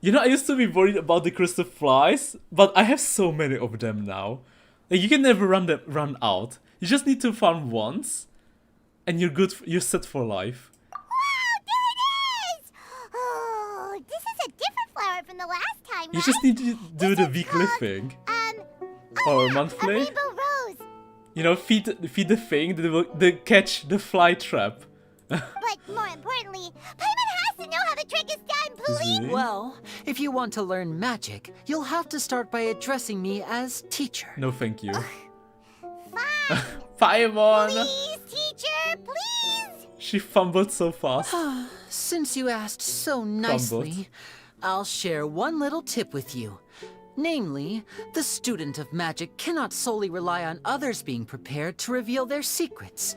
You know, I used to be worried about the crystal flies, but I have so many of them now. Like, you can never run out. You just need to farm once, and you're good. You're set for life. Wow, there it is! Oh, this is a different flower from the last time, You right? just need to do the weekly thing, or monthly. A rainbow rose. You know, feed the thing, the catch the fly trap. But more importantly, Paimon has to know how the trick is done, please. Well, if you want to learn magic, you'll have to start by addressing me as teacher. No, thank you. Fine. Paimon! Please, teacher, please. She fumbled so fast. Since you asked so nicely, I'll share one little tip with you. Namely, the student of magic cannot solely rely on others being prepared to reveal their secrets.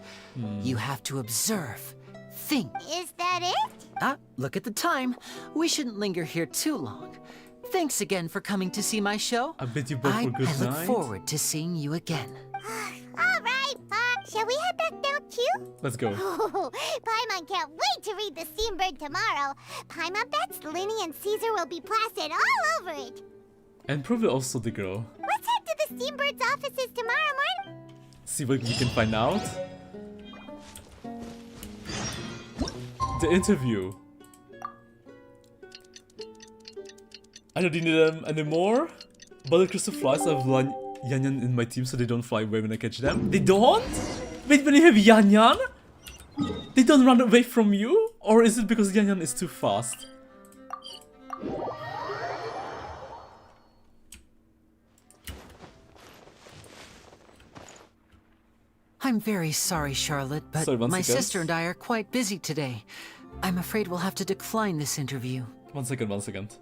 You have to observe, think. Is that it? Look at the time. We shouldn't linger here too long. Thanks again for coming to see my show. I bet you both were good I look night. forward to seeing you again. All right, fine. Shall we head back now too? Let's go. Oh, Paimon can't wait to read The Steambird tomorrow. Paimon bets Lyney and Caesar will be plastered all over it. And probably also the girl. Let's head to the Steambird's offices tomorrow morning. See what we can find out. The interview. I don't need them anymore. But the crystal flies, I have Yan in my team so they don't fly away when I catch them. They don't? Wait, when you have Yan, they don't run away from you? Or is it because Yan is too fast? I'm very sorry, Charlotte, but my sister and I are quite busy today. I'm afraid we'll have to decline this interview. 1 second, 1 second.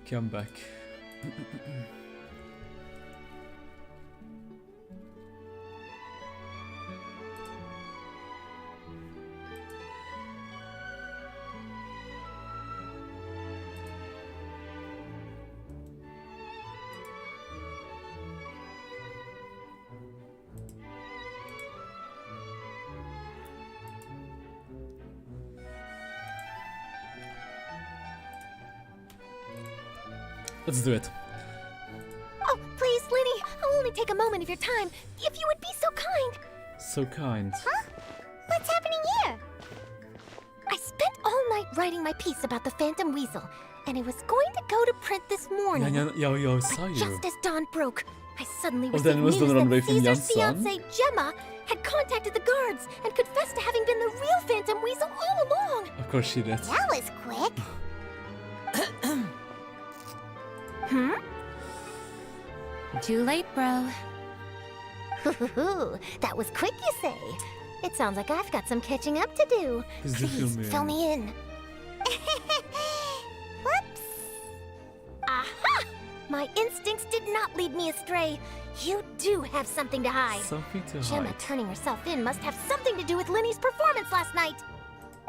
Okay, I'm back. Let's do it. Oh, please, Lyney, I'll only take a moment of your time. If you would be so kind. So kind. Huh? What's happening here? I spent all night writing my piece about the Phantom Weasel, and it was going to go to print this morning. I saw you. Just as dawn broke, I suddenly then it was received news the runaway that from Jan's Caesar's son? fiancée, Gemma, had contacted the guards and confessed to having been the real Phantom Weasel all along. Of course she did. That was quick. Hmm? Too late, bro. That was quick, you say? It sounds like I've got some catching up to do. Please, fill me in. Whoops. Aha! My my instincts did not lead me astray. You do have something to hide. Something to Gemma hide. turning herself in must have something to do with Lyney's performance last night.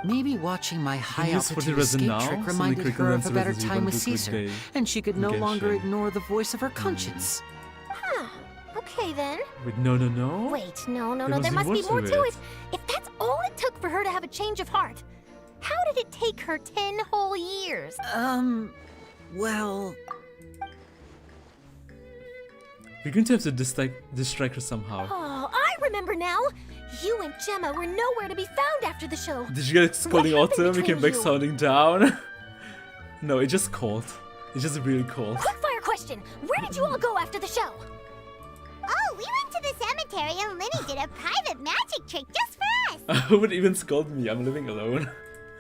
Maybe watching my high use for the altitude resin escape now, trick so reminded the her of a better curriculum time with is even Caesar, good and she could no Genshin. longer ignore the voice of her conscience. Huh. Okay then. Wait, no. Wait, no. There There must must be be more more to to it. it. If that's all it took for her to have a change of heart, how did it take her 10 whole years? Well... We're going to have to distract her somehow. Oh, I remember now. You and Gemma were nowhere to be found after the show. Did you get scolding What happened autumn? We came between back you? sounding down. No, it just cold. It's just really cold. Quickfire question. Where did you all go after the show? Oh, we went to the cemetery and Lyney did a private magic trick just for us. Who would even scold me? I'm living alone.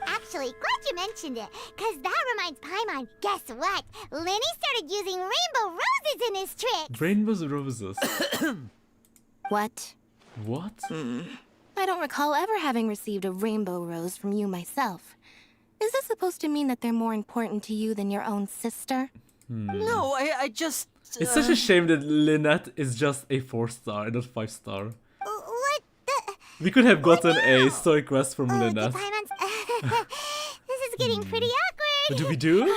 Actually, glad you mentioned it, because that reminds Paimon, guess what? Lyney started using rainbow roses in his trick. Rainbows roses. What? What? I don't recall ever having received a rainbow rose from you myself. Is this supposed to mean that they're more important to you than your own sister? No, I just... It's such a shame that Lynette is just a 4-star and not 5-star. What the? We could have gotten a story quest from Lynette. This is getting pretty awkward. What do we do?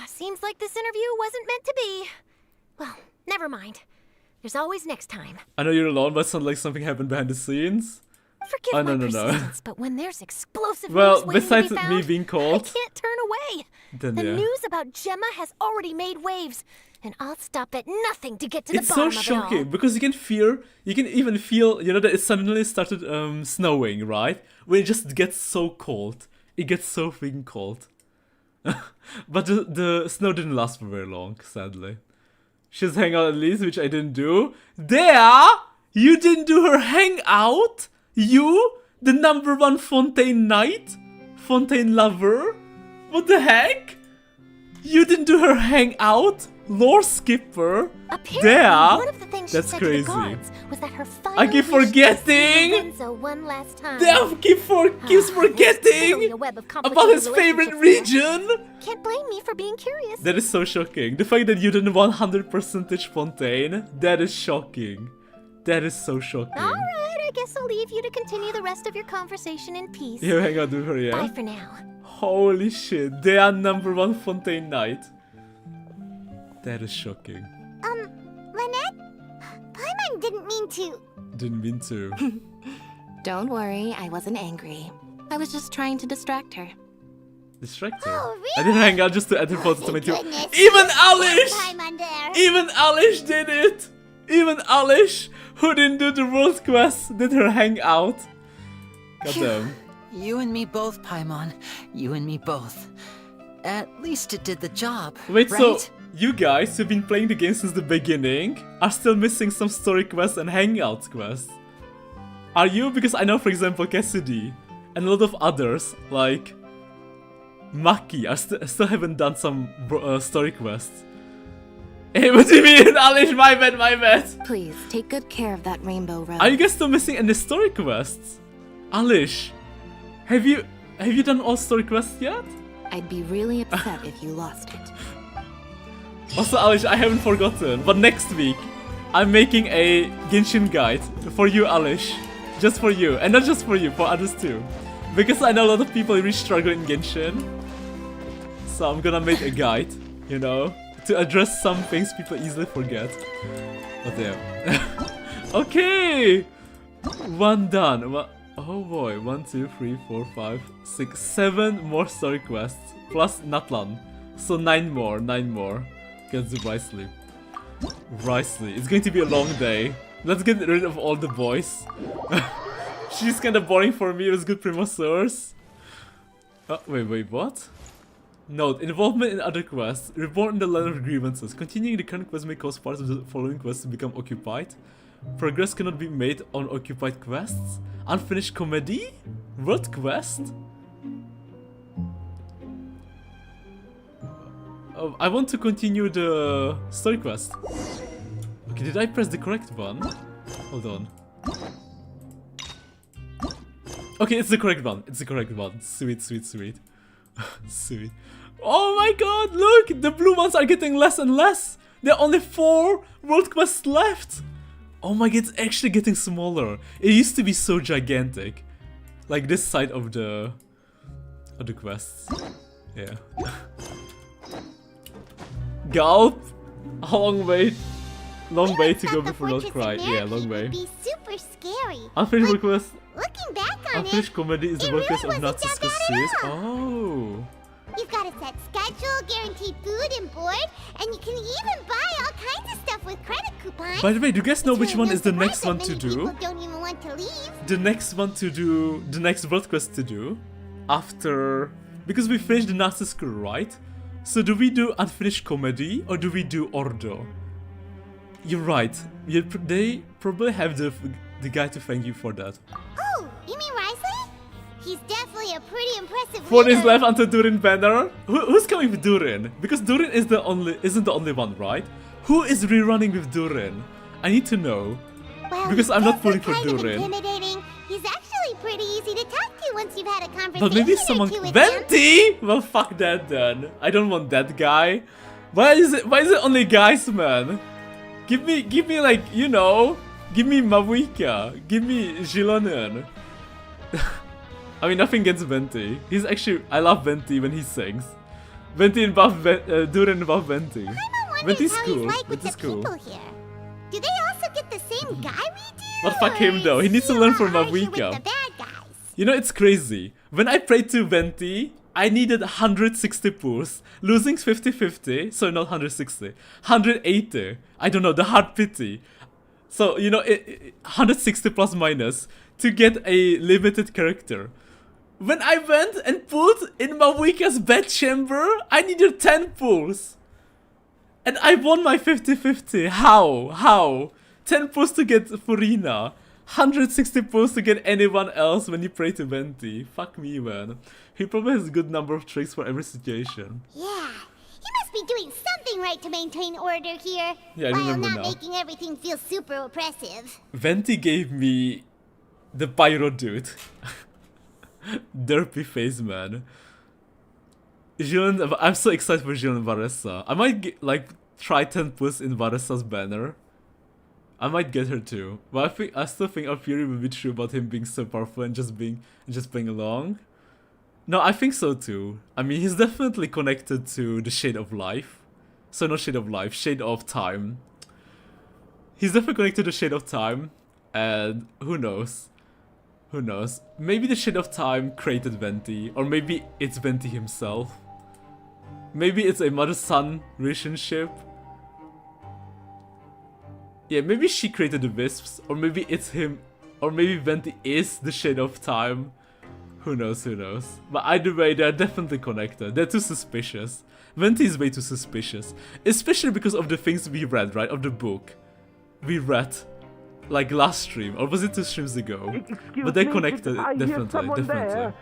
Seems like this interview wasn't meant to be. Well, never mind. There's always next time. I know you're alone, but it sounds like something happened behind the scenes. Forgive Oh, my no. persistence, but when there's explosive Well, news waiting besides to be me found, being I cold, can't turn away. then The yeah. news about Gemma has already made waves, and I'll stop at nothing to get to It's the so bottom of it all. shocking because you can even feel, you know, that it suddenly started snowing, right? When it just gets so cold. It gets so freaking cold. But the snow didn't last for very long, sadly. She's hanging out at least, which I didn't do. There! You didn't do her hangout? You? The #1 Fontaine knight? Fontaine lover? What the heck? You didn't do her hangout? Lore skipper? Apparently, There? one of the things That's she said crazy. to the guards was that her final I keep wish was to see forgetting! Lorenzo one last time. Damn, keeps There's clearly forgetting a web of about complicated his favorite relationships there. region! Can't blame me for being curious. That is so shocking. The fact that you didn't 100% Fontaine, that is shocking. That is so shocking. Alright, I guess I'll leave you to continue the rest of your conversation in peace. You hang out with her, yeah? Bye for now. Holy shit, they are #1 Fontaine knight. That is shocking. Lynette? Paimon didn't mean to. Didn't mean to. Don't worry, I wasn't angry. I was just trying to distract her. Distract her. Oh, really? I didn't hang out just to add her photos to my Thank team. goodness. Even There's Alish! Paimon there. Even Alish did it! Even Alish, who didn't do the world quest, did her hangout. Goddamn. You and me both, Paimon. You and me both. At least it did the job, Wait, right? so you guys who've been playing the game since the beginning are still missing some story quests and hangout quests. Are you? Because I know, for example, Cassidy and a lot of others, like Maki, are still haven't done some story quests. Hey, what do you mean, Alish? My bad. Please, take good care of that rainbow rose. Are you guys still missing any story quests? Alish, have you done all story quests yet? I'd be really upset if you lost it. Also, Alish, I haven't forgotten, but next week, I'm making a Genshin guide for you, Alish. Just for you, and not just for you, for others too. Because I know a lot of people really struggle in Genshin. So I'm gonna make a guide, you know, to address some things people easily forget. But yeah. Okay! One done. Oh boy, 1, 2, 3, 4, 5, 6, 7 more story quests. Plus Natlan. So 9 more. Get to Wriothesley. Wriothesley. It's going to be a long day. Let's get rid of all the boys. She's kinda boring for me with good Primosaurs. Wait, what? Note, involvement in other quests. Report in the line of grievances. Continuing the current quest may cause parts of the following quests to become occupied. Progress cannot be made on occupied quests. Unfinished comedy? World quest? Oh, I want to continue the story quest. Okay, did I press the correct one? Hold on. Okay, it's the correct one. Sweet. Sweet. Oh my god, look! The blue ones are getting less and less! There are only 4 world quests left! Oh my god, it's actually getting smaller. It used to be so gigantic. Like this side of the quests. Yeah. Gulp! A long way to go before not cry. Yeah, long way. Be super scary. Unfinished request. Looking back on Unfinished comedy is the work really of Nazi series. Oh. You've got a set schedule, guaranteed food and board, and you can even buy all kinds of stuff with credit coupons. By the way, do you guys know which one is the next one that to many do? people don't even want to leave. The next one to do, the next world quest to do, after, because we finished the Nazi school, right? So do we do unfinished comedy or do we do Ordo? You're right. They probably have the guy to thank you for that. Oh, you mean Wriothesley? He's definitely a pretty impressive 4 leader. days left until Durin banner. Who's coming with Durin? Because Durin is isn't the only one, right? Who is rerunning with Durin? I need to know. Well, because I'm not pulling for kind of Durin. intimidating. He's actually pretty easy to talk to once you've had a conversation. But maybe someone Venti? Well, fuck that then. I don't want that guy. Why is it only guys, man? Give me like, you know, give me Mawika, give me Zilonen. I mean, nothing against Venti. He's actually, I love Venti when he sings. Venti and buff, Durin and buff Venti. Venti's cool. Venti's cool. Here. Do they also get the same guy we do? But fuck him though. He needs to learn from Mawika. You know, it's crazy. When I prayed to Venti, I needed 160 pulls, losing 50-50, so not 160, 180, I don't know, the hard pity. So, you know, 160 plus minus to get a limited character. When I went and pulled in Mawika's bed chamber, I needed 10 pulls. And I won my 50-50. How? 10 pulls to get Furina. 160 pulls to get anyone else when you pray to Venti. Fuck me, man. He probably has a good number of tricks for every situation. Yeah, he must be doing something right to maintain order here. Yeah, I while remember not now. making everything feel super oppressive. Venti gave me the pyro dude. Derpy face, man. I'm so excited for Jill and Varessa. I might try 10 pulls in Varessa's banner. I might get her too, but I still think our theory will be true about him being so powerful and just playing along. No, I think so too. I mean, he's definitely connected to the Shade of Life. So not Shade of Life, Shade of Time. He's definitely connected to the Shade of Time, and who knows? Who knows? Maybe the Shade of Time created Venti, or maybe it's Venti himself. Maybe it's a mother-son relationship. Yeah, maybe she created the Wisps, or maybe it's him, or maybe Venti is the Shade of Time. Who knows, who knows. But either way, they're definitely connected. They're too suspicious. Venti is way too suspicious. Especially because of the things we read, right? Of the book. We read. Like last stream, or was it 2 streams ago? But they're connected, definitely. There.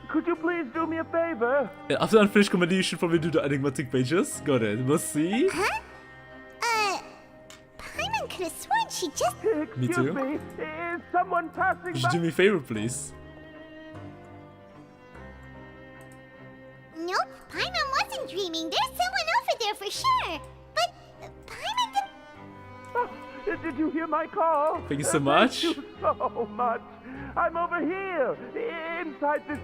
Could you please do me a favor? Yeah, after unfinished comedy, you should probably do the enigmatic pages. Got it. We'll see. Huh? Paimon could have sworn she just... Me too. Me. Is someone passing You should do me a favor, please. Nope, Paimon wasn't dreaming. There's someone over there for sure. But Paimon did... Oh, did you hear my call? Thank you so much. Thank you so much. I'm over here, inside this...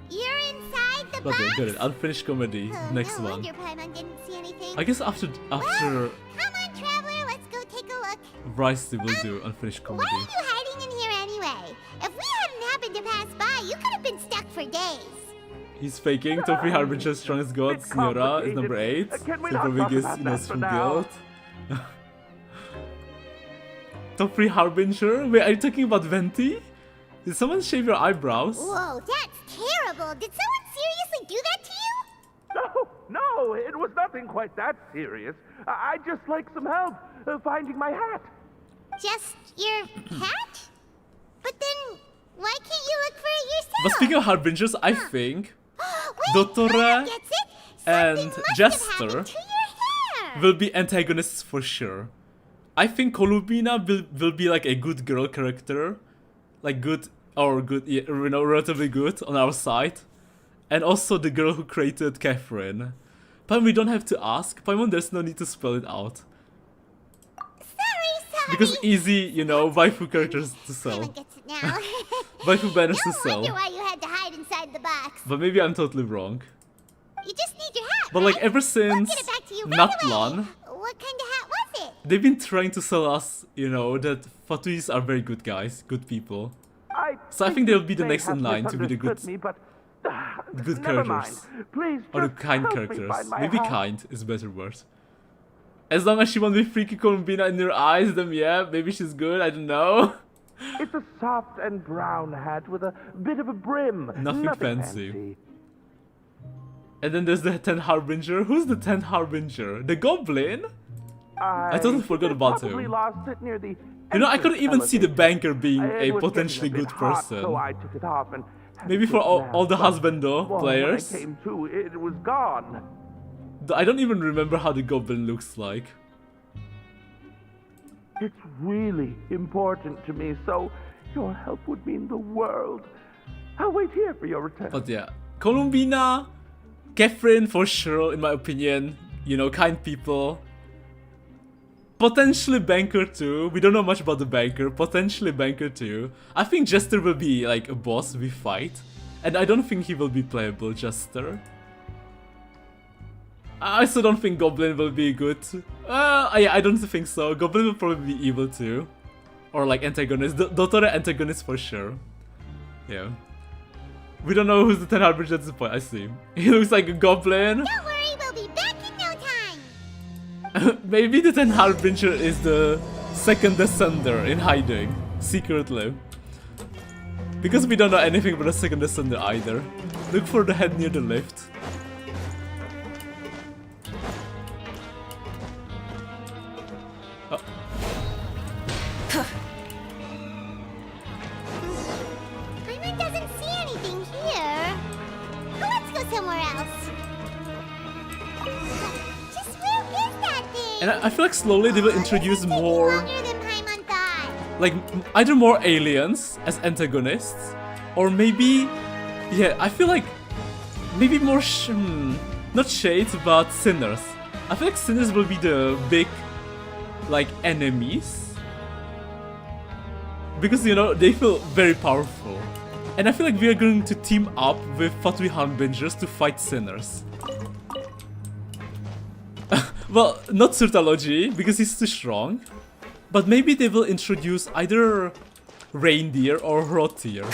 You're inside the box? Got it. Unfinished comedy. Next no one. wonder Paimon didn't see anything. I guess after Well, come on, traveler, let's go take a look. Wriothesley will do unfinished comedy. Why are you hiding in here anyway? If we hadn't happened to pass by, you could have been stuck for days. He's faking. Top 3 Harbinger's strongest god, Signora, is number 8. So probably gives, you know, some guilt. Top 3 Harbinger? Wait, are you talking about Venti? Did someone shave your eyebrows? Whoa, that's terrible. Did someone seriously do that to you? No, it was nothing quite that serious. I'd just like some help finding my hat. Just your hat? But then, why can't you look for it yourself? But speaking of Harbingers, I think Dottore and Jester will be antagonists for sure. I think Kolubina will be like a good girl character. Like good, yeah, you know, relatively good on our side. And also the girl who created Catherine. Paimon, we don't have to ask. Paimon, there's no need to spell it out. Sorry. Because easy, you know, waifu characters to sell. Gets it now. Waifu banners to sell. No wonder why you had to hide inside the box. But maybe I'm totally wrong. You just need your hat, But like ever since We'll get it back to you right Natlan, away. What kind of hat was it? they've been trying to sell us, you know, that Fatuis are very good guys, good people. So I think they'll be the next in line to be the good, the good characters. Please, or the kind characters. Maybe kind is a better word. As long as she won't be freaky Columbina in your eyes, then yeah, maybe she's good, I don't know. It's a soft and brown hat with a bit of a brim. Nothing fancy. And then there's the 10 Harbinger. Who's the 10 Harbinger? The Goblin? I totally forgot about him. Lost it near the You know, I couldn't even see the banker being a was potentially getting a good bit hot, person. so I took it off and Maybe for all the husbando well, players. When I came to, it was gone. I don't even remember how the Goblin looks like. It's really important to me, so your help would mean the world. I'll wait here for your return. But yeah, Columbina, Catherine for sure, in my opinion. You know, kind people. Potentially Banker too. We don't know much about the Banker. Potentially Banker too. I think Jester will be like a boss we fight. And I don't think he will be playable, Jester. I still don't think Goblin will be good. Yeah, I don't think so. Goblin will probably be evil too. Or like antagonist. Dotore antagonist for sure. Yeah. We don't know who's the 10 Harbinger at this point. I see. He looks like a goblin. Don't worry, we'll be back in no time. Maybe the 10 Harbinger is the second Descender in hiding. Secretly. Because we don't know anything about the second Descender either. Look for the head near the lift. Paimon doesn't see anything here. Let's go somewhere else. Just where is that thing? And I feel like slowly they will introduce more, Longer than Paimon thought. like either more aliens as antagonists, or maybe, yeah, I feel like maybe more not shades but sinners. I feel like sinners will be the big like enemies. Because, you know, they feel very powerful. And I feel like we are going to team up with Fatui Harbingers to fight sinners. Well, not Surtalogy, because he's too strong. But maybe they will introduce either Reindeer or Hrothir.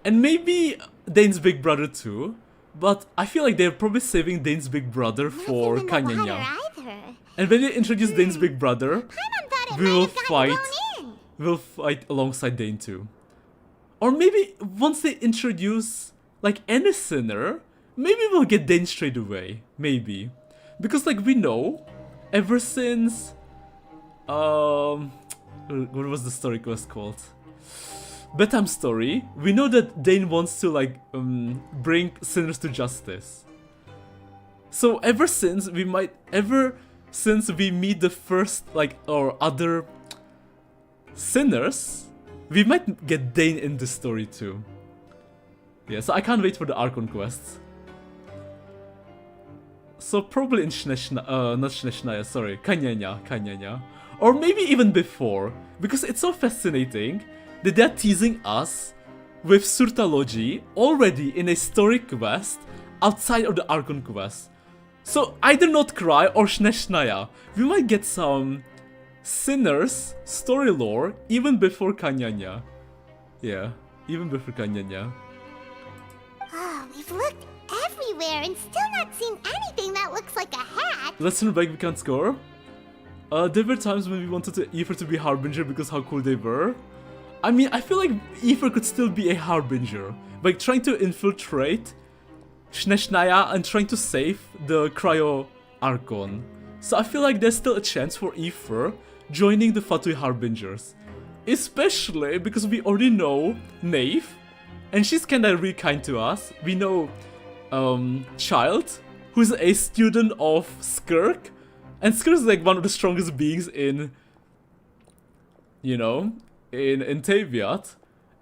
And maybe Dane's big brother too. But I feel like they're probably saving Dane's big brother for Kanyanya. And when they introduce Dane's big brother, we will fight alongside Dane too. Or maybe once they introduce like any sinner, maybe we'll get Dane straight away. Maybe. Because like we know, ever since what was the story quest called? Bedtime Story, we know that Dane wants to like bring sinners to justice. So ever since we meet the first like or other sinners, we might get Dane in this story too. Yeah, so I can't wait for the Archon quests. So probably in Kanyanya. Or maybe even before, because it's so fascinating that they're teasing us with Surtalogy already in a story quest outside of the Archon quest. So either Not Cry or Shnaya, we might get some sinners story lore even before Kanyanya. Yeah, even before Kanyanya. Oh, we've looked everywhere and still not seen anything that looks like a hat. Let's turn back, we can't score. There were times when we wanted Aether to be Harbinger because how cool they were. I mean, I feel like Aether could still be a Harbinger. Like trying to infiltrate Shnaya and trying to save the Cryo Archon. So I feel like there's still a chance for Aether joining the Fatui Harbingers. Especially because we already know Nave, and she's kinda really kind to us. We know Child, who's a student of Skirk, and Skirk is like one of the strongest beings in, you know, in Taviat.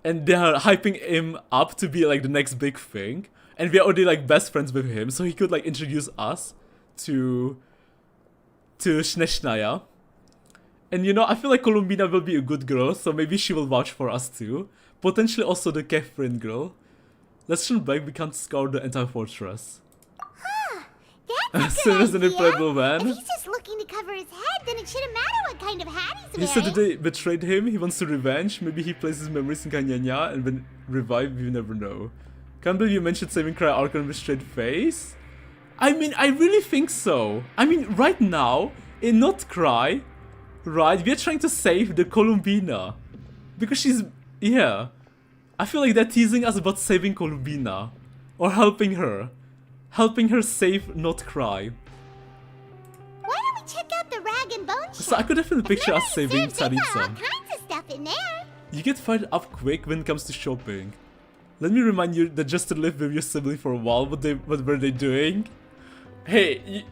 and they are hyping him up to be like the next big thing, and we are already like best friends with him, so he could like introduce us to Sneshnaya. And you know, I feel like Columbina will be a good girl, so maybe she will vouch for us too. Potentially also the Catherine girl. Let's turn back, we can't scour the entire fortress. That's Soon a as good an idea. incredible man. If he's just looking to cover his head, then it shouldn't matter what kind of hat he's He wearing. said that they betrayed him, he wants to revenge, maybe he places his memories in Kanyanya and when revived, you never know. Can't believe you mentioned saving Cry Archon with straight face. I mean, I really think so. I mean, right now, in Not Cry, right, we're trying to save the Columbina. Because she's, yeah. I feel like they're teasing us about saving Columbina. Or helping her. Helping her save Not Cry. Why don't we check out the Rag and Bone shop? So I could definitely picture us saving Serves, they've got all Tsaritsa. kinds of stuff in there. You get fired up quick when it comes to shopping. Let me remind you that just to live with your sibling for a while, what were they doing? Hey,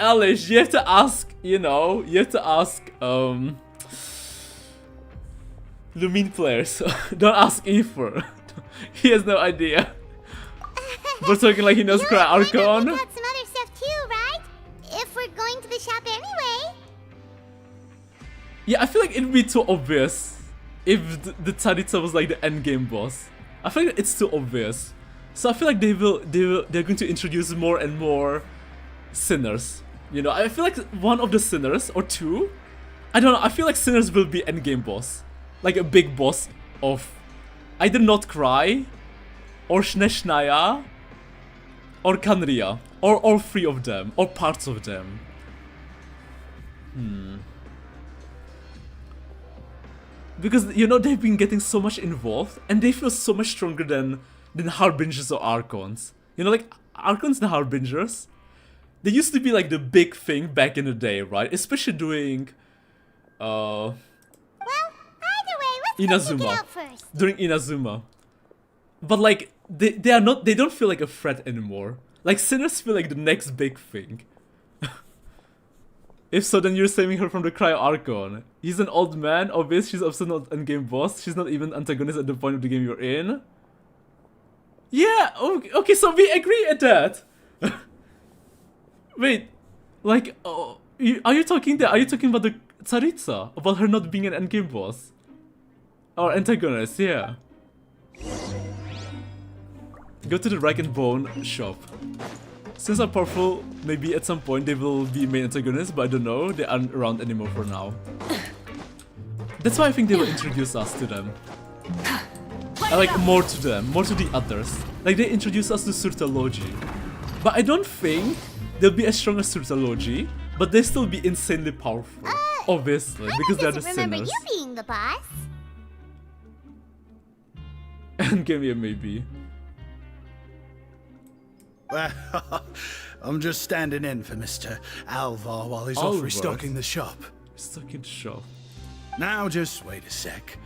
Alice, you have to ask, you know, you have to ask, Lumine players. Don't ask Aether. He has no idea. We're talking like he knows Cry Archon. We got some other stuff too, right? If we're going to the shop anyway. Yeah, I feel like it'd be too obvious if the Tsaritsa was like the endgame boss. I feel like it's too obvious. So I feel like they're going to introduce more and more sinners. You know, I feel like one of the sinners or two. I don't know. I feel like sinners will be endgame boss, like a big boss of either Not Cry, or Sneshnaya, or Kanria, or all three of them, or parts of them. Because, you know, they've been getting so much involved, and they feel so much stronger than Harbingers or Archons. You know, like, Archons and Harbingers, they used to be like the big thing back in the day, right? Especially during, Well, either way, let's go check it Inazuma. out first. During Inazuma. But like, they don't feel like a threat anymore. Like, sinners feel like the next big thing. If so, then you're saving her from the Cryo Archon. He's an old man, obvious, she's also not endgame boss, she's not even antagonist at the point of the game you're in. Yeah, okay, so we agree at that. Wait, like, are you talking about the Tsaritsa? About her not being an endgame boss? Or antagonist, yeah. Go to the Rag and Bone shop. Since I'm powerful, maybe at some point they will be main antagonists, but I don't know, they aren't around anymore for now. That's why I think they will introduce us to them. I like more to them, more to the others. Like they introduce us to Surtalogy. But I don't think they'll be as strong as Surtalogy, but they still be insanely powerful. Obviously, because they're the Remember sinners. you being the boss. And give me a maybe. Well, I'm just standing in for Mr. Alvar while he's Alvar? off restocking the shop. Stuck in the shop. Now just wait a sec.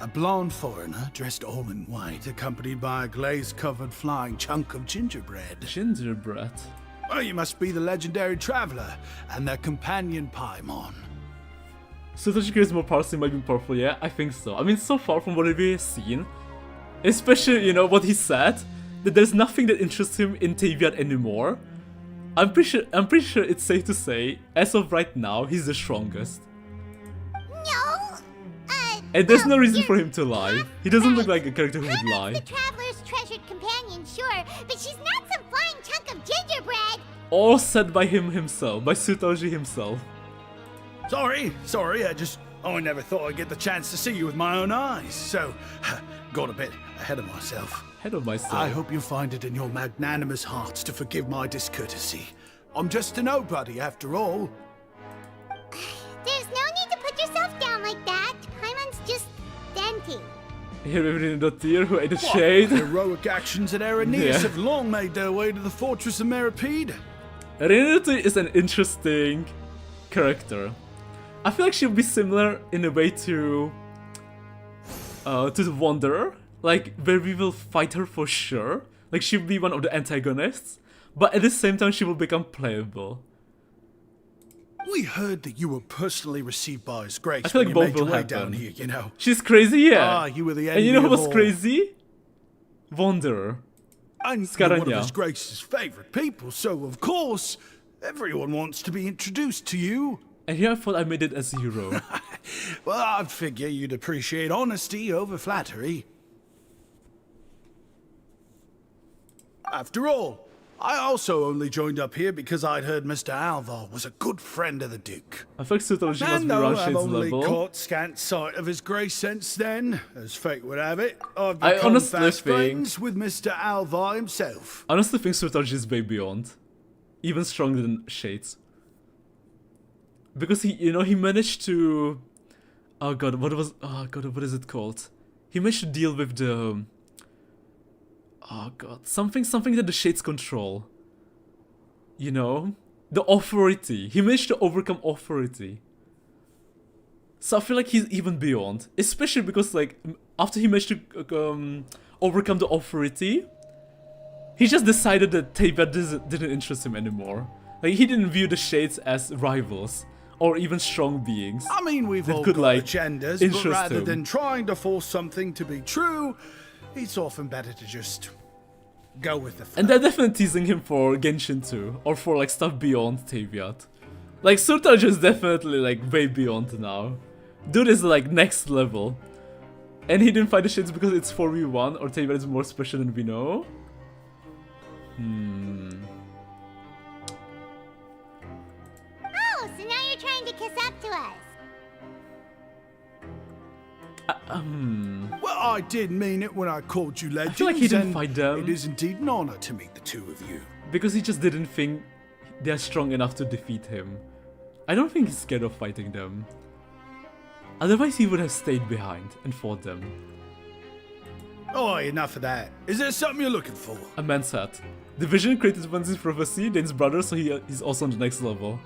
A blonde foreigner dressed all in white, accompanied by a glaze-covered flying chunk of gingerbread. Gingerbread? Well, you must be the legendary traveler and their companion Paimon. Surtalogy creates more power, so he might be powerful, yeah? I think so. I mean, so far from what we've seen, especially, you know, what he said, that there's nothing that interests him in Tavian anymore. I'm pretty sure it's safe to say, as of right now, he's the strongest. No, And there's no reason for him to lie. He doesn't look like a character who would the lie. traveler's treasured companion, sure, but she's not some flying chunk of gingerbread. All said by him himself, by Surtalogy himself. Sorry, I never thought I'd get the chance to see you with my own eyes, so got a bit ahead of myself. Ahead of myself? I hope you find it in your magnanimous hearts to forgive my discourtesy. I'm just a nobody after all. There's no need to put yourself down like that. Paimon's just venting. Here we've written the tier who ate a shade. Heroic actions at Aranias Yeah. have long made their way to the fortress of Meripede. Renate is an interesting character. I feel like she'll be similar in a way to the Wanderer, like where we will fight her for sure. Like she'll be one of the antagonists, but at the same time she will become playable. We heard that you were personally received by His Grace I feel when like you both made your will way happen. down here, you know. She's crazy, yeah. Ah, you were the And you know envy who of was all. crazy? Wanderer. And you're one of Scaragna. His Grace's favorite people, so of course, everyone wants to be introduced to you. And here I thought I made it as a hero. Well, I'd figure you'd appreciate honesty over flattery. After all, I also only joined up here because I'd heard Mr. Alvar was a good friend of the Duke. I feel like Suitology must And be though around I've Shade's only level. caught scant sight of His Grace since then, as fate would have it, I've I become honestly fast think- friends with Mr. Alvar himself. I honestly think Suitology is way beyond. Even stronger than Shades. Because he managed to... Oh god, what is it called? He managed to deal with the... Oh god, something that the Shades control. You know? The authority. He managed to overcome authority. So I feel like he's even beyond. Especially because, like, after he managed to overcome the authority, he just decided that Tavia didn't interest him anymore. Like, he didn't view the Shades as rivals. Or even strong beings. I mean, we've that all could, got like, agendas, but interest rather him. than trying to force something to be true, it's often better to just go with the flow. And they're definitely teasing him for Genshin too, or for like stuff beyond Taviat. Like Suitology is definitely like way beyond now. Dude is like next level. And he didn't fight the Shades because it's 4v1 or Taviat is more special than we know. Oh, so now you're trying to kiss up to us. Well, I did mean it when I called you legends. I feel like he didn't and fight them. It is indeed an honor to meet the two of you. Because he just didn't think they're strong enough to defeat him. I don't think he's scared of fighting them. Otherwise he would have stayed behind and fought them. Oh, enough of that. Is there something you're looking for? A man said. The vision created once his prophecy, Dane's brother, so he's also on the next level.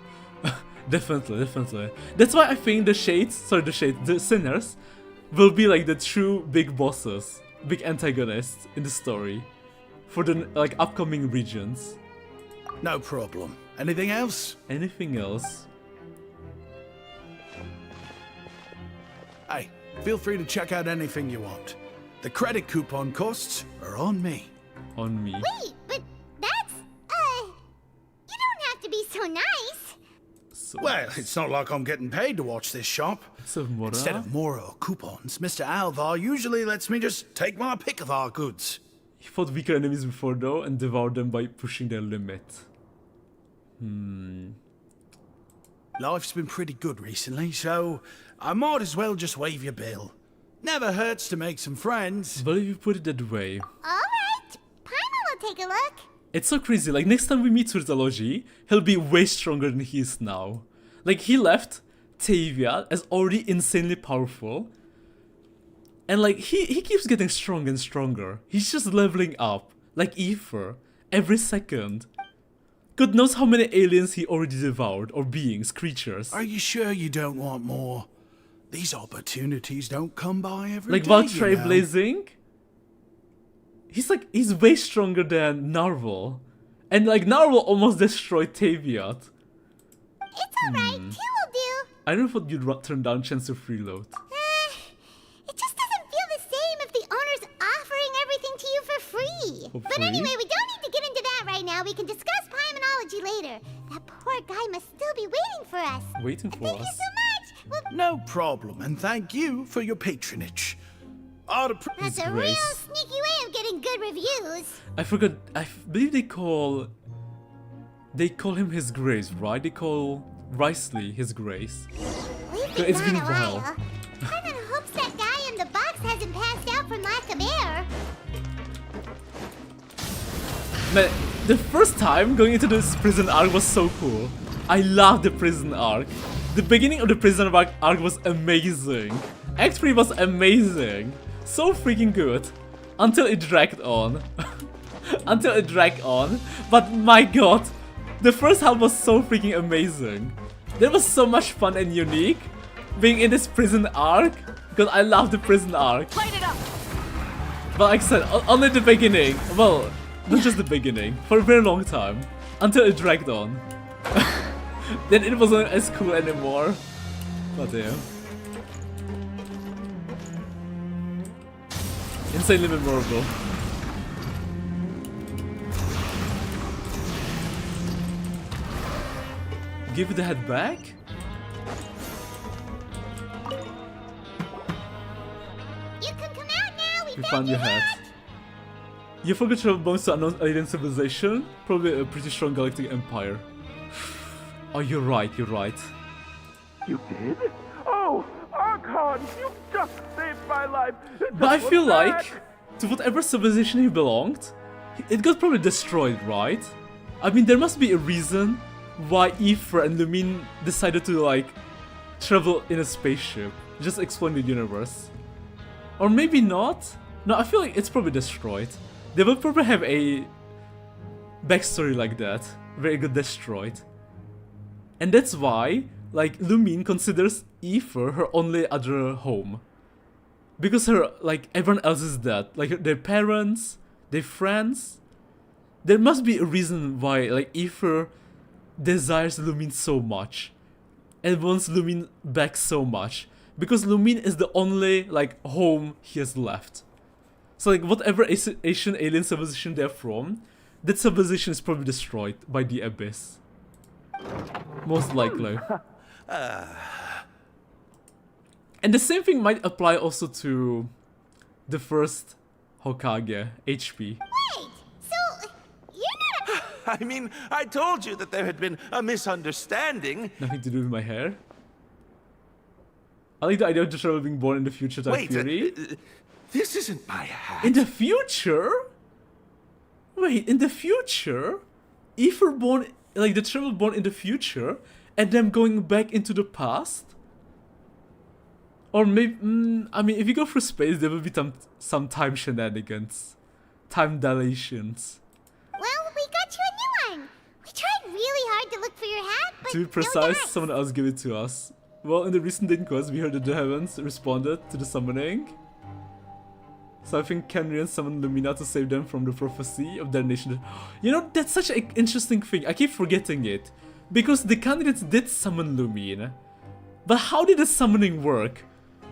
Definitely. That's why I think the sinners will be like the true big bosses, big antagonists in the story for the like upcoming regions. No problem. Anything else? Anything else? Hey, feel free to check out anything you want. The credit coupon costs are on me. On me. Wait, but that's, you don't have to be so nice. Well, it's not like I'm getting paid to watch this shop. So Mora? Instead of more coupons, Mr. Alvar usually lets me just take my pick of our goods. He fought weaker enemies before though and devoured them by pushing their limit. Life's been pretty good recently, so I might as well just waive your bill. Never hurts to make some friends. Well, if you put it that way. Alright, Paimon will take a look. It's so crazy, like next time we meet Suitology, he'll be way stronger than he is now. Like he left Tavia as already insanely powerful. And like he keeps getting stronger and stronger. He's just leveling up, like Ether, every second. God knows how many aliens he already devoured, or beings, creatures. Are you sure you don't want more? These opportunities don't come by every Like day, while you know. trailblazing, he's way stronger than Narwhal. And like Narwhal almost destroyed Taviat. It's alright, two will do. I don't thought you'd turn down chance of freeload. It just doesn't feel the same if the owner's offering everything to you for free. For But free? anyway, we don't need to get into that right now. We can discuss Paimonology later. That poor guy must still be waiting for us. Waiting for Thank you us. so much. Well, No problem, and thank you for your patronage. that's a real Grace. sneaky way of getting good reviews. I forgot. I believe they call him His Grace, right? They call Wriothesley His Grace. We've So been it's gone been a a while. while. Paimon hopes that guy in the box hasn't passed out from lack of air. Man, the first time going into this prison arc was so cool. I loved the prison arc. The beginning of the prison arc was amazing. Act 3 was amazing. So freaking good. Until it dragged on. But my god, the first half was so freaking amazing. There was so much fun and unique being in this prison arc. Because I love the prison arc. Light it up. But like I said, only the beginning. Well, not just the beginning. For a very long time. Until it dragged on. Then it wasn't as cool anymore. But damn. Insanely memorable. Give the head back? You can come out now. We found your head. You forgot travel bones to unknown alien civilization? Probably a pretty strong galactic empire. Oh, you're right, you're right. You did? Oh, Archon, you just saved my life. But I feel like, to whatever civilization he belonged, it got probably destroyed, right? I mean, there must be a reason why Aether and Lumine decided to, like, travel in a spaceship. Just exploring the universe. Or maybe not. No, I feel like it's probably destroyed. They will probably have a backstory like that, where it got destroyed. And that's why, like, Lumine considers Aether her only other home. Because her, like, everyone else is dead. Like, their parents, their friends. There must be a reason why, like, Aether desires Lumine so much. And wants Lumine back so much. Because Lumine is the only, like, home he has left. So, like, whatever Asian alien civilization they're from, that civilization is probably destroyed by the Abyss. Most likely. And the same thing might apply also to the first Hokage, HP. Wait, so you're not I mean, I told you that there had been a misunderstanding. Nothing to do with my hair. I like the idea of the travel being born in the future type theory. This isn't my hat. In the future? Wait, in the future? Aether born, like the travel born in the future, and them going back into the past? Or maybe, I mean, if you go through space, there will be some time shenanigans. Time dilations. Well, we got you a new one. We tried really hard to look for your hat, but To be precise, someone else gave it to us. Well, in the recent Dating Quest, we heard that the heavens responded to the summoning. So I think Kenrian summoned Lumina to save them from the prophecy of their nation. You know, that's such an interesting thing. I keep forgetting it. Because the candidates did summon Lumina. But how did the summoning work?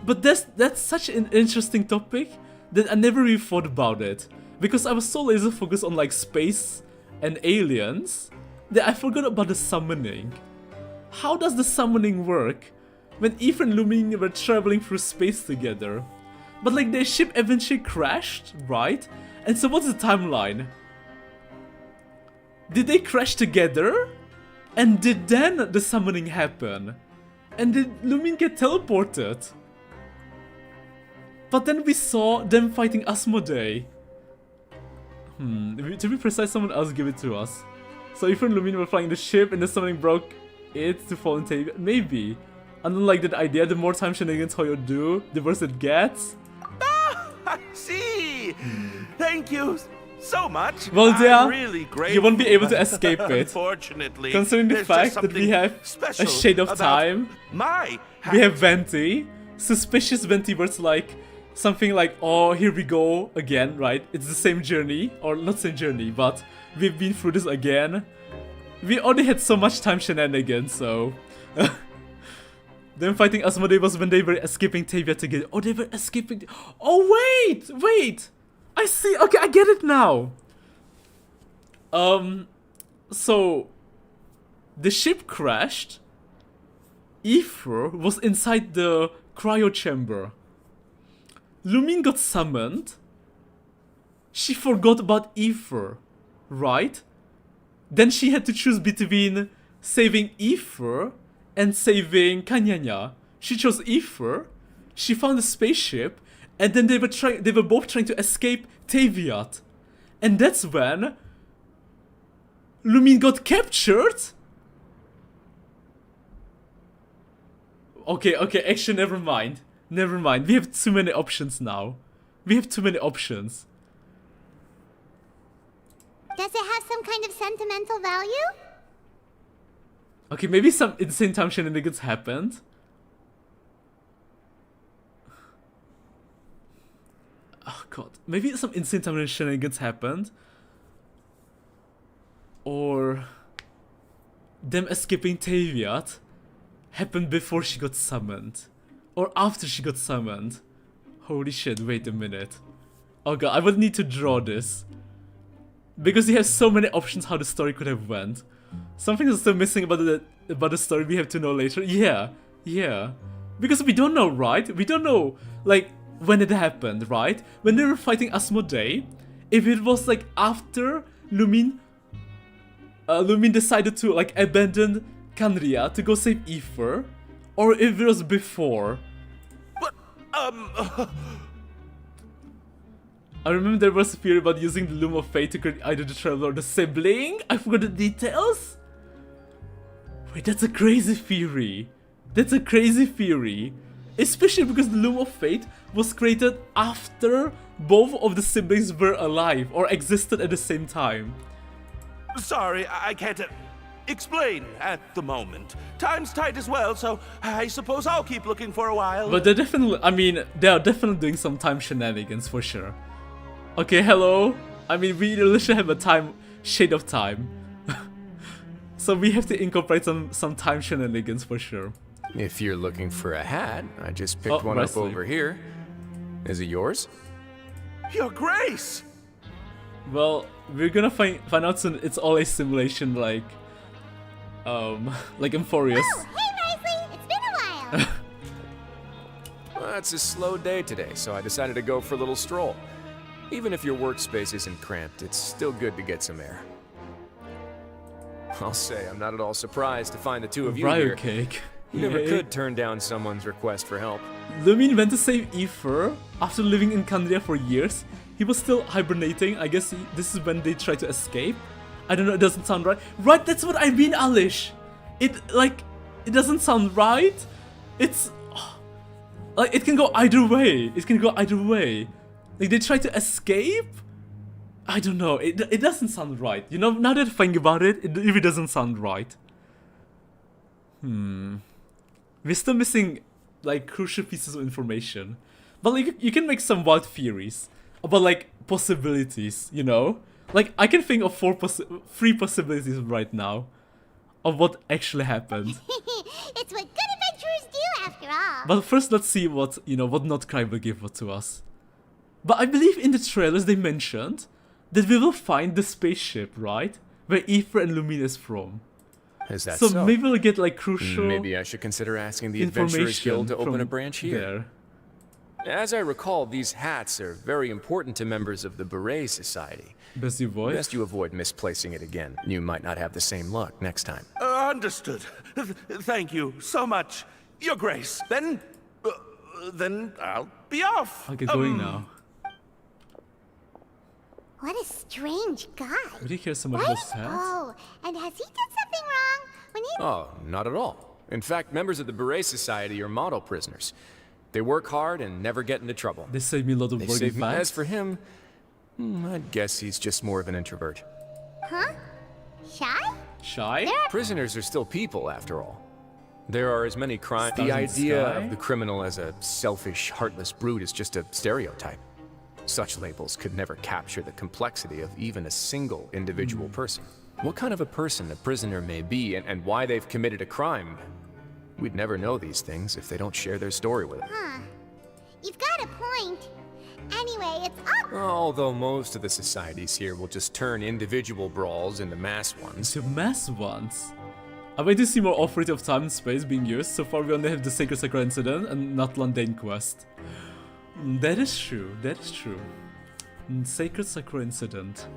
But that's such an interesting topic that I never really thought about it. Because I was so laser focused on like space and aliens that I forgot about the summoning. How does the summoning work when Aether and Lumine were traveling through space together? But like their ship eventually crashed, right? And so what's the timeline? Did they crash together? And did then the summoning happen? And did Lumine get teleported? But then we saw them fighting Asmodee. To be precise, someone else gave it to us. So Aether and Lumine were flying the ship and the summoning broke it to fall into Tavia. Maybe. I don't like that idea. The more time shenanigans Hoyo do, the worse it gets. I see. Thank you so much. Well, I'm really grateful. you won't be able to escape it. Unfortunately, considering the there's fact just that we have a special shade of about time. My We have Venti. Suspicious Venti words like something like, oh, here we go again, right? It's the same journey, or not same journey, but we've been through this again. We already had so much time shenanigans, so... Them fighting Asmodee was when they were escaping Tavia together. Oh, they were escaping... Oh, wait! I see, okay, I get it now. So... The ship crashed. Aether was inside the cryo chamber. Lumine got summoned. She forgot about Aether, right? Then she had to choose between saving Aether and saving Kanyanya. She chose Aether. She found a spaceship, and then they were both trying to escape Taviat. And that's when Lumine got captured. Okay, actually, never mind. Never mind. We have too many options now. We have too many options. Does it have some kind of sentimental value? Okay, maybe some insane time shenanigans happened. Oh god. Maybe some insane time shenanigans happened. Or... them escaping Taviat happened before she got summoned. Or after she got summoned. Holy shit, wait a minute. Oh god, I would need to draw this. Because you have so many options how the story could have went. Something is still missing about the story we have to know later. Yeah. Because we don't know, right? We don't know, like, when it happened, right? When they were fighting Asmodee, if it was like after Lumin decided to like abandon Canria to go save Aether, or if it was before. But, I remember there was a theory about using the Loom of Fate to create either the Traveler or the sibling. I forgot the details. Wait, that's a crazy theory. That's a crazy theory. Especially because the Loom of Fate was created after both of the siblings were alive or existed at the same time. Sorry, I can't explain at the moment. Time's tight as well, so I suppose I'll keep looking for a while. But they're definitely, I mean, they are definitely doing some time shenanigans for sure. Okay, hello. I mean, we literally have a shade of time. So we have to incorporate some time shenanigans for sure. If you're looking for a hat, I just picked one up over here. Is it yours? Your Grace! Well, we're gonna find out soon it's all a simulation like Emphorius. Oh, hey Wriothesley! It's been a while! Well, it's a slow day today, so I decided to go for a little stroll. Even if your workspace isn't cramped, it's still good to get some air. I'll say, I'm not at all surprised to find the two of you here. Cake. You never could turn down someone's request for help. Lumin went to save Aether after living in Canria for years. He was still hibernating. I guess this is when they tried to escape. I don't know, it doesn't sound right. Right, that's what I mean, Alish. It doesn't sound right. It's like it can go either way. It can go either way. Like they try to escape. I don't know. It doesn't sound right. You know, now that I think about it, it really doesn't sound right. We're still missing like crucial pieces of information. But like you can make some wild theories about like possibilities, you know? Like I can think of three possibilities right now of what actually happened. It's what good adventurers do after all. But first let's see what Notcry will give to us. But I believe in the trailers they mentioned that we will find the spaceship, right? Where Aether and Lumin is from. Is that so? So maybe we'll get like crucial Maybe I should consider asking the Adventurers Guild to open a branch here. As I recall, these hats are very important to members of the Beret Society. Best you avoid misplacing it again. You might not have the same luck next time. Understood. Thank you so much, Your Grace. Then I'll be off. I'll get going now. What a strange guy. Would you care so much about his hat? Oh, and has he done something wrong when he... Oh, not at all. In fact, members of the Beret Society are model prisoners. They work hard and never get into trouble. They save me a lot of work. As for him, I'd guess he's just more of an introvert. Huh? Shy? Shy? Prisoners are still people, after all. There are as many crimes. The idea of the criminal as a selfish, heartless brute is just a stereotype. Such labels could never capture the complexity of even a single individual person. What kind of a person a prisoner may be and why they've committed a crime, we'd never know these things if they don't share their story with us. Huh. You've got a point. Anyway, it's up. Although most of the societies here will just turn individual brawls into mass ones. Into mass ones? I wait to see more Authority of Time and Space being used. So far we only have the Sacred Sakura Incident and not Londane Quest. That is true, that is true. Sacred Sakura Incident.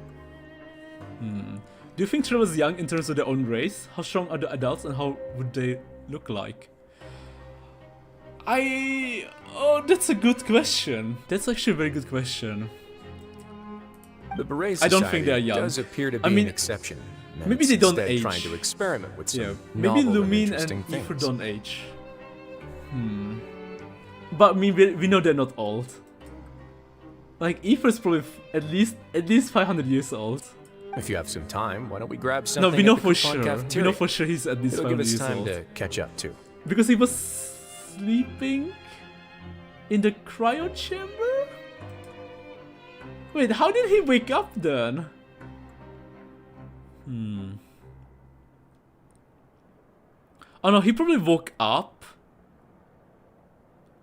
Do you think Trevor was young in terms of their own race? How strong are the adults and how would they look like? Oh, that's a good question. That's actually a very good question. The Beret Society I don't think they are young. Does appear to be an exception. Maybe they don't age. Trying to experiment with some maybe novel Lumin and Aether don't age. But I mean, we know they're not old. Like Aether's probably at least 500 years old. If you have some time, why don't we grab something? No, we know at the for Coupon sure. Cafeteria? We know for sure he's at least 500 years old. It'll give us time to catch up too. Because he was sleeping in the cryo chamber? Wait, how did he wake up then? Oh no, he probably woke up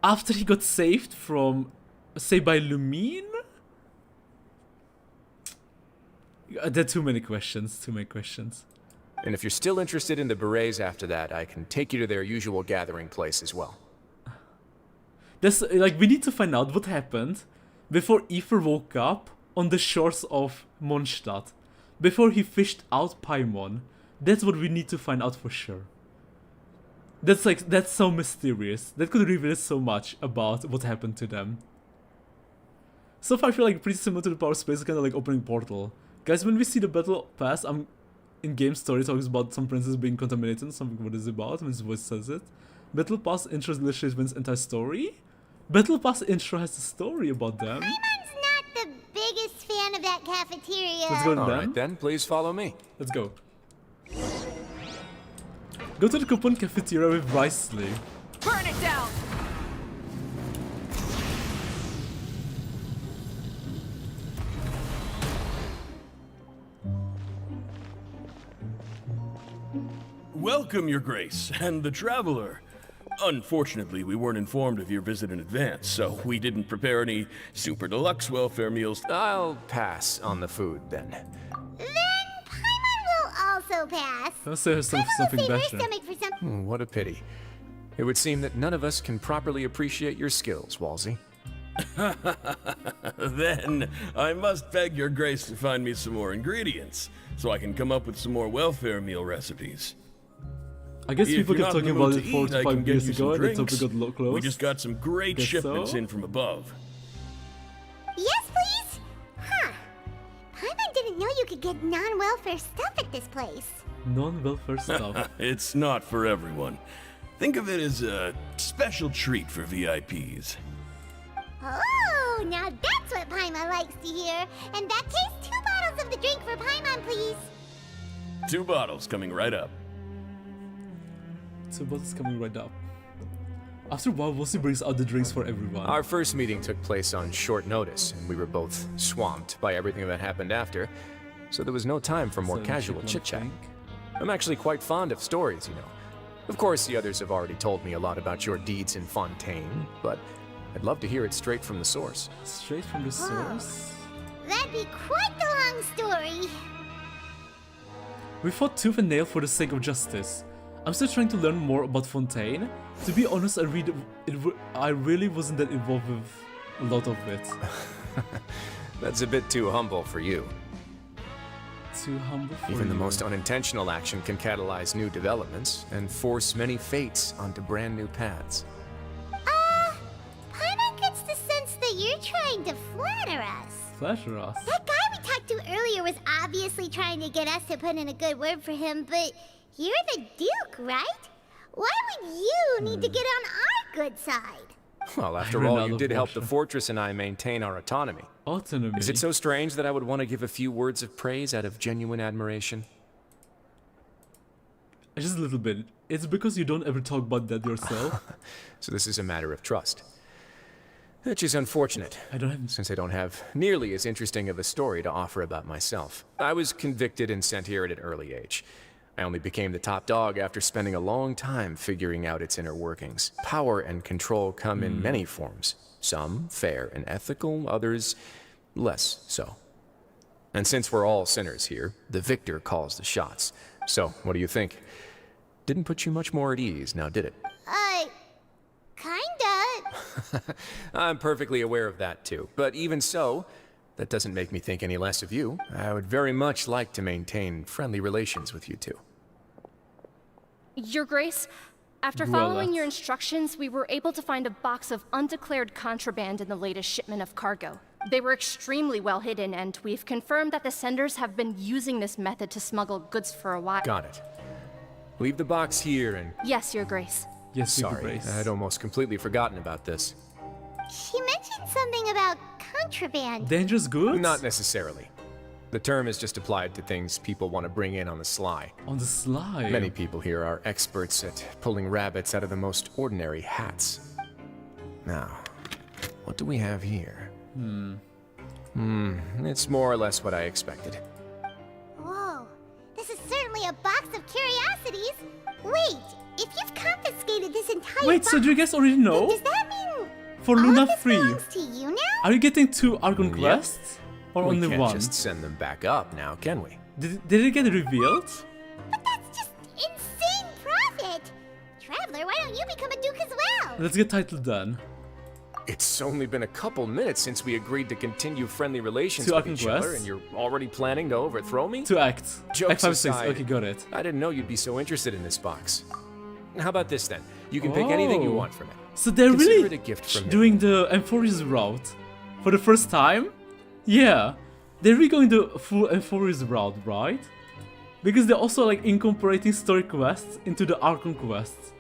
after he got saved from, say, by Lumine? There are too many questions, And if you're still interested in the berets after that, I can take you to their usual gathering place as well. There's, like, we need to find out what happened before Aether woke up on the shores of Mondstadt. Before he fished out Paimon. That's what we need to find out for sure. That's so mysterious. That could reveal so much about what happened to them. So far I feel like pretty similar to the Power Space, kind of like opening portal. Guys, when we see the battle pass, in-game story talks about some princess being contaminated, something what is about, when his voice says it. Battle Pass intro illustrates Vin's entire story? Battle Pass intro has a story about them. Paimon's not the biggest fan of that cafeteria. Let's go to them. Alright then, please follow me. Let's go. Go to the coupon cafeteria with Wriothesley. Burn it down! Welcome, Your Grace, and the Traveler. Unfortunately, we weren't informed of your visit in advance, so we didn't prepare any super deluxe welfare meals. I'll pass on the food, then. Then Paimon will also pass. Let's say something Save her better. stomach for some. What a pity. It would seem that none of us can properly appreciate your skills, Walsey. Then, I must beg Your Grace to find me some more ingredients, so I can come up with some more welfare meal recipes. I guess If people you're kept not in talking the about mood it to 4 eat, to I 5 can get years you ago, some and the drinks. topic got close. We just got some great Guess shipments so? in from above. Yes, please? Huh. Paimon didn't know you could get non-welfare stuff at this place. Non-welfare stuff. It's not for everyone. Think of it as a special treat for VIPs. Oh, now that's what Paimon likes to hear. In that case, 2 bottles of the drink for Paimon, please. 2 bottles coming right up. 2 bottles coming right up. After a while, Wolsey brings out the drinks for everyone. Our first meeting took place on short notice, and we were both swamped by everything that happened after, so there was no time for more So casual chicken chit-chat. drink. I'm actually quite fond of stories, you know. Of course, the others have already told me a lot about your deeds in Fontaine, but I'd love to hear it straight from the source. Straight from the source? That'd be quite the long story. We fought tooth and nail for the sake of justice. I'm still trying to learn more about Fontaine. To be honest, I really wasn't that involved with a lot of it. That's a bit too humble for you. Too humble for Even the you. most unintentional action can catalyze new developments and force many fates onto brand new paths. Paimon gets the sense that you're trying to flatter us. Flatter us. That guy we talked to earlier was obviously trying to get us to put in a good word for him, but you're the Duke, right? Why would you need to get on our good side? Well, after ran all, out you of did help the water. fortress and I maintain our autonomy. Autonomy. Is it so strange that I would want to give a few words of praise out of genuine admiration? Just a little bit. It's because you don't ever talk about that yourself. So this is a matter of trust. Which is unfortunate, since I don't have nearly as interesting of a story to offer about myself. I was convicted and sent here at an early age. I only became the top dog after spending a long time figuring out its inner workings. Power and control come in many forms. Some fair and ethical, others less so. And since we're all sinners here, the victor calls the shots. So, what do you think? Didn't put you much more at ease, now did it? Kinda. I'm perfectly aware of that too. But even so, that doesn't make me think any less of you. I would very much like to maintain friendly relations with you two. Your Grace, after following your instructions, we were able to find a box of undeclared contraband in the latest shipment of cargo. They were extremely well hidden, and we've confirmed that the senders have been using this method to smuggle goods for a while. Got it. Leave the box here and... Yes, Your Grace. Yes, sorry, I'd almost completely forgotten about this. She mentioned something about contraband. Dangerous goods? Not necessarily. The term is just applied to things people want to bring in on the sly. On the sly? Many people here are experts at pulling rabbits out of the most ordinary hats. Now, what do we have here? It's more or less what I expected. Whoa, this is certainly a box of curiosities. Wait, if Wait, so do you guys already know? Does that mean For Luna 3, belongs to you now? are you getting 2 Archon quests? Or we only can't 1? just send them back up now, can we? Did it get revealed? But that's just insane profit! Traveler, why don't you become a duke as well? Let's get title done. It's only been a couple minutes since we agreed to continue friendly relations 2 with Archon each other, quests? and you're already planning to overthrow me? 2 acts. Jokes F5, 6. aside, Okay, got it. I didn't know you'd be so interested in this box. How about this then? You can pick anything you want from it. So they're Consider really it a gift from me. doing the Amphorius route for the first time? Yeah. They're really going the full Amphorius route, right? Because they're also like incorporating story quests into the Archon quests.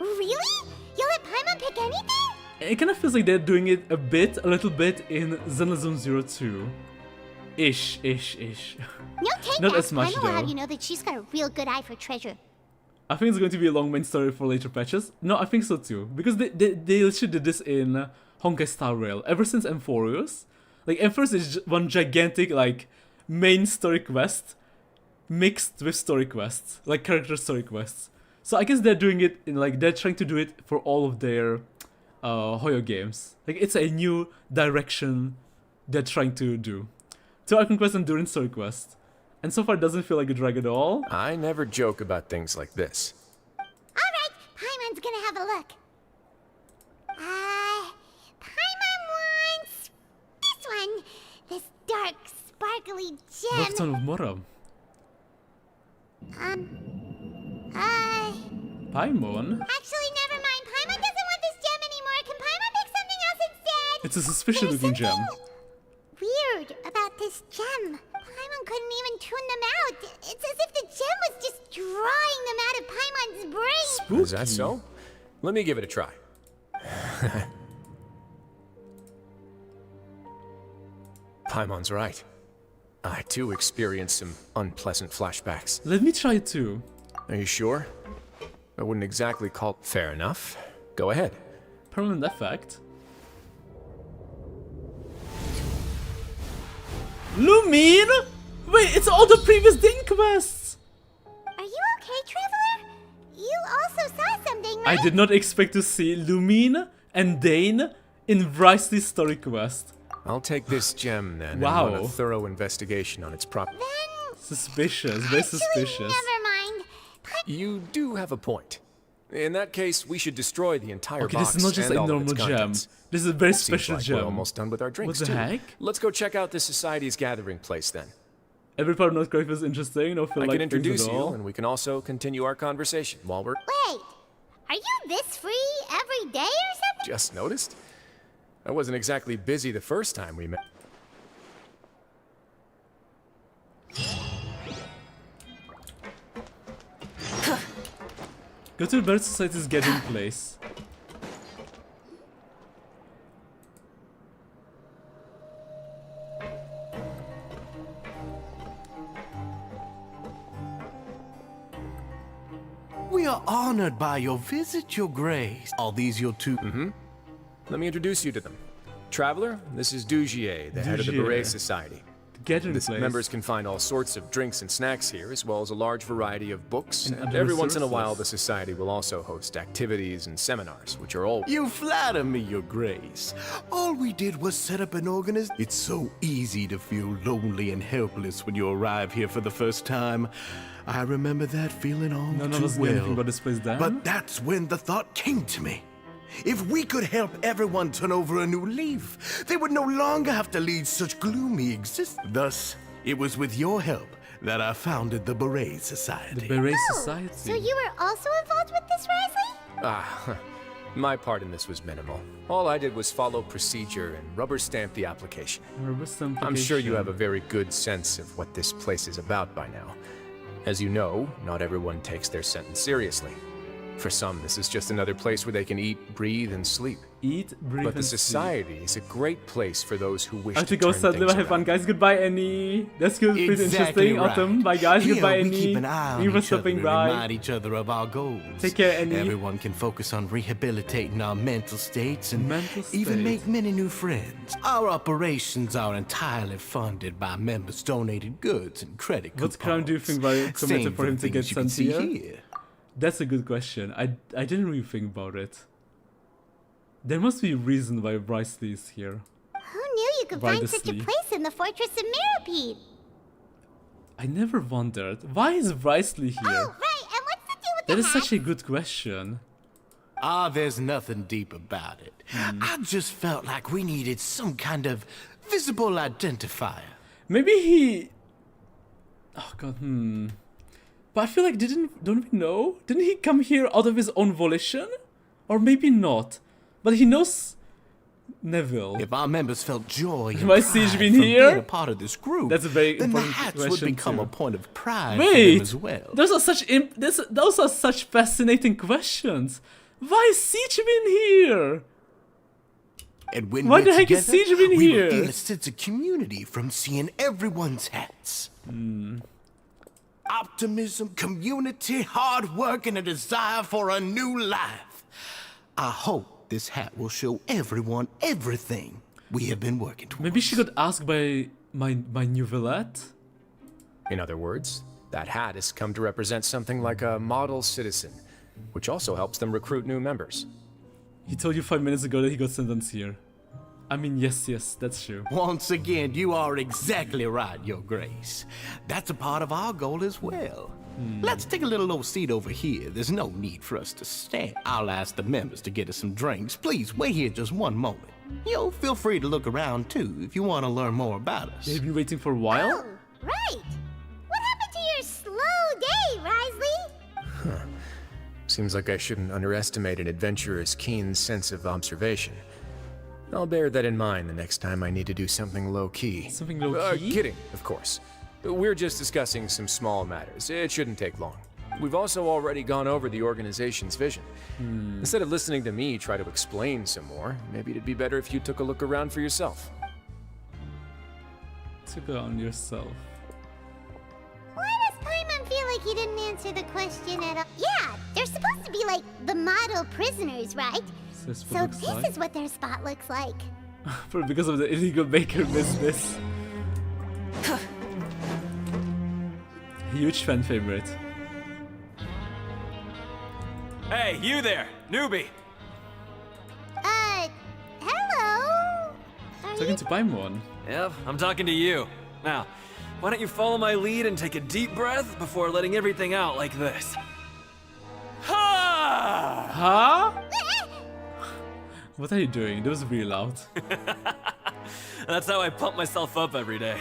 Really? You'll let Paimon pick anything? It kind of feels like they're doing it a little bit in Xenozone 02. Ish. No, take Not that. as much Paimon will have though. you know that she's got a real good eye for treasure. I think it's going to be a long main story for later patches. No, I think so too. Because they literally did this in Honkai Star Rail. Ever since Amphorius. Like, Amphorius is one gigantic, like, main story quest mixed with story quests. Like, character story quests. So I guess they're doing it in, like, they're trying to do it for all of their Hoyo games. Like, it's a new direction they're trying to do. 2 Archon quests and Durin story quests. And so far it doesn't feel like a drag at all. I never joke about things like this. Alright, Paimon's gonna have a look. Paimon wants this one. This dark, sparkly gem. Rockton of Moram. Paimon? Actually, never mind. Paimon doesn't want this gem anymore. Can Paimon pick something else instead? It's a suspicious looking gem. Weird about this gem. Paimon couldn't even tune them out. It's as if the gem was just drawing them out of Paimon's brain. Is that so? Let me give it a try. Paimon's right. I too experienced some unpleasant flashbacks. Let me try it too. Are you sure? I wouldn't exactly call... Fair enough. Go ahead. Permanent effect. Lumine? Wait, it's all the previous Dane quests! Are you okay, Traveler? You also saw something, right? I did not expect to see Lumine and Dane in Wriothesley story quest. I'll take this gem then Wow. and run a thorough investigation on its prop... Suspicious, very suspicious. Never mind. You do have a point. In that case, we should destroy the entire Okay, box this is not just and a all of normal its gem. contents. This is a very Seems special like gem. We're almost done with our drinks What the too. heck? Let's go check out the Society's gathering place then. Every part of Northcraft is interesting. No feel I like can things introduce at you, all. and we can also continue our conversation while we're... Wait, are you this free every day or something? Just noticed? I wasn't exactly busy the first time we met. Go to the Bird Society's gathering place. We are honored by your visit, Your Grace. Are these your two? Mm-hmm. Let me introduce you to them. Traveler, this is Dugier, the head of the Dugier. Beret Society. Gathering The place. members can find all sorts of drinks and snacks here, as well as a large variety of books. And And other every once in a resources. while, the Society will also host activities and seminars, which are all... You flatter me, Your Grace. All we did was set up an organization. It's so easy to feel lonely and helpless when you arrive here for the first time. I remember that feeling all None of too us knew anything well. about this place then. But that's when the thought came to me. If we could help everyone turn over a new leaf, they would no longer have to lead such gloomy existence. Thus, it was with your help that I founded the Beret Society. The Beret So Society. you were also involved with this, Wriothesley? Ah, my part in this was minimal. All I did was follow procedure and rubber stamp the application. I'm sure you have a very good sense of what this place is about by now. As you know, not everyone takes their sentence seriously. For some, this is just another place where they can eat, breathe, and sleep. Eat, breathe, But the and Society is a great place for those who wish I have to to go turn sadly, things but have fun, around. guys. Goodbye, Annie. That's good, pretty Exactly interesting. right. Autumn. Bye, guys. Here Goodbye, we Annie. keep an eye Thank you on for each other stopping and by. remind each other of our goals. Take care, Annie. Everyone can focus on rehabilitating our mental states and Mental even state. make many new friends. Our operations are entirely funded by members' donated goods and credit What crime do you think I committed for him to get sent here? That's a good question. I didn't really think about it. There must be a reason why Wriothesley is here. Who knew you could find such a place in the fortress of Mirapede? I never wondered. Why is Wriothesley here? Oh, right, and what's the deal with That the is such a good question. There's nothing deep about it. I just felt like we needed some kind of visible identifier. Maybe he... Oh god, But I feel like don't we know? Didn't he come here out of his own volition? Or maybe not. But he knows Neville. If our members felt joy and Why pride Siege been from here? being a part of this group, That's a very then the important hats would question become too. a point of pride for them as well. Those are such fascinating questions. Why is Siege been here? And when Why we're the heck together, is Siege been we here? will feel a sense of community from seeing everyone's hats. Optimism, community, hard work, and a desire for a new life. I hope this hat will show everyone everything we have been working towards. Maybe she got asked by my new valet? In other words, that hat has come to represent something like a model citizen, which also helps them recruit new members. He told you 5 minutes ago that he got sentenced here. I mean, yes, that's true. Once again, you are exactly right, Your Grace. That's a part of our goal as well. Let's take a little old seat over here. There's no need for us to stand. I'll ask the members to get us some drinks. Please wait here just one moment. Feel free to look around too if you want to learn more about us. They've been waiting for a while? Oh, right. What happened to your slow day, Wriothesley? Seems like I shouldn't underestimate an adventurer's keen sense of observation. I'll bear that in mind the next time I need to do something low-key. Something low-key? Kidding, of course. We're just discussing some small matters. It shouldn't take long. We've also already gone over the organization's vision. Instead of listening to me try to explain some more, maybe it'd be better if you took a look around for yourself. Took it on yourself. Why does Paimon feel like he didn't answer the question at all? Yeah, they're supposed to be like the model prisoners, right? So this is what their spot looks like. Because of the illegal baker business. Huge fan favorite. Hey, you there, newbie! Hello? Talking to Paimon. Yep, I'm talking to you. Now, why don't you follow my lead and take a deep breath before letting everything out like this? Ha! Huh? What are you doing? That was really loud. That's how I pump myself up every day.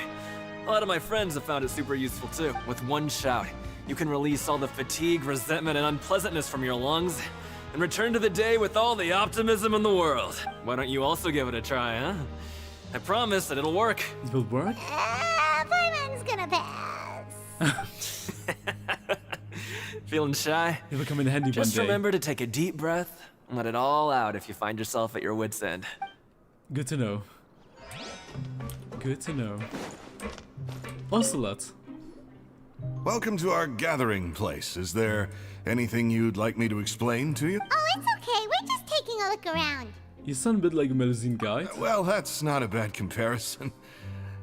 A lot of my friends have found it super useful too. With one shout, you can release all the fatigue, resentment, and unpleasantness from your lungs and return to the day with all the optimism in the world. Why don't you also give it a try, huh? I promise that it'll work. It will work? Paimon's gonna pass. Feeling shy? It will come in handy Just one day. remember to take a deep breath and let it all out if you find yourself at your wit's end. Good to know. Good to know. Ocelot. Welcome to our gathering place. Is there anything you'd like me to explain to you? Oh, it's okay. We're just taking a look around. You sound a bit like a Melusine guide. Well, that's not a bad comparison.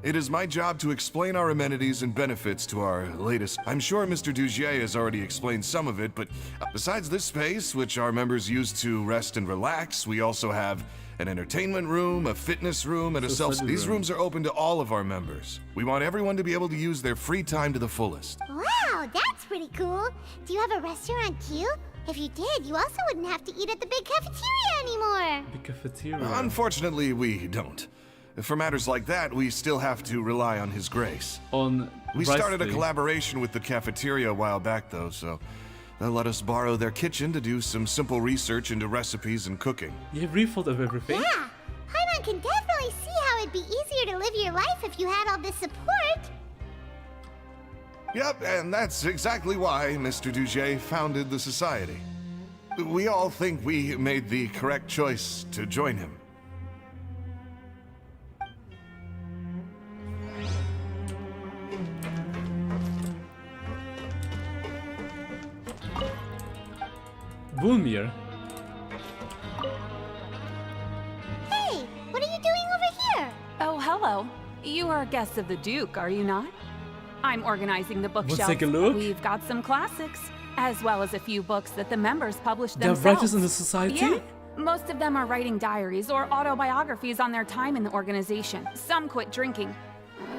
It is my job to explain our amenities and benefits to our latest. I'm sure Mr. Dugier has already explained some of it, but besides this space, which our members use to rest and relax, we also have an entertainment room, a fitness room, and a self. These rooms are open to all of our members. We want everyone to be able to use their free time to the fullest. Wow, that's pretty cool. Do you have a restaurant too? If you did, you also wouldn't have to eat at the big cafeteria anymore. Big cafeteria. Unfortunately, we don't. For matters like that, we still have to rely on His Grace. We started a collaboration with the cafeteria a while back, though, so they'll let us borrow their kitchen to do some simple research into recipes and cooking. You have rethought of everything? Yeah, Paimon can definitely see how it'd be easier to live your life if you had all this support. Yep, and that's exactly why Mr. Dugier founded the society. We all think we made the correct choice to join him. Bulmir. Hey, what are you doing over here? Oh, hello. You are a guest of the Duke, are you not? I'm organizing the bookshelf. take a look. We've got some classics. as well as a few books that the members published They're themselves. writers in the society? Yeah. Most of them are writing diaries or autobiographies on their time in the organization. Some quit drinking.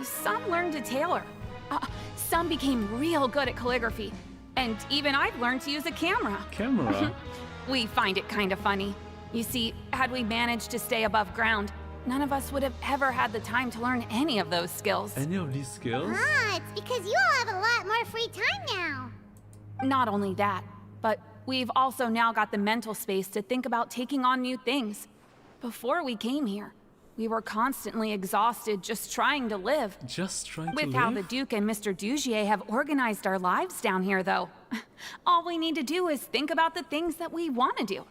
Some learned to tailor. Some became real good at calligraphy. And even I've learned to use a camera. Camera? We find it kind of funny. You see, had we managed to stay above ground, none of us would have ever had the time to learn any of those skills. Any of these skills? Ah, it's because you all have a lot more free time now. Not only that, but we've also now got the mental space to think about taking on new things. Before we came here, we were constantly exhausted just trying to live. Just trying to With live? how the Duke and Mr. Dugier have organized our lives down here, though, all we need to do is think about the things that we want to do.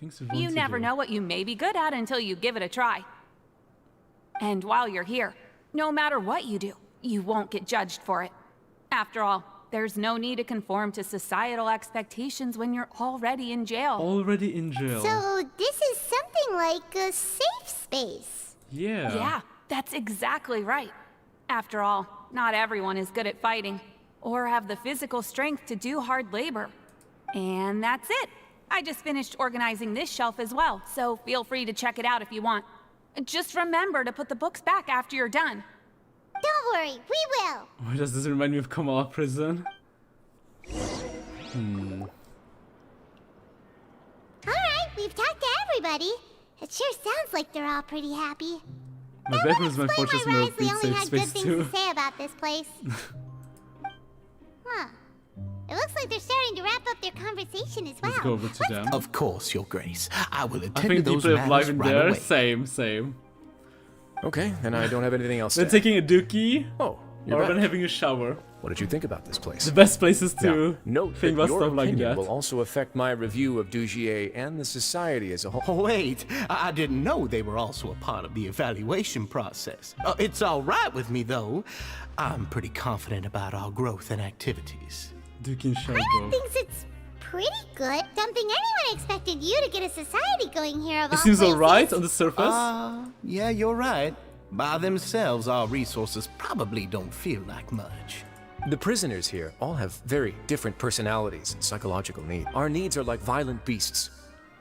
Things we want You to never do. know what you may be good at until you give it a try. And while you're here, no matter what you do, you won't get judged for it. After all, there's no need to conform to societal expectations when you're already in jail. Already in jail. So this is something like a safe space. Yeah. Yeah, that's exactly right. After all, not everyone is good at fighting, or have the physical strength to do hard labor. And that's it. I just finished organizing this shelf as well, so feel free to check it out if you want. Just remember to put the books back after you're done. Don't worry, we will. Why does this remind me of Kamala Prison? Alright, we've talked to everybody. It sure sounds like they're all pretty happy. My bedroom is my fortress Why mirror, Wriothesley please only safe had good space things too. to say about this place. Huh. It looks like they're starting to wrap up their conversation as well. Let's go over to them. Of course, Your Grace. I will I attend think to those deeply of life matters in right there. away. Same. Okay, then I don't have anything else They're to add. taking a dookie. Oh, you're Or even back. having a shower. What did you think about this place? The best places to Now, note think that about your stuff like opinion that. will also affect my review of Dugier and the society as a whole. Oh, wait, I didn't know they were also a part of the evaluation process. It's all right with me, though. I'm pretty confident about our growth and activities. Dookie and Paimon thinks it's pretty good. Don't think anyone expected you to get a society going here of It all seems places. alright on the surface. Yeah, you're right. By themselves, our resources probably don't feel like much. The prisoners here all have very different personalities and psychological needs. Our needs are like violent beasts.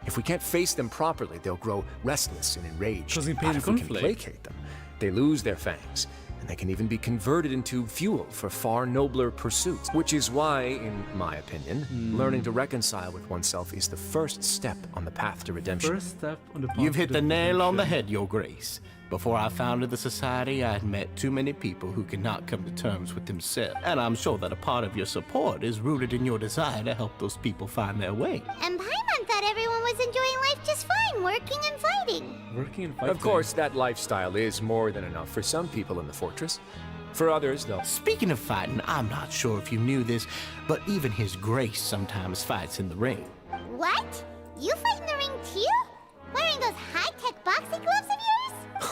If we can't face them properly, they'll grow restless and enraged. Causing pain But and if we can conflict. placate them, they lose their fangs, and they can even be converted into fuel for far nobler pursuits. Which is why, in my opinion, learning to reconcile with oneself is the first step on the path to redemption. First step on the path You've to hit the nail on the redemption. head, Your Grace. Before I founded the Society, I had met too many people who could not come to terms with themselves. And I'm sure that a part of your support is rooted in your desire to help those people find their way. And Paimon thought everyone was enjoying life just fine, working and fighting. Working and fighting. Of course, that lifestyle is more than enough for some people in the fortress. For others, they'll... Speaking of fighting, I'm not sure if you knew this, but even His Grace sometimes fights in the ring. What? You fight in the ring too? Wearing those high-tech boxing gloves of yours?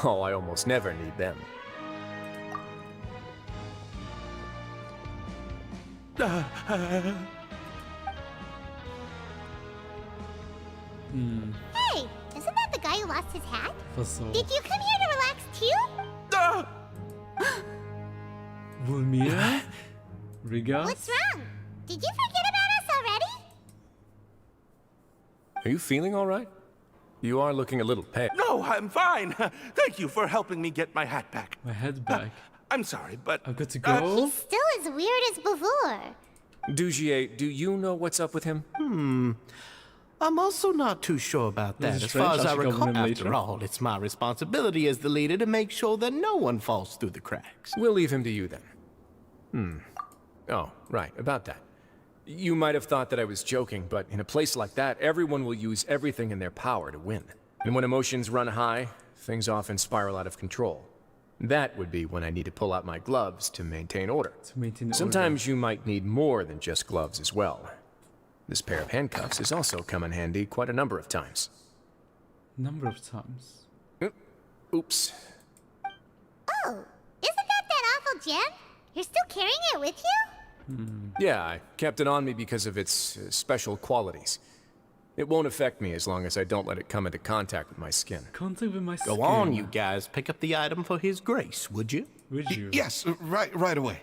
Oh, I almost never need them. Hey, isn't that the guy who lost his hat? So. Did you come here to relax too? Vulmir? Rigas? What's wrong? Did you forget about us already? Are you feeling all right? You are looking a little pale. No, I'm fine. Thank you for helping me get my hat back. My head back. I'm sorry, but... I've got to go. He's still as weird as before. Dugier, do you know what's up with him? I'm also not too sure about This that. is As strange. far as I I should go with recall, him after later. all, it's my responsibility as the leader to make sure that no one falls through the cracks. We'll leave him to you then. Oh, right, about that. You might have thought that I was joking, but in a place like that, everyone will use everything in their power to win. And when emotions run high, things often spiral out of control. That would be when I need to pull out my gloves to maintain order. Sometimes you might need more than just gloves as well. This pair of handcuffs has also come in handy quite a number of times. Number of times. Oops. Oh, isn't that awful gem? You're still carrying it with you? Yeah, I kept it on me because of its special qualities. It won't affect me as long as I don't let it come into contact with my skin. Contact with my skin. Go on, you guys. Pick up the item for His Grace, would you? Would you? Yes, right away.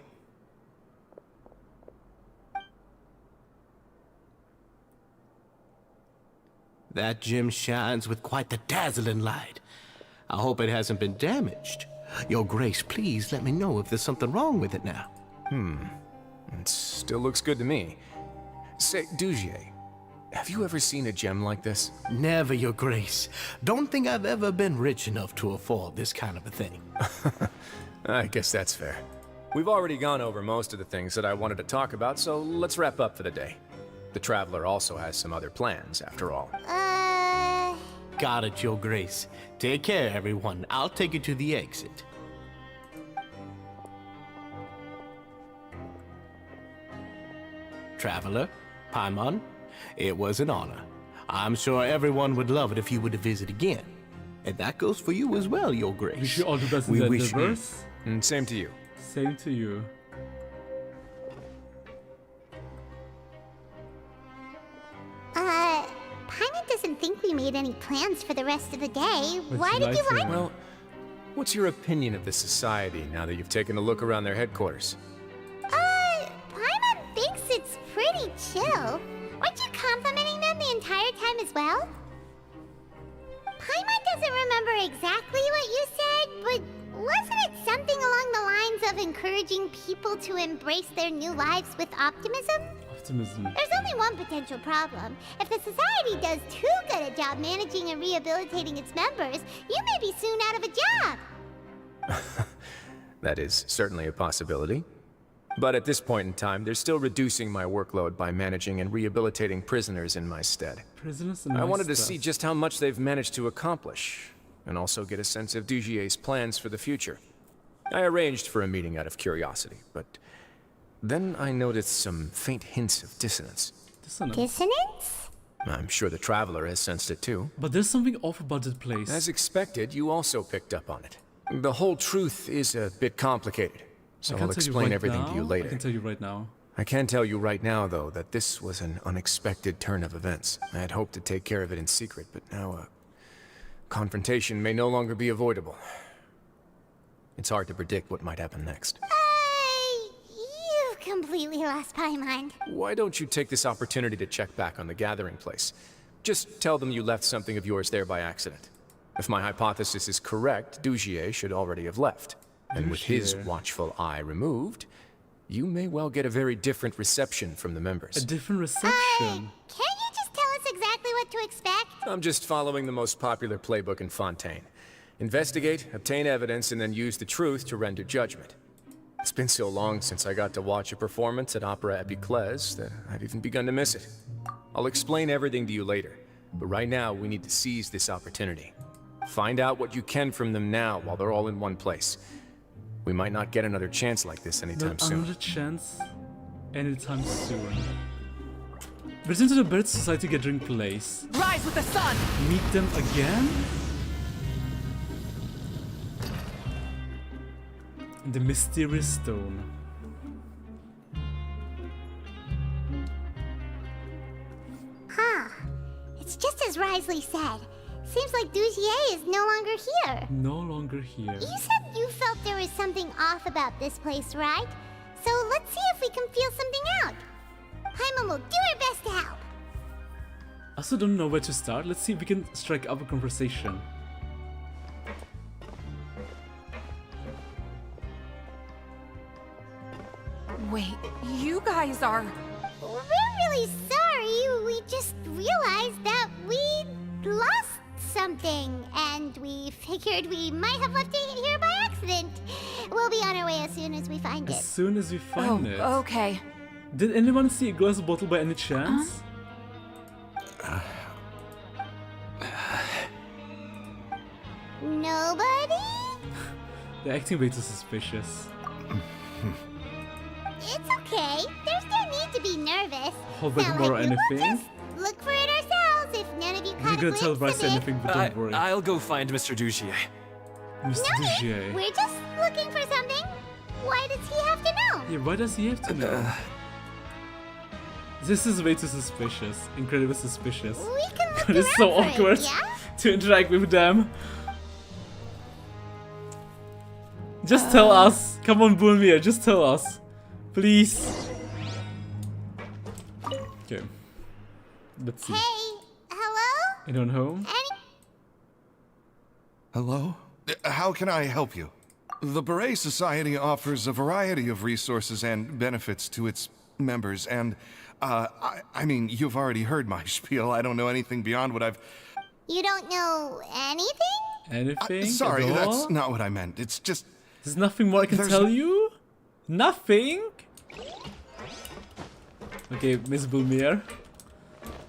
That gem shines with quite the dazzling light. I hope it hasn't been damaged. Your Grace, please let me know if there's something wrong with it now. It still looks good to me. Say, Dugier, have you ever seen a gem like this? Never, Your Grace. Don't think I've ever been rich enough to afford this kind of a thing. I guess that's fair. We've already gone over most of the things that I wanted to talk about, so let's wrap up for the day. The Traveler also has some other plans, after all. Got it, Your Grace. Take care, everyone. I'll take you to the exit. Traveler, Paimon, it was an honor. I'm sure everyone would love it if you were to visit again. And that goes for you as well, Your Grace. Wish you all the best in the universe. Same to you. Same to you. Paimon doesn't think we made any plans for the rest of the day. Why did you like? Well, what's your opinion of the society now that you've taken a look around their headquarters? Paimon thinks it's pretty chill. Weren't you complimenting them the entire time as well? Paimon doesn't remember exactly what you said, but wasn't it something along the lines of encouraging people to embrace their new lives with optimism? There's only one potential problem. If the society does too good a job managing and rehabilitating its members, you may be soon out of a job. That is certainly a possibility. But at this point in time, they're still reducing my workload by managing and rehabilitating prisoners in my stead. I wanted to see just how much they've managed to accomplish, and also get a sense of Dugier's plans for the future. I arranged for a meeting out of curiosity, but then I noticed some faint hints of dissonance. Dissonance? I'm sure the Traveler has sensed it too. But there's something off about that place. As expected, you also picked up on it. The whole truth is a bit complicated, so I'll explain everything to you later. I can tell you right now. I can tell you right now, though, that this was an unexpected turn of events. I had hoped to take care of it in secret, but now a confrontation may no longer be avoidable. It's hard to predict what might happen next. You've completely lost Paimon. Why don't you take this opportunity to check back on the gathering place? Just tell them you left something of yours there by accident. If my hypothesis is correct, Dugier should already have left. And with his watchful eye removed, you may well get a very different reception from the members. A different reception? Can't you just tell us exactly what to expect? I'm just following the most popular playbook in Fontaine. Investigate, obtain evidence, and then use the truth to render judgment. It's been so long since I got to watch a performance at Opera Epiclese that I've even begun to miss it. I'll explain everything to you later, but right now we need to seize this opportunity. Find out what you can from them now while they're all in one place. We might not get another chance like this anytime soon. Another chance anytime soon. Return to the Bird Society gathering place. Rise with the sun! Meet them again? The mysterious stone. Huh. It's just as Wriothesley said. Seems like Dugier is no longer here. No longer here. You said you felt there was something off about this place, right? So let's see if we can feel something out. Paimon will do her best to help. I also don't know where to start. Let's see if we can strike up a conversation. Wait, you guys are... We're really sorry. We just realized that we lost something, and we figured we might have left it here by accident. We'll be on our way as soon as we find it. As soon as we find it. Okay. Did anyone see a glass bottle by any chance? Nobody? They're acting way too suspicious. It's okay. There's no need to be nervous. Hold back more or anything? Just look for it ourselves if none of you caught a You're gonna tell glimpse Bryce of it. anything, but don't worry. I'll go find Mr. Dugier. Mr. Dugier. We're just looking for something. Why does he have to know? Yeah, why does he have to know? This is way too suspicious. Incredibly suspicious. We can look It's so around for awkward it, yeah? to interact with them. Just tell us. Come on, Bulmir, just tell us. Please. Okay. Let's see. Hey, hello? Anyone home? Hello? How can I help you? The Beret Society offers a variety of resources and benefits to its members, and, I mean, you've already heard my spiel. I don't know anything beyond what I've... You don't know anything? Anything? Sorry, at all? that's not what I meant. It's just... There's nothing more I can tell you? Nothing? Okay, Miss Bulmir.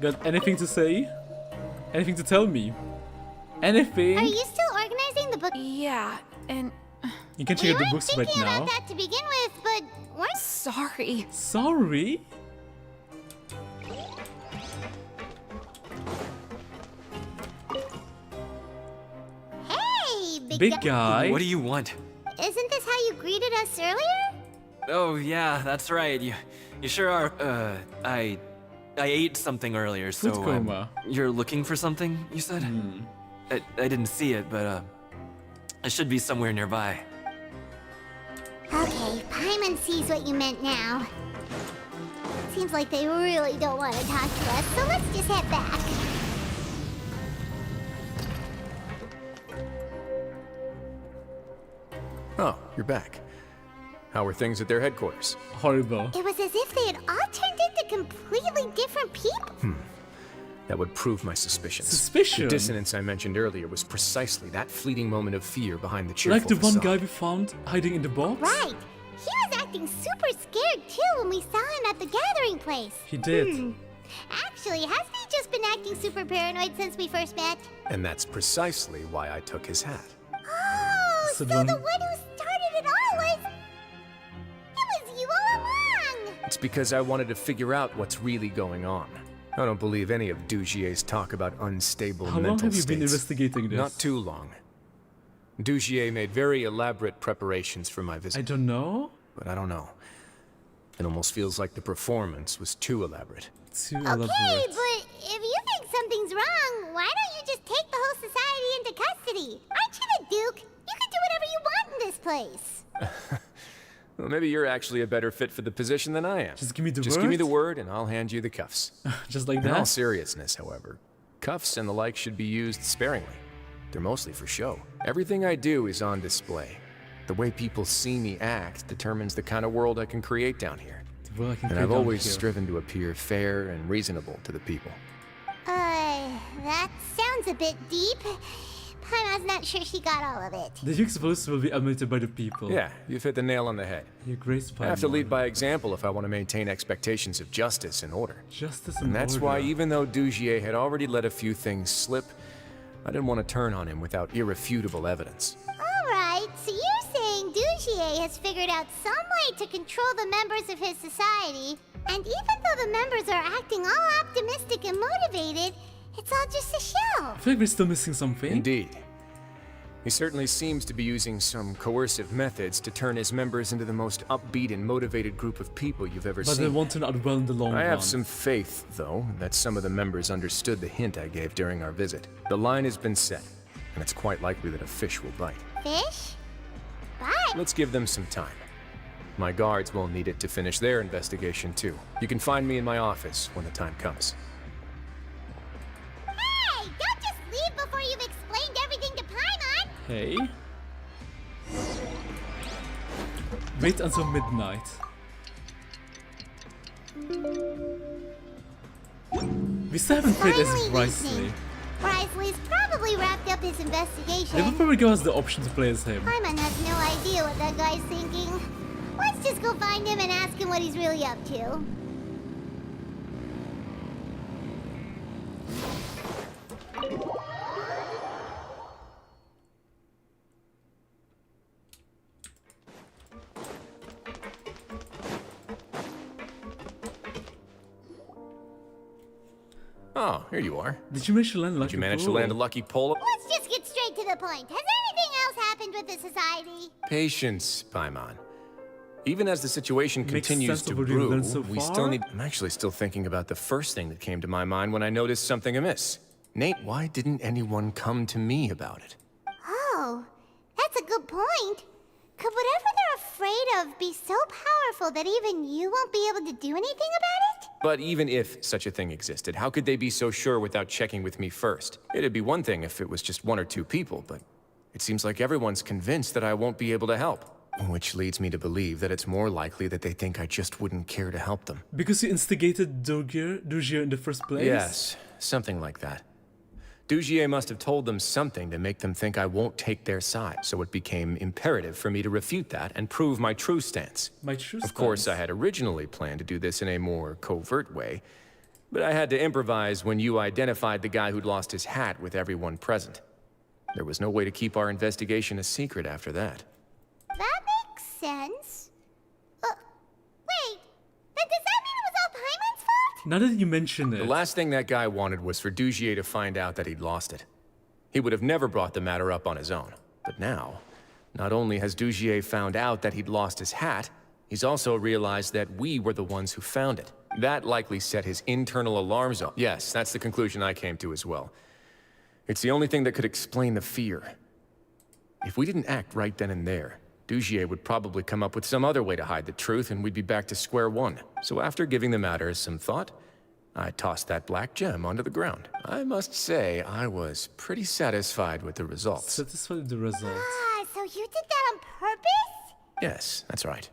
Got anything to say? Anything to tell me? Anything? Are you still organizing the book? Yeah, and... You can check out the books right now. About that to begin with, but weren't... Sorry. Sorry? Hey, Big guy. What do you want? Isn't this how you greeted us earlier? Oh, yeah, that's right. You sure are. I ate something earlier, so... Food coma. You're looking for something, you said? I didn't see it, but, it should be somewhere nearby. Okay, Paimon sees what you meant now. Seems like they really don't want to talk to us, so let's just head back. Oh, you're back. How are things at their headquarters? Horrible. It was as if they had all turned into completely different people. That would prove my suspicions. Suspicion? The dissonance I mentioned earlier was precisely that fleeting moment of fear behind the cheerful Like the one facade. guy we found hiding in the box? Right. He was acting super scared too when we saw him at the gathering place. He did. Actually, hasn't he just been acting super paranoid since we first met? And that's precisely why I took his hat. Oh, So so the one- the one who started it all was... It was you all along! It's because I wanted to figure out what's really going on. I don't believe any of Dugier's talk about unstable How mental long have you states. been investigating this? Not too long. Dugier made very elaborate preparations for my visit. I don't know. But I don't know. It almost feels like the performance was too elaborate. Too Okay, elaborate. but if you think something's wrong, why don't you just take the whole society into custody? Aren't you the Duke? You can do whatever you want in this place. Well, maybe you're actually a better fit for the position than I am. Just give me the Just word. give me the word and I'll hand you the cuffs. Just like In all that? seriousness, however, cuffs and the like should be used sparingly. They're mostly for show. Everything I do is on display. The way people see me act determines the kind of world I can create down here. Well, I can And create I've down always here. striven to appear fair and reasonable to the people. That sounds a bit deep. Paimon's not sure she got all of it. The Duke's voice will be admitted by the people. Yeah, you've hit the nail on the head. Your Grace I have to Paimon. lead by example if I want to maintain expectations of justice and order. Justice And that's order. why even though Dugier had already let a few things slip, I didn't want to turn on him without irrefutable evidence. Alright, so you're saying Dugier has figured out some way to control the members of his society, and even though the members are acting all optimistic and motivated, it's all just a show. I feel like we're still missing something. Indeed. He certainly seems to be using some coercive methods to turn his members into the most upbeat and motivated group of people you've ever But seen. they won't turn out well in the long run. I have some faith, though, that some of the members understood the hint I gave during our visit. The line has been set, and it's quite likely that a fish will bite. Fish? But... Let's give them some time. My guards will need it to finish their investigation, too. You can find me in my office when the time comes. Hey, don't just leave before you've explained everything to Paimon! Hey. Wait until midnight. We still haven't played as Finally Wriothesley. Wriothesley's probably wrapped up his investigation. They will probably give us the option to play as him. Paimon has no idea what that guy's thinking. Let's just go find him and ask him what he's really up to. Oh, here you are. Did you manage to land a lucky Did you manage to pull? land a lucky pull? Let's just get straight to the point. Has anything else happened with the society? Patience, Paimon. Even as the situation Makes continues sense to of what you've brew, done so we far? still need... I'm actually still thinking about the first thing that came to my mind when I noticed something amiss. Nate, why didn't anyone come to me about it? Oh, that's a good point. Could whatever they're afraid of be so powerful that even you won't be able to do anything about it? But even if such a thing existed, how could they be so sure without checking with me first? It'd be one thing if it was just 1 or 2 people, but it seems like everyone's convinced that I won't be able to help. Which leads me to believe that it's more likely that they think I just wouldn't care to help them. Because you instigated Dugier in the first place? Yes, something like that. Dugier must have told them something to make them think I won't take their side, so it became imperative for me to refute that and prove my true stance. Of course, I had originally planned to do this in a more covert way, but I had to improvise when you identified the guy who'd lost his hat with everyone present. There was no way to keep our investigation a secret after that. That makes sense. Wait, then does that mean it was all Paimon's fault? Now that you mention it... The last thing that guy wanted was for Dugier to find out that he'd lost it. He would have never brought the matter up on his own. But now, not only has Dugier found out that he'd lost his hat, he's also realized that we were the ones who found it. That likely set his internal alarms off. Yes, that's the conclusion I came to as well. It's the only thing that could explain the fear. If we didn't act right then and there, Dugier would probably come up with some other way to hide the truth and we'd be back to square one. So after giving the matter some thought, I tossed that black gem onto the ground. I must say, I was pretty satisfied with the results. Satisfied with the results. Ah, so you did that on purpose? Yes, that's right.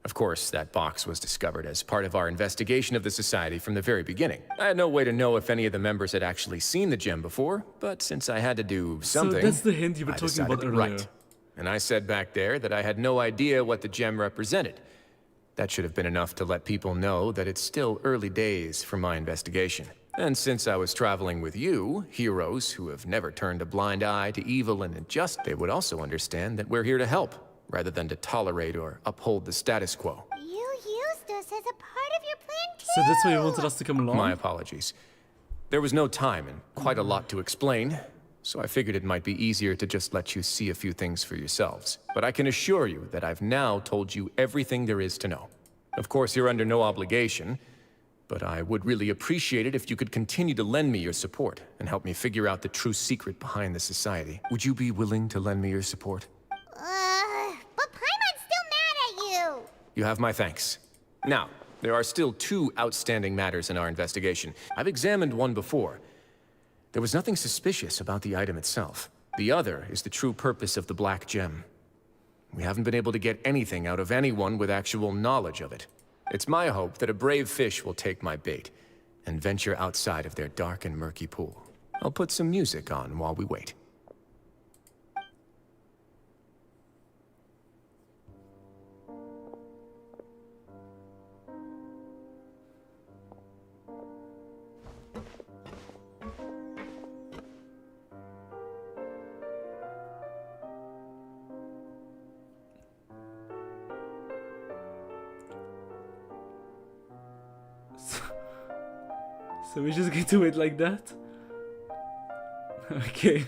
Of course, that box was discovered as part of our investigation of the Society from the very beginning. I had no way to know if any of the members had actually seen the gem before, but since I had to do something... So that's the hint you were I talking decided about earlier. Right. And I said back there that I had no idea what the gem represented. That should have been enough to let people know that it's still early days for my investigation. And since I was traveling with you, heroes who have never turned a blind eye to evil and injustice, they would also understand that we're here to help, rather than to tolerate or uphold the status quo. You used us as a part of your plan too. So that's why you wanted us to come along? My apologies. There was no time and quite a lot to explain, so I figured it might be easier to just let you see a few things for yourselves. But I can assure you that I've now told you everything there is to know. Of course, you're under no obligation, but I would really appreciate it if you could continue to lend me your support and help me figure out the true secret behind the Society. Would you be willing to lend me your support? But Paimon's still mad at you. You have my thanks. Now, there are still 2 outstanding matters in our investigation. I've examined one before. There was nothing suspicious about the item itself. The other is the true purpose of the black gem. We haven't been able to get anything out of anyone with actual knowledge of it. It's my hope that a brave fish will take my bait and venture outside of their dark and murky pool. I'll put some music on while we wait. So we just get to wait like that? Okay,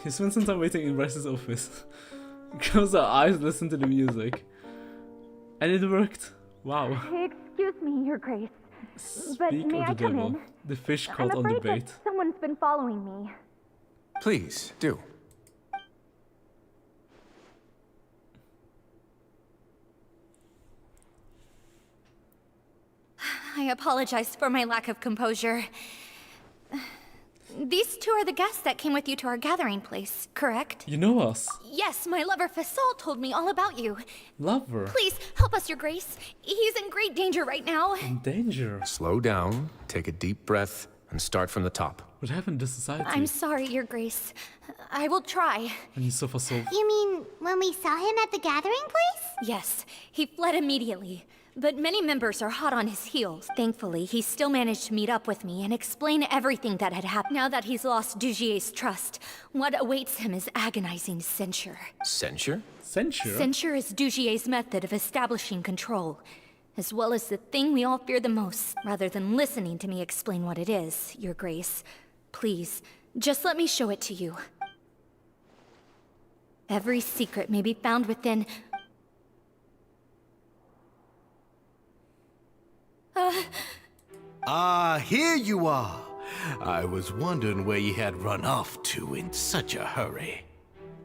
he spent some time waiting in Bryce's office. Close our eyes, listen to the music. And it worked. Wow. Excuse me, Your Grace. But Speak may of I the come devil. in? The fish I'm caught on the afraid bait. that someone's been following me. Please, do. I apologize for my lack of composure. These 2 are the guests that came with you to our gathering place, correct? You know us. Yes, my lover Fasol told me all about you. Lover. Please, help us, Your Grace. He's in great danger right now. In danger. Slow down, take a deep breath, and start from the top. What happened to society? I'm sorry, Your Grace. I will try. And you saw Fasol. You mean when we saw him at the gathering place? Yes, he fled immediately. But many members are hot on his heels. Thankfully, he still managed to meet up with me and explain everything that had happened. Now that he's lost Dugier's trust, what awaits him is agonizing censure. Censure? Censure? Censure is Dugier's method of establishing control, as well as the thing we all fear the most. Rather than listening to me explain what it is, Your Grace, please, just let me show it to you. Every secret may be found within... Here you are. I was wondering where you had run off to in such a hurry.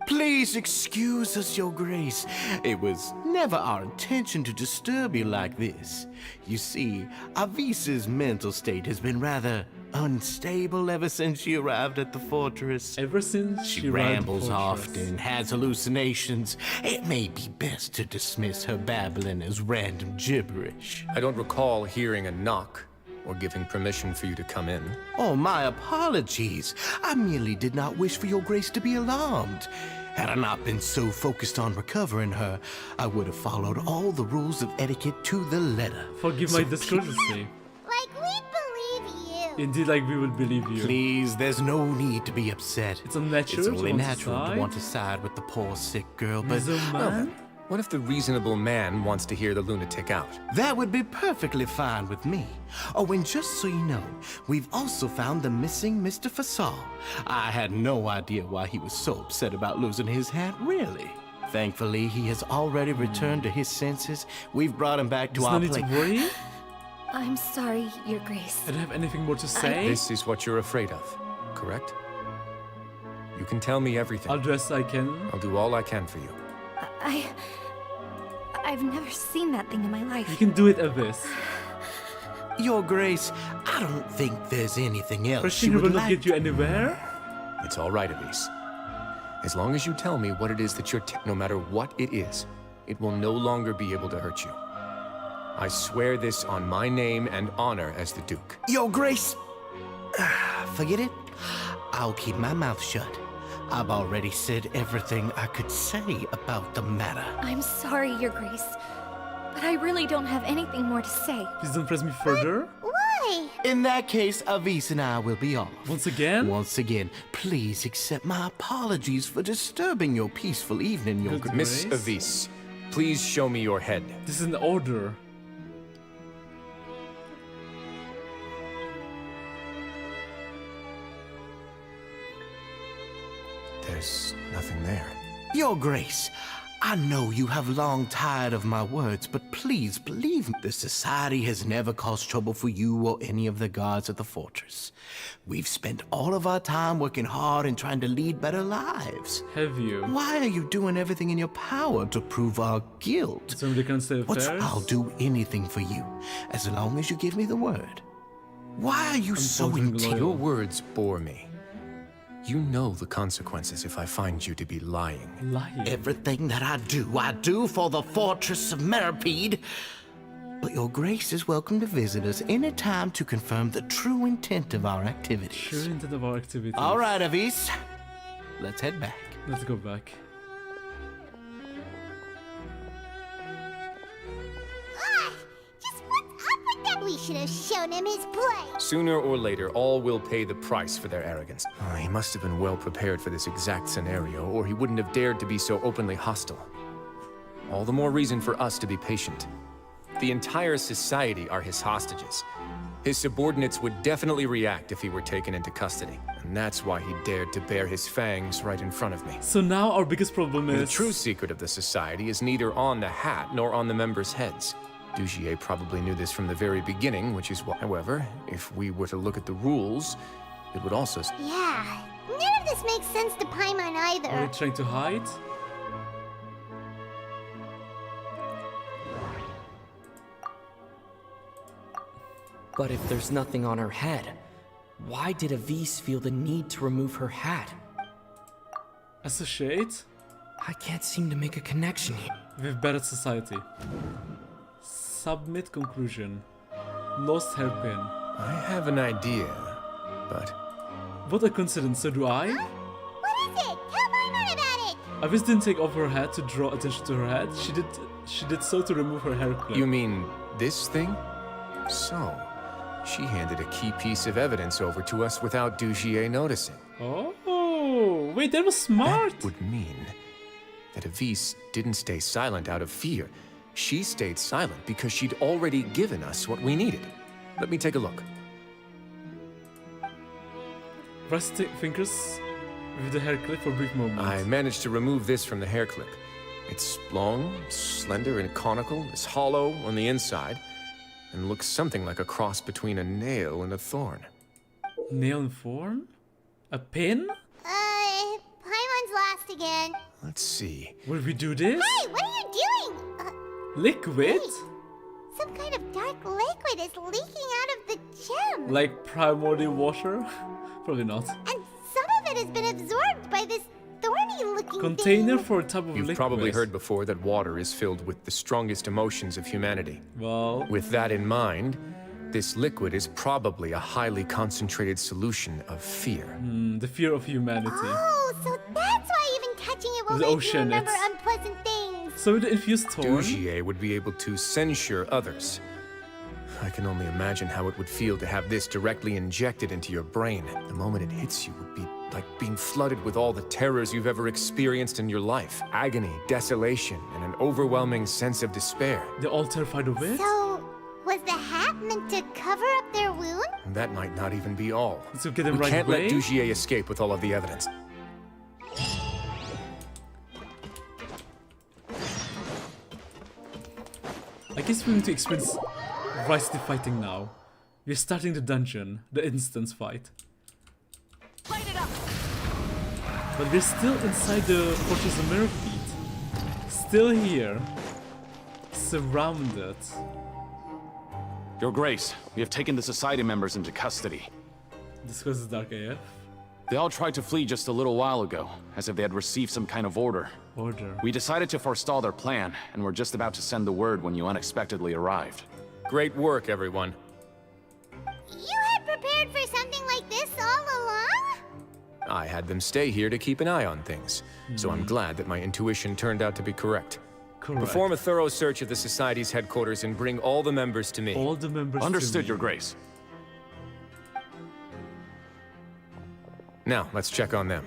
Please excuse us, Your Grace. It was never our intention to disturb you like this. You see, Avisa's mental state has been rather unstable ever since she arrived at the fortress. Ever since she rambles often, has hallucinations. It may be best to dismiss her babbling as random gibberish. I don't recall hearing a knock or giving permission for you to come in. Oh, my apologies. I merely did not wish for Your Grace to be alarmed. Had I not been so focused on recovering her, I would have followed all the rules of etiquette to the letter. Forgive my discourtesy. Like, we believe you. Indeed, like we would believe you. Please, there's no need to be upset. It's unnatural. It's only natural to want to side with the poor sick girl, but what if the reasonable man wants to hear the lunatic out? That would be perfectly fine with me. Oh, and just so you know, we've also found the missing Mr. Fasal. I had no idea why he was so upset about losing his hat, really. Thankfully, he has already returned to his senses. We've brought him back to our place. I'm sorry, Your Grace. I don't have anything more to say. This is what you're afraid of, correct? You can tell me everything. I'll do as I can. I'll do all I can for you. I've never seen that thing in my life. You can do it, Avis. Your Grace, I don't think there's anything else Christian will not get you anywhere. It's all right, Avis. As long as you tell me what it is that you're no matter what it is, it will no longer be able to hurt you. I swear this on my name and honor as the Duke. Your Grace, forget it. I'll keep my mouth shut. I've already said everything I could say about the matter. I'm sorry, Your Grace, but I really don't have anything more to say. Please don't press me further. Why? In that case, Avis and I will be off. Once again? Once again, please accept my apologies for disturbing your peaceful evening, Your Grace. Miss Avis, please show me your head. This is an order. There's nothing there. Your Grace, I know you have long tired of my words, but please believe me, the Society has never caused trouble for you or any of the guards at the fortress. We've spent all of our time working hard and trying to lead better lives. Have you? Why are you doing everything in your power to prove our guilt? Somebody can say affairs? I'll do anything for you, as long as you give me the word. Why are you so intense? Your words bore me. You know the consequences if I find you to be lying. Lying? Everything that I do for the Fortress of Meripede. But Your Grace is welcome to visit us any time to confirm the true intent of our activities. True intent of our activities. All right, Avis. Let's head back. Let's go back. We should have shown him his place. Sooner or later, all will pay the price for their arrogance. Oh, he must have been well prepared for this exact scenario, or he wouldn't have dared to be so openly hostile. All the more reason for us to be patient. The entire society are his hostages. His subordinates would definitely react if he were taken into custody, and that's why he dared to bare his fangs right in front of me. So now our biggest problem is... The true secret of the society is neither on the hat nor on the members' heads. Dugier probably knew this from the very beginning, which is why. However, if we were to look at the rules, it would also... Yeah, none of this makes sense to Paimon either. Are we trying to hide? But if there's nothing on her head, why did Avis feel the need to remove her hat? Associate? I can't seem to make a connection here. With better society. Submit conclusion. Lost hairpin. I have an idea, but... What a coincidence, so do I? What is it? Tell Paimon about it! Avis didn't take off her hat to draw attention to her head. She did so to remove her hairpin. You mean this thing? So, she handed a key piece of evidence over to us without Dugier noticing. Oh, wait, that was smart! That would mean that Avis didn't stay silent out of fear. She stayed silent because she'd already given us what we needed. Let me take a look. Rest fingers with the hair clip for a brief moment. I managed to remove this from the hair clip. It's long, slender, and conical. It's hollow on the inside, and looks something like a cross between a nail and a thorn. Nail and thorn? A pin? Paimon's last again. Let's see. Will we do this? Hey, what are you doing? Liquid? Wait. Some kind of dark liquid is leaking out of the gem. Like primordial water? Probably not. And some of it has been absorbed by this thorny-looking Container thing. for a type of You've liquid. probably heard before that water is filled with the strongest emotions of humanity. Well... With that in mind, this liquid is probably a highly concentrated solution of fear. The fear of humanity. Oh, so that's why even touching it will The make ocean, you remember it's- unpleasant things. So the infused thorn? Dujier would be able to censure others. I can only imagine how it would feel to have this directly injected into your brain. The moment it hits you would be like being flooded with all the terrors you've ever experienced in your life. Agony, desolation, and an overwhelming sense of despair. They're all terrified of it? So, was the hat meant to cover up their wound? And that might not even be all. So get them We right can't away? let Dujier escape with all of the evidence. I guess we need to experience Wriothesley fighting now. We're starting the dungeon, the instance fight. But we're still inside the Fortress of Mirror Feet. Still here. Surrounded. Your Grace, we have taken the Society members into custody. Discuss the Dark AF. They all tried to flee just a little while ago, as if they had received some kind of order. We decided to forestall their plan, and were just about to send the word when you unexpectedly arrived. Great work, everyone. You had prepared for something like this all along? I had them stay here to keep an eye on things, so I'm glad that my intuition turned out to be correct. Perform a thorough search of the Society's headquarters and bring all the members to me. All the members Understood, to me. Your Grace. Now, let's check on them.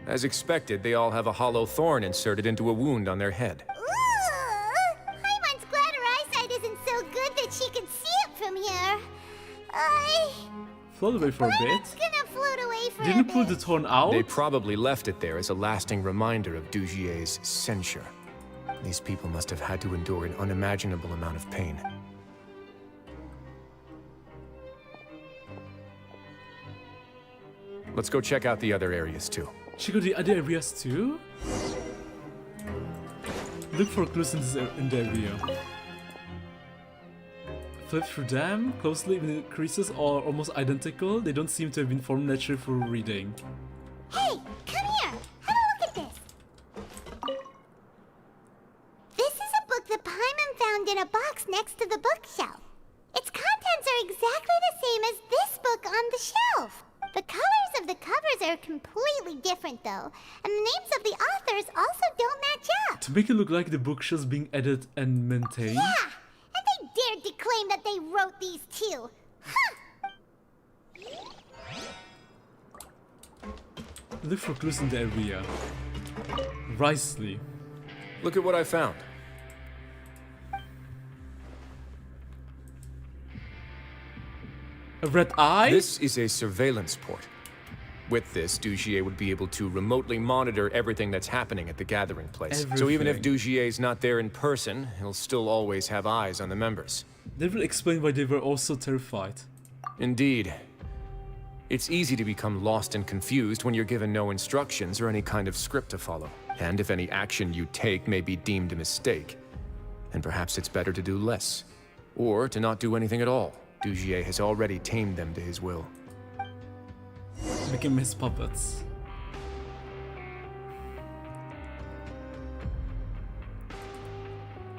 As expected, they all have a hollow thorn inserted into a wound on their head. Paimon's glad her eyesight isn't so good that she can see it from here. Float away for a bit. It's gonna float away for a Didn't bit. pull the thorn out? They probably left it there as a lasting reminder of Dujier's censure. These people must have had to endure an unimaginable amount of pain. Let's go check out the other areas too. Check out the other areas too? Look for clues in the area. Flip through them closely. Even the creases are almost identical. They don't seem to have been formed naturally for reading. Hey, come here. Have a look at this. This is a book that Paimon found in a box next to the bookshelf. Its contents are exactly the same as this book on the shelf. The colors of the covers are completely different though, and the names of the authors also don't match up. To make it look like the bookshelf's being edited and maintained. Yeah, and they dared to claim that they wrote these too. Huh. Look for clues in the area. Wriothesley. Look at what I found. A red eye? This is a surveillance port. With this, Dujier would be able to remotely monitor everything that's happening at the gathering place. So even if Dujier's not there in person, he'll still always have eyes on the members. That will explain why they were all so terrified. Indeed. It's easy to become lost and confused when you're given no instructions or any kind of script to follow. And if any action you take may be deemed a mistake, then perhaps it's better to do less. Or to not do anything at all. Dujier has already tamed them to his will. Became his puppets.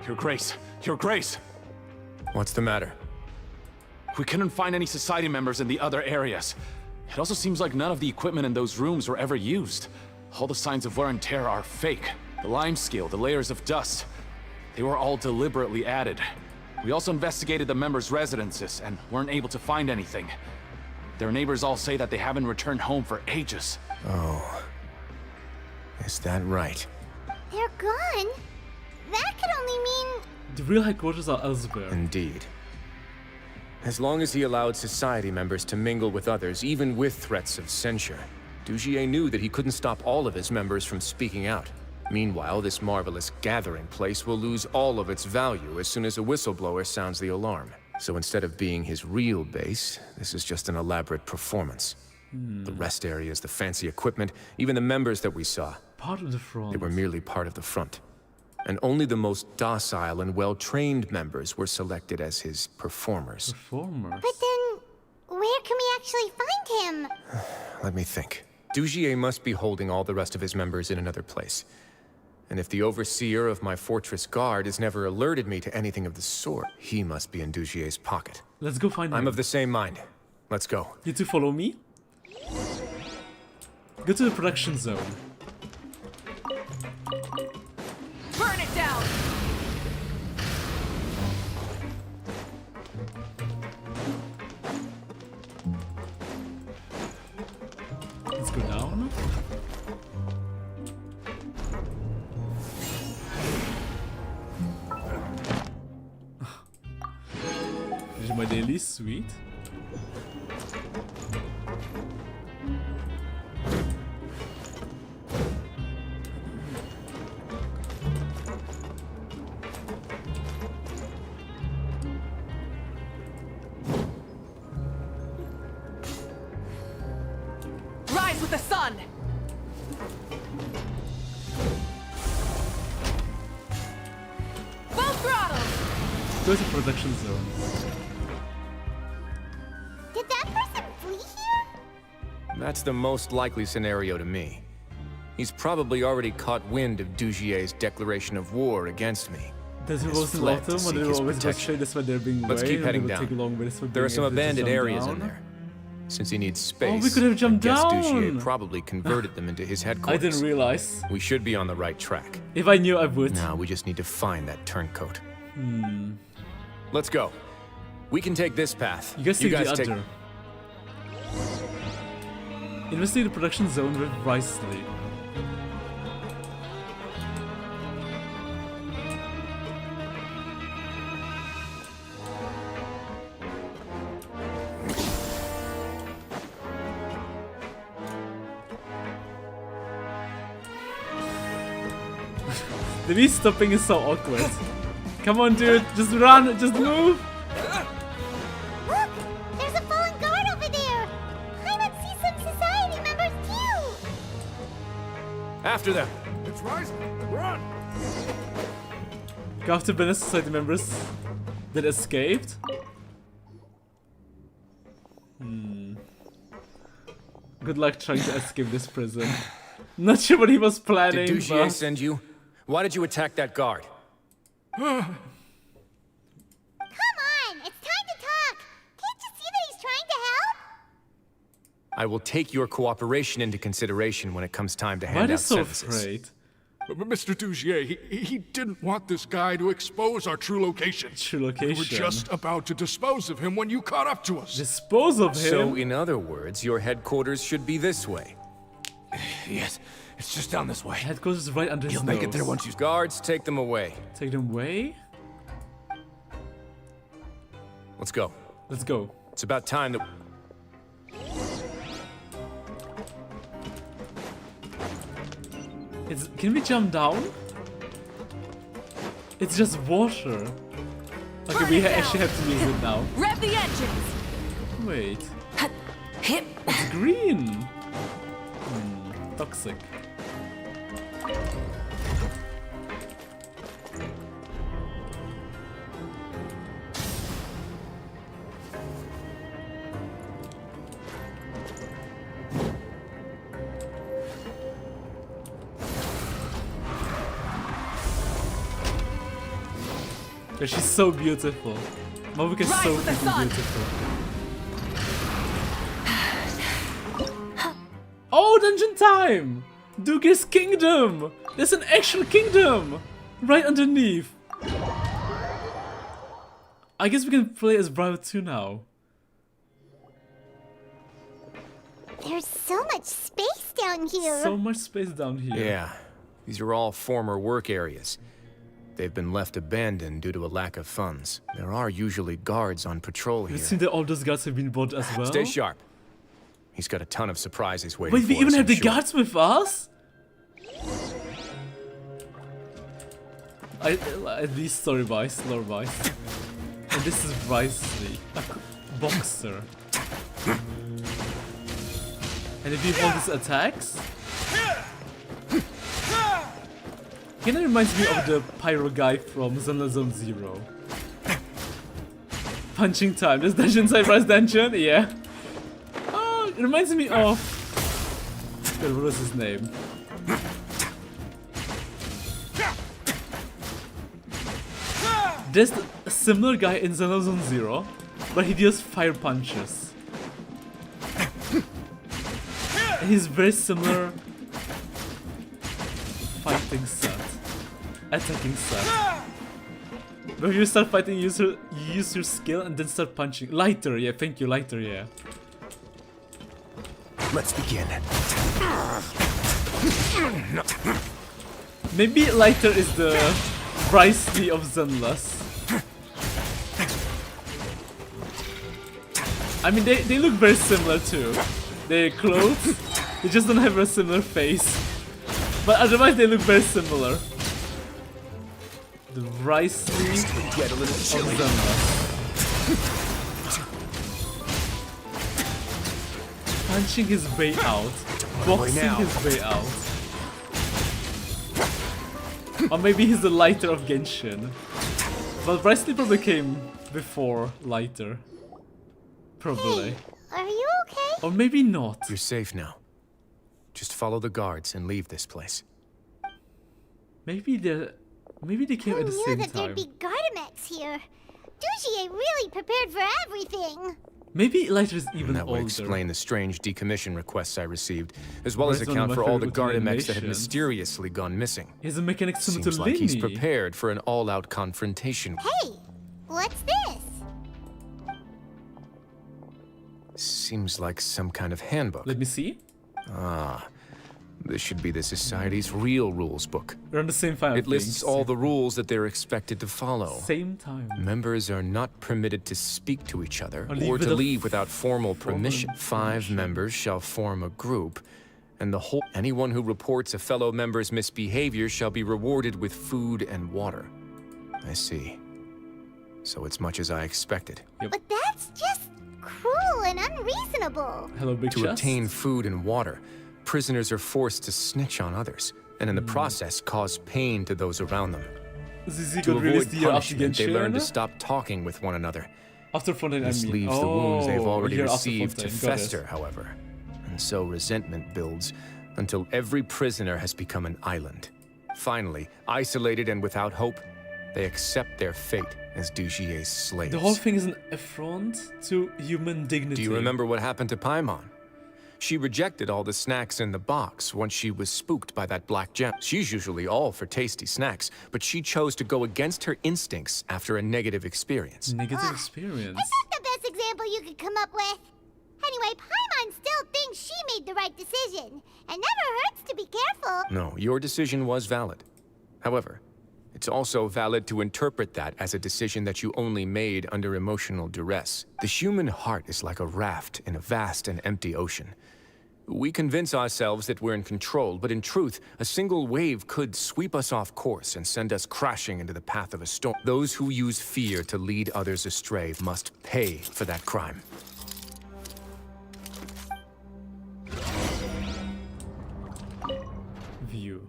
Your Grace, Your Grace! What's the matter? We couldn't find any Society members in the other areas. It also seems like none of the equipment in those rooms were ever used. All the signs of wear and tear are fake. The lime scale, the layers of dust, they were all deliberately added. We also investigated the members' residences and weren't able to find anything. Their neighbors all say that they haven't returned home for ages. Oh. Is that right? They're gone? That could only mean... The real headquarters are elsewhere. Indeed. As long as he allowed Society members to mingle with others, even with threats of censure, Dujier knew that he couldn't stop all of his members from speaking out. Meanwhile, this marvelous gathering place will lose all of its value as soon as a whistleblower sounds the alarm. So instead of being his real base, this is just an elaborate performance. The rest areas, the fancy equipment, even the members that we saw. Part of the front. They were merely part of the front. And only the most docile and well-trained members were selected as his performers. Performers? But then, where can we actually find him? Let me think. Dugier must be holding all the rest of his members in another place. And if the overseer of my fortress guard has never alerted me to anything of the sort, he must be in Dugier's pocket. Let's go find him. I'm of the same mind. Let's go. You two follow me? Go to the production zone. Burn it down! Let's go down. This is my daily sweet. Rise with the sun! Full throttle! Go to production zone. Did that person flee here? That's the most likely scenario to me. He's probably already caught wind of Dugier's declaration of war against me. Does it always let them, or they always go straight this way they're being Let's keep heading down. There are some abandoned areas in there. Since he needs space, we could have jumped I guess down. Dugier probably converted them into his headquarters. I didn't realize. We should be on the right track. If I knew, I would. Now we just need to find that turncoat. Let's go. We can take this path. You guys take the other. Investigate the production zone with Wriothesley. The bee stopping is so awkward. Come on, dude, just run, just move. Look, there's a fallen guard over there. I would see some society members too. After them. It's rising. Run! Go after Venice Society members that escaped. Good luck trying to escape this prison. Not sure what he was planning. Did Dugier send you? Why did you attack that guard? Come on, it's time to talk. Can't you see that he's trying to help? I will take your cooperation into consideration when it comes time to hand out sentences. Why are you so afraid? But Mr. Dugier, he didn't want this guy to expose our true location. True location. We were just about to dispose of him when you caught up to us. Dispose of him? So, in other words, your headquarters should be this way. Yes, it's just down this way. Headquarters is right under his You'll nose. make it there once you... Guards, take them away. Take them away? Let's go. Let's go. It's about time that... Can we jump down? It's just water. Okay, we actually have to use it now. Rev the engines! Wait. It's green! Toxic. Yeah, she's so beautiful. Mavic is so freaking beautiful. Oh, dungeon time! Dugier's kingdom! There's an actual kingdom! Right underneath. I guess we can play as Bravo 2 now. There's so much space down here. So much space down here. Yeah, these are all former work areas. They've been left abandoned due to a lack of funds. There are usually guards on patrol here. You see that all those guards have been bought as well? Stay sharp. He's got a ton of surprises waiting Wait, for we us, even have I'm the sure. guards with us? At least story-wise, lore-wise. And this is Wriothesley, a boxer. And if you hold his attacks... Kinda reminds me of the pyro guy from Zelda Zone Zero. Punching time. This dungeon Cyber's dungeon? Yeah. Oh, it reminds me of... God, what was his name? There's a similar guy in Zelda Zone Zero, but he deals fire punches. And he's very similar fighting set, attacking set. When you start fighting, you use your skill and then start punching. Lighter, yeah, thank you, lighter, yeah. Let's begin. Maybe lighter is the Wriothesley of Zenless. I mean, they look very similar too. Their clothes, they just don't have a similar face. But otherwise they look very similar. The Wriothesley Get a little chilly. of Zenless. Punching his way out. Boxing his way out. Or maybe he's the lighter of Genshin. But Wriothesley probably came before lighter. Probably. Hey, are you okay? Or maybe not. You're safe now. Just follow the guards and leave this place. Maybe they came at the same I knew that time. there'd be Gardamex here. Dujier really prepared for everything. Maybe lighter is even That would older. explain the strange decommission requests I received, as well as Based on account my for all the favorite Gardamex that had animations. mysteriously gone missing. He's a mechanic similar to Seems like he's Lyney. prepared for an all-out confrontation. Hey, what's this? Seems like some kind of handbook. Let me see. Ah, this should be the Society's real rules book. We're on the same file. It lists all the rules that they're expected to follow. Same time. Members are not permitted to speak to each other or to without leave without formal permission. 5 members shall form a group, and anyone who reports a fellow member's misbehavior shall be rewarded with food and water. I see. So it's much as I expected. But that's just cruel and unreasonable. Hello, big To chest. obtain food and water, prisoners are forced to snitch on others, and in the process cause pain to those around them. Zizi To got released avoid the year after punishment, they learn to Genshin. stop talking with one another. After Fontaine, This I mean. leaves the wounds they've already year after received to Fontaine, got it. fester, however. And so resentment builds until every prisoner has become an island. Finally, isolated and without hope, they accept their fate as Dujier's slaves. The whole thing is an affront to human dignity. Do you remember what happened to Paimon? She rejected all the snacks in the box once she was spooked by that black gem. She's usually all for tasty snacks, but she chose to go against her instincts after a negative experience. Negative experience? Is that the best example you could come up with? Anyway, Paimon still thinks she made the right decision. It never hurts to be careful. No, your decision was valid. However, it's also valid to interpret that as a decision that you only made under emotional duress. The human heart is like a raft in a vast and empty ocean. We convince ourselves that we're in control, but in truth, a single wave could sweep us off course and send us crashing into the path of a storm. Those who use fear to lead others astray must pay for that crime. View.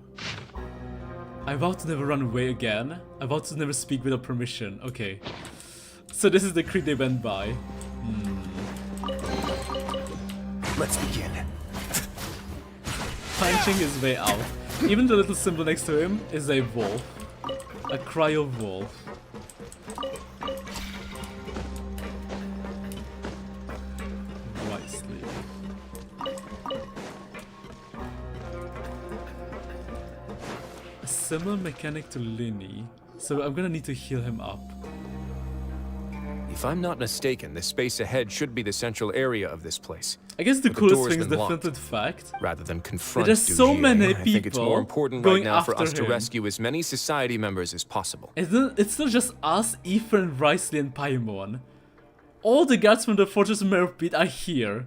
I vow to never run away again. I vow to never speak without permission. Okay. So this is the creed they went by. Let's begin. Punching his way out. Even the little symbol next to him is a wolf. A cryo wolf. Wriothesley. A similar mechanic to Lyney, so I'm gonna need to heal him up. If I'm not mistaken, the space ahead should be the central area of this place. I guess the But coolest door's thing is been the locked. filtered fact Rather than confront there's so Dujier, many I think it's more people important going right now for after us to him. rescue as many society members as possible. It's not just us, Ethan, Wriothesley, and Paimon. All the guards from the Fortress of Merpit are here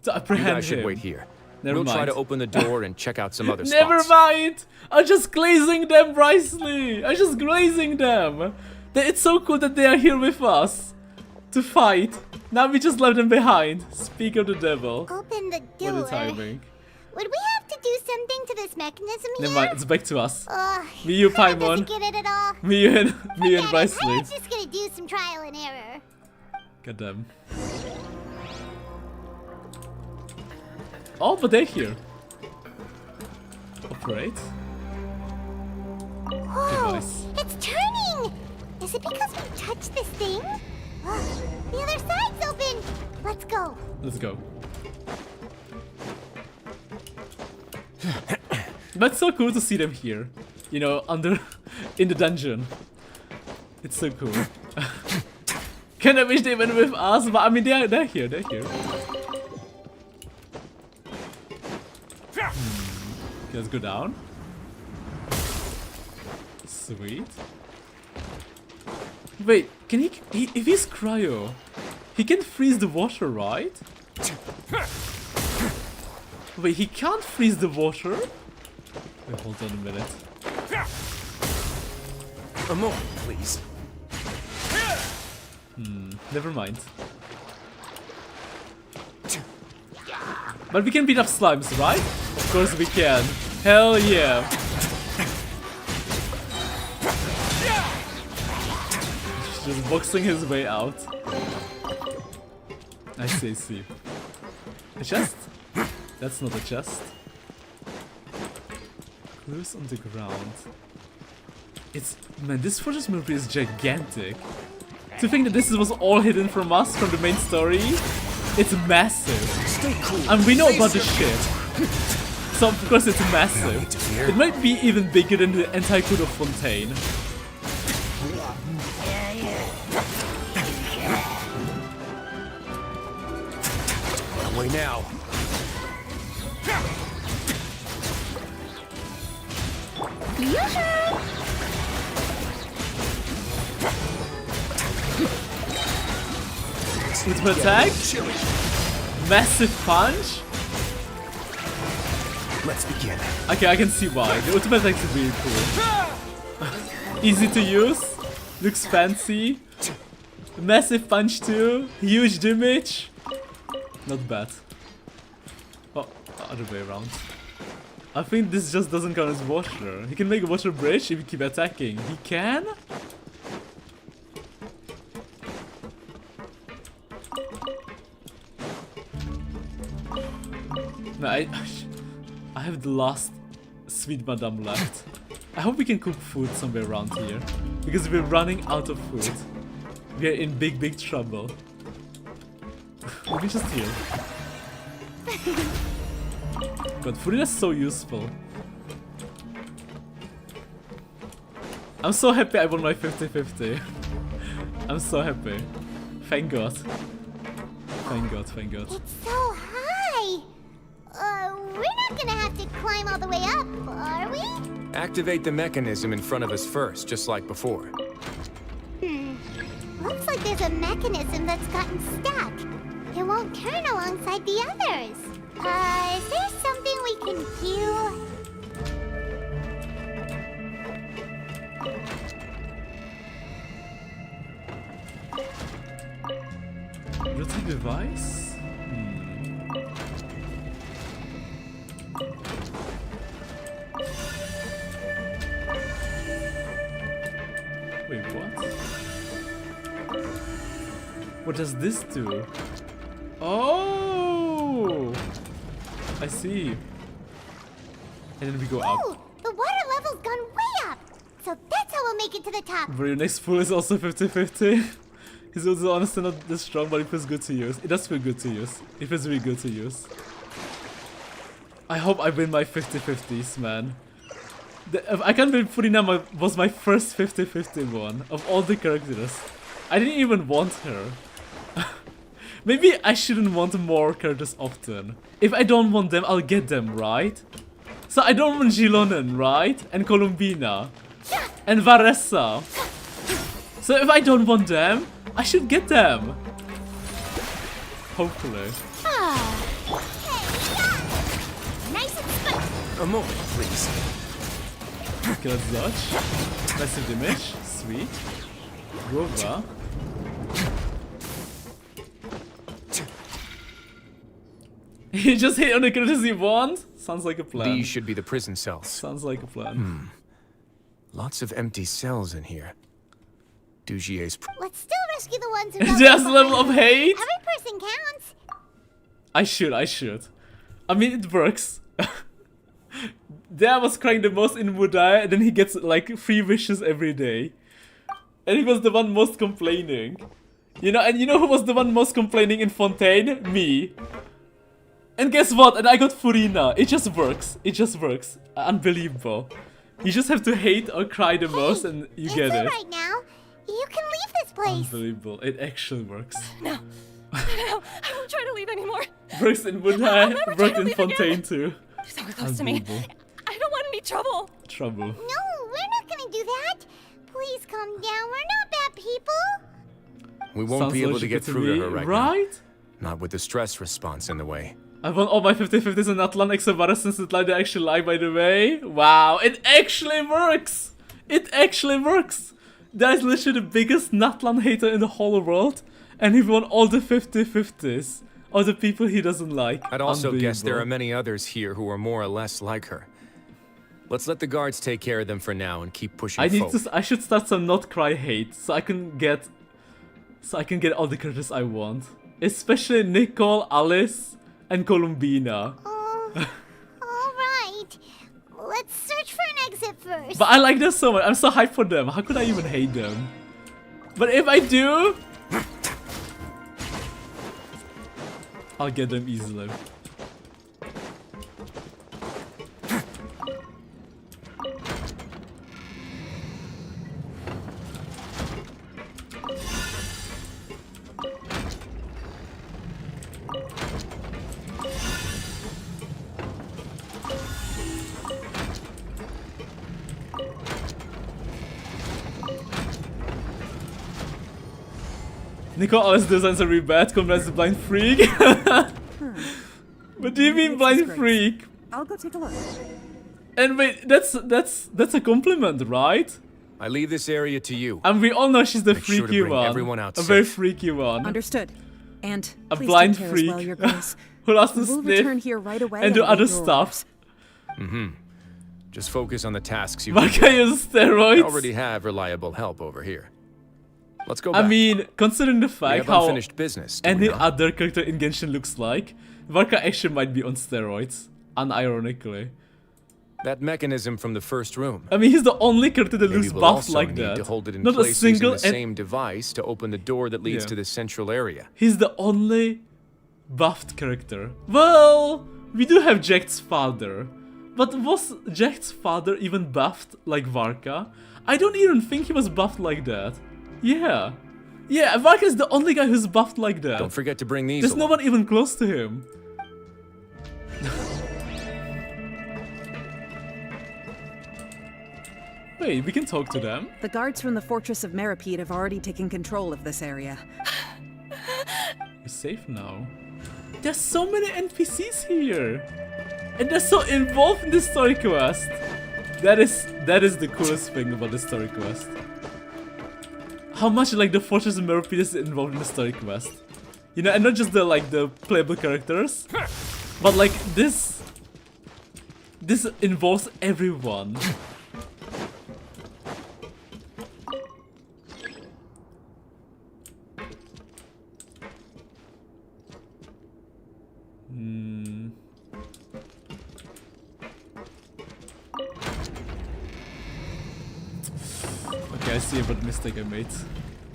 to You apprehend guys should him. wait here. Never we'll mind. try to open the door and check out some other Never spots. mind! I'm just glazing them, Wriothesley! I'm just glazing them! It's so cool that they are here with us to fight. Now we just left him behind. Speak of the devil. Open the door. What a timing. Would we have to do something to this mechanism here? Never mind, it's back to us. Me, Paimon you, Paimon. Get it at all. Me and Wriothesley. I was just gonna do some trial and error. Goddamn. Oh, but they're here. Operate. Whoa! Device. It's turning! Is it because we touched this thing? The other side's open! Let's go. Let's go. But it's so cool to see them here. You know, in the dungeon. It's so cool. Kinda wish they went with us, but I mean they're here, they're here. Okay, let's go down. Sweet. Wait, can he if he's cryo, he can freeze the water, right? Wait, he can't freeze the water? Wait, hold on a minute. A moment, please. Never mind. But we can beat up slimes, right? Of course we can. Hell yeah. Just boxing his way out. I see. A chest? That's not a chest. Clues on the ground. Man, this fortress movie is gigantic. To think that this was all hidden from us from the main story, it's massive. Stay cool. And we know about the ship. So of course it's massive. It might be even bigger than the entire code of Fontaine. Away now. Ultimate attack. Massive punch. Let's begin. Okay, I can see why. The ultimate attack is really cool. Easy to use. Looks fancy. Massive punch too. Huge damage. Not bad. Oh, the other way around. I think this just doesn't count as water. He can make a water bridge if you keep attacking. He can? No, I have the last sweet madame left. I hope we can cook food somewhere around here. Because we're running out of food. We are in big trouble. Let me just heal. God, food is so useful. I'm so happy I won my 50-50. I'm so happy. Thank God. Thank God. It's so high! We're not gonna have to climb all the way up, are we? Activate the mechanism in front of us first, just like before. Looks like there's a mechanism that's gotten stuck. It won't turn alongside the others. Is there something we can do? Rotate device? Wait, what? What does this do? Oh! I see. And then we go up. Ooh, the water level's gone way up! So that's how we'll make it to the top. But your next pool is also 50-50. He's also honestly not this strong, but it feels good to use. It does feel good to use. It feels really good to use. I hope I win my 50-50s, man. I can't believe Furinama was my first 50-50 one of all the characters. I didn't even want her. Maybe I shouldn't want more characters often. If I don't want them, I'll get them, right? So I don't want Gilonen, right? And Columbina. And Varessa. So if I don't want them, I should get them. Hopefully. Nice and spicy. A moment, please. Okay, let's dodge. Massive damage. Sweet. Rover. He just hit on the characters he wants? Sounds like a plan. These should be the prison cells. Sounds like a plan. Lots of empty cells in here. Dugier's. Let's still rescue the ones who Just level of hate? Every person counts. I should. I mean, it works. Dad was crying the most in Mudai, and then he gets like 3 wishes every day. And he was the one most complaining. You know, and you know who was the one most complaining in Fontaine? Me. And guess what? And I got Furina. It just works. It just works. Unbelievable. You just have to hate or cry the most and you get it. Right now. You can leave this place. Unbelievable. It actually works. No. No, I won't try to leave anymore. Works in Mudai, worked in Fontaine too. Don't come close to me. I don't want any trouble. Trouble. No, we're not gonna do that. Please calm down. We're not bad people. We won't be able to get through to her right now. Right? Not with the stress response in the way. I won all my 50-50s in Atlan except Vara since it like they actually lie, by the way. Wow, it actually works! It actually works! That is literally the biggest Natlan hater in the whole world, and he won all the 50-50s of the people he doesn't like. I'd also guess there are many others here who are more or less like her. Let's let the guards take care of them for now and keep pushing forward. I should start some not cry hate so I can get all the characters I want. Especially Nicole, Alice, and Columbina. Alright. Let's search for an exit first. But I like them so much. I'm so hyped for them. How could I even hate them? But if I do, I'll get them easily. Nico always designs are really bad, compared to Blind Freak. What do you mean Blind Freak? I'll go take a look. And wait, that's a compliment, right? I leave this area to you. And we all know she's the Make sure to freaky bring one. everyone out A very safe. freaky one. Understood. And a please blind take care freak as well, Your Grace. who loves to We'll sniff return here right away and do and other await your stuff. Just focus on the tasks you Why can't you use steroids? I already have reliable help over here. Let's go back. I mean, considering the fact how unfinished business, do we any not? other character in Genshin looks like, Varka actually might be on steroids, unironically. That mechanism from the first room. I mean, he's the only character that Maybe looks we'll buffed also like need that. to hold it in Not a place single using the same device to open the door that leads to the central area. He's the only buffed character. Well, we do have Jack's father. But was Jack's father even buffed like Varka? I don't even think he was buffed like that. Yeah. Yeah, Varka is the only guy who's buffed like that. Don't forget to bring these There's along. no one even close to him. Wait, we can talk to them? The guards from the Fortress of Meripede have already taken control of this area. You're safe now. There's so many NPCs here! And they're so involved in this story quest! That is the coolest thing about this story quest. How much like the Fortress of Meripede is involved in the story quest. You know, and not just the playable characters, but like this involves everyone. Okay, I see what mistake I made.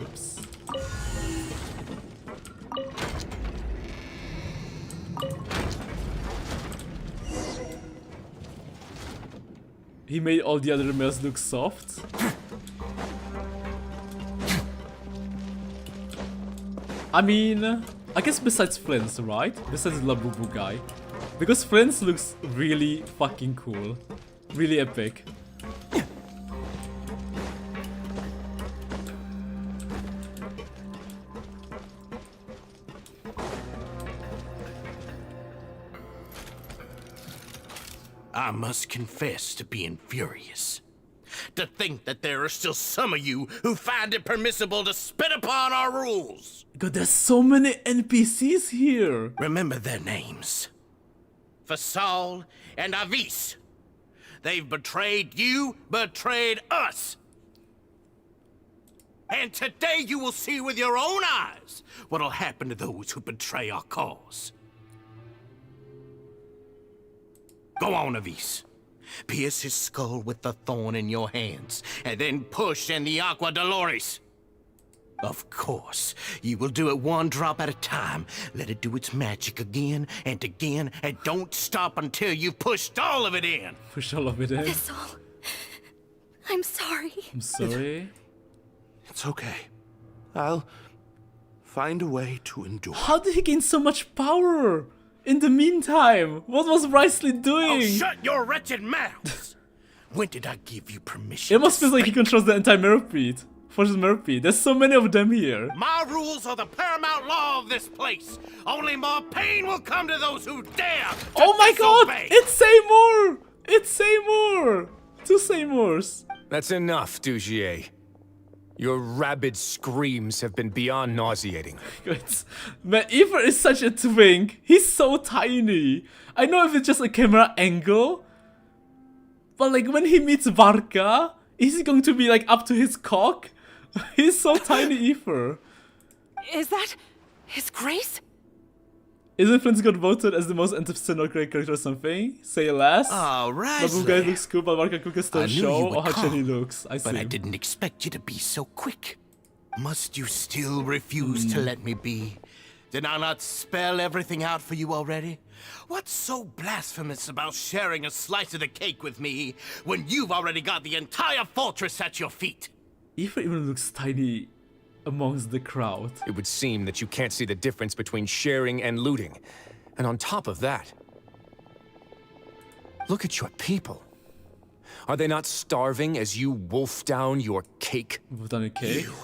Oops. He made all the other males look soft. I mean, I guess besides Flint's, right? Besides the Labubu guy. Because Flint's looks really fucking cool. Really epic. I must confess to being furious. To think that there are still some of you who find it permissible to spit upon our rules. God, there's so many NPCs here. Remember their names. Fasol, and Avis. They've betrayed you, betrayed us. And today you will see with your own eyes what'll happen to those who betray our cause. Go on, Avis. Pierce his skull with the thorn in your hands, and then push in the Aqua Dolores. Of course, you will do it one drop at a time. Let it do its magic again, and don't stop until you've pushed all of it in. Push all of it in? That's all. I'm sorry. I'm sorry. It's okay. I'll find a way to endure. How did he gain so much power? In the meantime, what was Wriothesley doing? Oh, shut your wretched mouths! When did I give you permission? It must feel like he controls the entire Merpeed. Forces Merpeed. There's so many of them here. My rules are the paramount law of this place. Only more pain will come to those who dare. Oh my god! It's Seymour! It's Seymour! 2 Seymours. That's enough, Dugier. Your rabid screams have been beyond nauseating. Man, Aether is such a twink. He's so tiny. I know if it's just a camera angle, but like when he meets Varka, is he going to be like up to his cock? He's so tiny, Aether. Is that his grace? Isn't Flint got voted as the most anti-Senor character or something? Say less. Oh, right. The guy looks cool, but Varka Cook is still show or how chill he looks. I see. But I didn't expect you to be so quick. Must you still refuse to let me be? Did I not spell everything out for you already? What's so blasphemous about sharing a slice of the cake with me when you've already got the entire fortress at your feet? Aether even looks tiny amongst the crowd. It would seem that you can't see the difference between sharing and looting. And on top of that, look at your people. Are they not starving as you wolf down your cake? Wolf down your cake? You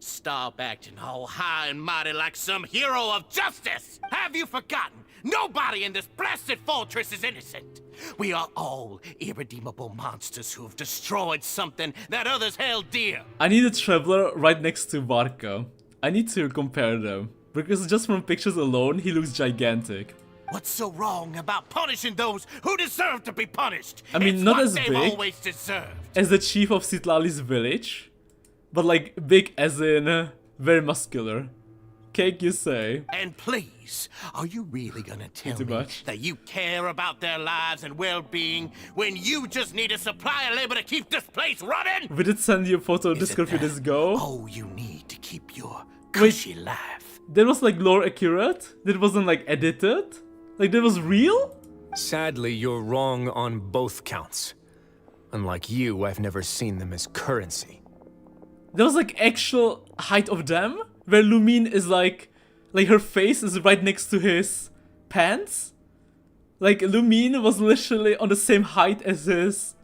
stop acting all high and mighty like some hero of justice! Have you forgotten? Nobody in this blasted fortress is innocent. We are all irredeemable monsters who have destroyed something that others held dear. I need a traveler right next to Varka. I need to compare them. Because just from pictures alone, he looks gigantic. What's so wrong about punishing those who deserve to be punished? I mean, it's not what as they've big always deserved. as the chief of Citlali's village, but like big as in very muscular. Cake, you say? And please, are you really gonna tell me that you care about their lives and well-being when you just need a supply of labor to keep this place running? We did send you a photo of Discord few days ago. Oh, you need to keep your cushy life. That was like lore accurate? That wasn't like edited? Like that was real? Sadly, you're wrong on both counts. Unlike you, I've never seen them as currency. There was like actual height of them? Where Lumine is like her face is right next to his pants? Like Lumine was literally on the same height as his,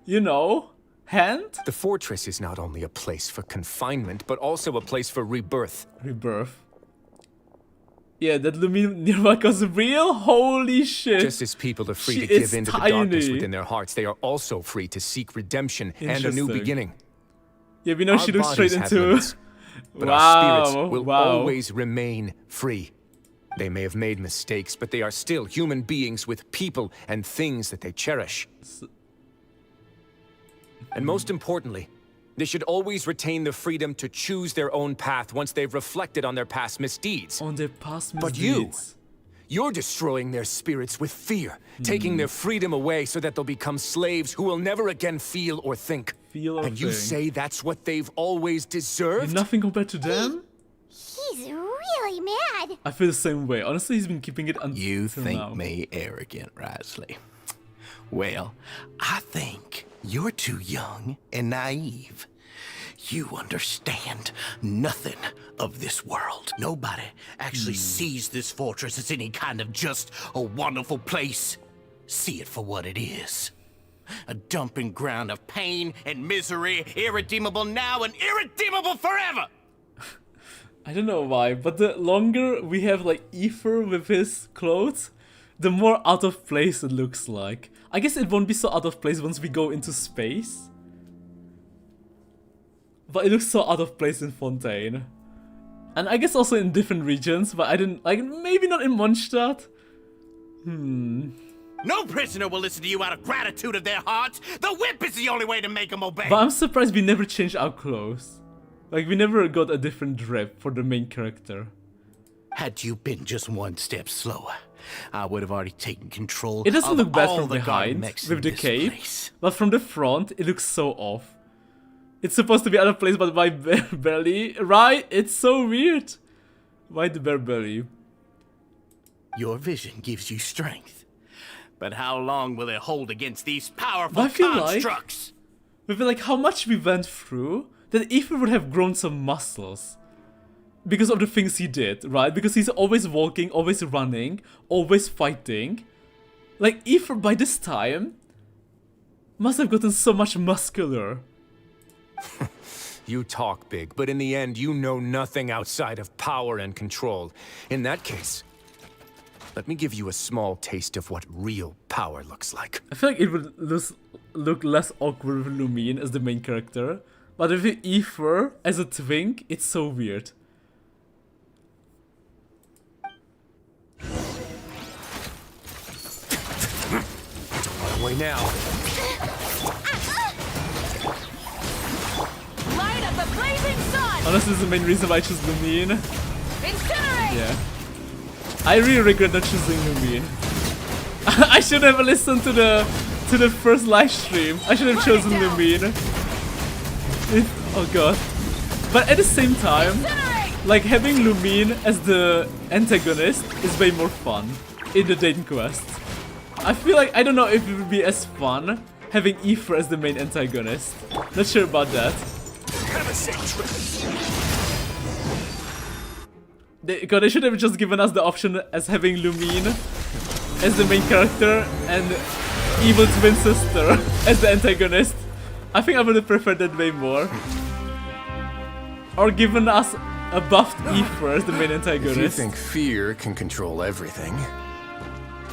you know, hand? The fortress is not only a place for confinement, but also a place for rebirth. Rebirth. Yeah, that Lumine near Varka's real? Holy shit. Just as people are free to give in to the darkness within their hearts, they are also free to seek redemption and a new beginning. Yeah, we know she looks straight into... Limits, but our spirits will always remain free. They may have made mistakes, but they are still human beings with people and things that they cherish. And most importantly, they should always retain the freedom to choose their own path once they've reflected on their past misdeeds. On their past misdeeds. But you're destroying their spirits with fear, taking their freedom away so that they'll become slaves who will never again feel or think. And you say that's what they've always deserved? And nothing compared to them? He's really mad. I feel the same way. Honestly, he's been keeping it until You think now. me arrogant, Wriothesley. Well, I think you're too young and naive. You understand nothing of this world. Nobody actually sees this fortress as any kind of just a wonderful place. See it for what it is. A dumping ground of pain and misery, irredeemable now and irredeemable forever! I don't know why, but the longer we have like Aether with his clothes, the more out of place it looks like. I guess it won't be so out of place once we go into space. But it looks so out of place in Fontaine. And I guess also in different regions, but I didn't, like, maybe not in Mondstadt. No prisoner will listen to you out of gratitude of their hearts. The whip is the only way to make them obey. But I'm surprised we never changed our clothes. Like, we never got a different drip for the main character. Had you been just one step slower, I would have already taken control. It doesn't of look bad all from the behind garments with in the this cape, place. but from the front it looks so off. It's supposed to be out of place, but my belly, right? It's so weird. Why the bare belly? Your vision gives you strength, but how long will it hold against these powerful I feel constructs? With like how much we went through, that Aether would have grown some muscles. Because of the things he did, right? Because he's always walking, always running, always fighting. Like, Aether by this time must have gotten so much muscular. You talk big, but in the end, you know nothing outside of power and control. In that case, let me give you a small taste of what real power looks like. I feel like it would look less awkward with Lumine as the main character. But with Aether as a twink, it's so weird. Way now. Light of the blazing sun! Honestly, this is the main reason why I chose Lumine. Incinerate! Yeah. I really regret not choosing Lumine. I should have listened to the first live stream. I should have chosen Lumine. Oh god. But at the same time, like having Lumine as the antagonist is way more fun in the Dayton quest. I feel like, I don't know if it would be as fun having Aether as the main antagonist. Not sure about that. They should have just given us the option as having Lumine as the main character and evil twin sister as the antagonist. I think I would have preferred that way more. Or given us a buffed Aether as the main antagonist. If you think fear can control everything,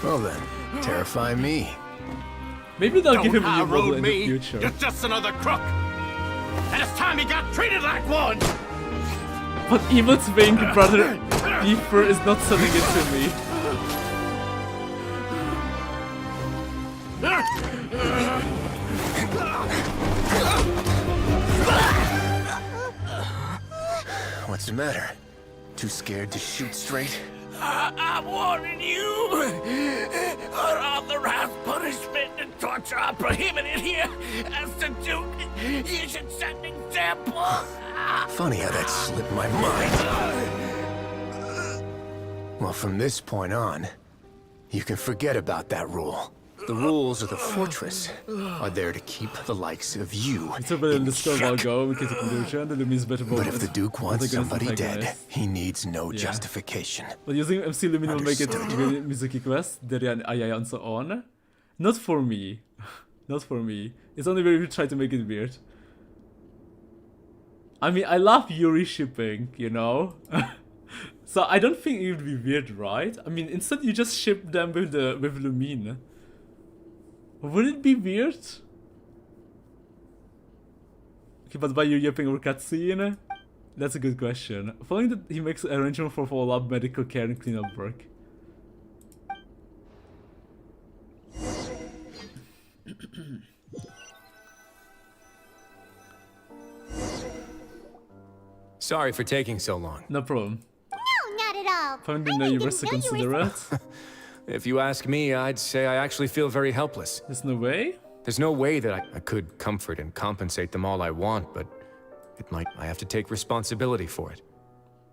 well then, terrify me. Maybe they'll give him a new Don't role high-road in the future. You're just another crook. And it's time he got treated like one. But evil twin brother Aether is not selling it to me. What's the matter? Too scared to shoot straight? I'm warning you! Unauthorized punishment and torture are prohibited here. As the Duke, you should set an example. Funny how that slipped my mind. Well, from this point on, you can forget about that rule. The rules of the fortress are there to keep the likes of you in check. But if the Duke wants somebody dead, he needs no justification. But using MC Lumine will make it Mizuki quest, Derian Ayaya and so on. Not for me. Not for me. It's only where we try to make it weird. I mean, I love Yuri shipping, you know? So I don't think it would be weird, right? I mean, instead you just ship them with Lumine. Would it be weird? Okay, but why you're yapping over cutscene? That's a good question. Following that he makes arrangement for follow-up medical care and cleanup work. Sorry for taking so long. No problem. No, not at all. I didn't know you were so considerate. If you ask me, I'd say I actually feel very helpless. There's no way? There's no way that I could comfort and compensate them all I want, but I have to take responsibility for it.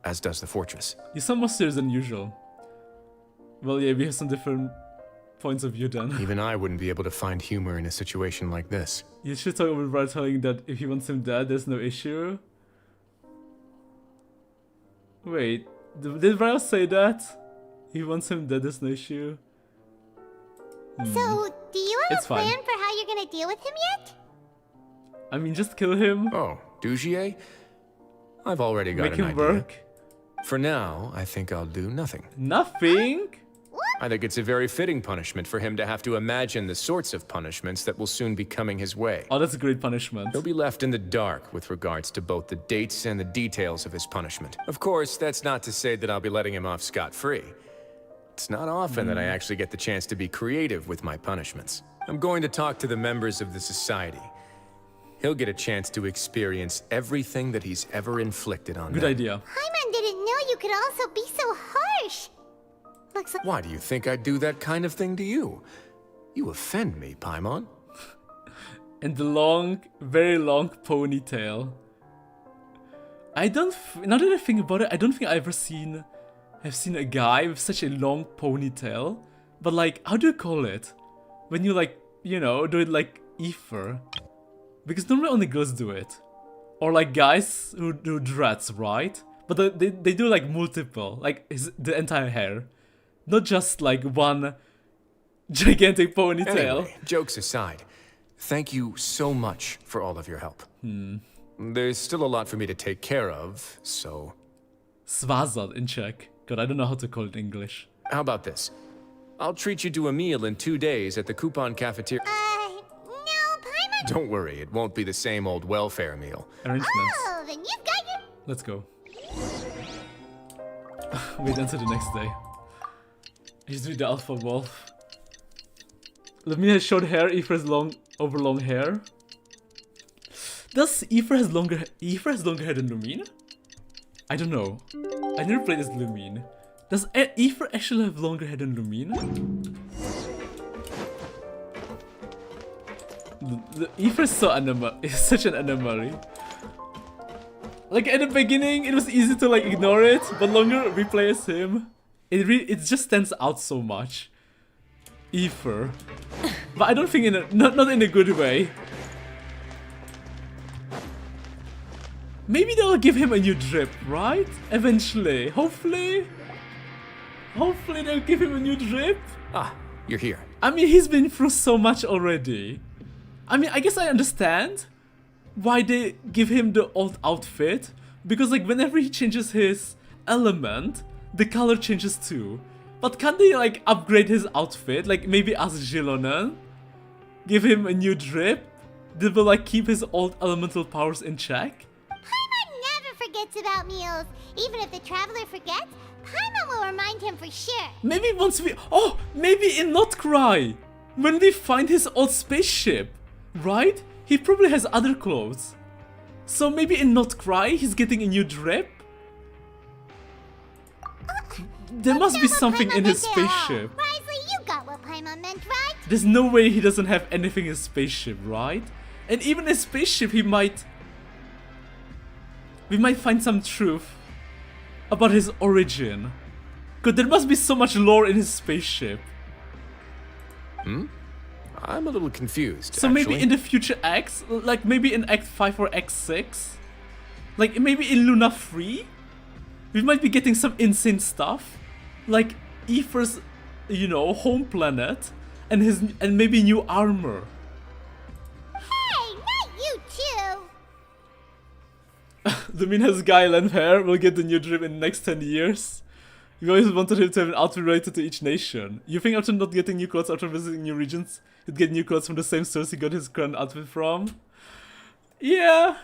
As does the fortress. You sound more serious than usual. Well, yeah, we have some different points of view then. Even I wouldn't be able to find humor in a situation like this. You should talk about Wright telling that if he wants him dead, there's no issue. Wait, did Wright say that? He wants him dead, there's no issue. So, do you have It's a plan fine. for how you're gonna deal with him yet? I mean, just kill him. Oh, Dugier? I've already got Make an him idea. work. For now, I think I'll do nothing. Nothing? I think it's a very fitting punishment for him to have to imagine the sorts of punishments that will soon be coming his way. Oh, that's a great punishment. He'll be left in the dark with regards to both the dates and the details of his punishment. Of course, that's not to say that I'll be letting him off scot-free. It's not often that I actually get the chance to be creative with my punishments. I'm going to talk to the members of the society. He'll get a chance to experience everything that he's ever inflicted on Good them. idea. Paimon didn't know you could also be so harsh. Looks like... Why do you think I'd do that kind of thing to you? You offend me, Paimon. And the long, very long ponytail. I don't... Now that I think about it, I don't think I've ever seen a guy with such a long ponytail. But like, how do you call it? When you like, you know, do it like ether. Because normally only girls do it. Or like guys who do dreads, right? But they do like multiple, like the entire hair. Not just like one gigantic ponytail. Anyway, jokes aside, thank you so much for all of your help. There's still a lot for me to take care of, so... Svazad in Czech. God, I don't know how to call it in English. How about this? I'll treat you to a meal in 2 days at the coupon cafeteria. No, Paimon... Don't worry, it won't be the same old welfare meal. Arrangements. Oh, then you've got your... Let's go. Wait until the next day. He's with the alpha wolf. Lumine has short hair, Aether has long hair. Does Aether has longer hair than Lumine? I don't know. I never played as Lumine. Does Aether actually have longer hair than Lumine? The Aether is such an anomaly. Like at the beginning, it was easy to like ignore it, but longer we play as him, it just stands out so much. Aether, but I don't think not in a good way. Maybe they'll give him a new drip, right? Eventually, hopefully they'll give him a new drip. Ah, you're here. I mean, he's been through so much already. I mean, I guess I understand why they give him the old outfit, because like whenever he changes his element, the color changes too. But can't they like upgrade his outfit? Like maybe ask Zilonen, give him a new drip that will like keep his old elemental powers in check? Paimon never forgets about meals. Even if the traveler forgets, Paimon will remind him for sure. Maybe once we... Oh, maybe in Not Cry, when we find his old spaceship, right? He probably has other clothes. So maybe in Not Cry, he's getting a new drip? There must be something in his spaceship. Wriothesley, you got what Paimon meant, right? There's no way he doesn't have anything in his spaceship, right? And even in his spaceship, we might find some truth about his origin. Because there must be so much lore in his spaceship. I'm a little confused, So actually. maybe in the future acts, like maybe in Act 5 or Act 6, like maybe in Luna 3, we might be getting some insane stuff, like Aether's, you know, home planet, and maybe new armor. Hey, not you too! Lumine has guy length hair, will get the new drip in the next 10 years. We always wanted him to have an outfit related to each nation. You think after not getting new clothes after visiting new regions, he'd get new clothes from the same source he got his current outfit from? Yeah,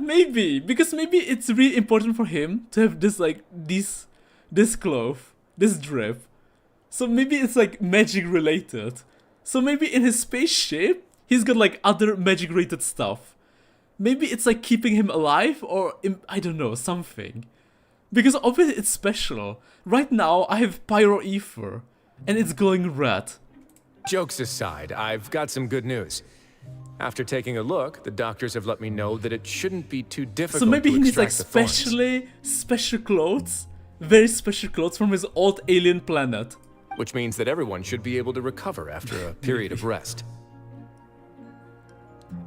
maybe. Because maybe it's really important for him to have this, like, this cloth, this drip. So maybe it's, like, magic related. So maybe in his spaceship, he's got, like, other magic related stuff. Maybe it's, like, keeping him alive or, I don't know, something. Because obviously it's special. Right now, I have Pyro Aether, and it's glowing red. Jokes aside, I've got some good news. After taking a look, the doctors have let me know that it shouldn't be too difficult So maybe to he needs like extract the thorns. special clothes, very special clothes from his old alien planet. Which means that everyone should be able to recover after a period of rest.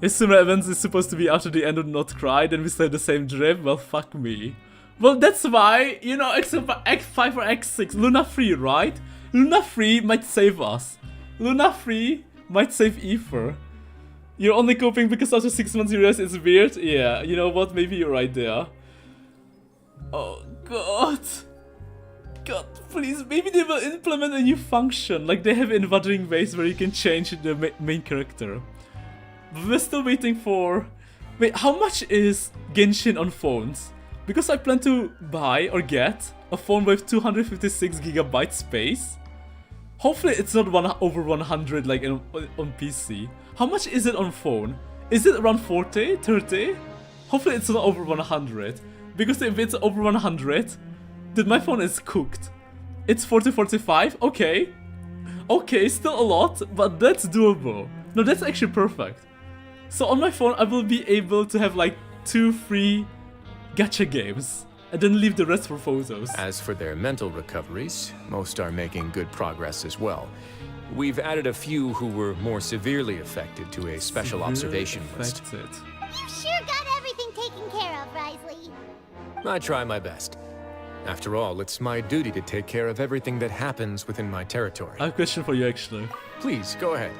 His similar events is supposed to be after the end of Not Cry, then we still have the same drip? Well, fuck me. Well, that's why, you know, except for Act 5 or Act 6, Luna 3, right? Luna 3 might save us. Luna 3 might save Aether. You're only coping because after 6 months you realize it's weird? Yeah, you know what? Maybe you're right there. Oh, God. God, please. Maybe they will implement a new function, like they have in Wuthering Waves where you can change the main character. But we're still waiting for... Wait, how much is Genshin on phones? Because I plan to buy or get A phone with 256GB space. Hopefully it's not over 100 like on PC. How much is it on phone? Is it around 40, 30? Hopefully it's not over 100. Because if it's over 100, then my phone is cooked. It's 40, 45, okay. Okay, still a lot, but that's doable. No, that's actually perfect. So on my phone, I will be able to have like 2 free gacha games. And then leave the rest for photos. As for their mental recoveries, most are making good progress as well. We've added a few who were more severely affected to a special observation list. You sure got everything taken care of, Wriothesley. I try my best. After all, it's my duty to take care of everything that happens within my territory. I have a question for you actually. Please, go ahead.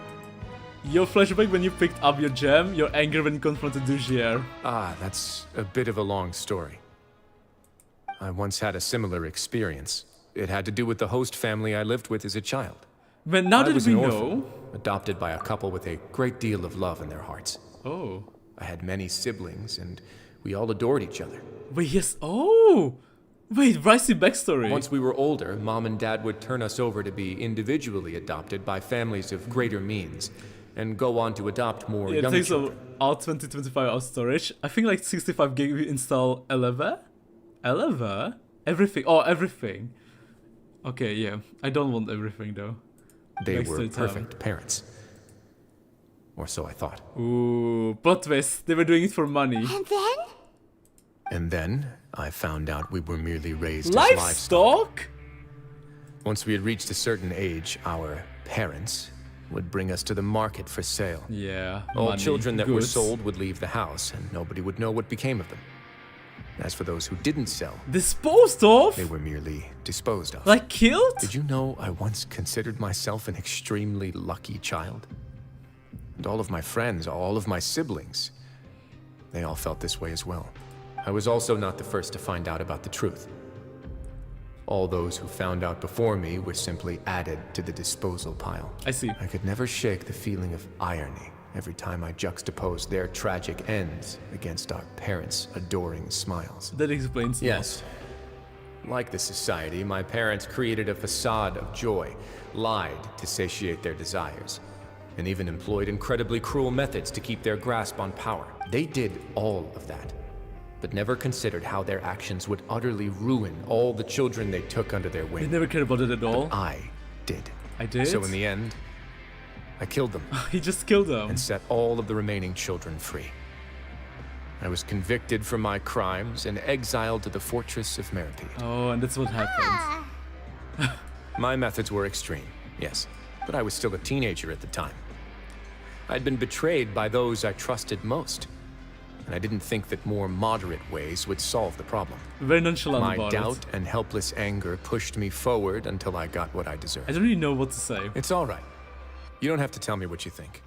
Your flashback when you picked up your gem, your anger when you confronted Dugier. Ah, that's a bit of a long story. I once had a similar experience. It had to do with the host family I lived with as a child. But now that we orphan, know... adopted by a couple with a great deal of love in their hearts. Oh. I had many siblings, and we all adored each other. Wait, yes, oh! Wait, Ricey backstory. Once we were older, Mom and Dad would turn us over to be individually adopted by families of greater means, and go on to adopt more young it takes children. all 2025 out storage. I think like 65 gig we install Eleva? Eleva? Everything. Oh, everything. Okay, yeah. I don't want everything though. They were perfect parents. Or so I thought. Ooh, plot twist. They were doing it for money. And then? And then I found out we were merely raised as livestock. Once we had reached a certain age, our parents would bring us to the market for sale. Yeah. All money, children that were goods. sold would leave the house, and nobody would know what became of them. As for those who didn't sell, disposed of? They were merely disposed of. Like killed? Did you know I once considered myself an extremely lucky child? And all of my friends, all of my siblings, they all felt this way as well. I was also not the first to find out about the truth. All those who found out before me were simply added to the disposal pile. I see. I could never shake the feeling of irony every time I juxtaposed their tragic ends against our parents' adoring smiles. That explains Yes. Like the society, my parents created a facade of joy, lied to satiate their desires, and even employed incredibly cruel methods to keep their grasp on power. They did all of that, but never considered how their actions would utterly ruin all the children they took under their wing. They never cared about it at all. But I did. I did? So in the end, I killed them. He just killed them. And set all of the remaining children free. I was convicted for my crimes and exiled to the fortress of Meropide. Oh, and that's what happened. My methods were extreme, yes, but I was still a teenager at the time. I'd been betrayed by those I trusted most, and I didn't think that more moderate ways would solve the problem. Very nonchalant My about doubt and helpless anger pushed me forward until I got what I deserved. I don't really know what to say. It's all right. You don't have to tell me what you think.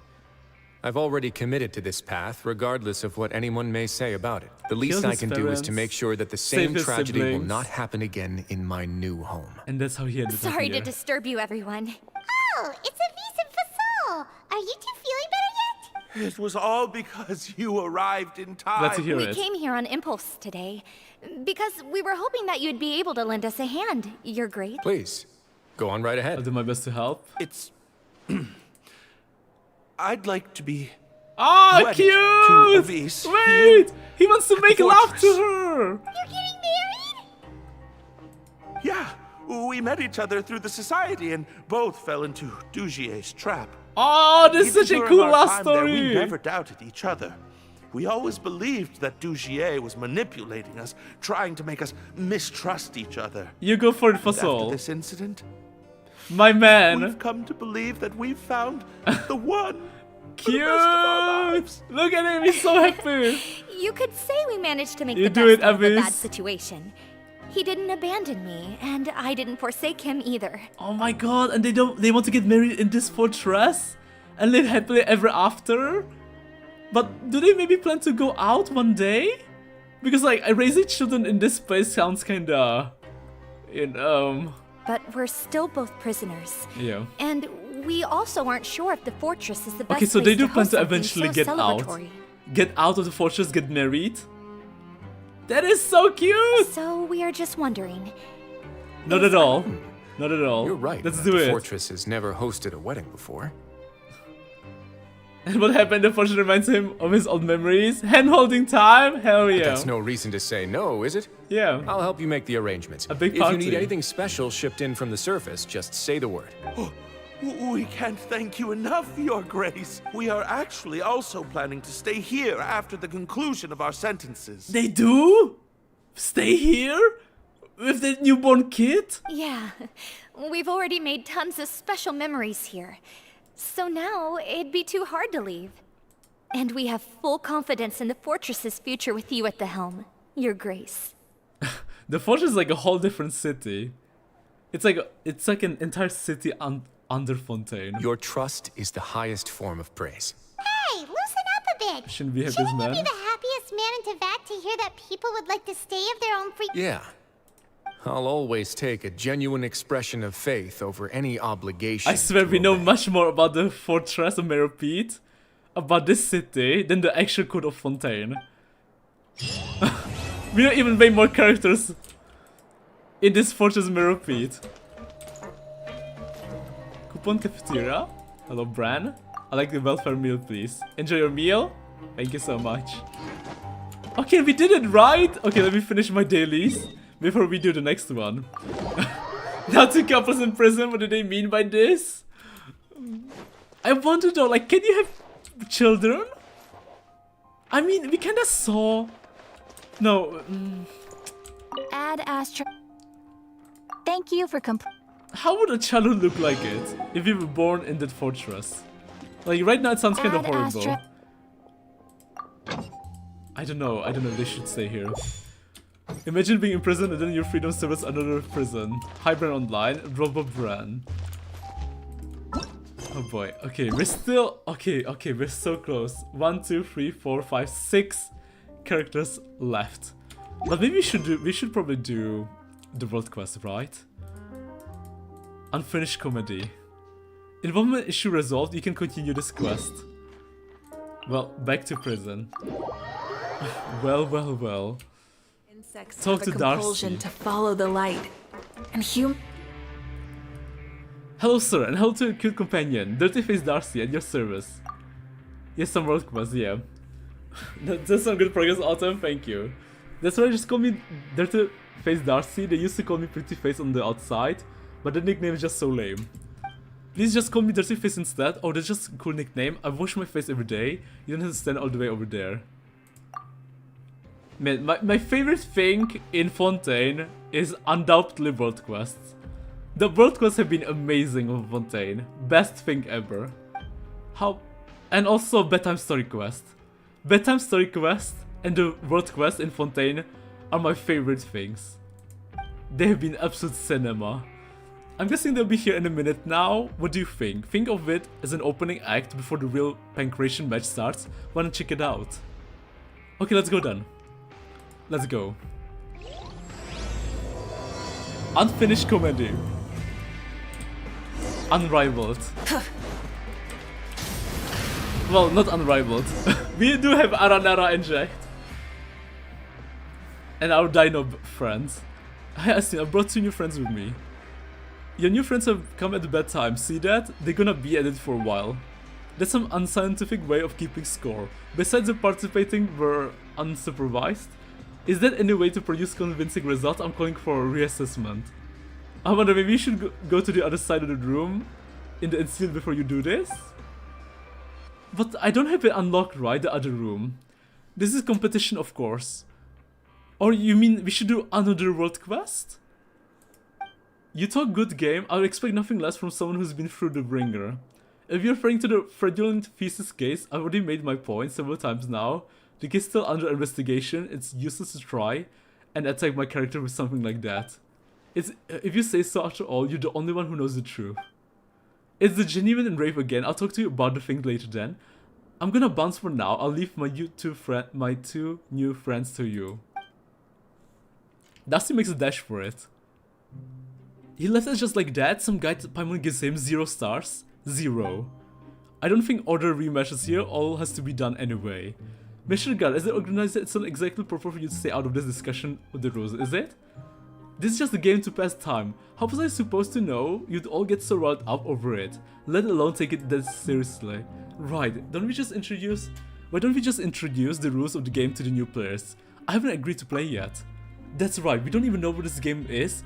I've already committed to this path, regardless of what anyone may say about it. The least I can do is to make sure that the same tragedy will not happen again in my new home. And that's how he ended up Sorry here. to disturb you, everyone. Oh, it's Avis and Fasol. Are you two feeling better yet? It was all because you arrived in time. Glad to hear We it. came here on impulse today because we were hoping that you'd be able to lend us a hand. You're great. Please, go on right ahead. I'll do my best to help. It's... I'd like to be... Ah, wedded cute! to Avis. Wait! He wants to make love to fortress. her! You're getting married? Yeah, we met each other through the society and both fell into Dugier's trap. Oh, this is Even such a during cool our love time there, we story! never doubted each other. We always believed that Dugier was manipulating us, trying to make us mistrust each other. You go for it, And after Fasol. this incident, My man! we've come to believe that we've found the one. Cute! Look at him, he's so happy! You could say we managed to make You the do best it, out of a bad Avis. situation. He didn't abandon me, and I didn't forsake him either. Oh my god, and they want to get married in this fortress? And live happily ever after? But do they maybe plan to go out one day? Because like, raising children in this place sounds kinda... But we're still both prisoners. Yeah. And we also aren't sure if the fortress is the best Okay, so place they do to plan host to something eventually so get out. celebratory. Get out of the fortress, get married? That is so cute! So we are just wondering, Not at all. Not at all. You're right. Let's do the it. fortress has never hosted a wedding before. And what happened? The fortune reminds him of his old memories. Hand-holding time? Hell yeah. But that's no reason to say no, is it? Yeah. I'll help you make the arrangements. A big If party. you need anything special shipped in from the surface, just say the word. We can't thank you enough, Your Grace. We are actually also planning to stay here after the conclusion of our sentences. They do? Stay here? With the newborn kid? Yeah, we've already made tons of special memories here. So now, it'd be too hard to leave. And we have full confidence in the fortress's future with you at the helm, Your Grace. The fortress is like a whole different city. It's like an entire city under Fontaine. Your trust is the highest form of praise. Hey, loosen up a bit. Shouldn't we have Shouldn't this you man? be the happiest man in Teyvat to hear that people would like to stay of their own free... Yeah. I'll always take a genuine expression of faith over any obligation. I swear we know much more about the fortress of Meropide, about this city, than the actual code of Fontaine. We know even way more characters in this fortress of Meropide. Coupon cafeteria? Hello, Bran. I like the welfare meal, please. Enjoy your meal. Thank you so much. Okay, we did it right. Okay, let me finish my dailies before we do the next one. Now 2 couples in prison, what do they mean by this? I want to know, like, can you have children? I mean, we kinda saw... No. Add Astra. Thank you for How would a childhood look like it if we were born in that fortress? Like, right now it sounds kind of horrible. I don't know if they should stay here. Imagine being imprisoned and then your freedom serves another prison. Hi Bran Online, Robo Bran. Oh boy, okay, we're still... Okay, we're so close. 1, 2, 3, 4, 5, 6 characters left. But maybe we should probably do the world quest, right? Unfinished comedy. Involvement issue resolved, you can continue this quest. Well, back to prison. Well. Insects Talk have a to compulsion Darcy. to follow the light. And Hello sir, and hello to a cute companion, Dirty Face Darcy at your service. Yes, some world quest, yeah. That's some good progress, Autumn, thank you. That's why they just call me Dirty Face Darcy. They used to call me Pretty Face on the outside, but the nickname is just so lame. Please just call me Dirty Face instead. Oh, that's just a cool nickname. I wash my face every day. You don't have to stand all the way over there. Man, my favorite thing in Fontaine is undoubtedly world quests. The world quests have been amazing on Fontaine. Best thing ever. And also bedtime story quest. Bedtime story quest and the world quest in Fontaine are my favorite things. They have been absolute cinema. I'm guessing they'll be here in a minute now. What do you think? Think of it as an opening act before the real pancreation match starts. Wanna check it out? Okay, let's go then. Let's go. Unfinished comedy. Unrivaled. Well, not unrivaled. We do have Aranara and Jack. And our dino friends. Hi Astin, I brought 2 new friends with me. Your new friends have come at the bad time, see that? They're gonna be at it for a while. That's some unscientific way of keeping score. Besides the participating were unsupervised. Is that any way to produce convincing results? I'm calling for a reassessment. I wonder, maybe you should go to the other side of the room in the instilled before you do this? But I don't have it unlocked, right? The other room. This is competition, of course. Or you mean we should do another world quest? You talk good game, I would expect nothing less from someone who's been through the ringer. If you're referring to the fraudulent thesis case, I've already made my point several times now. The case is still under investigation, it's useless to try and attack my character with something like that. If you say so after all, you're the only one who knows the truth. It's the genuine and rave again, I'll talk to you about the thing later then. I'm gonna bounce for now, I'll leave my 2 new friends to you. Dusty makes a dash for it. He left us just like that, some guy to Paimon gives him 0 stars. 0. I don't think order rematches here, all has to be done anyway. Mr. God, as the organizer, it's not exactly proper for you to stay out of this discussion with the rules, is it? This is just a game to pass time. How was I supposed to know you'd all get so riled up over it, let alone take it that seriously? Right, why don't we just introduce the rules of the game to the new players? I haven't agreed to play yet. That's right, we don't even know what this game is.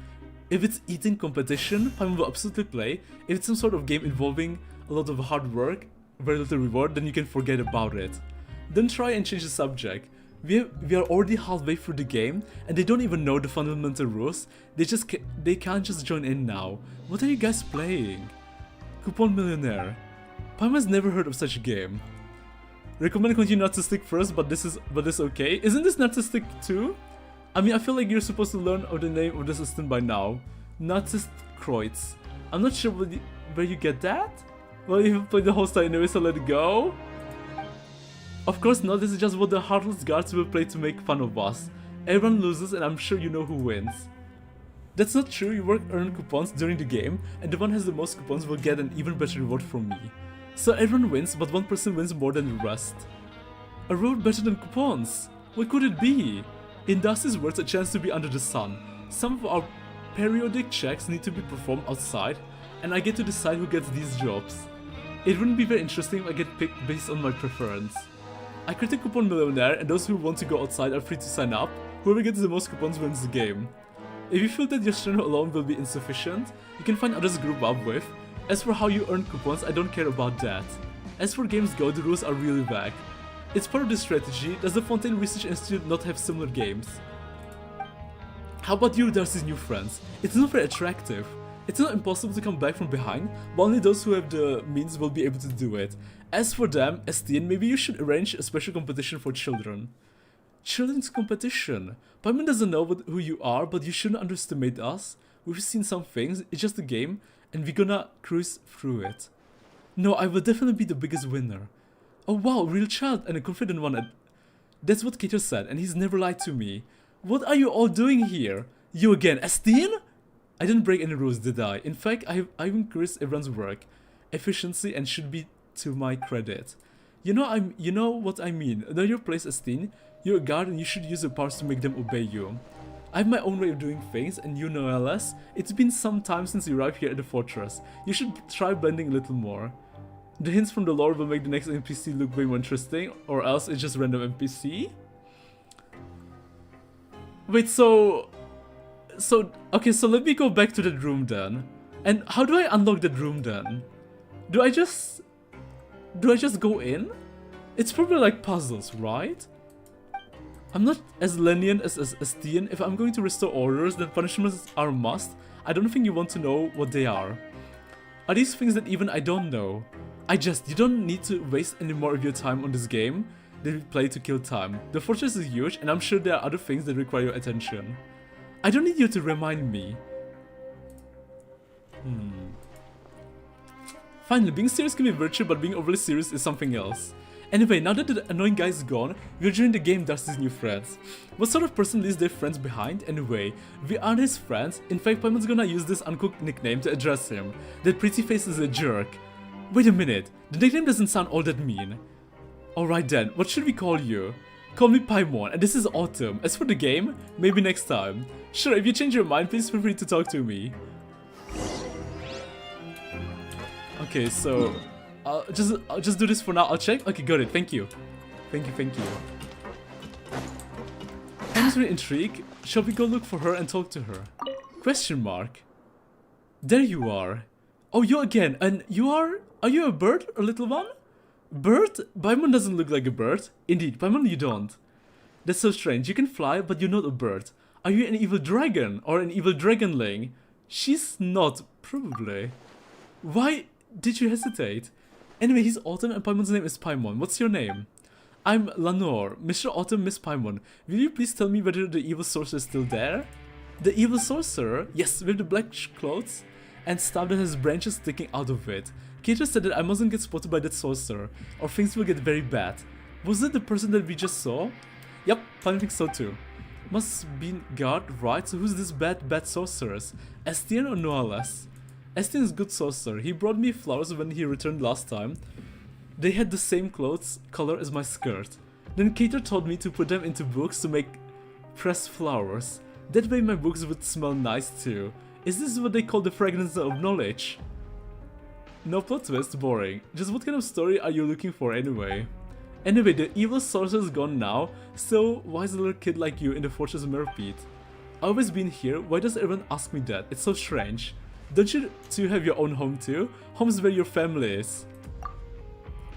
If it's eating competition, Paimon will absolutely play. If it's some sort of game involving a lot of hard work, very little reward, then you can forget about it. Don't try and change the subject. We are already halfway through the game, and they don't even know the fundamental rules. They can't just join in now. What are you guys playing? Coupon Millionaire. Paimon's never heard of such a game. Recommend continue narcissistic first, but this is okay. Isn't this narcissistic too? I mean, I feel like you're supposed to learn the name of this assistant by now. Narcissist Kreutz. I'm not sure where you get that. Well, you have played the whole style anyway, so let it go. Of course not, this is just what the heartless guards will play to make fun of us. Everyone loses and I'm sure you know who wins. That's not true, you earn coupons during the game, and the one who has the most coupons will get an even better reward from me. So everyone wins, but one person wins more than the rest. A reward better than coupons? What could it be? In Darcy's words, a chance to be under the sun. Some of our periodic checks need to be performed outside, and I get to decide who gets these jobs. It wouldn't be very interesting if I get picked based on my preference. I create a coupon millionaire, and those who want to go outside are free to sign up. Whoever gets the most coupons wins the game. If you feel that your strength alone will be insufficient, you can find others to group up with. As for how you earn coupons, I don't care about that. As for games go, the rules are really vague. It's part of the strategy. Does the Fontaine Research Institute not have similar games? How about you, Darcy's new friends? It's not very attractive. It's not impossible to come back from behind, but only those who have the means will be able to do it. As for them, Estienne, maybe you should arrange a special competition for children. Children's competition? Paimon doesn't know who you are, but you shouldn't underestimate us. We've seen some things, it's just a game, and we're gonna cruise through it. No, I will definitely be the biggest winner. Oh wow, real child and a confident one. That's what Kato said, and he's never lied to me. What are you all doing here? You again, Estienne? I didn't break any rules, did I? In fact, I've increased everyone's work, efficiency, and should be to my credit. You know what I mean. Know your place, Estienne. You're a guard and you should use your powers to make them obey you. I have my own way of doing things, and you know LS. It's been some time since you arrived here at the fortress. You should try blending a little more. The hints from the lore will make the next NPC look way more interesting, or else it's just random NPC? Wait, okay, so let me go back to that room then. And how do I unlock that room then? Do I just go in? It's probably like puzzles, right? I'm not as lenient as Estienne. If I'm going to restore orders, then punishments are a must. I don't think you want to know what they are. Are these things that even I don't know? You don't need to waste any more of your time on this game than we play to kill time. The fortress is huge, and I'm sure there are other things that require your attention. I don't need you to remind me. Finally, being serious can be a virtue, but being overly serious is something else. Anyway, now that the annoying guy is gone, we're joining the game Darcy's new friends. What sort of person leaves their friends behind? Anyway, we aren't his friends. In fact, Paimon's gonna use this uncooked nickname to address him. That pretty face is a jerk. Wait a minute, the nickname doesn't sound all that mean. Alright then, what should we call you? Call me Paimon, and this is Autumn. As for the game, maybe next time. Sure, if you change your mind, please feel free to talk to me. Okay, so I'll just do this for now. I'll check. Okay, got it. Thank you. Thank you. I'm really intrigued. Shall we go look for her and talk to her? Question mark. There you are. Oh, you again. And you are you a bird, a little one? Bird? Paimon doesn't look like a bird. Indeed, Paimon, you don't. That's so strange. You can fly, but you're not a bird. Are you an evil dragon or an evil dragonling? She's not, probably. Why did you hesitate? Anyway, he's Autumn and Paimon's name is Paimon. What's your name? I'm Lenore, Mr. Autumn, Miss Paimon. Will you please tell me whether the evil sorcerer is still there? The evil sorcerer? Yes, with the black clothes and staff that has branches sticking out of it. Kato said that I mustn't get spotted by that sorcerer, or things will get very bad. Was it the person that we just saw? Yep, I think so too. Must be guard, right? So who's this bad sorceress? Estienne or Noales? Estienne is good sorcerer. He brought me flowers when he returned last time. They had the same color as my skirt. Then Kato told me to put them into books to make pressed flowers. That way my books would smell nice too. Is this what they call the fragrance of knowledge? No plot twist, boring. Just what kind of story are you looking for anyway? Anyway, the evil sorcerer's gone now, so why is a little kid like you in the Fortress of Meropide? I've always been here, why does everyone ask me that? It's so strange. Don't you two have your own home too? Home's where your family is.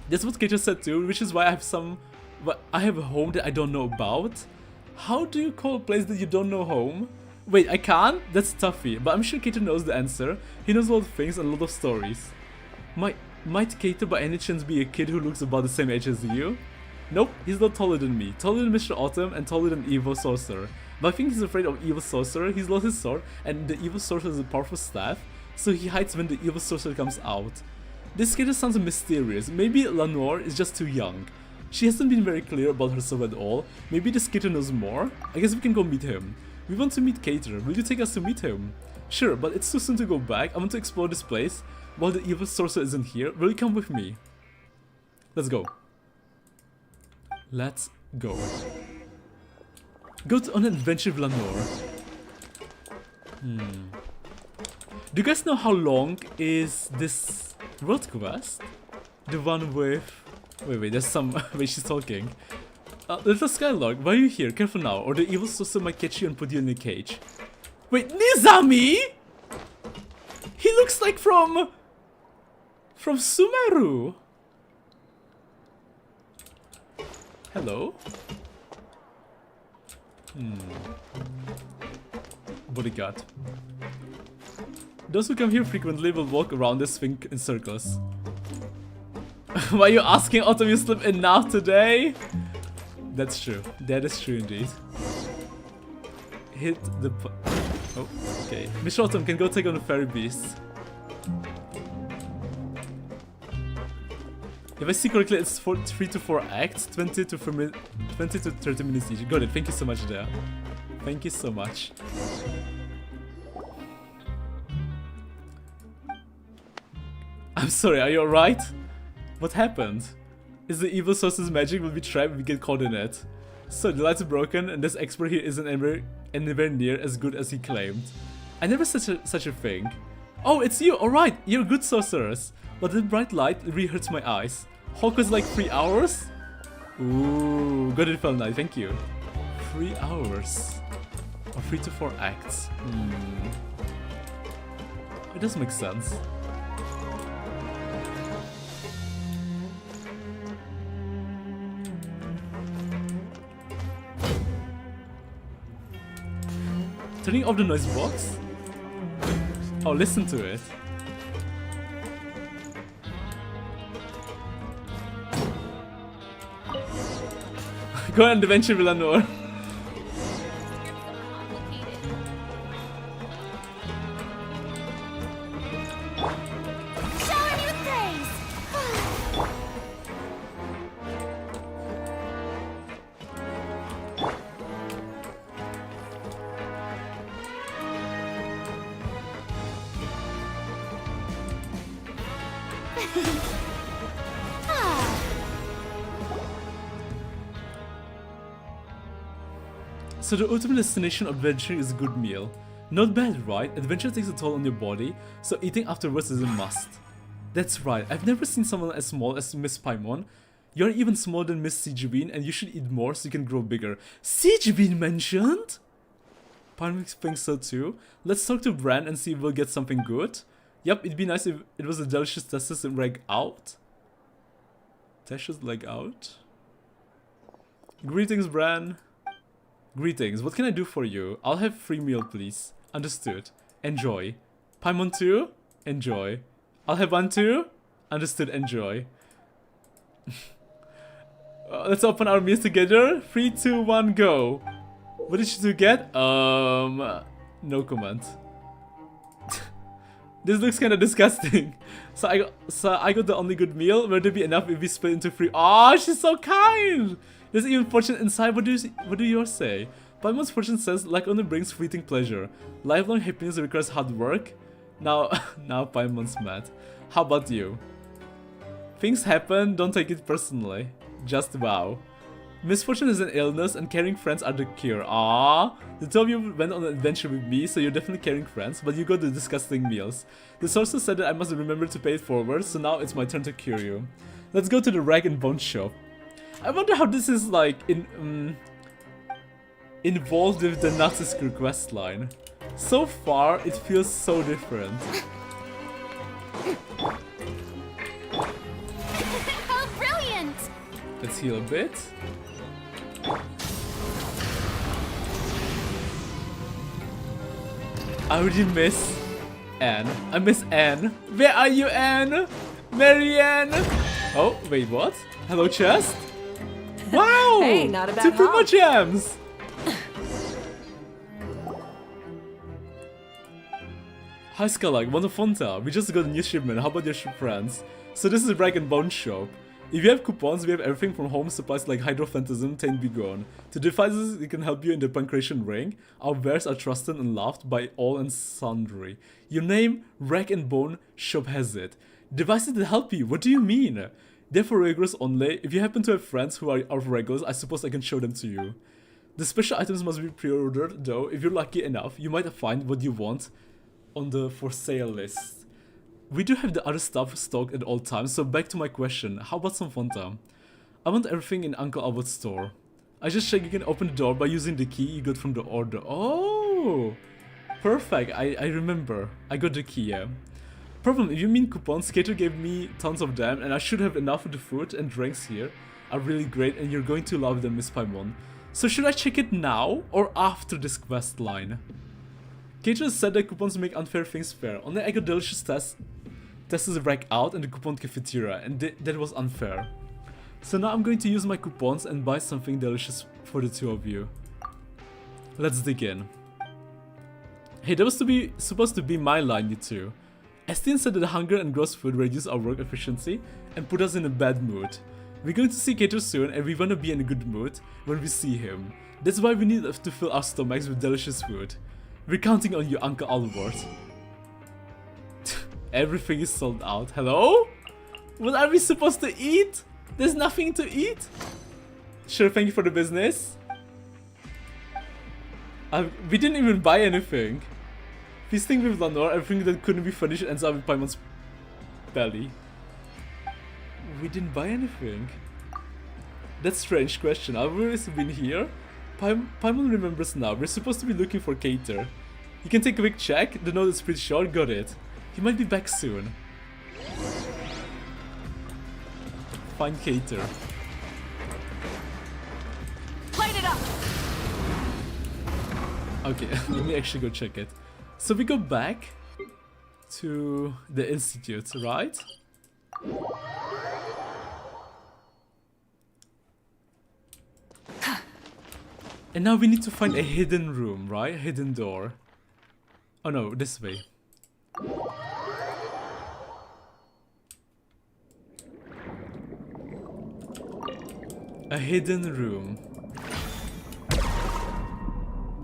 That's what Keita said too, which is why I have a home that I don't know about. How do you call a place that you don't know home? Wait, I can't? That's toughy, but I'm sure Keita knows the answer. He knows a lot of things and a lot of stories. Might Keita by any chance be a kid who looks about the same age as you? Nope, he's not taller than me, taller than Mr. Autumn and taller than Evil Sorcerer. But I think he's afraid of Evil Sorcerer, he's lost his sword, and the Evil Sorcerer is a powerful staff, so he hides when the Evil Sorcerer comes out. This kid sounds mysterious, maybe Lenore is just too young. She hasn't been very clear about herself at all, maybe this kid knows more? I guess we can go meet him. We want to meet Keita, will you take us to meet him? Sure, but it's too soon to go back, I want to explore this place. While the Evil Sorcerer isn't here, will you come with me? Let's go. Let's go. Go on an adventure with Lenore. Do you guys know how long is this road quest? The one with... Wait, there's some... Wait, she's talking. Little Skylark, why are you here? Careful now, or the Evil Sorcerer might catch you and put you in a cage. Wait, Nizami?! He looks like from Sumeru! Hello? Bodyguard. Those who come here frequently will walk around this thing in circles. Why are you asking Autumn you slip in now today? That's true. That is true indeed. Hit the... Oh, okay. Mr. Autumn can go take on the fairy beast. If I see correctly, it's 3 to 4 acts, 20 to 30 minutes each. Got it. Thank you so much there. Thank you so much. I'm sorry, are you alright? What happened? Is the Evil Sorcerer's magic will be trapped if we get caught in it? So the lights are broken and this expert here isn't anywhere near as good as he claimed. I never said such a thing. Oh, it's you! Alright, you're good sorcerers. But the bright light really hurts my eyes. Hulk was like 3 hours? Ooh, got it felt nice, thank you. 3 hours. Or 3 to 4 acts. It does make sense. Turning off the noise box? Oh, listen to it. Go on adventure with Lenore. So the ultimate destination of adventure is a good meal. Not bad, right? Adventure takes a toll on your body, so eating afterwards is a must. That's right, I've never seen someone as small as Miss Paimon. You're even smaller than Miss Siegewin, and you should eat more so you can grow bigger. Siegewin mentioned? Paimon thinks so too. Let's talk to Bran and see if we'll get something good. Yep, it'd be nice if it was a delicious Tessus leg out. Tessus leg out? Greetings, Bran. Greetings, what can I do for you? I'll have free meal, please. Understood. Enjoy. Paimon 2? Enjoy. I'll have one too? Understood, enjoy. Let's open our meals together. 3, 2, 1, go. What did you two get? No comment. This looks kinda disgusting. So I got the only good meal. Will there be enough if we split into 3? Oh, she's so kind! There's even fortune inside. What do yours say? Paimon's fortune says luck only brings fleeting pleasure. Lifelong happiness requires hard work. Now Paimon's mad. How about you? Things happen, don't take it personally. Just wow. Misfortune is an illness and caring friends are the cure. Ah, the two of you went on an adventure with me, so you're definitely caring friends, but you got the disgusting meals. The sorcerer said that I must remember to pay it forward, so now it's my turn to cure you. Let's go to the rag and bone shop. I wonder how this is like involved with the Lyney SQ quest line. So far, it feels so different. Oh, brilliant! Let's heal a bit. I already miss Anne. I miss Anne. Where are you, Anne? Marianne! Oh, wait, what? Hello, chest? Wow! Hey, not a bad Two Puma haul. gems! Hi Skylark, want a Fontaine? We just got a new shipment, how about your friends? So this is a rag and bone shop. If you have coupons, we have everything from home supplies like hydrophantasm, Tain Begone. To devices that can help you in the Pancration Ring, our wares are trusted and loved by all and sundry. Your name, Rag and Bone Shop has it. Devices that help you, what do you mean? They're for regulars only. If you happen to have friends who are regulars, I suppose I can show them to you. The special items must be pre-ordered though. If you're lucky enough, you might find what you want on the for sale list. We do have the other stuff stocked at all times, so back to my question, how about some Fontaine? I want everything in Uncle Albert's store. I just checked you can open the door by using the key you got from the order. Oh! Perfect, I remember. I got the key, yeah. Problem, if you mean coupons, Skater gave me tons of them and I should have enough of the food and drinks here. Are really great and you're going to love them, Miss Paimon. So should I check it now or after this quest line? Skater said that coupons make unfair things fair. Only I got delicious tested the rack out and the coupon cafeteria, and that was unfair. So now I'm going to use my coupons and buy something delicious for the two of you. Let's dig in. Hey, that was supposed to be my line, you two. Estienne said that hunger and gross food reduce our work efficiency and put us in a bad mood. We're going to see Kater soon and we want to be in a good mood when we see him. That's why we need to fill our stomachs with delicious food. We're counting on you, Uncle Albert. Everything is sold out. Hello? What are we supposed to eat? There's nothing to eat? Sure, thank you for the business. We didn't even buy anything. Feasting with Lenore, everything that couldn't be furnished ends up in Paimon's belly. We didn't buy anything. That's a strange question. I've always been here. Paimon remembers now. We're supposed to be looking for Kater. You can take a quick check. The note is pretty short. Got it. He might be back soon. Find Kater. Light it up. Okay, let me actually go check it. So we go back to the institute, right? And now we need to find a hidden room, right? Hidden door. Oh no, this way. A hidden room.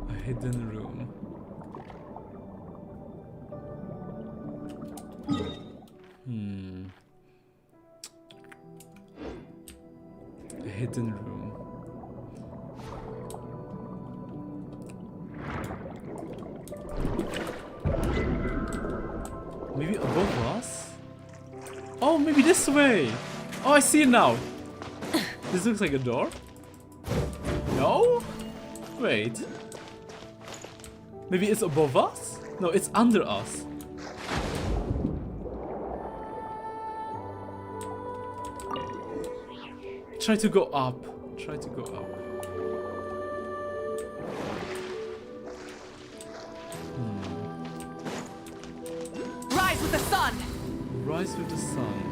A hidden room. A hidden room. Maybe above us? Oh, maybe this way! Oh, I see it now! This looks like a door? No? Wait. Maybe it's above us? No, it's under us. Try to go up. Try to go up. Rise with the sun! Rise with the sun.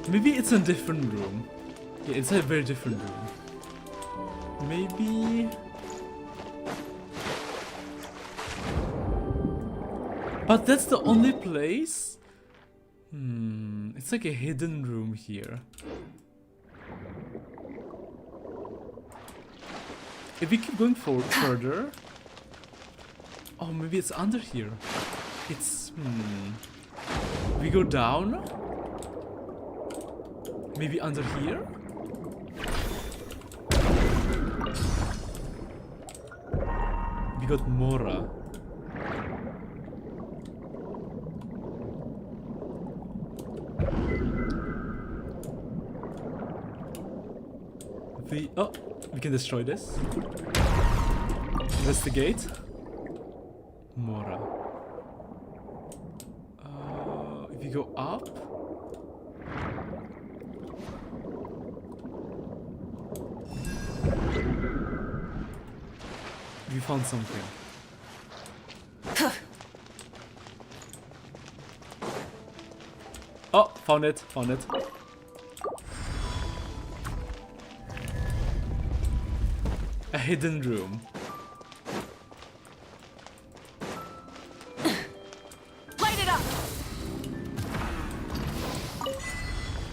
Maybe it's a different room. Yeah, it's a very different room. Maybe... But that's the only place? It's like a hidden room here. If we keep going forward further... Oh, maybe it's under here. It's... We go down? Maybe under here? We got Mora. Oh, we can destroy this. Investigate. Mora. If you go up. We found something. Oh, found it, found it. A hidden room. Light it up.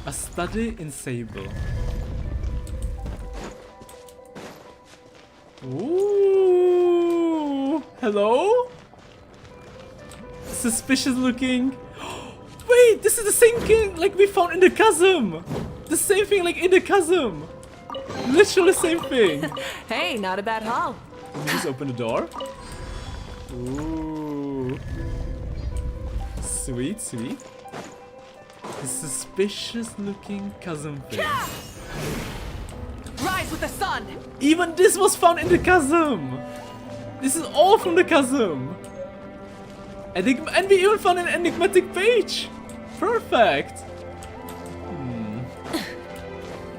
A study in Sable. Ooh, hello? Suspicious looking. Wait, this is the same thing like we found in the chasm. The same thing like in the chasm. Literally same thing. Hey, not a bad haul. Can we just open the door? Ooh. Sweet, sweet. The suspicious looking chasm thing. Rise with the sun. Even this was found in the chasm. This is all from the chasm. And we even found an enigmatic page. Perfect.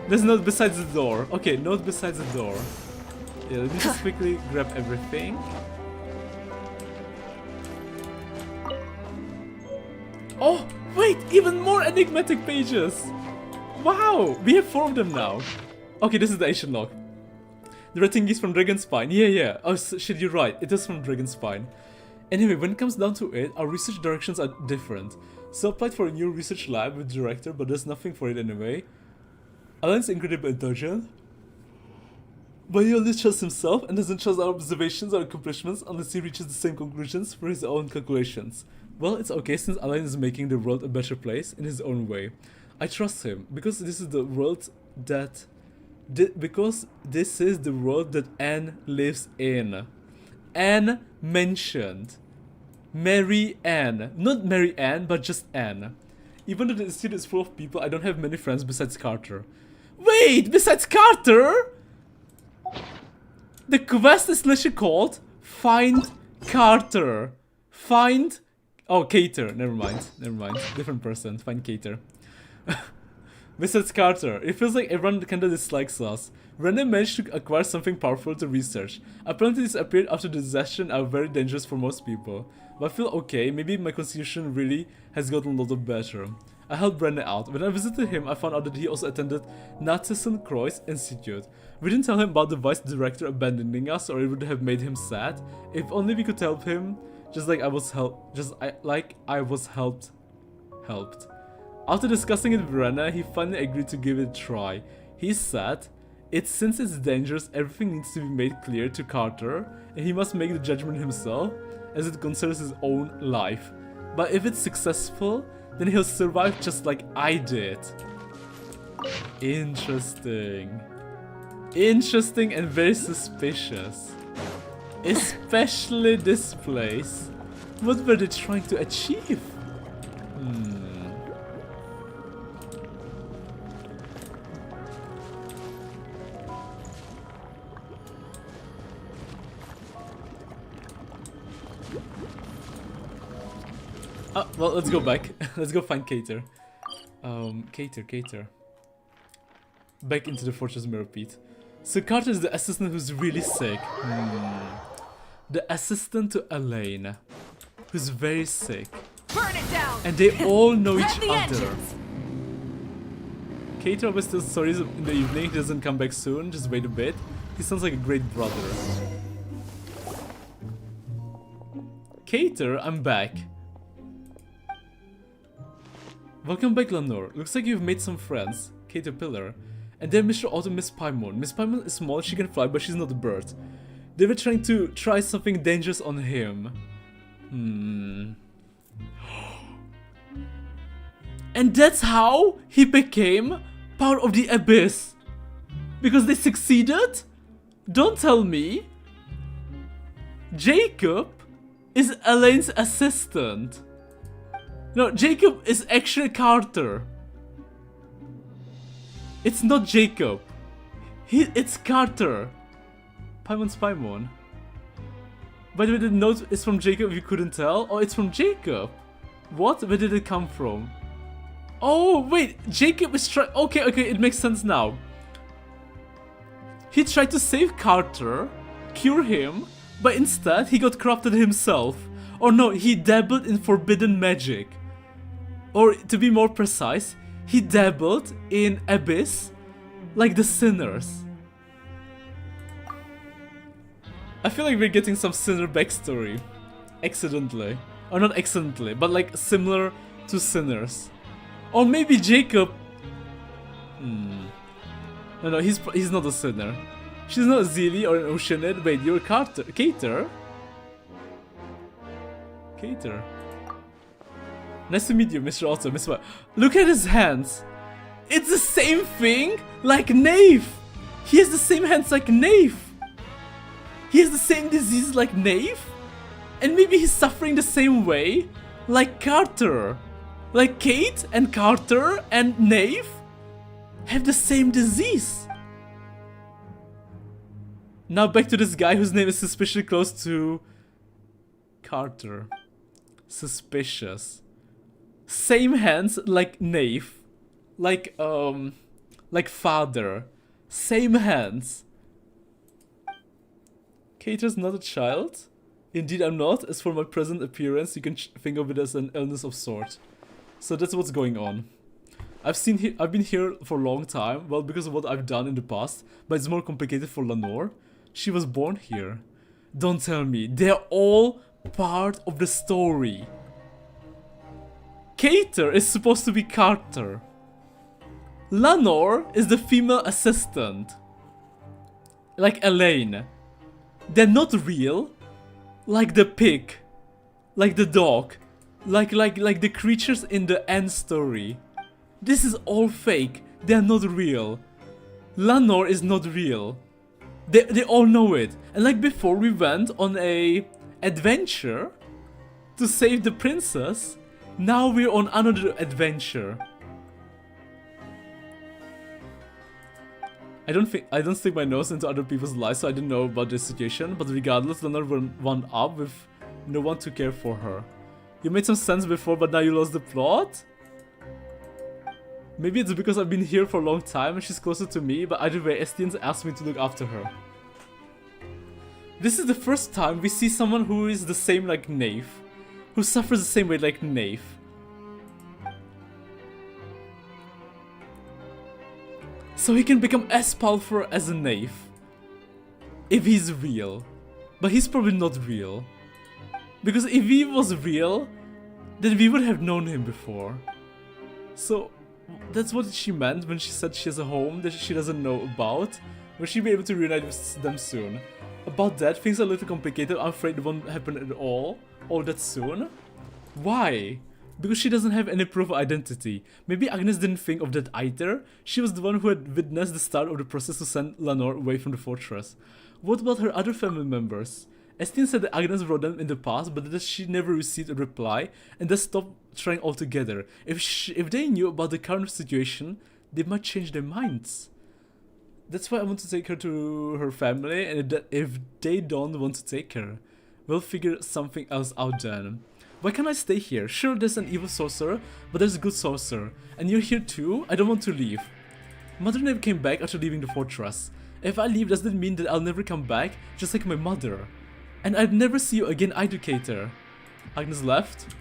There's a note besides the door. Okay, note besides the door. Yeah, let me just quickly grab everything. Oh, wait! Even more enigmatic pages! Wow! We have 4 of them now. Okay, this is the ancient log. The writing is from Dragonspine. Yeah. Oh, shit, you're right. It is from Dragonspine. Anyway, when it comes down to it, our research directions are different. So I applied for a new research lab with the director, but there's nothing for it anyway. Alan's incredibly intelligent, but he only trusts himself and doesn't trust our observations or accomplishments unless he reaches the same conclusions for his own calculations. Well, it's okay since Alan is making the world a better place in his own way. I trust him because this is the world that Anne lives in. Anne mentioned. Mary Ann. Not Mary Ann, but just Anne. Even though the institute is full of people, I don't have many friends besides Carter. Wait! Besides Carter? The quest is literally called Find Carter. Find... Oh, Cater. Never mind. Different person. Find Cater. Besides Carter, it feels like everyone kinda dislikes us. Random managed to acquire something powerful to research. Apparently this appeared after the disaster and are very dangerous for most people. But I feel okay, maybe my constitution really has gotten a lot better. I helped Brandon out. When I visited him, I found out that he also attended Nathan-Croix Institute. We didn't tell him about the vice director abandoning us, or it would have made him sad. If only we could help him, just like I was helped. After discussing it with Brenna, he finally agreed to give it a try. He said, since it's dangerous, everything needs to be made clear to Carter, and he must make the judgment himself, as it concerns his own life. But if it's successful, then he'll survive just like I did. Interesting. Interesting and very suspicious. Especially this place. What were they trying to achieve? Oh, well, let's go back. Let's go find Cater. Cater. Back into the Fortress Mirror Pit. So Carter is the assistant who's really sick. The assistant to Elaine, who's very sick. Burn it down. And they all know each other. Engines. Cater always tells stories in the evening. He doesn't come back soon. Just wait a bit. He sounds like a great brother. Cater, I'm back. Welcome back, Lenore. Looks like you've made some friends. Caterpillar. And then Mr. Otto, Miss Paimon. Miss Paimon is small, she can fly, but she's not a bird. They were trying to try something dangerous on him. And that's how he became part of the Abyss. Because they succeeded? Don't tell me. Jacob is Elaine's assistant. No, Jacob is actually Carter. It's not Jacob. It's Carter. Paimon's Paimon. By the way, the note is from Jacob if you couldn't tell. Oh, it's from Jacob. What? Where did it come from? Oh, wait. Jacob is trying... Okay, it makes sense now. He tried to save Carter, cure him, but instead he got corrupted himself. Or no, he dabbled in forbidden magic. Or to be more precise, he dabbled in Abyss like the sinners. I feel like we're getting some sinner backstory. Accidentally. Or not accidentally, but like similar to sinners. Or maybe Jacob... No, he's not a sinner. She's not a Zealey or an Oceanid. Wait, you're Carter. Cater? Cater. Nice to meet you, Mr. Otto. Mr. Look at his hands. It's the same thing like Knave. He has the same hands like Knave. He has the same disease like Knave. And maybe he's suffering the same way like Carter. Like Kate and Carter and Knave have the same disease. Now back to this guy whose name is suspiciously close to Carter. Suspicious. Same hands like Knave. Like father. Same hands. Cater's not a child? Indeed I'm not. As for my present appearance, you can think of it as an illness of sort. So that's what's going on. I've been here for a long time, well, because of what I've done in the past, but it's more complicated for Lenore. She was born here. Don't tell me. They're all part of the story. Cater is supposed to be Carter. Lenore is the female assistant. Like Elaine. They're not real. Like the pig. Like the dog. Like the creatures in the end story. This is all fake. They're not real. Lenore is not real. They all know it. And like before, we went on a adventure to save the princess. Now we're on another adventure. I don't stick my nose into other people's lives, so I didn't know about this situation. But regardless, Lenore went up with no one to care for her. You made some sense before, but now you lost the plot? Maybe it's because I've been here for a long time and she's closer to me, but either way, Estienne's asked me to look after her. This is the first time we see someone who is the same like Knave. Who suffers the same way like Knave. So he can become as powerful as a Knave. If he's real. But he's probably not real. Because if he was real, then we would have known him before. So that's what she meant when she said she has a home that she doesn't know about. Will she be able to reunite with them soon? About that, things are a little complicated. I'm afraid it won't happen at all that soon. Why? Because she doesn't have any proof of identity. Maybe Agnes didn't think of that either. She was the one who had witnessed the start of the process to send Lenore away from the fortress. What about her other family members? Estienne said that Agnes wrote them in the past, but that she never received a reply and thus stopped trying altogether. If they knew about the current situation, they might change their minds. That's why I want to take her to her family, and if they don't want to take her, we'll figure something else out then. Why can't I stay here? Sure, there's an evil sorcerer, but there's a good sorcerer. And you're here too? I don't want to leave. Mother never came back after leaving the fortress. If I leave, does that mean that I'll never come back? Just like my mother. And I'd never see you again, Educator. Agnes left.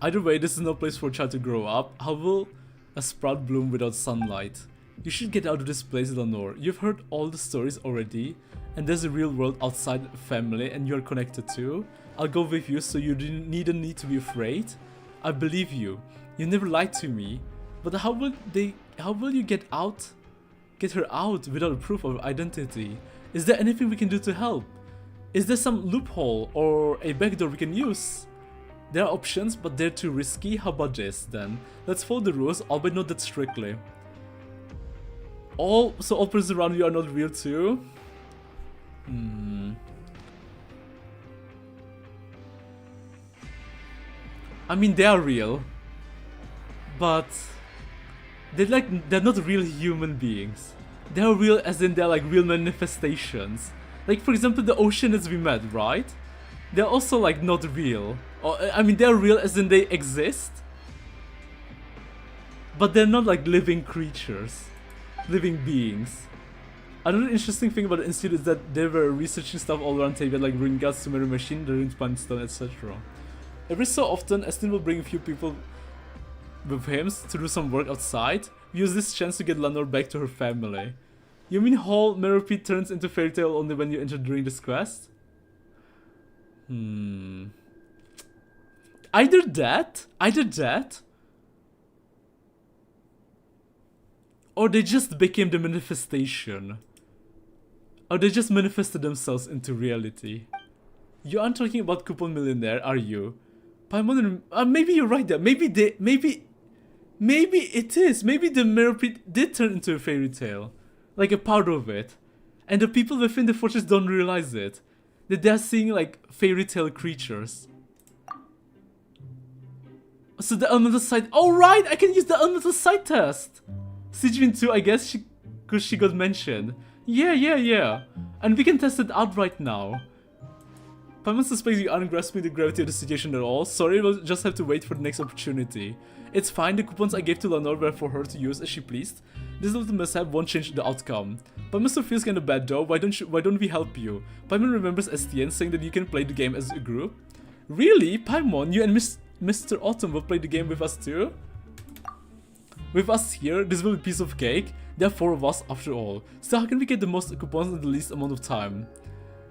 Either way, this is no place for a child to grow up. How will a sprout bloom without sunlight? You should get out of this place, Lenore. You've heard all the stories already, and there's a real world outside family, and you're connected to. I'll go with you, so you needn't need to be afraid. I believe you. You never lied to me. But how will you get her out without proof of identity? Is there anything we can do to help? Is there some loophole or a backdoor we can use? There are options, but they're too risky. How about this then? Let's follow the rules, albeit not that strictly. All persons around you are not real too? I mean, they are real, but they're not real human beings. They're real as in they're like real manifestations. Like for example, the oceanists we met, right? They're also like not real. Or, I mean, they're real as in they exist, but they're not like living creatures, living beings. Another interesting thing about the institute is that they were researching stuff all around Tavia, like in regards to mirror machine, the ring spine stone, etc. Every so often, Estin will bring a few people with him to do some work outside. We use this chance to get Lenore back to her family. You mean whole Meropide turns into fairy tale only when you enter during this quest? Either that, or they just became the manifestation. Or they just manifested themselves into reality. You aren't talking about Coupon Millionaire, are you? Paimon, maybe you're right there. Maybe it is. Maybe the Meropide did turn into a fairy tale. Like a part of it. And the people within the fortress don't realize it. That they're seeing like fairy tale creatures. So the elemental sight. Oh right, I can use the elemental sight test. Sigewin 2, I guess, because she got mentioned. Yeah. And we can test it out right now. Paimon suspects you aren't grasping the gravity of the situation at all. Sorry, we'll just have to wait for the next opportunity. It's fine, the coupons I gave to Lenore were for her to use as she pleased. This little mishap won't change the outcome. Paimon still feels kinda bad though, why don't we help you? Paimon remembers STN saying that you can play the game as a group. Really? Paimon, you and Mr. Autumn will play the game with us too? With us here, this will be a piece of cake. There are 4 of us after all. So how can we get the most coupons in the least amount of time?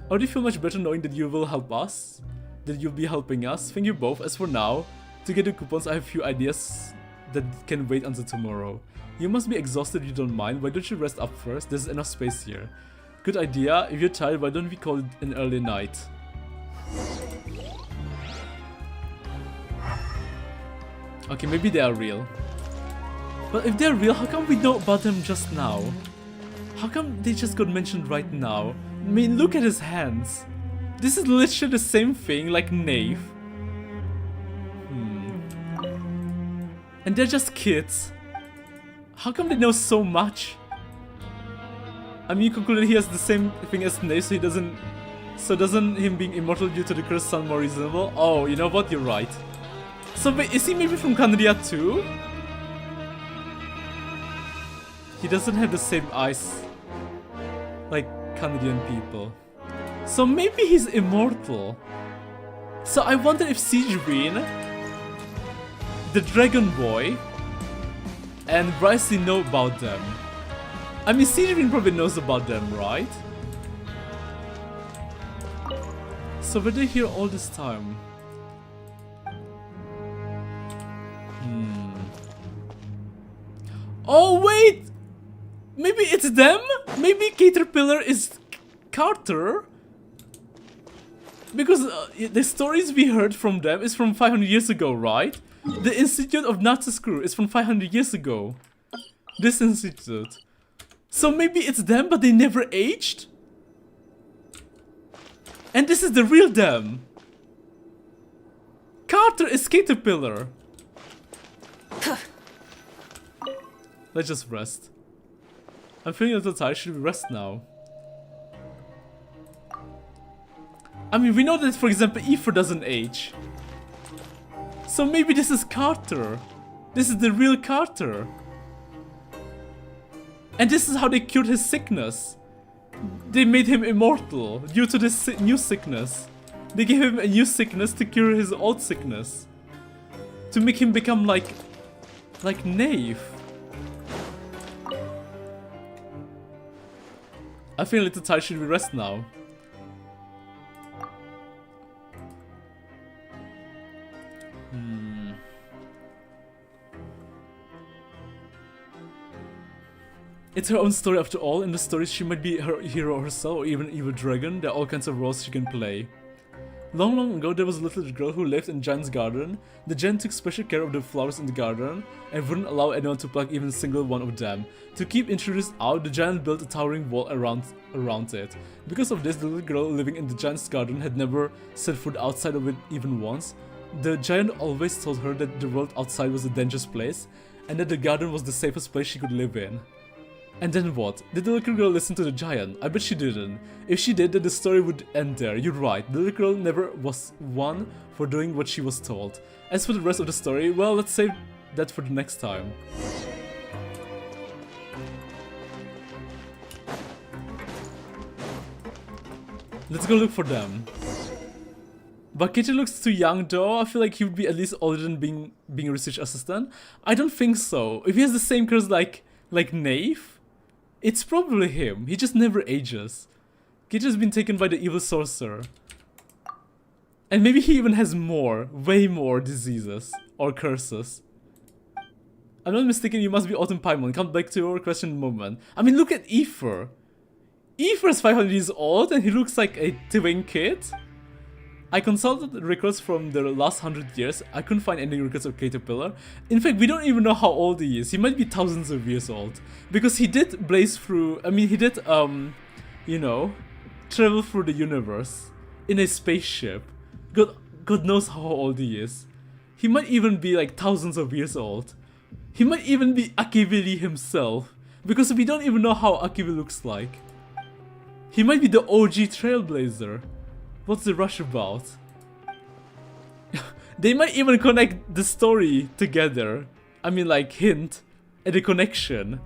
Or do you feel much better knowing that you will help us? That you'll be helping us? Thank you both. As for now, to get the coupons I have a few ideas that can wait until tomorrow. You must be exhausted if you don't mind. Why don't you rest up first? There's enough space here. Good idea. If you're tired, why don't we call it an early night? Okay, maybe they are real. But if they're real, how come we know about them just now? How come they just got mentioned right now? I mean, look at his hands. This is literally the same thing, like Knave. And they're just kids. How come they know so much? I mean, you concluded he has the same thing as Knave, so he doesn't... So doesn't him being immortal due to the curse sound more reasonable? Oh, you know what? You're right. So wait, is he maybe from Canada too? He doesn't have the same eyes like Canadian people. So maybe he's immortal. So I wonder if Sigewin, the Dragon Boy, and Wriothesley know about them. I mean, Sigewin probably knows about them, right? So were they here all this time? Oh wait! Maybe it's them? Maybe Caterpillar is Carter? Because the stories we heard from them is from 500 years ago, right? The Institute of Nazis Crew is from 500 years ago. This institute. So maybe it's them, but they never aged? And this is the real them. Carter is Caterpillar. Let's just rest. I'm feeling a little tired. Should we rest now? I mean, we know that, for example, Ether doesn't age. So maybe this is Carter. This is the real Carter. And this is how they cured his sickness. They made him immortal due to this new sickness. They gave him a new sickness to cure his old sickness. To make him become like Knave. I feel a little tired. Should we rest now? It's her own story after all. In the stories, she might be her hero herself or even an evil dragon. There are all kinds of roles she can play. Long, long ago, there was a little girl who lived in Giant's garden. The giant took special care of the flowers in the garden and wouldn't allow anyone to pluck even a single one of them. To keep intruders out, the giant built a towering wall around it. Because of this, the little girl living in the giant's garden had never set foot outside of it even once. The giant always told her that the world outside was a dangerous place and that the garden was the safest place she could live in. And then what? Did the little girl listen to the giant? I bet she didn't. If she did, then the story would end there. You're right, the little girl never was one for doing what she was told. As for the rest of the story, well, let's save that for the next time. Let's go look for them. But Kitty looks too young though. I feel like he would be at least older than being a research assistant. I don't think so. If he has the same curse like Nave, it's probably him. He just never ages. Kitty has been taken by the evil sorcerer. And maybe he even has more, way more diseases or curses. I'm not mistaken, you must be Autumn Paimon. Come back to your question in a moment. I mean, look at Aether. Aether is 500 years old and he looks like a twin kid. I consulted records from the last 100 years. I couldn't find any records of Caterpillar. In fact, we don't even know how old he is. He might be thousands of years old. Because he did blaze through... I mean, he did, you know, travel through the universe in a spaceship. God knows how old he is. He might even be like thousands of years old. He might even be Akivili himself. Because we don't even know how Akivili looks like. He might be the OG Trailblazer. What's the rush about? They might even connect the story together. I mean, like, hint at the connection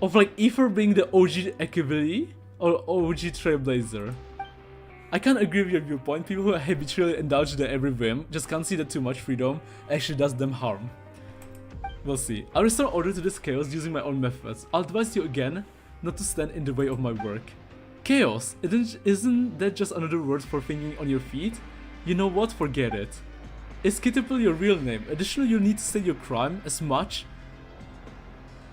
of like Aether being the OG Akivili or OG Trailblazer. I can't agree with your viewpoint. People who habitually indulge their every whim just can't see that too much freedom actually does them harm. We'll see. I'll restore order to this chaos using my own methods. I'll advise you again not to stand in the way of my work. Chaos, isn't that just another word for thinking on your feet? You know what, forget it. Is Caterpillar your real name? Additionally, you'll need to state your crime as much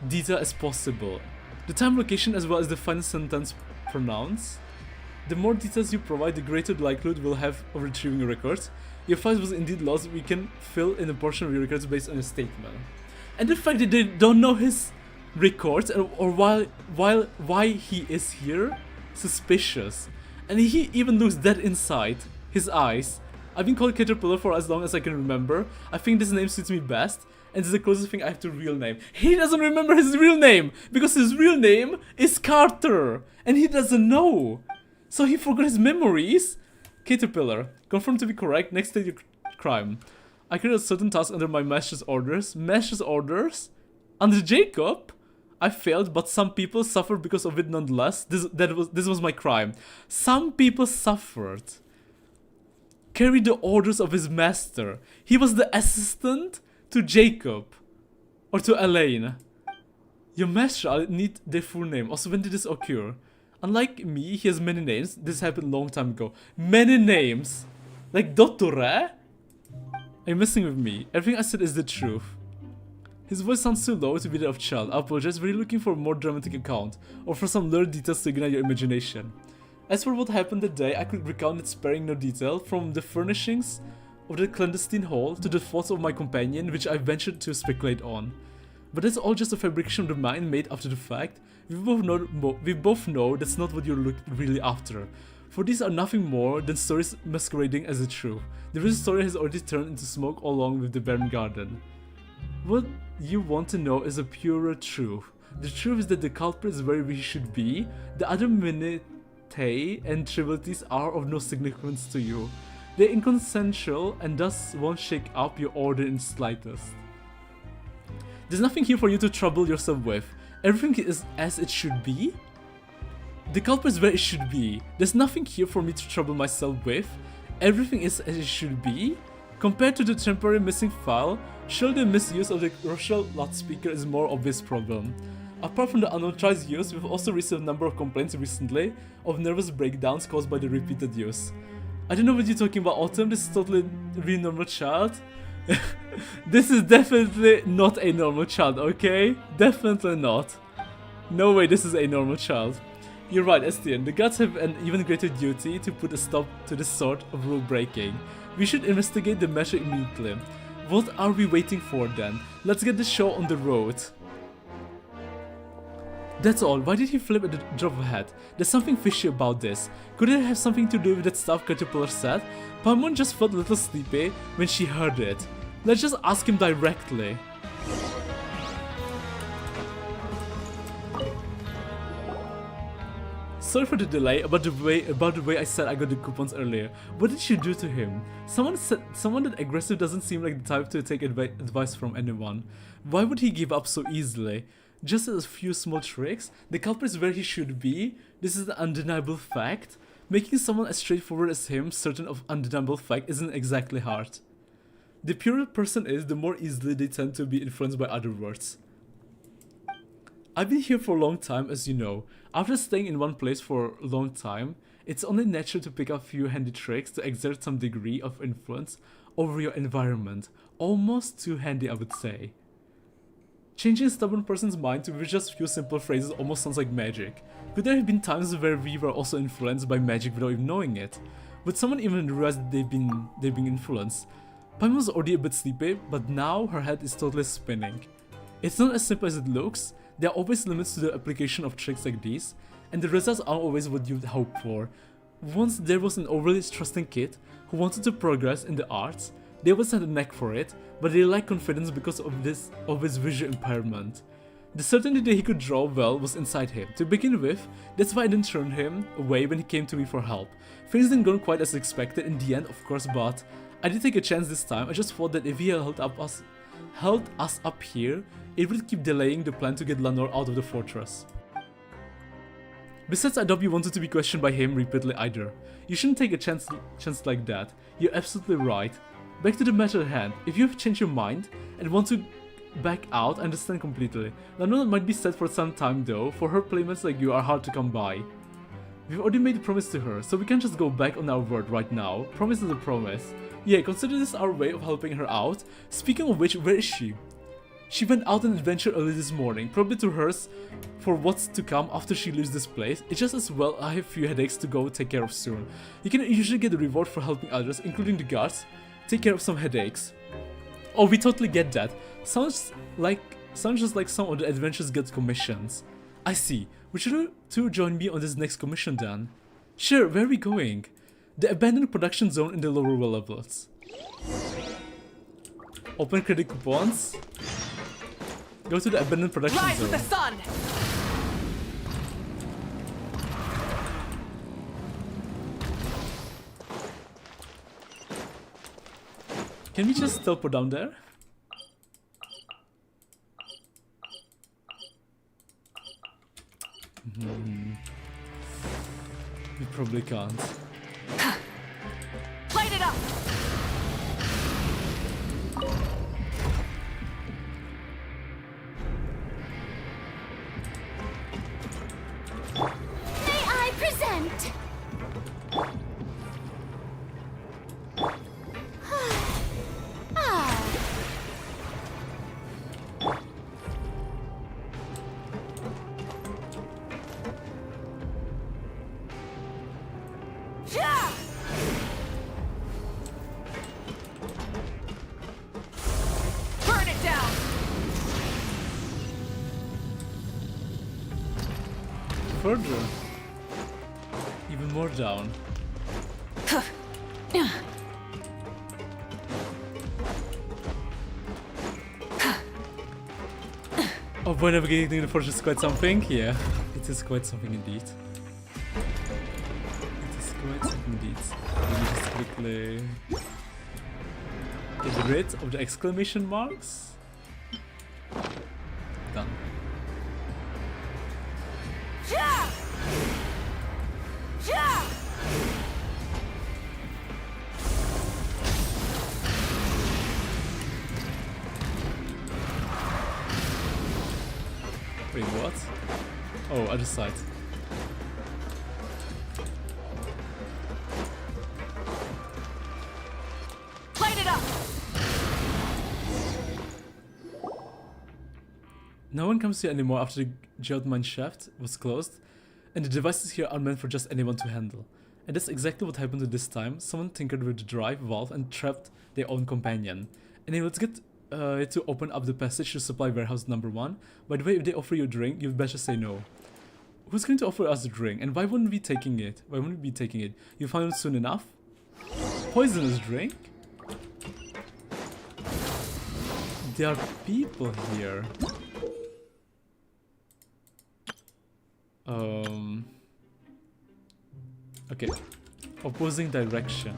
detail as possible. The time, location, as well as the final sentence pronounced. The more details you provide, the greater the likelihood we'll have of retrieving your records. Your file was indeed lost, we can fill in a portion of your records based on your statement. And the fact that they don't know his records or why he is here, suspicious. And he even looks dead inside his eyes. I've been called Caterpillar for as long as I can remember. I think this name suits me best, and it's the closest thing I have to a real name. He doesn't remember his real name because his real name is Carter and he doesn't know. So he forgot his memories. Caterpillar, confirmed to be correct. Next state your crime. I carried a certain task under my master's orders. Master's orders? Under Jacob? I failed, but some people suffered because of it nonetheless. This was my crime. Some people suffered. Carried the orders of his master. He was the assistant to Jacob. Or to Elaine. Your master, I need their full name. Also, when did this occur? Unlike me, he has many names. This happened a long time ago. Many names. Like Dottore? Are you messing with me? Everything I said is the truth. His voice sounds too low to be that of child. I apologize. Were you looking for a more dramatic account? Or for some lurid details to ignite your imagination? As for what happened that day, I could recount it sparing no detail. From the furnishings of the clandestine hall to the thoughts of my companion, which I ventured to speculate on. But that's all just a fabrication of the mind made after the fact. We both know that's not what you're really after. For these are nothing more than stories masquerading as the truth. The real story has already turned into smoke along with the barren garden. What you want to know is a purer truth. The truth is that the culprit is where we should be. The other minutiae and trivialities are of no significance to you. They're inconsequential and thus won't shake up your order in the slightest. There's nothing here for you to trouble yourself with. Everything is as it should be. The culprit is where it should be. There's nothing here for me to trouble myself with. Everything is as it should be. Compared to the temporary missing file, surely the misuse of the Rochelle loudspeaker is a more obvious problem. Apart from the unauthorized use, we've also received a number of complaints recently of nervous breakdowns caused by the repeated use. I don't know what you're talking about, Autumn. This is totally a really normal child. This is definitely not a normal child, okay? Definitely not. No way, this is a normal child. You're right, Estienne. The gods have an even greater duty to put a stop to this sort of rule breaking. We should investigate the matter immediately. What are we waiting for then? Let's get the show on the road. That's all. Why did he flip at the drop of a hat? There's something fishy about this. Could it have something to do with that stuff Caterpillar said? Paimon just felt a little sleepy when she heard it. Let's just ask him directly. Sorry for the delay, about the way I said I got the coupons earlier. What did you do to him? Someone that aggressive doesn't seem like the type to take advice from anyone. Why would he give up so easily? Just a few small tricks? The culprit is where he should be? This is an undeniable fact? Making someone as straightforward as him certain of undeniable fact isn't exactly hard. The purer a person is, the more easily they tend to be influenced by other words. I've been here for a long time, as you know. After staying in one place for a long time, it's only natural to pick up a few handy tricks to exert some degree of influence over your environment. Almost too handy, I would say. Changing a stubborn person's mind to just a few simple phrases almost sounds like magic. Could there have been times where we were also influenced by magic without even knowing it? Would someone even realize that they've been influenced? Paimon was already a bit sleepy, but now her head is totally spinning. It's not as simple as it looks. There are always limits to the application of tricks like these, and the results aren't always what you'd hope for. Once there was an overly trusting kid who wanted to progress in the arts. They always had a knack for it, but they lacked confidence because of his visual impairment. The certainty that he could draw well was inside him. To begin with, that's why I didn't turn him away when he came to me for help. Things didn't go quite as expected in the end, of course, but I did take a chance this time. I just thought that if he held us up here, it would keep delaying the plan to get Lenore out of the fortress. Besides, I doubt you wanted to be questioned by him repeatedly either. You shouldn't take a chance like that. You're absolutely right. Back to the matter at hand. If you have changed your mind and want to back out, I understand completely. Lenore might be set for some time though. For her, playmates like you are hard to come by. We've already made a promise to her, so we can't just go back on our word right now. Promise is a promise. Yeah, consider this our way of helping her out. Speaking of which, where is she? She went out on an adventure early this morning, probably to rehearse for what's to come after she leaves this place. It's just as well I have a few headaches to go take care of soon. You can usually get a reward for helping others, including the guards, take care of some headaches. Oh, we totally get that. Sounds just like some of the adventures get commissions. I see. Would you two join me on this next commission then? Sure, where are we going? The abandoned production zone in the lower levels. Open credit coupons. Go to the abandoned production zone. Rise with the sun! Can we just teleport down there? We probably can't. Light it up! May I present? Burn it down! Further. Even more down. Oh, boy, navigating the fortress is quite something. Yeah, it is quite something indeed. It is quite something indeed. Let me just quickly get rid of the exclamation marks. Done. Wait, what? Oh, other side. Light it up! No one comes here anymore after geomine shaft was closed, and the devices here are meant for just anyone to handle. And that's exactly what happened this time. Someone tinkered with the drive valve and trapped their own companion. Anyway, let's get to open up the passage to supply warehouse number 1. By the way, if they offer you a drink, you better say no. Who's going to offer us a drink, and why wouldn't we be taking it? Why wouldn't we be taking it? You'll find it soon enough? Poisonous drink? There are people here. Okay. Opposing direction.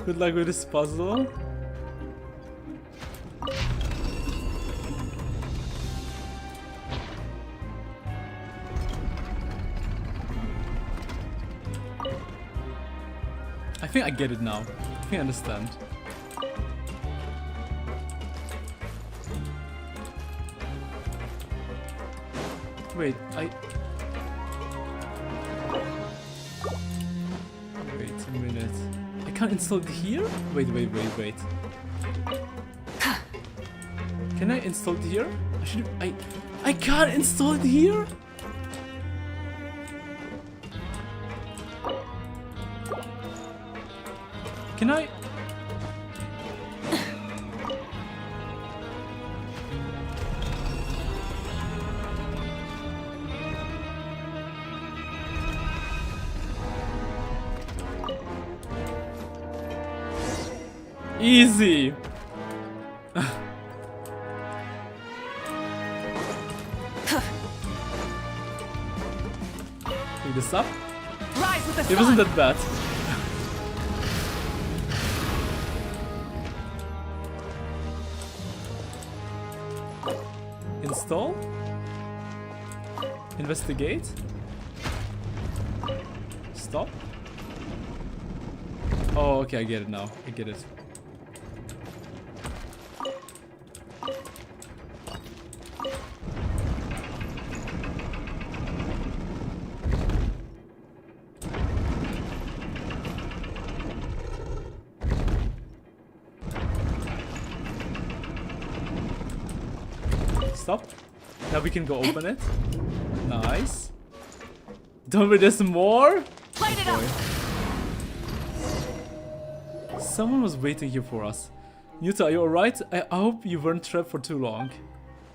Good luck with this puzzle. I think I get it now. I think I understand. Wait, wait a minute. I can't install it here? Wait. Can I install it here? I can't install it here? Can I? Easy. Pick this up. Rise with the It wasn't that bad. Install. Investigate. Stop. Oh, okay, I get it now. I get it. Stop. Now we can go open it. Nice. Don't worry, there's more. Light it up. Someone was waiting here for us. Yuta, are you alright? I hope you weren't trapped for too long.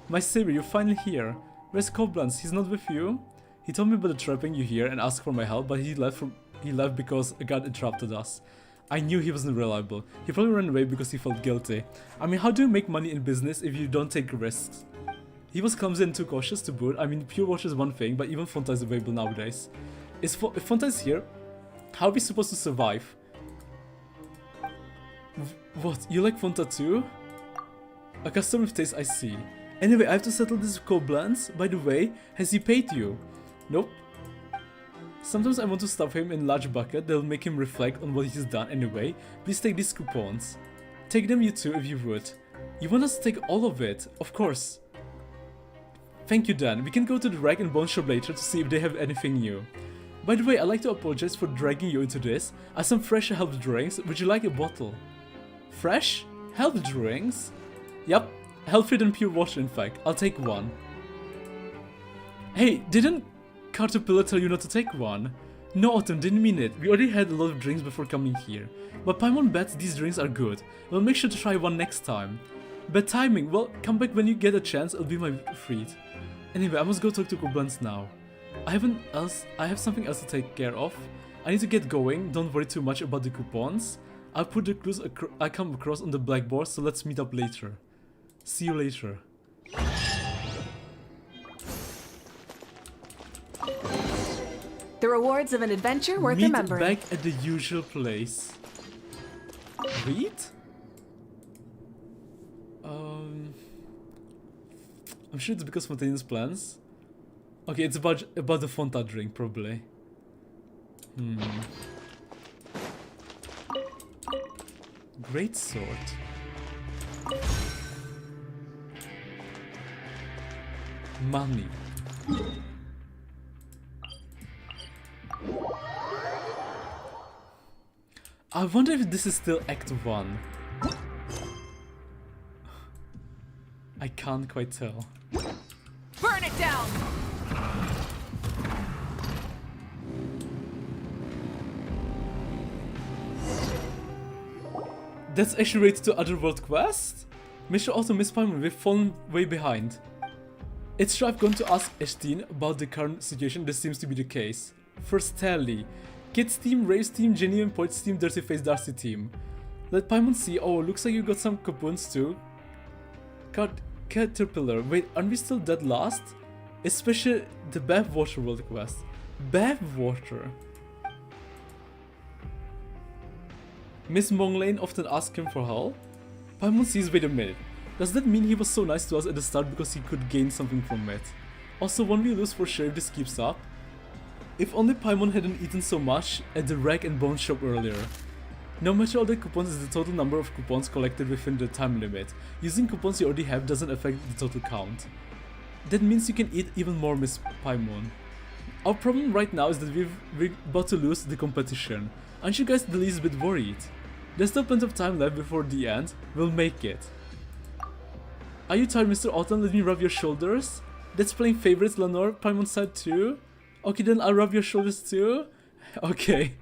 My savior, you're finally here. Where's Koblenz? He's not with you? He told me about the trapping you here and asked for my help, but he left because a guard interrupted us. I knew he wasn't reliable. He probably ran away because he felt guilty. I mean, how do you make money in business if you don't take risks? He was clumsy and too cautious to boot. I mean, pure watch is one thing, but even Fontaine is available nowadays. If Fontaine's here, how are we supposed to survive? What? You like Fontaine too? A customer with taste, I see. Anyway, I have to settle this with Koblenz. By the way, has he paid you? Nope. Sometimes I want to stuff him in a large bucket that'll make him reflect on what he's done anyway. Please take these coupons. Take them you too if you would. You want us to take all of it? Of course. Thank you, Dan. We can go to the rag and bone shop later to see if they have anything new. By the way, I'd like to apologize for dragging you into this. I have some fresh health drinks. Would you like a bottle? Fresh? Health drinks? Yep. Healthier than pure water, in fact. I'll take one. Hey, didn't Caterpillar tell you not to take one? No, Autumn, didn't mean it. We already had a lot of drinks before coming here. But Paimon bets these drinks are good. We'll make sure to try one next time. Bad timing. Well, come back when you get a chance. It'll be my treat. Anyway, I must go talk to Koblenz now. I have something else to take care of. I need to get going. Don't worry too much about the coupons. I'll put the clues I come across on the blackboard, so let's meet up later. See you later. The rewards of an adventure worth remembering. Meet back at the usual place. Read? I'm sure it's because Fontaine's plans. Okay, it's about the Fonta drink, probably. Great sword. Money. I wonder if this is still Act 1. I can't quite tell. Burn it down! That's actually related to Otherworld quest? Mission also Miss Paimon, we've fallen way behind. It's true I've gone to ask Eshteen about the current situation, this seems to be the case. First Tally. Kids team, Race team, Genuine Points team, Dirty Face Darcy team. Let Paimon see, oh looks like you got some coupons too. Caterpillar, wait, aren't we still dead last? Especially the Bathwater World quest. Bathwater. Miss Monglane often asked him for help. Paimon sees, wait a minute. Does that mean he was so nice to us at the start because he could gain something from it? Also, won't we lose for sure if this keeps up? If only Paimon hadn't eaten so much at the Rag and Bone shop earlier. No matter all the coupons is the total number of coupons collected within the time limit. Using coupons you already have doesn't affect the total count. That means you can eat even more, Miss Paimon. Our problem right now is that we're about to lose the competition. Aren't you guys the least bit worried? There's still plenty of time left before the end. We'll make it. Are you tired, Mr. Autumn? Let me rub your shoulders. That's playing favorites, Lenore. Paimon said too. Okay, then I'll rub your shoulders too. Okay.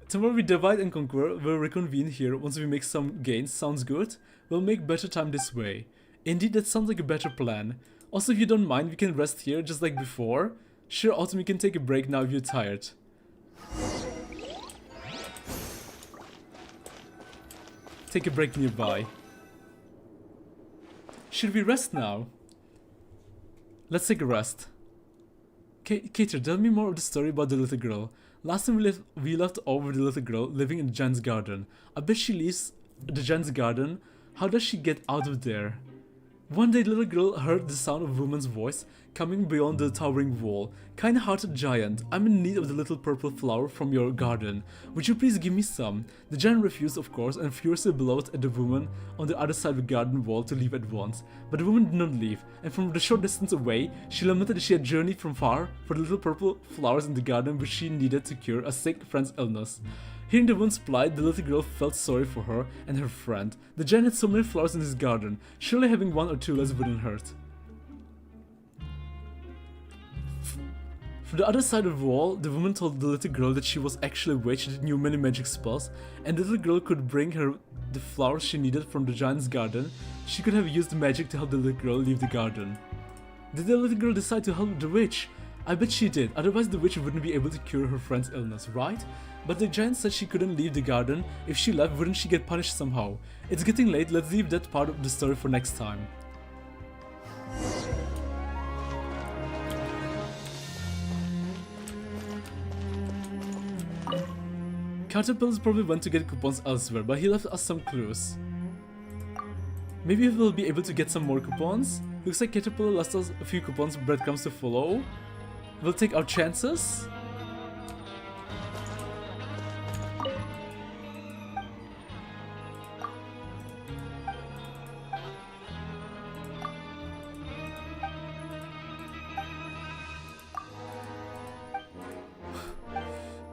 Tomorrow we divide and conquer. We'll reconvene here once we make some gains. Sounds good? We'll make better time this way. Indeed, that sounds like a better plan. Also, if you don't mind, we can rest here just like before. Sure, Autumn, you can take a break now if you're tired. Take a break nearby. Should we rest now? Let's take a rest. Kater, tell me more of the story about the little girl. Last time we left over the little girl living in the giant's garden. I bet she leaves the giant's garden. How does she get out of there? One day the little girl heard the sound of a woman's voice coming beyond the towering wall. Kind-hearted giant, I'm in need of the little purple flower from your garden. Would you please give me some? The giant refused, of course, and furiously bellowed at the woman on the other side of the garden wall to leave at once. But the woman did not leave, and from the short distance away, she lamented that she had journeyed from far for the little purple flowers in the garden which she needed to cure a sick friend's illness. Hearing the woman's plight, the little girl felt sorry for her and her friend. The giant had so many flowers in his garden, surely having one or two less wouldn't hurt. From the other side of the wall, the woman told the little girl that she was actually a witch that knew many magic spells, and the little girl could bring her the flowers she needed from the giant's garden. She could have used magic to help the little girl leave the garden. Did the little girl decide to help the witch? I bet she did, otherwise the witch wouldn't be able to cure her friend's illness, right? But the giant said she couldn't leave the garden. If she left, wouldn't she get punished somehow? It's getting late, let's leave that part of the story for next time. Caterpillar probably went to get coupons elsewhere, but he left us some clues. Maybe we'll be able to get some more coupons? Looks like Caterpillar left us a few coupons, breadcrumbs to follow. We'll take our chances.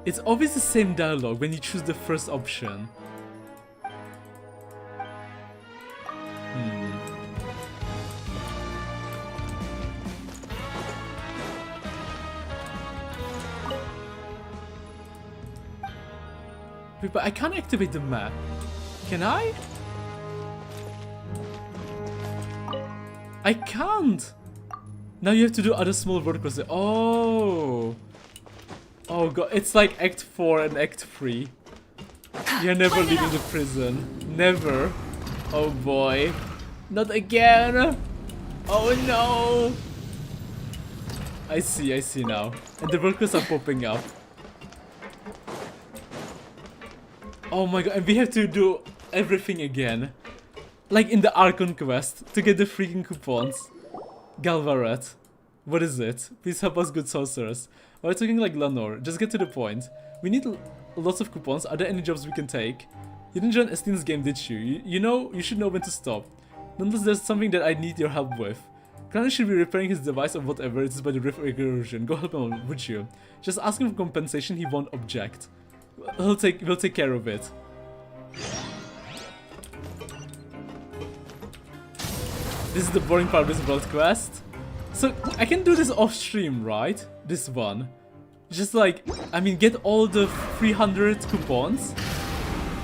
It's always the same dialogue when you choose the first option. Wait, but I can't activate the map. Can I? I can't! Now you have to do other small world quests. Oh! Oh god, it's like Act 4 and Act 3. You're never leaving the prison. Never. Oh boy. Not again! Oh no! I see now. And the workers are popping up. Oh my god, and we have to do everything again. Like in the Archon quest, to get the freaking coupons. Galvaret. What is it? Please help us, good sorcerers. We're talking like Lenore. Just get to the point. We need lots of coupons. Are there any jobs we can take? You didn't join Estine's game, did you? You know, you should know when to stop. Nonetheless, there's something that I need your help with. Granny should be repairing his device or whatever it is by the river erosion. Go help him, would you? Just ask him for compensation, he won't object. We'll take care of it. This is the boring part of this world quest. So, I can do this off stream, right? This one. Just like, I mean, get all the 300 coupons.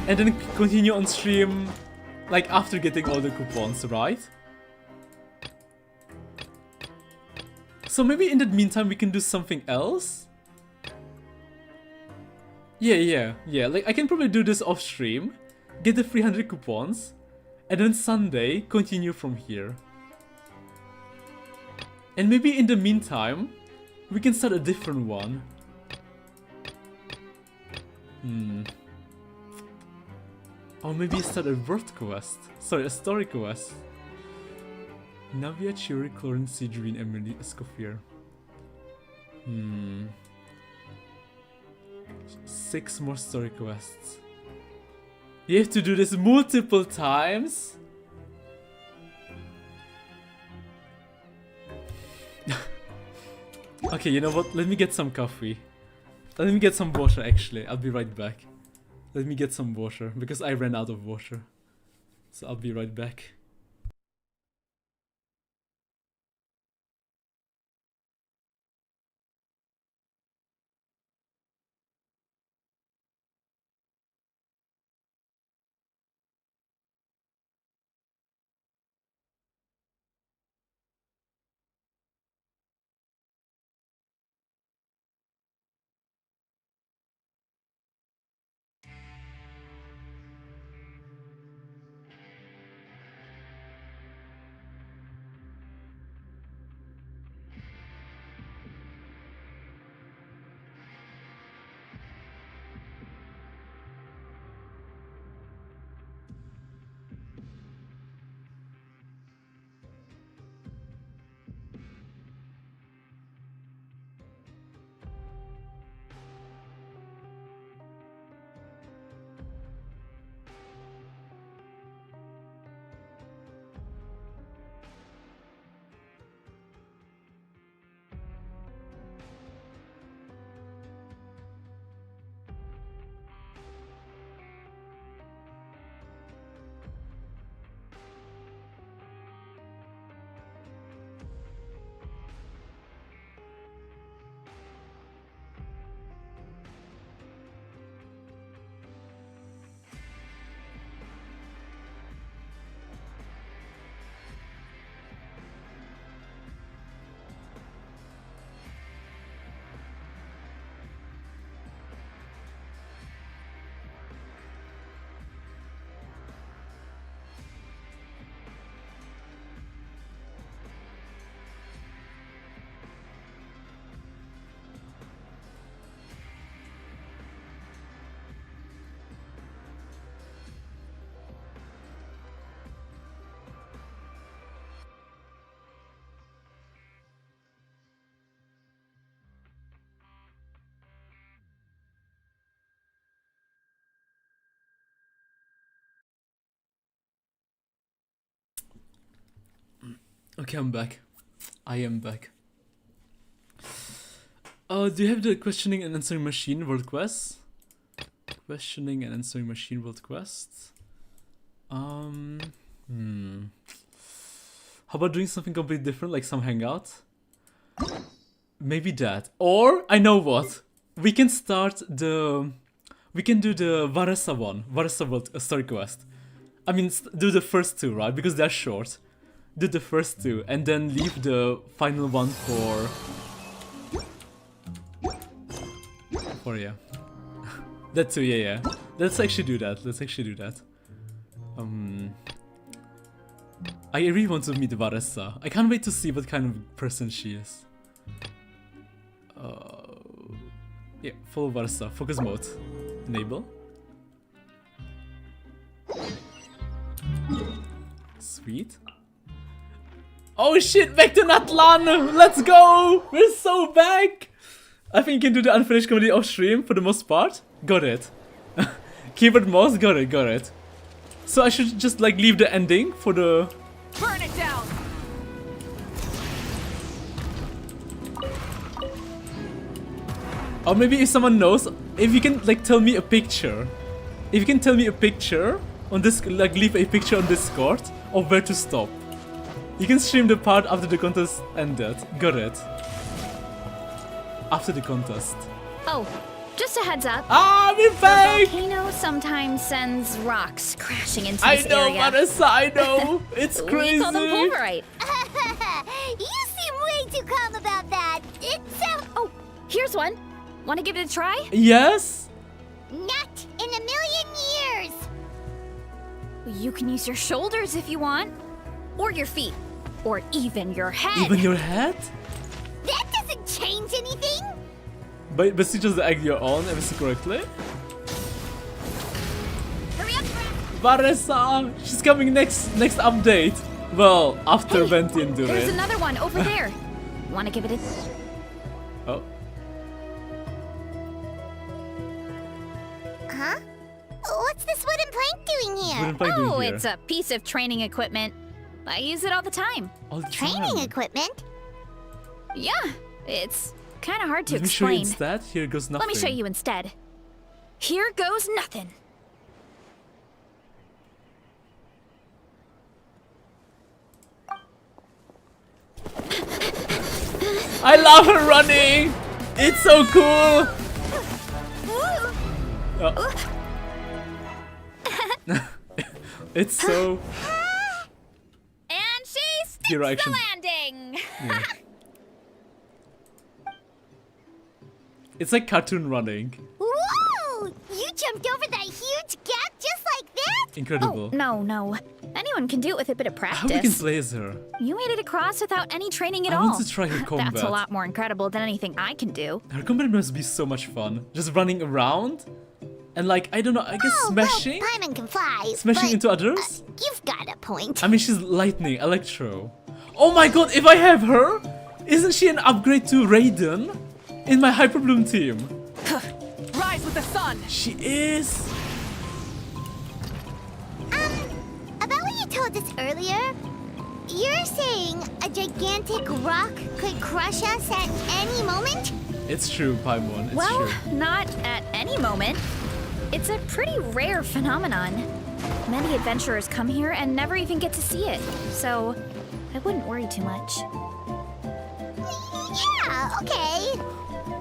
And then continue on stream, like, after getting all the coupons, right? So maybe in the meantime we can do something else? Yeah, like I can probably do this off stream, get the 300 coupons, and then Sunday continue from here. And maybe in the meantime, we can start a different one. Or maybe start a word quest. Sorry, a story quest. Navia, Chiri, Clorin, Sidrine, Emily, Escoffier. 6 more story quests. You have to do this multiple times? Okay, you know what? Let me get some coffee. Let me get some water actually. I'll be right back. Let me get some water because I ran out of water. So I'll be right back. Okay, I'm back. I am back. Do you have the questioning and answering machine world quest? Questioning and answering machine world quest. How about doing something completely different, like some hangout? Maybe that. Or I know what. We can start the. We can do the Varesa one, Varesa world story quest. I mean, do the first 2, right? Because they're short. Do the first 2 and then leave the final one for yeah. That too, yeah. Let's actually do that. I really want to meet Varesa. I can't wait to see what kind of person she is. Yeah, follow Varesa. Focus mode. Enable. Sweet. Oh shit, back to Natlan! Let's go! We're so back! I think you can do the unfinished comedy off stream for the most part. Got it. Keyboard mouse, got it. So I should just like leave the ending for the... Burn it down! Or maybe if someone knows, if you can like tell me a picture. If you can tell me a picture on this, like leave a picture on Discord of where to stop. You can stream the part after the contest ended. Got it. After the contest. Oh, just a heads up. Ah, we're back! The volcano sometimes sends rocks crashing into this I know, area. Vanessa, I know. It's crazy. We call them pulverite. You seem way too calm about that. Oh, here's one. Want to give it a try? Yes. Not in a million years. You can use your shoulders if you want. Or your feet. Or even your head. Even your head? That doesn't change anything. But see just the egg you're on, if I see correctly. Hurry up, Vanessa, she's coming next update. Well, after Venti and Dure. There's another one over there. Want to give it a... Oh. Huh? What's this wooden plank doing here? Oh, it's a piece of training equipment. I use it all the time. Training equipment? Yeah, it's kind of hard to Let me show you explain. instead. Here goes nothing. Let me show you instead. Here goes nothing. I love her running! It's so cool! Oh. It's so... And she sticks Hero the action. landing! Yeah. It's like cartoon running. Whoa! You jumped over that huge gap just like that? Incredible. Oh, no. Anyone can do it with a bit of practice. How we can slay her? You made it across without any training at I all. want to try her combat. That's a lot more incredible than anything I can do. Her combat must be so much fun. Just running around and like, I don't know, I guess smashing? Well, Paimon can fly, Smashing but, into others? you've got a point. I mean, she's lightning, electro. Oh my god, if I have her, isn't she an upgrade to Raiden in my Hyper Bloom team? Rise with the sun! She is. About what you told us earlier, you're saying a gigantic rock could crush us at any moment? It's true, Paimon, it's Well, true. not at any moment. It's a pretty rare phenomenon. Many adventurers come here and never even get to see it, so I wouldn't worry too much. Yeah, okay.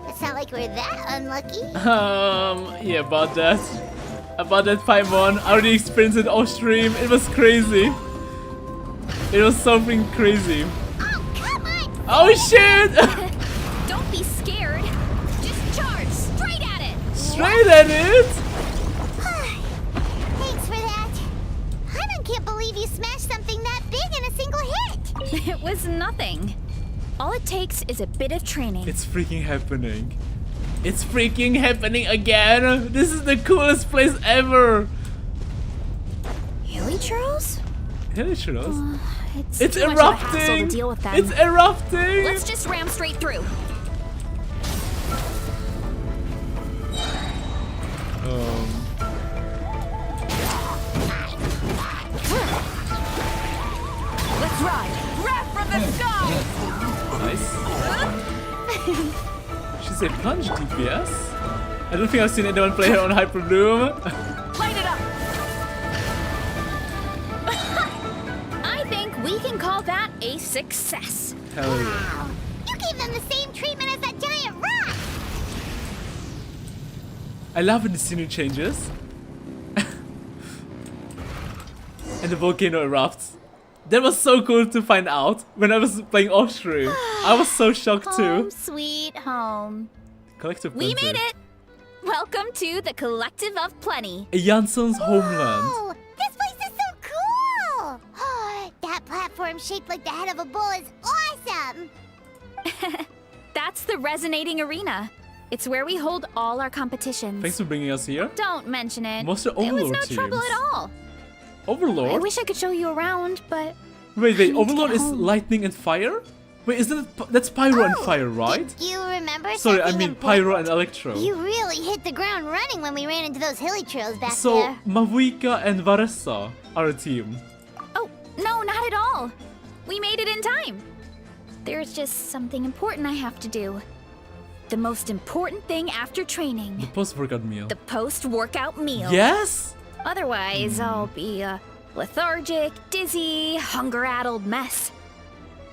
It's not like we're that unlucky. Yeah, about that. About that, Paimon. I already experienced it off stream. It was crazy. It was something crazy. Oh, come on! Oh shit! Don't be scared. Just charge straight at it. Straight at it? Thanks for that. Paimon can't believe you smashed something that big in a single hit. It was nothing. All it takes is a bit of training. It's freaking happening. It's freaking happening again. This is the coolest place ever. Helichurls? Helichurls? It's too much of a hassle to erupting. deal with them. It's erupting. Let's just ram straight through. Let's ride! Wrath from the sky! Nice. She's a plunge DPS. I don't think I've seen anyone play her on Hyper Bloom. Light it up! I think we can call that a success. Hell yeah. You gave them the same treatment as that giant rock. I love when the scenery changes. And the volcano erupts. That was so cool to find out when I was playing off stream. I was so shocked too. Home sweet home. Collective We Plenty. made it. Welcome to the Collective of Plenty. Janssen's homeland. Oh, this place is so cool. That platform shaped like the head of a bull is awesome. That's the Resonating Arena. It's where we hold all our competitions. Thanks for bringing us here. Don't mention it. Monster It was Overlord no trouble teams. at all. Overlord? I wish I could show you around, but Wait, Overlord is lightning and fire? Wait, isn't it, that's pyro and fire, right? Do you remember Sorry, I something mean important? pyro and electro. You really hit the ground running when we ran into those hilly trails back So, there. Mavuika and Varessa are a team. Oh, no, not at all. We made it in time. There's just something important I have to do. The most important thing after training. The post-workout meal. The post-workout meal. Yes? Otherwise, I'll be a lethargic, dizzy, hunger-addled mess.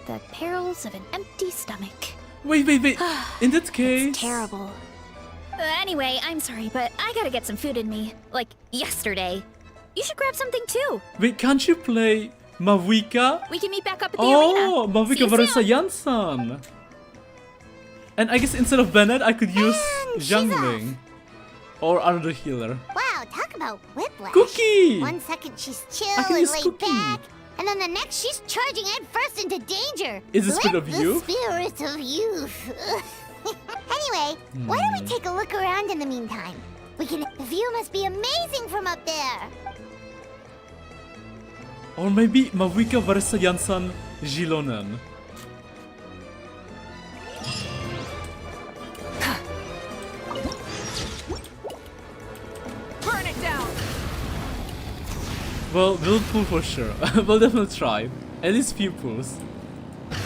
The perils of an empty stomach. Wait. In that case... It's terrible. Anyway, I'm sorry, but I gotta get some food in me. Like, yesterday. You should grab something too. Wait, can't you play Mavuika? We can meet back up at the arena. Oh, Mavuika Varessa Jansson. And I guess instead of Bennett, I could use Zhangling. Or another healer. Wow, talk about whiplash. Cookie! 1 second she's chill I can and use laid Cookie. back, and then the next she's charging head first into danger. Is the spirit of youth? The spirit of youth. Anyway, why don't we take a look around in the meantime? The view must be amazing from up there. Or maybe Mavuika Varessa Jansson Zilonen. Burn it down. Well, we'll pull for sure. We'll definitely try. At least few pulls.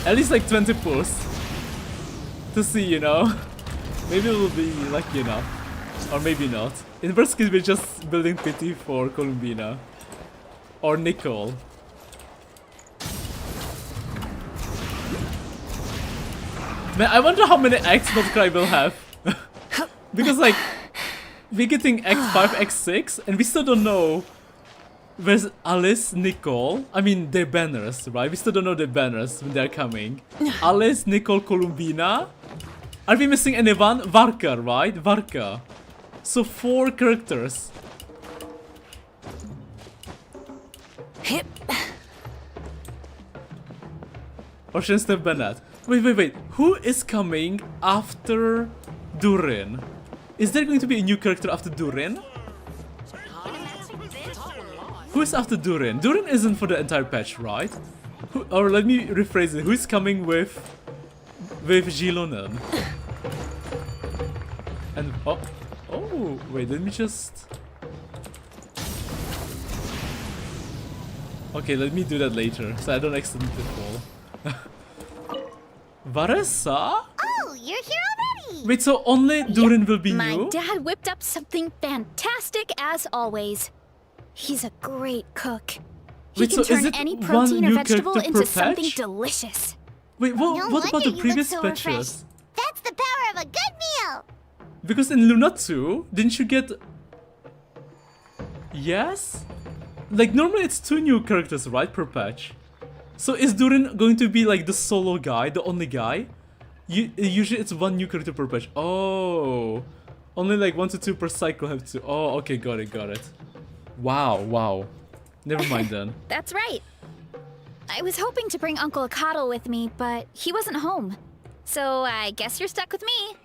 At least like 20 pulls. To see, you know. Maybe we'll be lucky enough. Or maybe not. In worst case, we're just building pity for Columbina. Or Nicole. Man, I wonder how many X Notcry will have. Because like, we're getting X5, X6, and we still don't know where's Alice, Nicole. I mean, they're banners, right? We still don't know their banners when they're coming. Alice, Nicole, Columbina. Are we missing anyone? Varka, right? Varka. So 4 characters. Hip. Or should I step Bennett? Wait. Who is coming after Durin? Is there going to be a new character after Durin? Who is after Durin? Durin isn't for the entire patch, right? Or let me rephrase it. Who is coming with Zilonen? And oh, wait. Let me just. Okay, let me do that later, so I don't accidentally fall. Varessa? Oh, you're here already! Wait, so only Durin will be My new? dad whipped up something fantastic as always. He's a great cook. He Wait, can so is turn it any one protein or new vegetable character into per something patch? delicious. Wait, No what about wonder the you previous look so patches? refreshed. That's the power of a good meal! Because in Luna 2, didn't you get... Yes? Like, normally it's 2 new characters, right, per patch? So is Durin going to be like the solo guy, the only guy? Usually it's 1 new character per patch. Oh. Only like 1 to 2 per cycle have to... Oh, okay, got it. Wow. Never mind then. That's right. I was hoping to bring Uncle Akatl with me, but he wasn't home. So I guess you're stuck with me.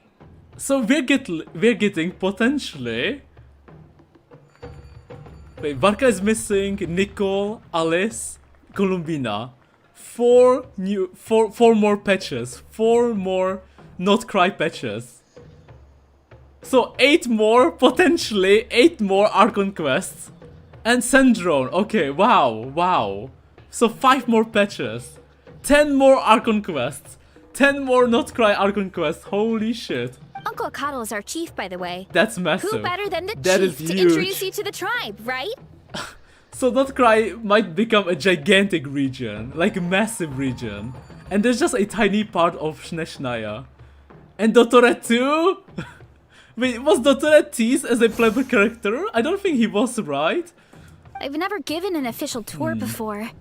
So we're getting potentially... Wait, Varka is missing, Nicole, Alice, Columbina. 4 more patches. 4 more Not Cry patches. So 8 more, potentially 8 more Archon quests. And Sendrone. Okay, wow. So 5 more patches. 10 more Archon quests. 10 more Not Cry Archon quests. Holy shit. Uncle Akatl is our chief, by the way. That's massive. Who better than the That chief is to huge. introduce you to the tribe, right? So Not Cry might become a gigantic region, like a massive region. And there's just a tiny part of Shnechnaya. And Dotoret too? Wait, was Dotoret teased as a playable character? I don't think he was, right? I've never given an official tour before.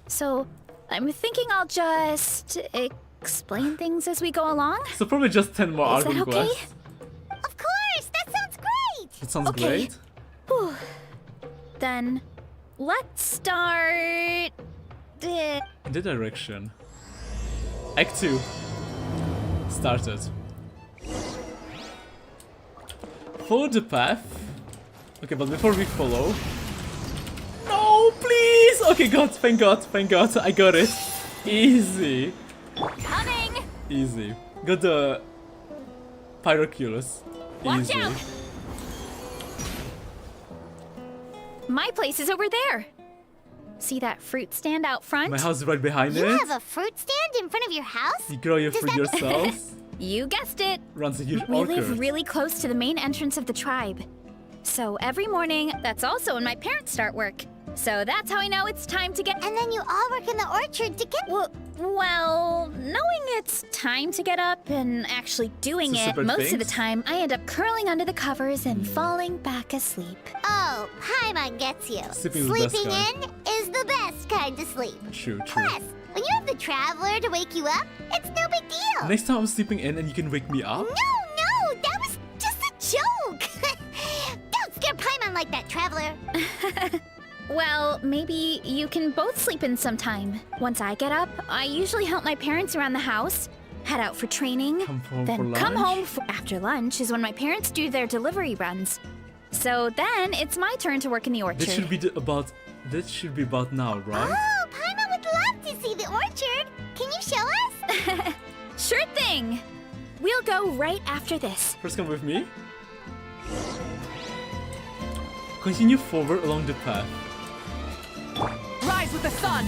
So I'm thinking I'll just explain things as we go along. So probably just 10 more Is that Archon okay? quests. Of course! That sounds great! That sounds Okay. great. Whew. Then let's start... In the direction. Act 2. Started. Follow the path. Okay, but before we follow... No, please! Yes! Okay, God, thank God, I got it. Easy. Coming! Easy. Got the Pyroculus. Watch Easy. out! My place is over there. See that fruit stand out front? My house is right behind You it. have a fruit stand in front of your house? You grow your fruit yourselves. You guessed it. Runs a huge We orchard. live really close to the main entrance of the tribe. So every morning, that's also when my parents start work. So that's how I know it's time to get— And then you all work in the orchard to get— Well, knowing it's time to get up and actually doing It's a it, separate most of the thing? time I end up curling under the covers and falling back asleep. Oh, Paimon gets you. Sleeping is the best Sleeping kind. in is the best kind of sleep. True. Plus, when you have the Traveler to wake you up, it's no big deal. Next time I'm sleeping in and you can wake me up. No, that was just a joke. Don't scare Paimon like that, Traveler. Well, maybe you can both sleep in sometime. Once I get up, I usually help my parents around the house, head out for training, then come home after lunch is when my parents do their delivery runs. So then it's my turn to work in the orchard. This should be about. This should be about now, right? Oh, Paimon would love to see the orchard. Can you show us? Sure thing. We'll go right after this. First, come with me. Continue forward along the path. Rise with the sun!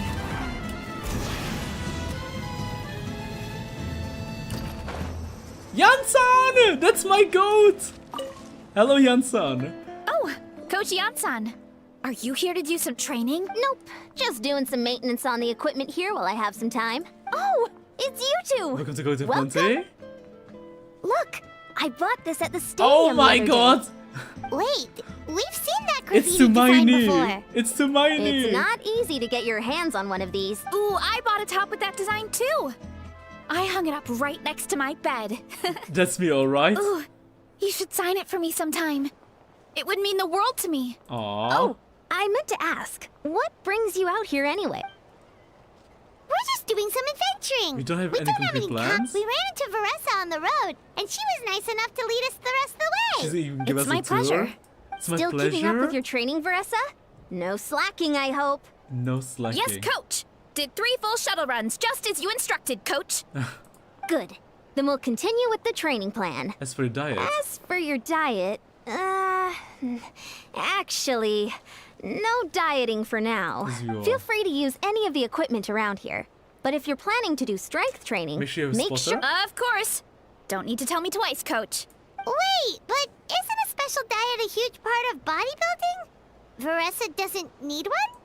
Yansan! That's my goat! Hello, Yansan. Oh, Coach Yansan. Are you here to do some training? Nope. Just doing some maintenance on the equipment here while I have some time. Oh, it's you two! Welcome to go to Welcome. Fontaine. Look, I bought this at the stadium. Oh my the other God! day. Wait, we've seen that It's graffiti design Hermione. before. It's Hermione. It's not easy to get your hands on one of these. Ooh, I bought a top with that design too. I hung it up right next to my bed. That's me, alright? Ooh, you should sign it for me sometime. It would mean the world to me. Aww. Oh, I meant to ask, what brings you out here anyway? We're just doing some adventuring. We don't have any have concrete plans? We ran into Veressa on the road, and she was nice enough to lead us the rest of the way. She's even give It's us my a tour. pleasure. It's my Still pleasure. keeping up with your training, Veressa? No slacking, I hope. No slacking. Yes, Coach. Did 3 full shuttle runs, just as you instructed, Coach. Good. Then we'll continue with the training plan. As for your diet. As for your diet, actually, no dieting for now. As you are. Feel free to use any of the equipment around here. But if you're planning to do strength training, Make sure you have a spotter. Of course. Don't need to tell me twice, Coach. Wait, but isn't a special diet a huge part of bodybuilding? Veressa doesn't need one?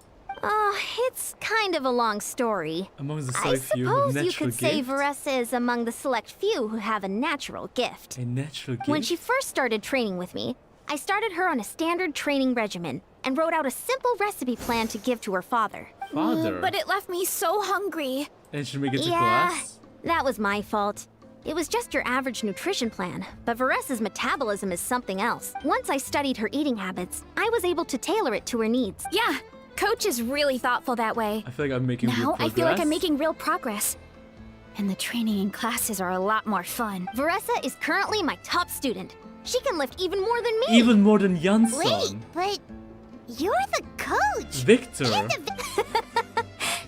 Oh, it's kind of a long story. Among the I select few with suppose you natural could say gift. Veressa is among the select few who have a natural gift. A natural gift. When she first started training with me, I started her on a standard training regimen and wrote out a simple recipe plan to give to her father. Father. But it left me so hungry. And she make it to Yeah, class. that was my fault. It was just your average nutrition plan, but Veressa's metabolism is something else. Once I studied her eating habits, I was able to tailor it to her needs. Yeah, Coach is really thoughtful that way. I feel like I'm making real Now progress. I feel like I'm making real progress. And the training and classes are a lot more fun. Veressa is currently my top student. She can lift even more than me. Even more than Janssen. Wait, but you're the coach. Victor.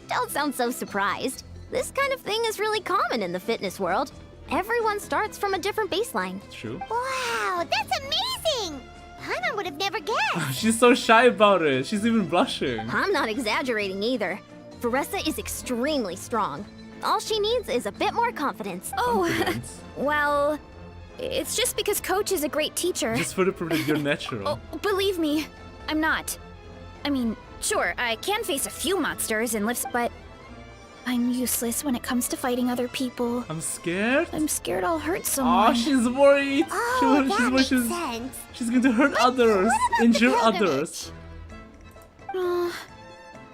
Don't sound so surprised. This kind of thing is really common in the fitness world. Everyone starts from a different baseline. True. Wow, that's amazing! Paimon would have never guessed. She's so shy about it. She's even blushing. I'm not exaggerating either. Veressa is extremely strong. All she needs is a bit more confidence. Oh, well, it's just because Coach is a great teacher. Just for the proof that you're natural. Oh, believe me, I'm not. I mean, sure, I can face a few monsters and lift, but I'm useless when it comes to fighting other people. I'm scared. I'm scared I'll hurt someone. Oh, she's worried. Oh, she's that worried. makes She's, sense. she's going to hurt others, injure others.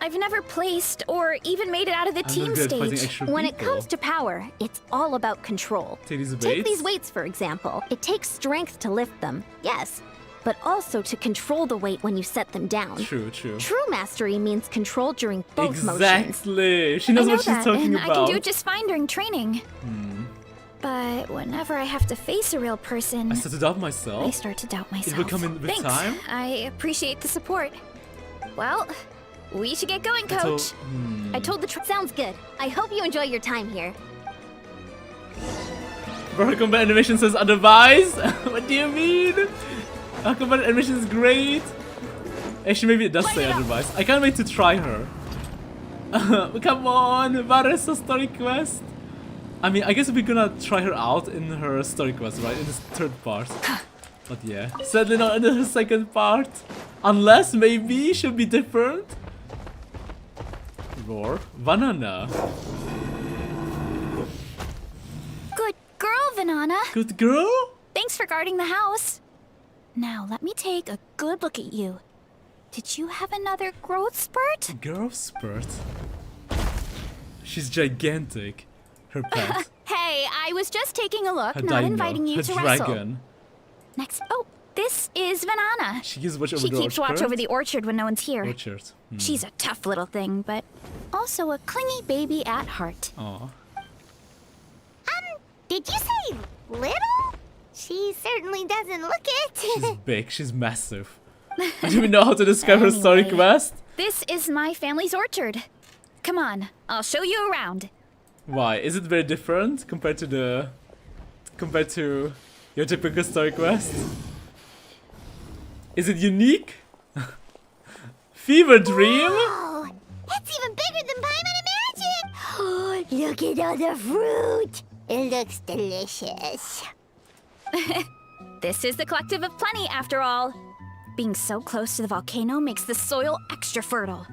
I've never placed or even made it out of the I'm team not good at fighting stage. extra When it people. comes to power, it's all about control. Take these Take weights. these weights, for example. It takes strength to lift them, yes, but also to control the weight when you set them down. True, true. True mastery means control during both motions. Exactly. She knows I know what she's that, talking and about. I can do it just fine during training. But whenever I have to face a real person, I start to doubt myself. I start to doubt myself. It will come in with Thanks. time. I appreciate the support. Well, We should get going, Coach. I told the sounds good. I hope you enjoy your time here. Bro, combat animation says otherwise. What do you mean? Our combat animation is great. Actually, maybe it does say otherwise. I can't wait to try her. Come on, Varesa story quest. I mean, I guess we're gonna try her out in her story quest, right? In this third part. But yeah, sadly not in the second part. Unless maybe she'll be different. Roar. Banana. Good girl, Vanana. Good girl? Thanks for guarding the house. Now, let me take a good look at you. Did you have another growth spurt? Growth spurt? She's gigantic. Her pet. Hey, I was just taking a look, Her not dino. inviting you Her to dragon. wrestle. Next, oh, this is Vanana. She keeps watch over She the keeps watch orchard? over the orchard when no one's here. Orchard. She's a tough little thing, but also a clingy baby at heart. Aw. Did you say little? She certainly doesn't look it. She's big. She's massive. I don't even know how to describe her story quest. This is my family's orchard. Come on, I'll show you around. Why? Is it very different compared to your typical story quest? Is it unique? Fever dream? Oh, that's even bigger than Paimon imagined. Oh, look at all the fruit. It looks delicious. This is the Collective of Plenty, after all. Being so close to the volcano makes the soil extra fertile.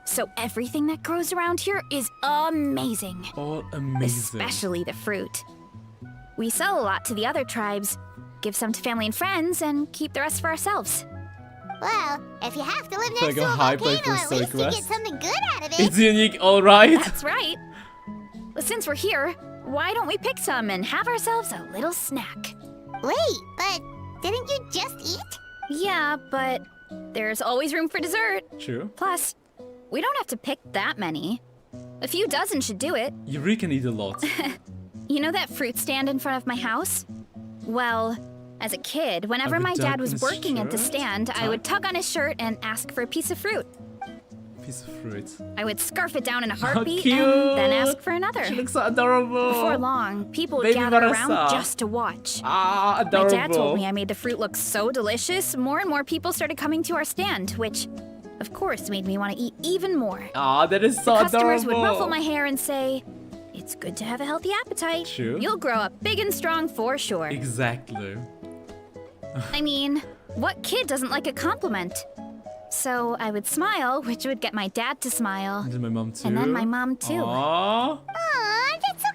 So everything that grows around here is amazing. All amazing. Especially the fruit. We sell a lot to the other tribes, give some to family and friends, and keep the rest for ourselves. Well, if you have to live Like next a to a high volcano, point for at least you story get quest. something good out of it. It's unique, alright. That's right. Well, since we're here, why don't we pick some and have ourselves a little snack? Wait, but didn't you just eat? Yeah, but there's always room for dessert. True. Plus, we don't have to pick that many. A few dozen should do it. You really can eat a lot. You know that fruit stand in front of my house? Well, as a kid, whenever Have a my dog dad in was his working at the shirt? stand, I would tug on his shirt and ask for a piece of fruit. Piece of fruit. I would scarf it down in a How heartbeat cute. and then ask for another. She looks so adorable. Before long, people would Baby gather Vanessa. around just to watch. Ah, My adorable. dad told me I made the fruit look so delicious, more and more people started coming to our stand, which, of course, made me want to eat even more. Ah, that is so The customers adorable. would ruffle my hair and say, "It's good to have a healthy appetite. True. You'll grow up big and strong for sure." Exactly. I mean, what kid doesn't like a compliment? So I would smile, which would get my dad to smile. And then my mom too. And then my mom too. Aww. Aw, that's so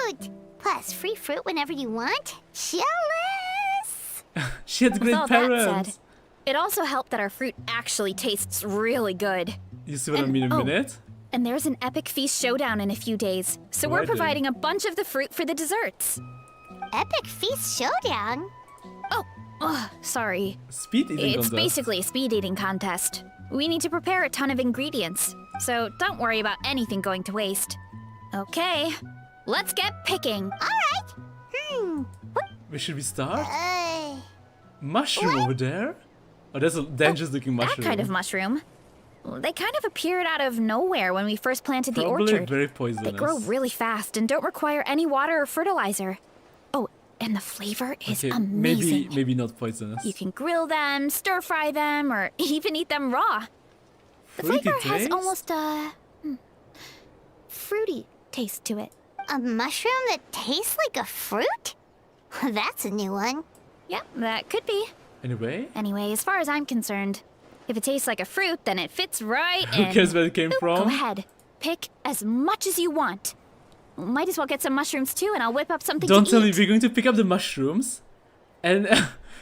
cute. Plus, free fruit whenever you want. Jealous. She had With great all that parents. said, it also helped that our fruit actually tastes really good. You see what I mean in a minute? And there's an epic feast showdown in a few days, so Oh, we're I do. providing a bunch of the fruit for the desserts. Epic Feast Showdown? Sorry. Speed eating It's contest. basically a speed eating contest. We need to prepare a ton of ingredients, so don't worry about anything going to waste. Okay, let's get picking. Alright. Where should we start? Uh, Mushroom over there? Oh, that's a dangerous looking mushroom. That kind of mushroom. They kind of appeared out of nowhere when we first planted the Probably orchard. very poisonous. They grow really fast and don't require any water or fertilizer. Oh, and the flavor is Okay, amazing. maybe not poisonous. You can grill them, stir fry them, or even eat them raw. The Fruity flavor has taste? almost a fruity taste to it. a mushroom that tastes like a fruit? That's a new one. Yep, that could be. Anyway, Anyway, as far as I'm concerned, if it tastes like a fruit, then it fits right who in. cares where it came Go from? ahead. Pick as much as you want. Might as well get some mushrooms too, and I'll whip up something Don't to tell eat. me we're going to pick up the mushrooms and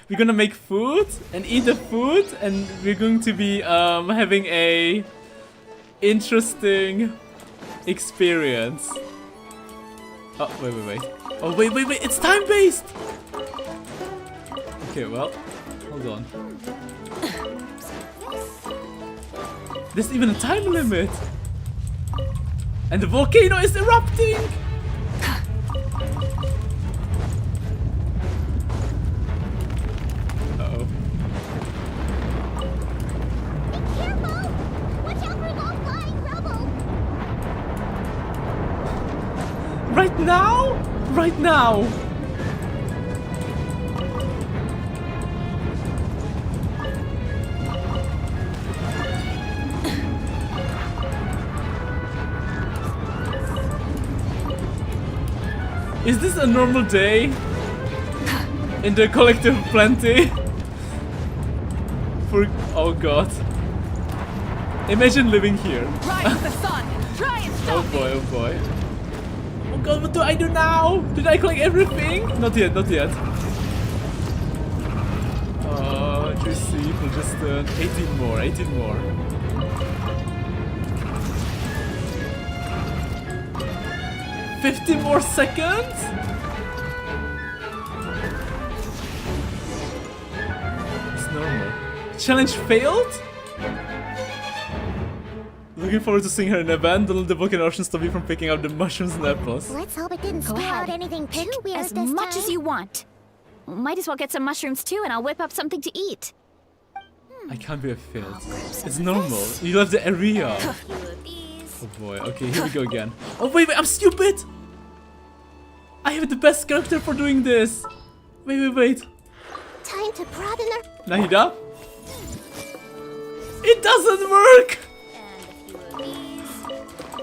we're gonna make food and eat the food and we're going to be having a interesting experience. Oh, wait. Oh, wait, it's time-based! Okay, well, hold on. There's even a time limit! And the volcano is erupting! Uh-oh. Be careful! Watch out for Now? Right now. Is this a normal day in the collective plenty? Oh god. Imagine living here. Rise the sun. Try and stop Oh boy, oh boy. Oh god, what do I do now? Did I collect everything? Not yet, not yet. Receive, we'll just 18 more, 18 more. $50 more seconds? It's normal. Challenge failed? Looking forward to seeing her in a van. Don't let the volcano ocean stop you from picking up the mushrooms and apples. Let's hope it didn't Go spit out ahead. anything too Pick weird as this much time. as you want. Might as well get some mushrooms too, and I'll whip up something to eat. I can't be a failed. It's normal. You left the area. Oh boy, okay, here we go again. Oh wait, I'm stupid! I have the best character for doing this! Wait. Time to broaden our... Nahida? It doesn't work!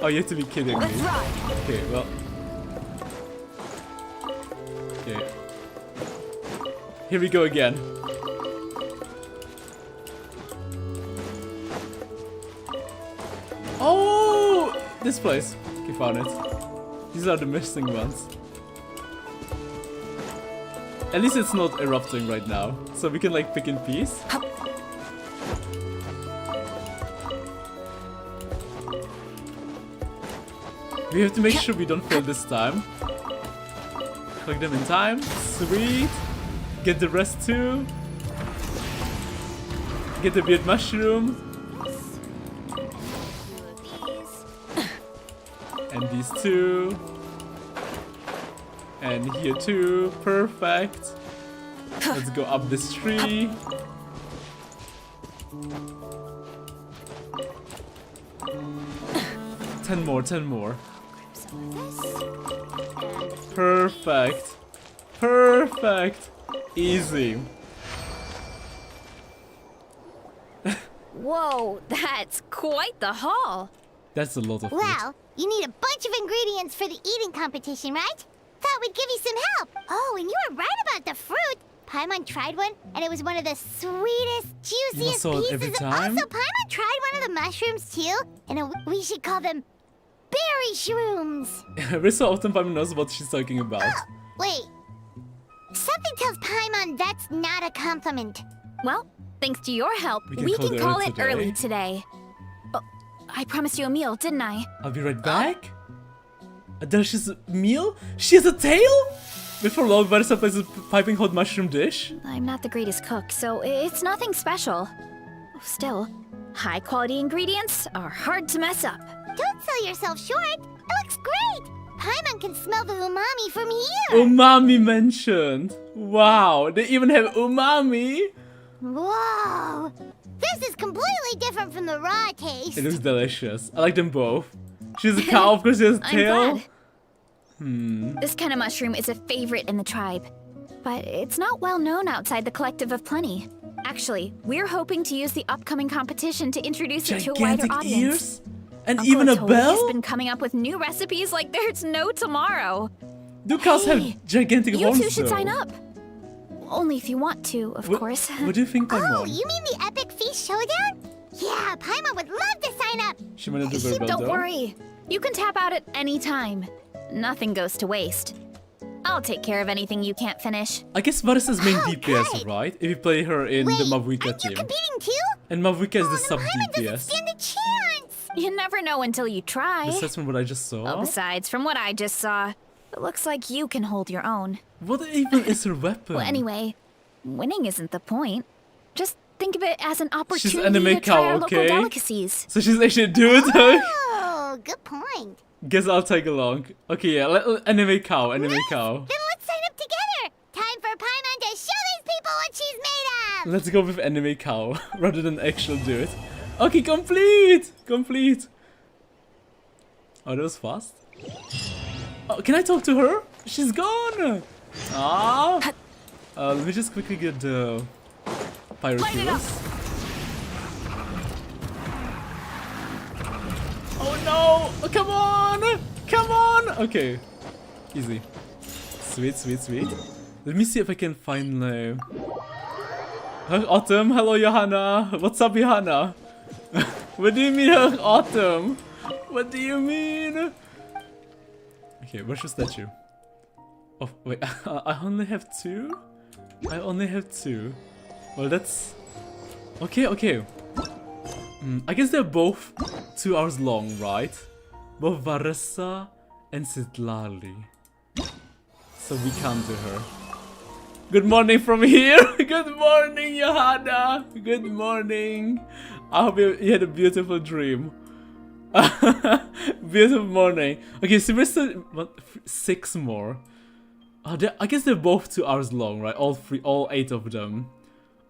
Oh, you have to be kidding me. Okay, well. Okay. Here we go again. Oh! This place. Okay, found it. These are the missing ones. At least it's not erupting right now, so we can like pick in peace. We have to make sure we don't fail this time. Collect them in time. Sweet. Get the rest too. Get the weird mushroom. And these two. And here too. Perfect. Let's go up this tree. Ten more. Perfect. Perfect. Easy. Whoa, that's quite the haul. That's a lot of food. Well, you need a bunch of ingredients for the eating competition, right? Thought we'd give you some help. Oh, and you were right about the fruit. Paimon tried one, and it was one of the sweetest, juiciest pieces. Every time? Also, Paimon tried one of the mushrooms too, and we should call them berry shrooms. Every so often Paimon knows what she's talking about. Oh, wait. Something tells Paimon that's not a compliment. Well, thanks to your help, we can call it early today. Oh, I promised you a meal, didn't I? I'll be right back. A delicious meal? She has a tail? Before long, Vanessa plays a piping hot mushroom dish. I'm not the greatest cook, so it's nothing special. Still, high-quality ingredients are hard to mess up. Don't sell yourself short. It looks great. Paimon can smell the umami from here. Umami mentioned. Wow, they even have umami. Whoa. This is completely different from the raw taste. It looks delicious. I like them both. She's a cow, of course she has a tail. This kind of mushroom is a favorite in the tribe, but it's not well known outside the Collective of Plenty. Actually, we're hoping to use the upcoming competition to introduce it to a wider audience. Ears? And Uncle even a Atoli bell? has been coming up with new recipes like there's no tomorrow. Do cows have gigantic horns? You two should though? sign up. Only if you want to, of course. What do you think, Paimon? Oh, you mean the Epic Feast Showdown? Yeah, Paimon would love to sign up. She might do very well, Don't though. worry. You can tap out at any time. Nothing goes to waste. I'll take care of anything you can't finish. I guess Varissa's main DPS, right? If you play her in the Mavuika team. Competing too? And Mavuika is the sub DPS. Stand a chance. You never know until you try. Besides from what I just saw. Well, besides, from what I just saw, it looks like you can hold your own. What even is her weapon? Well, anyway, winning isn't the point. Just think of it as an opportunity She's anime to try cow, our okay? local delicacies. So she's actually a dude? Oh, good point. Guess I'll tag along. Okay, yeah, anime cow. Then let's sign up together. Time for Paimon to show these people what she's made of. Let's go with anime cow rather than actual dude. Okay, complete! Oh, that was fast. Oh, can I talk to her? She's gone! Ah! Let me just quickly get the Pyroculus. Oh no! Come on! Come on! Okay. Easy. Sweet, sweet, sweet. Let me see if I can find Autumn, hello Johanna. What's up, Johanna? What do you mean, Autumn? What do you mean? Okay, where's your statue? Oh, wait, I only have 2? I only have 2. Well, that's... Okay, okay. I guess they're both 2 hours long, right? Both Varessa and Sitlali. So we can't do her. Good morning from here! Good morning, Johanna! Good morning! I hope you had a beautiful dream. Beautiful morning. Okay, so we're still 6 more. I guess they're both 2 hours long, right? All 8 of them.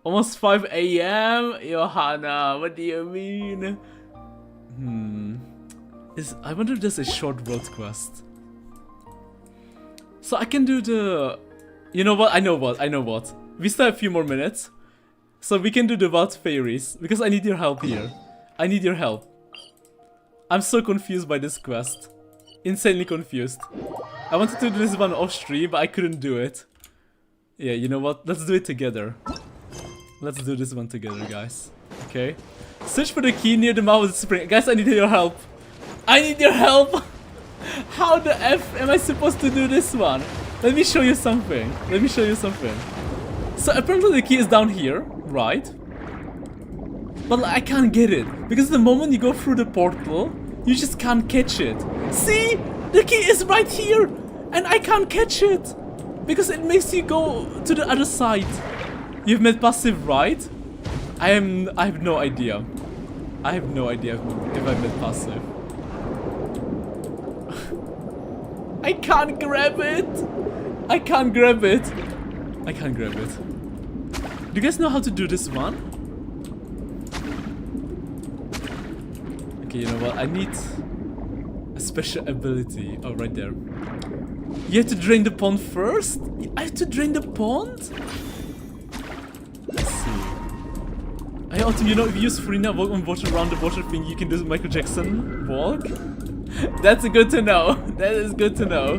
Almost 5 AM? Johanna, what do you mean? I wonder if there's a short world quest. So I can do the... You know what? I know what. We still have a few more minutes. So we can do the Wild Fairies. Because I need your help here. I need your help. I'm so confused by this quest. Insanely confused. I wanted to do this one off stream, but I couldn't do it. Yeah, you know what? Let's do it together. Let's do this one together, guys. Okay. Search for the key near the mouth of the spring. Guys, I need your help. I need your help. How the F am I supposed to do this one? Let me show you something. Let me show you something. So apparently the key is down here, right? But I can't get it. Because the moment you go through the portal, you just can't catch it. See? The key is right here. And I can't catch it. Because it makes you go to the other side. You've made passive, right? I have no idea. I have no idea if I made passive. I can't grab it. I can't grab it. I can't grab it. Do you guys know how to do this one? Okay, you know what? I need a special ability. Oh, right there. You have to drain the pond first? I have to drain the pond? Let's see. Hey, Autumn, you know, if you use Farina walk on water around the water thing, you can do Michael Jackson walk? That's good to know. That is good to know.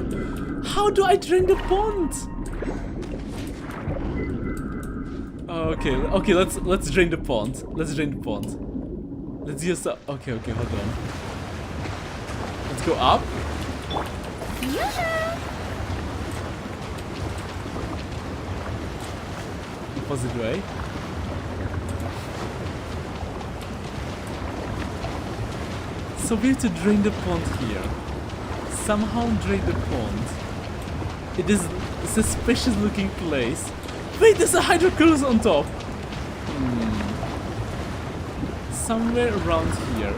How do I drain the pond? Okay, okay, let's drain the pond. Let's drain the pond. Let's use the... Okay, okay, hold on. Let's go up. Opposite way. So we have to drain the pond here. Somehow drain the pond. It is a suspicious looking place. Wait, there's a hydroculus on top. Somewhere around here.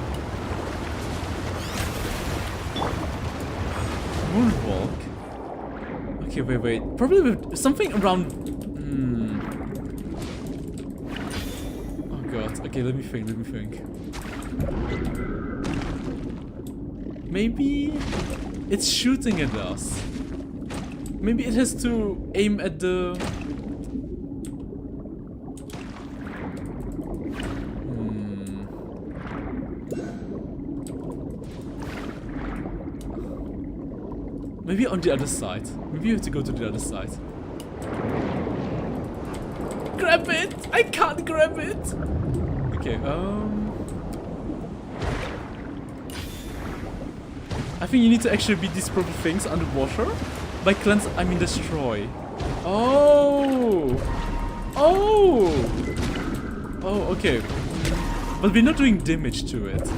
Moonwalk. Okay, wait. Probably with something around. Oh god. Okay, let me think. Maybe it's shooting at us. Maybe it has to aim at the... Maybe on the other side. Maybe you have to go to the other side. Grab it! I can't grab it! Okay, I think you need to actually beat these purple things underwater. By cleanse, I mean destroy. Oh! Oh! Oh, okay. But we're not doing damage to it.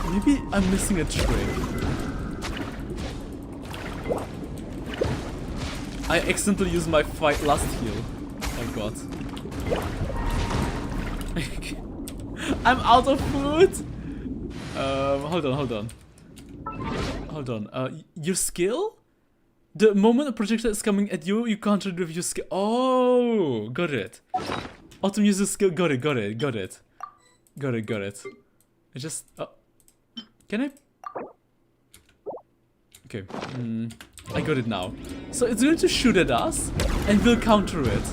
Maybe I'm missing a trick. I accidentally used my last heal. Oh god. I'm out of food! Hold on. Your skill? The moment a projectile is coming at you, you can't retrieve your skill. Oh, got it. Autumn uses skill. Got it. I just. Can I? Okay, I got it now. So it's going to shoot at us, and we'll counter it.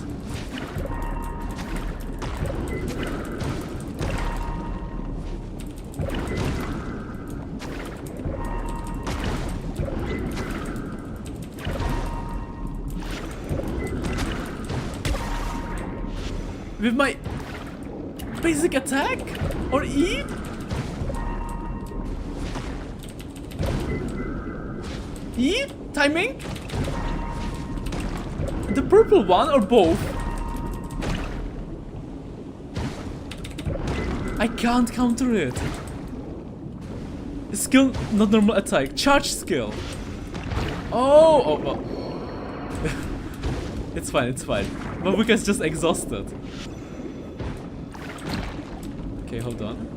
With my basic attack? Or E? E? Timing? The purple one or both? I can't counter it. Skill, not normal attack. Charge skill. Oh, well. It's fine, it's fine. Mabuka's just exhausted. Okay, hold on.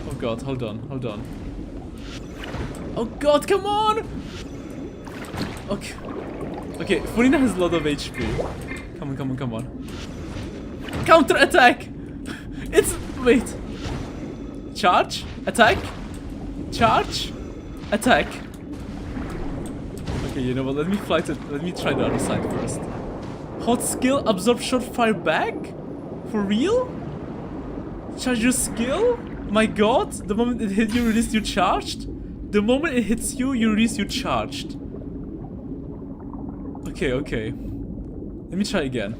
Oh god, hold on, hold on. Oh god, come on! Okay. Okay, Furina has a lot of HP. Come on, come on, come on. Counter attack! It's... wait. Charge? Attack? Charge? Attack. Okay, you know what? Let me try the other side first. Hot skill, absorb short fire back? For real? Charge your skill? My god, the moment it hits you, release you charged? The moment it hits you, you release you charged. Okay, okay. Let me try again.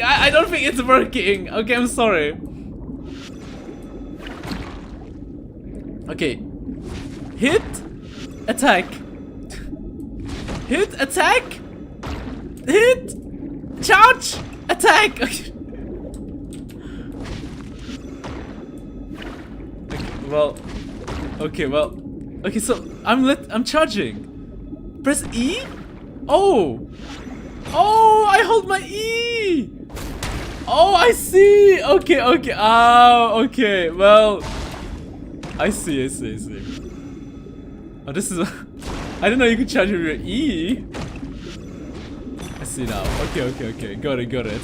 I don't think it's working. Okay, I'm sorry. Okay. Hit. Attack. Hit. Attack. Hit. Charge. Attack. Okay. Well. Okay, well. Okay, so I'm charging. Press E? Oh! Oh, I hold my E! Oh, I see! Okay, okay. Oh, okay. Well, I see, I see, I see. Oh, this is... I didn't know you could charge with your E. I see now. Okay, okay, okay. Got it, got it.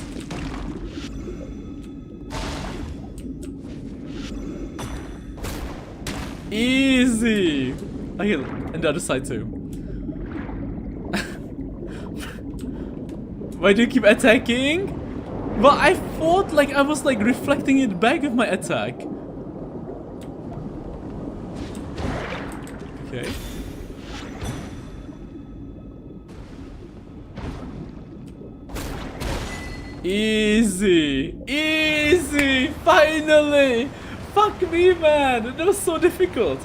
Easy! Okay, and the other side too. Why do you keep attacking? Well, I thought like I was like reflecting it back with my attack. Okay. Easy! Easy! Finally! Fuck me, man! That was so difficult.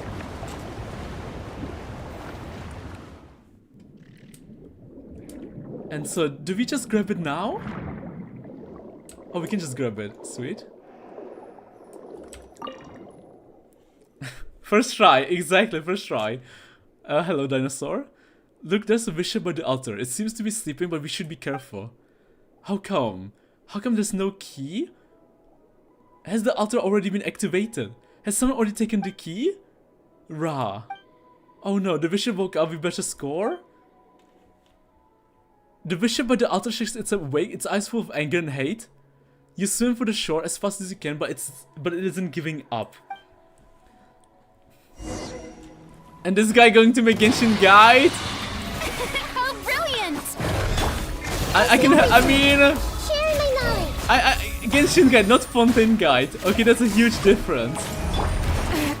And so, do we just grab it now? Oh, we can just grab it. Sweet. First try, exactly, first try. Hello, dinosaur. Look, there's a vision by the altar. It seems to be sleeping, but we should be careful. How come? How come there's no key? Has the altar already been activated? Has someone already taken the key? Rah. Oh no, the vision woke up, we better score? The vision by the altar shakes itself awake, its eyes full of anger and hate. You swim for the shore as fast as you can, but it isn't giving up. And this guy going to make Genshin guide? How brilliant! I mean... Genshin guide, not Fontaine guide. Okay, that's a huge difference.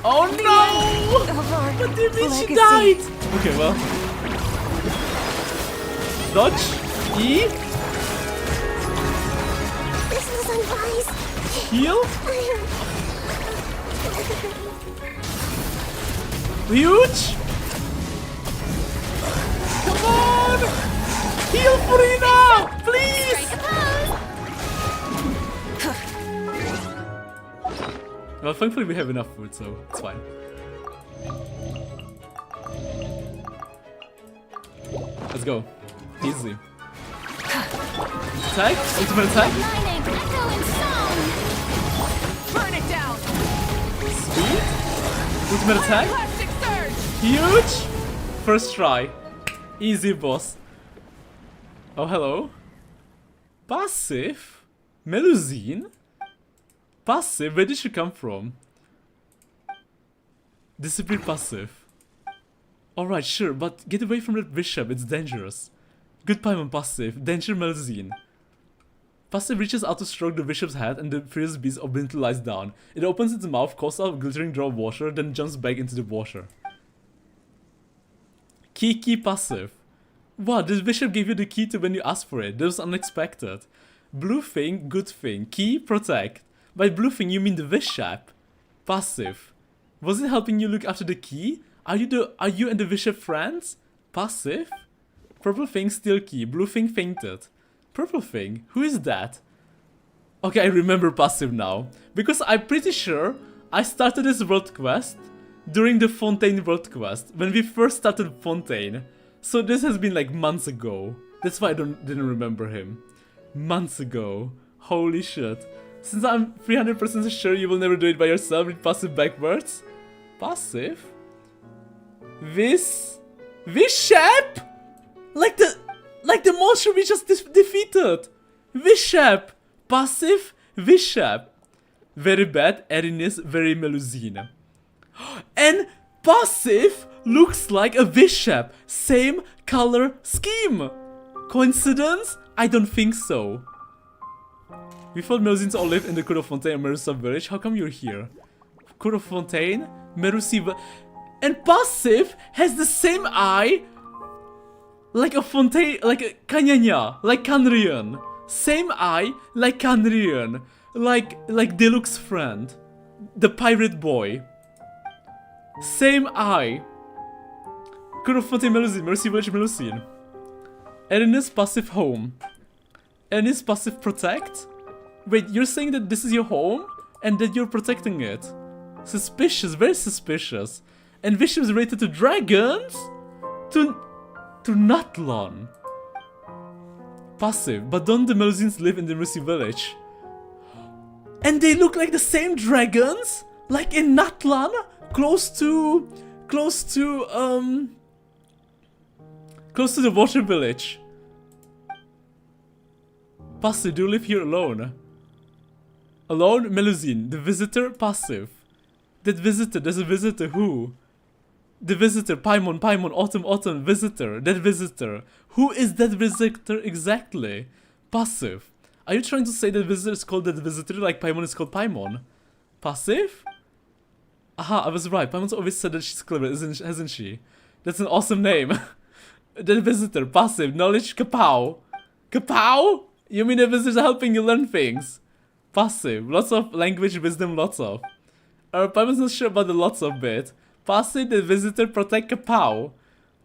Oh no! What do you mean she died? Okay, well. Dodge. E. This is unwise. Heal. Huge. Come on. Heal Furina, please. Well, thankfully we have enough food, so it's fine. Let's go. Easy. Attack? Ultimate attack? Burn it down. Speed? Ultimate attack? Huge! First try. Easy, boss. Oh, hello. Passive? Melusine? Passive? Where did she come from? Discipline passive. Alright, sure, but get away from that bishop, it's dangerous. Good Paimon passive. Danger Melusine. Passive reaches out to stroke the bishop's head and the fierce beast obediently lies down. It opens its mouth, coughs out a glittering drop of water, then jumps back into the water. Key passive. What? This bishop gave you the key to when you asked for it. That was unexpected. Blue thing, good thing. Key, protect. By blue thing you mean the bishop. Passive. Was it helping you look after the key? Are you and the bishop friends? Passive. Purple thing, steal key. Blue thing fainted. Purple thing? Who is that? Okay, I remember passive now. Because I'm pretty sure I started this world quest during the Fontaine world quest. When we first started Fontaine. So this has been like months ago. That's why I didn't remember him. Months ago. Holy shit. Since I'm 300% sure you will never do it by yourself, read passive backwards. Passive? Bishop? Like the monster we just defeated. Bishop. Passive. Bishop. Very bad. Erinys. Very Melusine. And passive looks like a bishop. Same color scheme. Coincidence? I don't think so. We thought Melusines all lived in the court of Fontaine and Merusa village. How come you're here? Court of Fontaine? Merusi. And passive has the same eye like a Fontaine, like a Kanyanya, like Canrian. Same eye like Canrian. Like Deluxe friend. The pirate boy. Same eye. Court of Fontaine Melusine, Merusi village Melusine. Erinys passive home. Erinys passive protect? Wait, you're saying that this is your home? And that you're protecting it? Suspicious, very suspicious. And Bishop is related to dragons? To Natlan. Passive, but don't the Melusines live in the Merusi village? And they look like the same dragons? Like in Natlan? Close to the water village. Passive, do you live here alone? Alone, Melusine. The visitor, passive. That visitor, there's a visitor, who? The visitor, Paimon, Autumn, visitor. That visitor. Who is that visitor exactly? Passive. Are you trying to say that visitor is called that visitor like Paimon is called Paimon? Passive? Aha, I was right. Paimon's always said that she's clever, hasn't she? That's an awesome name. That visitor, passive, knowledge, kapow. Kapow? You mean the visitors are helping you learn things? Passive, lots of language wisdom, lots of. Paimon's not sure about the lots of bit. Passive, the visitor protect kapow.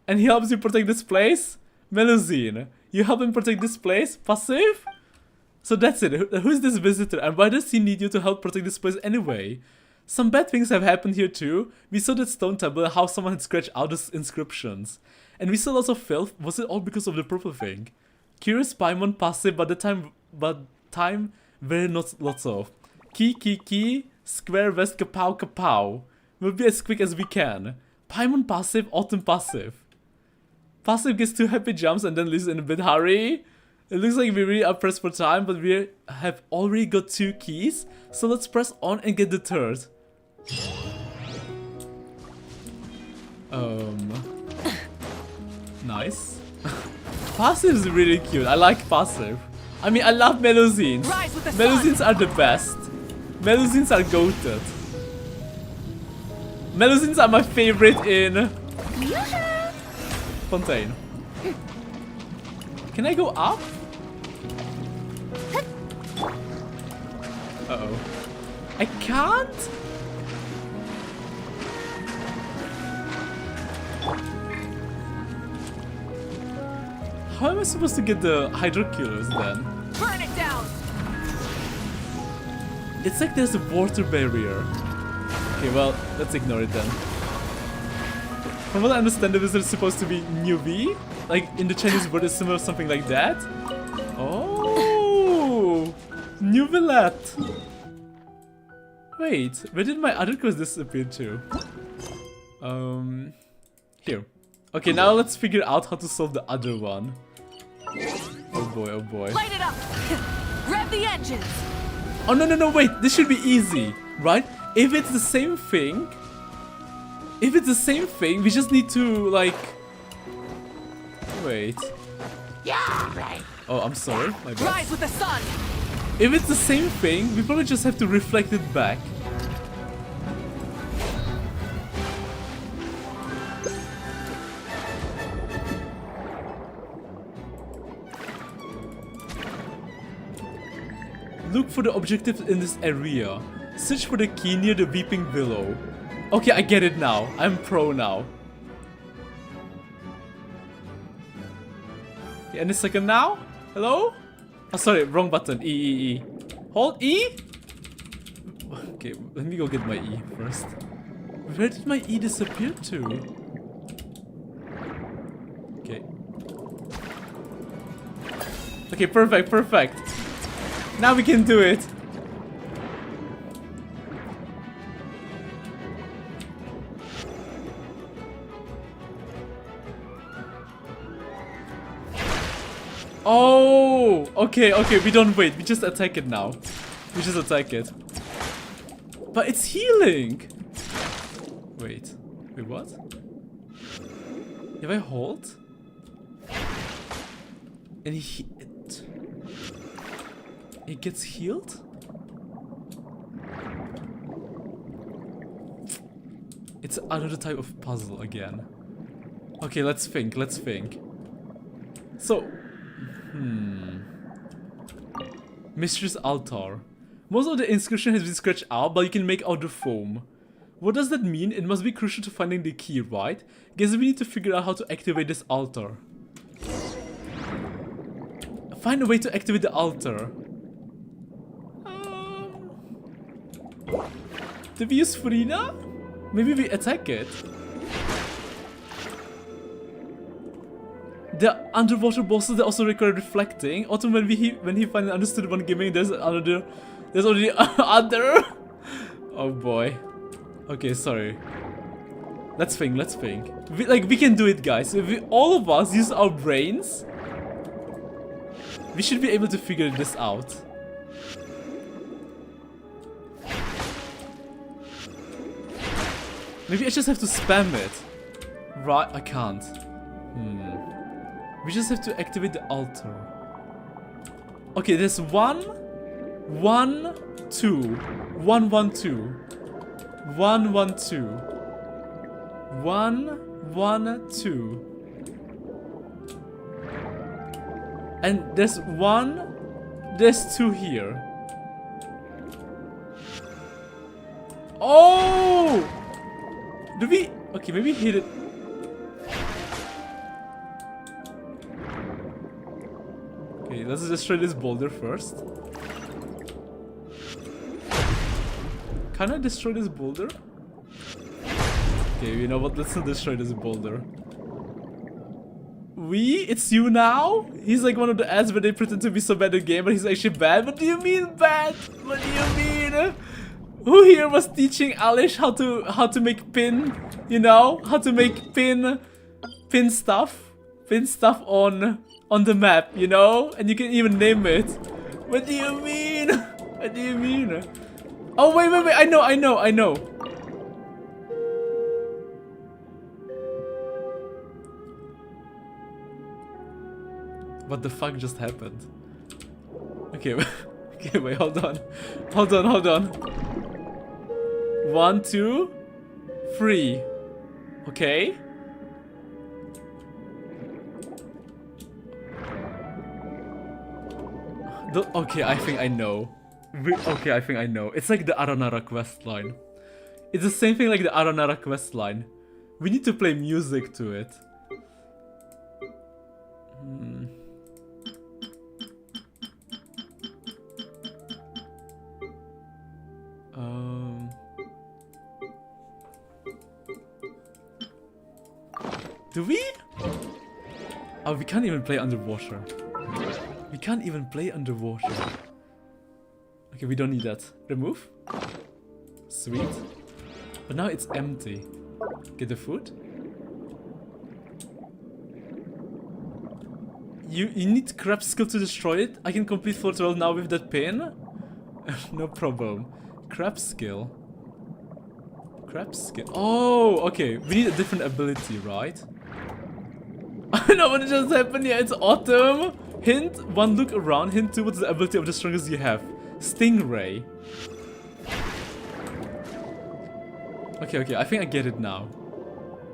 And he helps you protect this place? Melusine, you help him protect this place? Passive? So that's it. Who's this visitor and why does he need you to help protect this place anyway? Some bad things have happened here too. We saw that stone temple, how someone had scratched out the inscriptions. And we saw lots of filth. Was it all because of the purple thing? Curious Paimon passive, but time very not lots of. Key, square west kapow. We'll be as quick as we can. Paimon passive, Autumn passive. Passive gets 2 happy jumps and then leaves in a bit hurry. It looks like we really are pressed for time, but we have already got 2 keys. So let's press on and get the 3rd. Nice. Passive is really cute. I like passive. I mean, I love Melusines. Melusines are the best. Melusines are goated. Melusines are my favorite in Fontaine. Can I go up? Uh-oh. I can't? How am I supposed to get the hydroculus then? Burn it down! It's like there's a water barrier. Okay, well, let's ignore it then. From what I understand, this is supposed to be Nuvi. Like in the Chinese word is similar, something like that. Oh, Nuvilette. Wait, where did my other quest disappear to? Here. Okay, now let's figure out how to solve the other one. Oh boy, oh boy. Light it up. Rev the engines! Oh, no, wait. This should be easy, right? If it's the same thing... we just need to, like... Wait. Oh, I'm sorry. My bad. Rise with the sun! If it's the same thing, we probably just have to reflect it back. Look for the objectives in this area. Search for the key near the weeping willow. Okay, I get it now. I'm pro now. Okay, any second now? Hello? Oh, sorry, wrong button. E. Hold E? Okay, let me go get my E first. Where did my E disappear to? Okay. Okay, perfect. Now we can do it. Oh, okay, we don't wait. We just attack it now. We just attack it. But it's healing. Wait, what? If I hold? And it gets healed? It's another type of puzzle again. Okay, let's think. So, Mistress Altar. Most of the inscription has been scratched out, but you can make out the foam. What does that mean? It must be crucial to finding the key, right? Guess we need to figure out how to activate this altar. Find a way to activate the altar. Do we use Furina? Maybe we attack it. The underwater bosses, they also require reflecting. Also, when he finally understood one gaming, there's already other. Oh boy. Okay, sorry. Let's think. We can do it, guys. If all of us use our brains, we should be able to figure this out. Maybe I just have to spam it. Right, I can't. We just have to activate the altar. Okay, there's 1, 1, 2, 1, 1, 2, 1, 1, 2, 1, 1, 2. And there's 1, there's 2 here. Oh! Do we... Okay, maybe hit it... Okay, let's destroy this boulder first. Can I destroy this boulder? Okay, you know what? Let's not destroy this boulder. It's you now? He's like one of the ads where they pretend to be so bad at the game, but he's actually bad. What do you mean bad? What do you mean? Who here was teaching Alish how to make pin? You know, how to make pin stuff on the map, you know, and you can even name it. What do you mean? What do you mean? Oh wait! I know. What the fuck just happened? Okay, okay, wait, hold on. 1, 2, 3. Okay. Okay, I think I know. It's like the Aranara quest line. It's the same thing like the Aranara quest line. We need to play music to it. Do we? Oh, we can't even play underwater. Okay, we don't need that. Remove. Sweet. But now it's empty. Get the food. You need crab skill to destroy it? I can complete floor 12 now with that pin? No problem. Crab skill. Crab skill. Oh, okay. We need a different ability, right? I know what just happened. Yeah, it's autumn. Hint 1, look around. Hint 2, what's the ability of the strongest you have? Stingray. Okay, I think I get it now.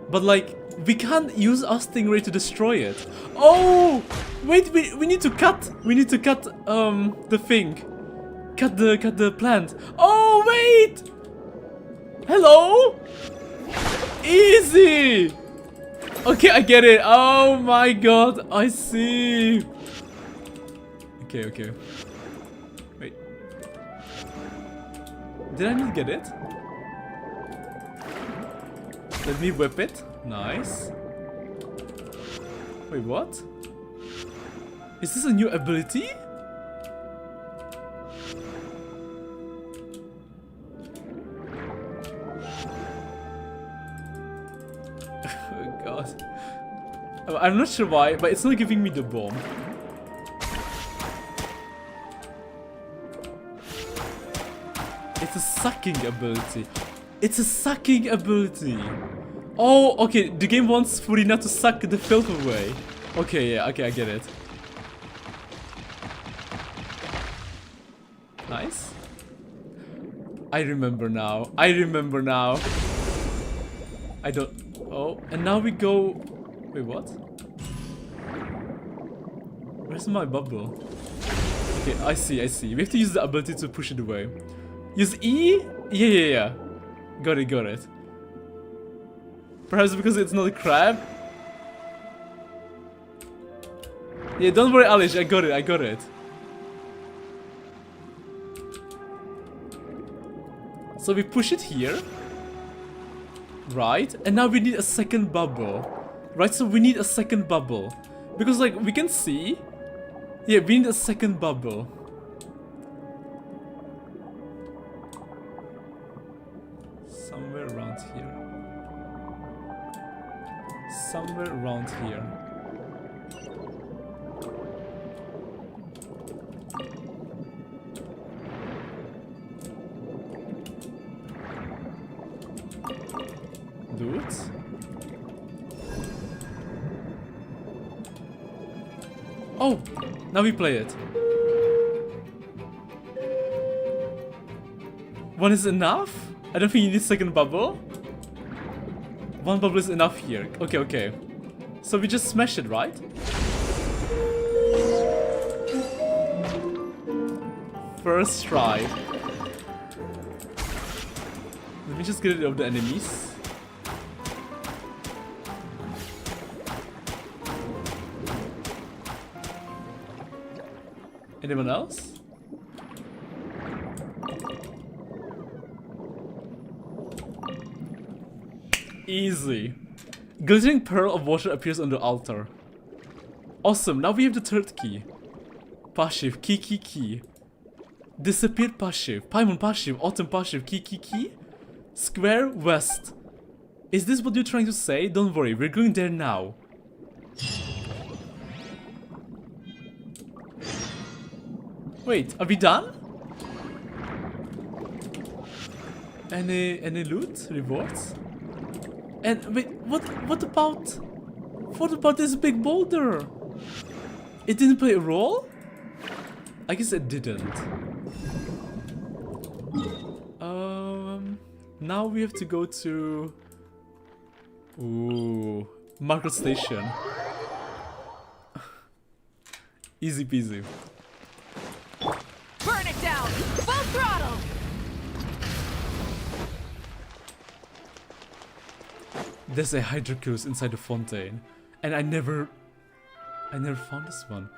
But like, we can't use our stingray to destroy it. Oh! Wait, we need to cut. We need to cut the thing. Cut the plant. Oh wait! Hello? Easy! Okay, I get it. Oh my god, I see. Okay. Wait. Did I not get it? Let me whip it. Nice. Wait, what? Is this a new ability? Oh god. I'm not sure why, but it's not giving me the bomb. It's a sucking ability. It's a sucking ability. Oh, okay. The game wants Furina to suck the filth away. Okay, yeah. Okay, I get it. Nice. I remember now. I don't... Oh, and now we go... Wait, what? Where's my bubble? Okay, I see. We have to use the ability to push it away. Use E? Yeah. Got it. Perhaps because it's not a crab? Yeah, don't worry, Alish. I got it. So we push it here. Right? And now we need a second bubble. Right? So we need a second bubble. Because, like, we can see... Yeah, we need a second bubble. Somewhere around here. Do it. Oh! Now we play it. One is enough? I don't think you need a second bubble. One bubble is enough here. Okay. So we just smash it, right? First try. Let me just get rid of the enemies. Anyone else? Easy. Glittering pearl of water appears on the altar. Awesome, now we have the third key. Passive, key. Disappeared passive, Paimon passive, autumn passive, key. Square west. Is this what you're trying to say? Don't worry, we're going there now. Wait, are we done? Any loot? Rewards? And wait, what about this big boulder? It didn't play a role? I guess it didn't. Now we have to go to... Ooh, Market Station. Easy peasy. Burn it down! Full throttle! There's a hydroculus inside the Fontaine, and I never found this one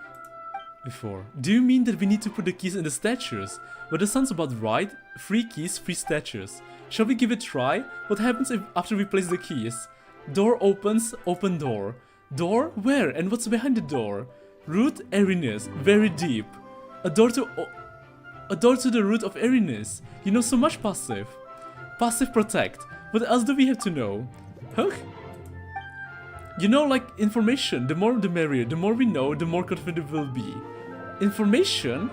before. Do you mean that we need to put the keys in the statues? Well, that sounds about right. 3 keys, 3 statues. Shall we give it a try? What happens if after we place the keys? Door opens, open door. Door? Where? And what's behind the door? Root, airiness, very deep. A door to the root of airiness. You know so much, passive. Passive protect. What else do we have to know? Hook? You know, like, information, the more the merrier. The more we know, the more confident we'll be. Information.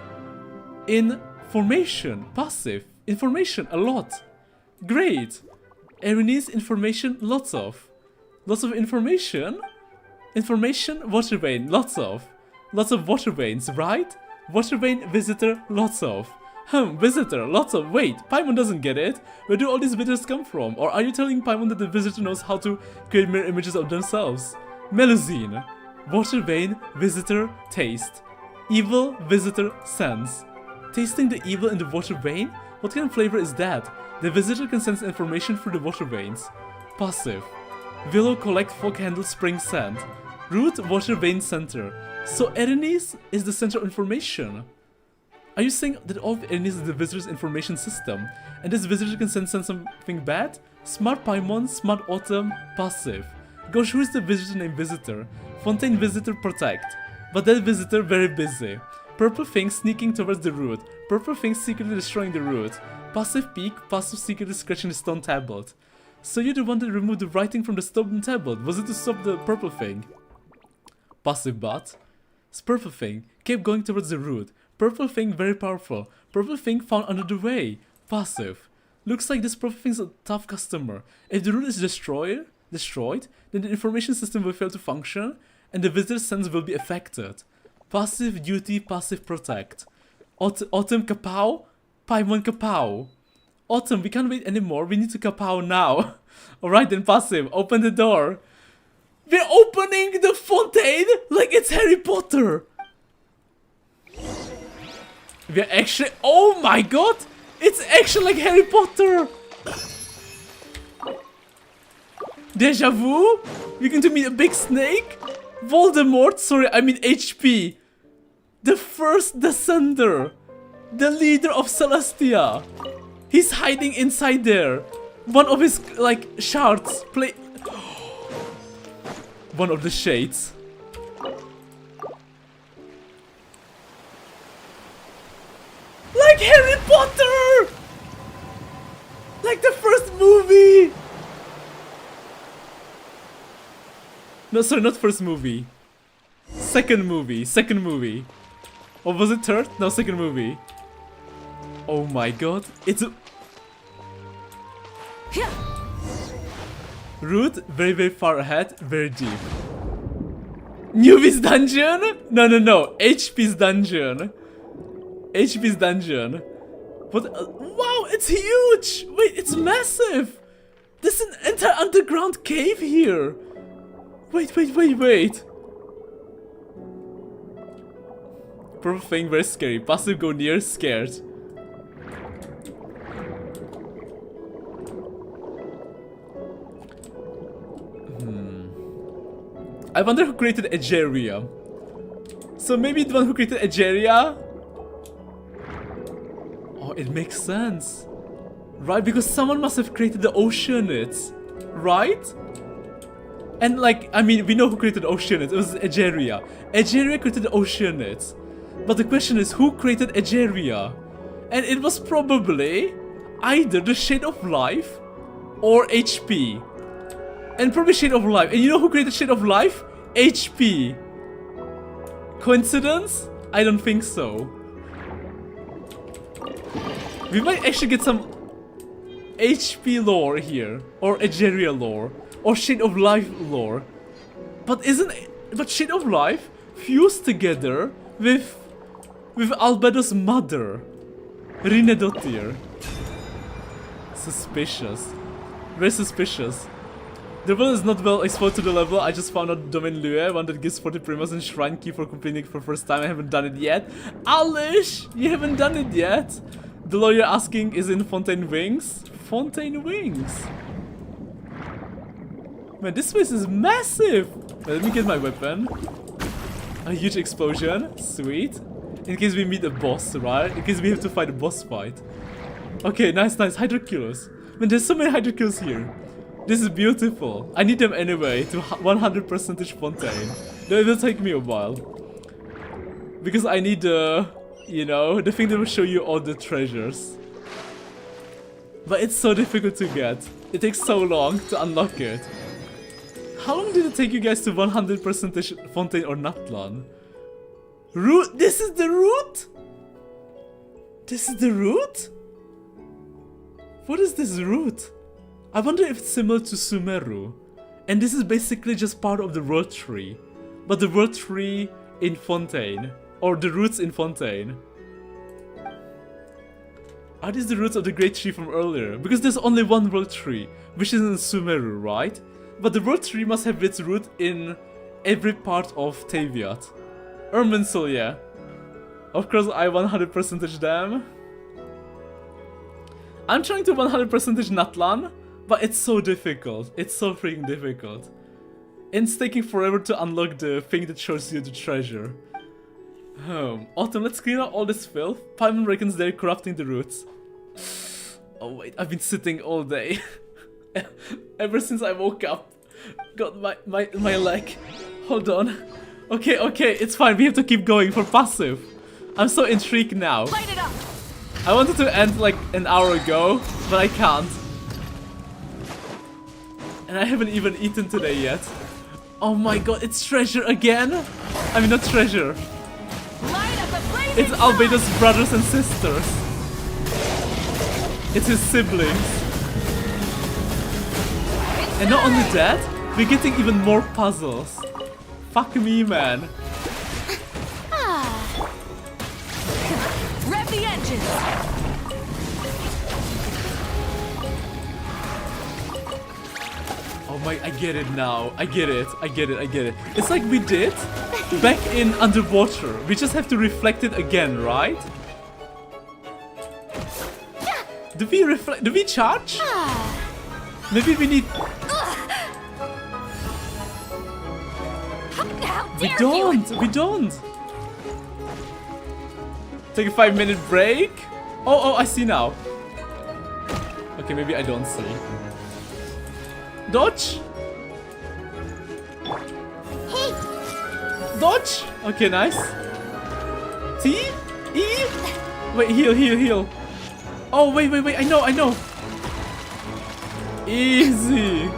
Information. Passive. Information, a lot. Great. Erinys, information, lots of. Lots of information. Information, water vein, lots of. Lots of water veins, right? Water vein, visitor, lots of. Visitor, lots of. Wait, Paimon doesn't get it. Where do all these visitors come from? Or are you telling Paimon that the visitor knows how to create mirror images of themselves? Melusine. Water vein, visitor, taste. Evil, visitor, sense. Tasting the evil in the water vein? What kind of flavor is that? The visitor can sense information through the water veins. Passive. Willow collect fog handle spring sand. Root, water vein center. So Erinys is the center of information. Are you saying that all of Erinys is the visitor's information system, and this visitor can sense something bad? Smart Paimon, smart Autumn, passive. Gosh, who is the visitor named Visitor? Fontaine visitor protect. But that visitor very busy. Purple thing sneaking towards the root. Purple thing secretly destroying the root. Passive peek, passive secretly scratching the stone tablet. So you're the one that removed the writing from the stone tablet. Was it to stop the purple thing? Passive bot. Purple thing kept going towards the root. Purple thing very powerful. Purple thing found under the way. Passive. Looks like this purple thing's a tough customer. If the root is destroyed, then the information system will fail to function, and the visitor's sense will be affected. Passive duty, passive protect. Autumn kapow, Paimon kapow. Autumn, we can't wait anymore. We need to kapow now. Alright then, passive, open the door. We're opening the Fontaine like it's Harry Potter. We're actually, oh my god, it's actually like Harry Potter. Deja vu? We're going to meet a big snake? Voldemort, sorry, I mean HP. The first descender. The leader of Celestia. He's hiding inside there. One of his, like, shards. One of the shades. Like Harry Potter! Like the first movie! No, sorry, not first movie. Second movie. Or was it third? No, second movie. Oh my god. It's a... Root, very very far ahead, very deep. Newbie's dungeon? No. HP's dungeon. HP's dungeon. What? Wow, it's huge! Wait, it's massive! There's an entire underground cave here! Wait. Purple thing, very scary. Passive go near, scared. I wonder who created Egeria. So maybe the one who created Egeria? Oh, it makes sense. Right, because someone must have created the Oceanids. Right? And like, I mean, we know who created Oceanids. It was Egeria. Egeria created the Oceanids. But the question is, who created Egeria? And it was probably either the Shade of Life or HP. And probably Shade of Life. And you know who created Shade of Life? HP. Coincidence? I don't think so. We might actually get some HP lore here. Or Egeria lore. Or Shade of Life lore. But Shade of Life fused together with Albedo's mother. Rinedotir. Suspicious. Very suspicious. The world is not well exposed to the level. I just found out Domain Lue, one that gives 40 primas and Shrine Key for completing it for the first time. I haven't done it yet. Alish! You haven't done it yet? The lawyer asking is in Fontaine Wings? Fontaine Wings? Man, this place is massive! Let me get my weapon. A huge explosion. Sweet. In case we meet a boss, right? In case we have to fight a boss fight. Okay, nice. Hydroculus. Man, there's so many Hydroculus here. This is beautiful. I need them anyway to 100% Fontaine. Though it will take me a while. Because I need you know, the thing that will show you all the treasures. But it's so difficult to get. It takes so long to unlock it. How long did it take you guys to 100% Fontaine or Natlan? Root? This is the root? This is the root? What is this root? I wonder if it's similar to Sumeru. And this is basically just part of the world tree. But the world tree in Fontaine. Or the roots in Fontaine. Are these the roots of the great tree from earlier? Because there's only one world tree, which is in Sumeru, right? But the world tree must have its root in every part of Taviat. Erminsul, yeah. Of course, I 100% them. I'm trying to 100% Natlan, but it's so difficult. It's so freaking difficult. And it's taking forever to unlock the thing that shows you the treasure. Autumn, let's clean out all this filth. Paimon reckons they're corrupting the roots. Oh wait, I've been sitting all day. Ever since I woke up. Got my leg. Hold on. Okay, it's fine. We have to keep going for passive. I'm so intrigued now. Light it up. I wanted to end like an hour ago, but I can't. And I haven't even eaten today yet. Oh my god, it's treasure again? I mean, not treasure. It's Albedo's brothers and sisters. It's his siblings. And not only that, we're getting even more puzzles. Fuck me, man. Rev the engine. Oh my, I get it now. I get it. It's like we did back in Underwater. We just have to reflect it again, right? Do we reflect? Do we charge? Maybe we need... We don't! Take a 5-minute break? Oh, I see now. Okay, maybe I don't see. Dodge? Hey! Dodge! Okay, nice. T? E? Wait, heal. Oh, wait, I know. Easy.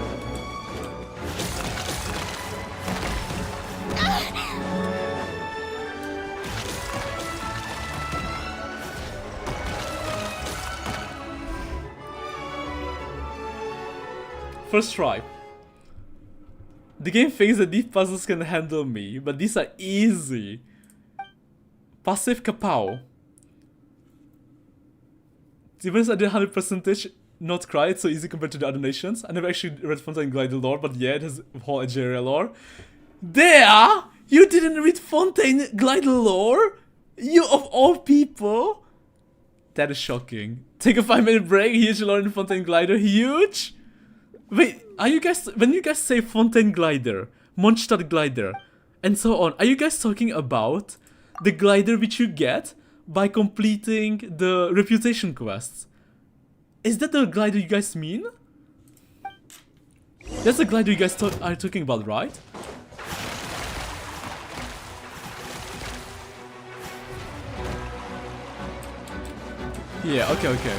First try. The game thinks that these puzzles can handle me, but these are easy. Passive kapow. Even I did 100% not cry, it's so easy compared to the other nations. I never actually read Fontaine Glider lore, but yeah, it has whole Algeria lore. There! You didn't read Fontaine Glider lore? You of all people? That is shocking. Take a 5-minute break, huge lore in Fontaine Glider, huge? Wait, are you guys, when you guys say Fontaine Glider, Mondstadt Glider, and so on, are you guys talking about the glider which you get by completing the reputation quests? Is that the glider you guys mean? That's the glider you guys are talking about, right? Yeah, okay.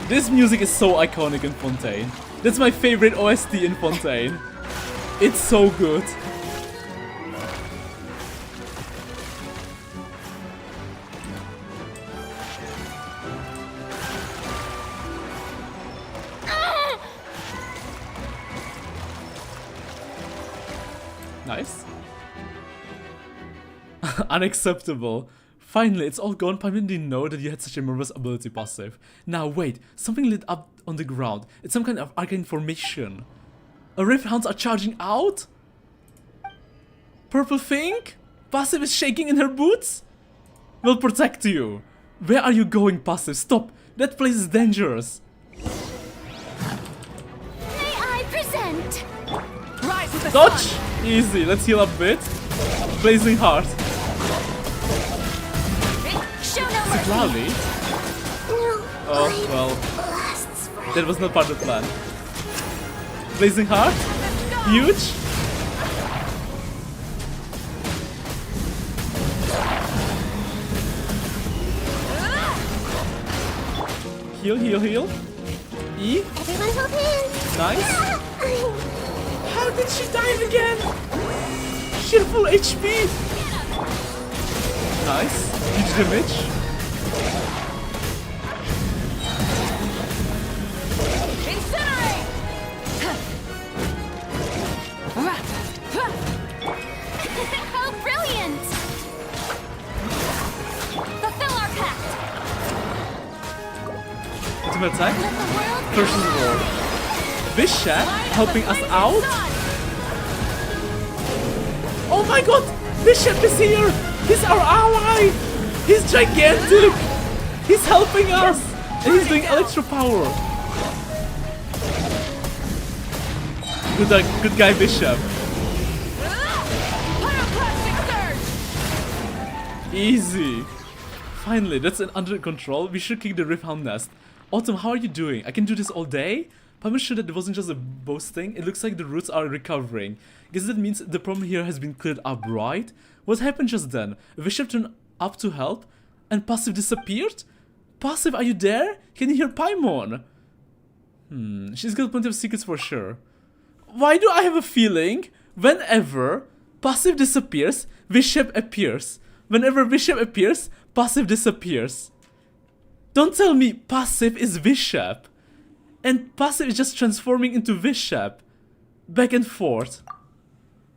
This music is so iconic in Fontaine. That's my favorite OST in Fontaine. It's so good. Nice. Unacceptable. Finally, it's all gone. Paimon didn't know that you had such a marvelous ability passive. Now wait, something lit up on the ground. It's some kind of arcane formation. A Rift Hounds are charging out? Purple thing? Passive is shaking in her boots? We'll protect you. Where are you going, Passive? Stop. That place is dangerous. May I present? Rise with the Dodge! sun. Easy. Let's heal up a bit. Blazing Heart. Show no Is it mercy. Lally? Oh, well. That was not part of the plan. Blazing Heart? Huge? Heal, heal, heal. E. Everyone hold hands. Nice. How did she die again? She had full HP. Nice. Huge damage. Incinerate! Oh, brilliant! Fulfill our pact! Ultimate attack. First of all, Bishop helping us out. Oh my god! Bishop is here! He's our ally! He's gigantic! He's helping us! And he's doing electro power. Good guy, Bishop. Easy. Finally, that's under control. We should kick the Rift Hound nest. Autumn, how are you doing? I can do this all day? I'm sure that it wasn't just a boasting. It looks like the roots are recovering. Guess that means the problem here has been cleared up, right? What happened just then? Bishop turned up to help and Passive disappeared? Passive, are you there? Can you hear Paimon? She's got plenty of secrets for sure. Why do I have a feeling whenever Passive disappears, Bishop appears? Whenever Bishop appears, Passive disappears. Don't tell me Passive is Bishop. And Passive is just transforming into Bishop. Back and forth.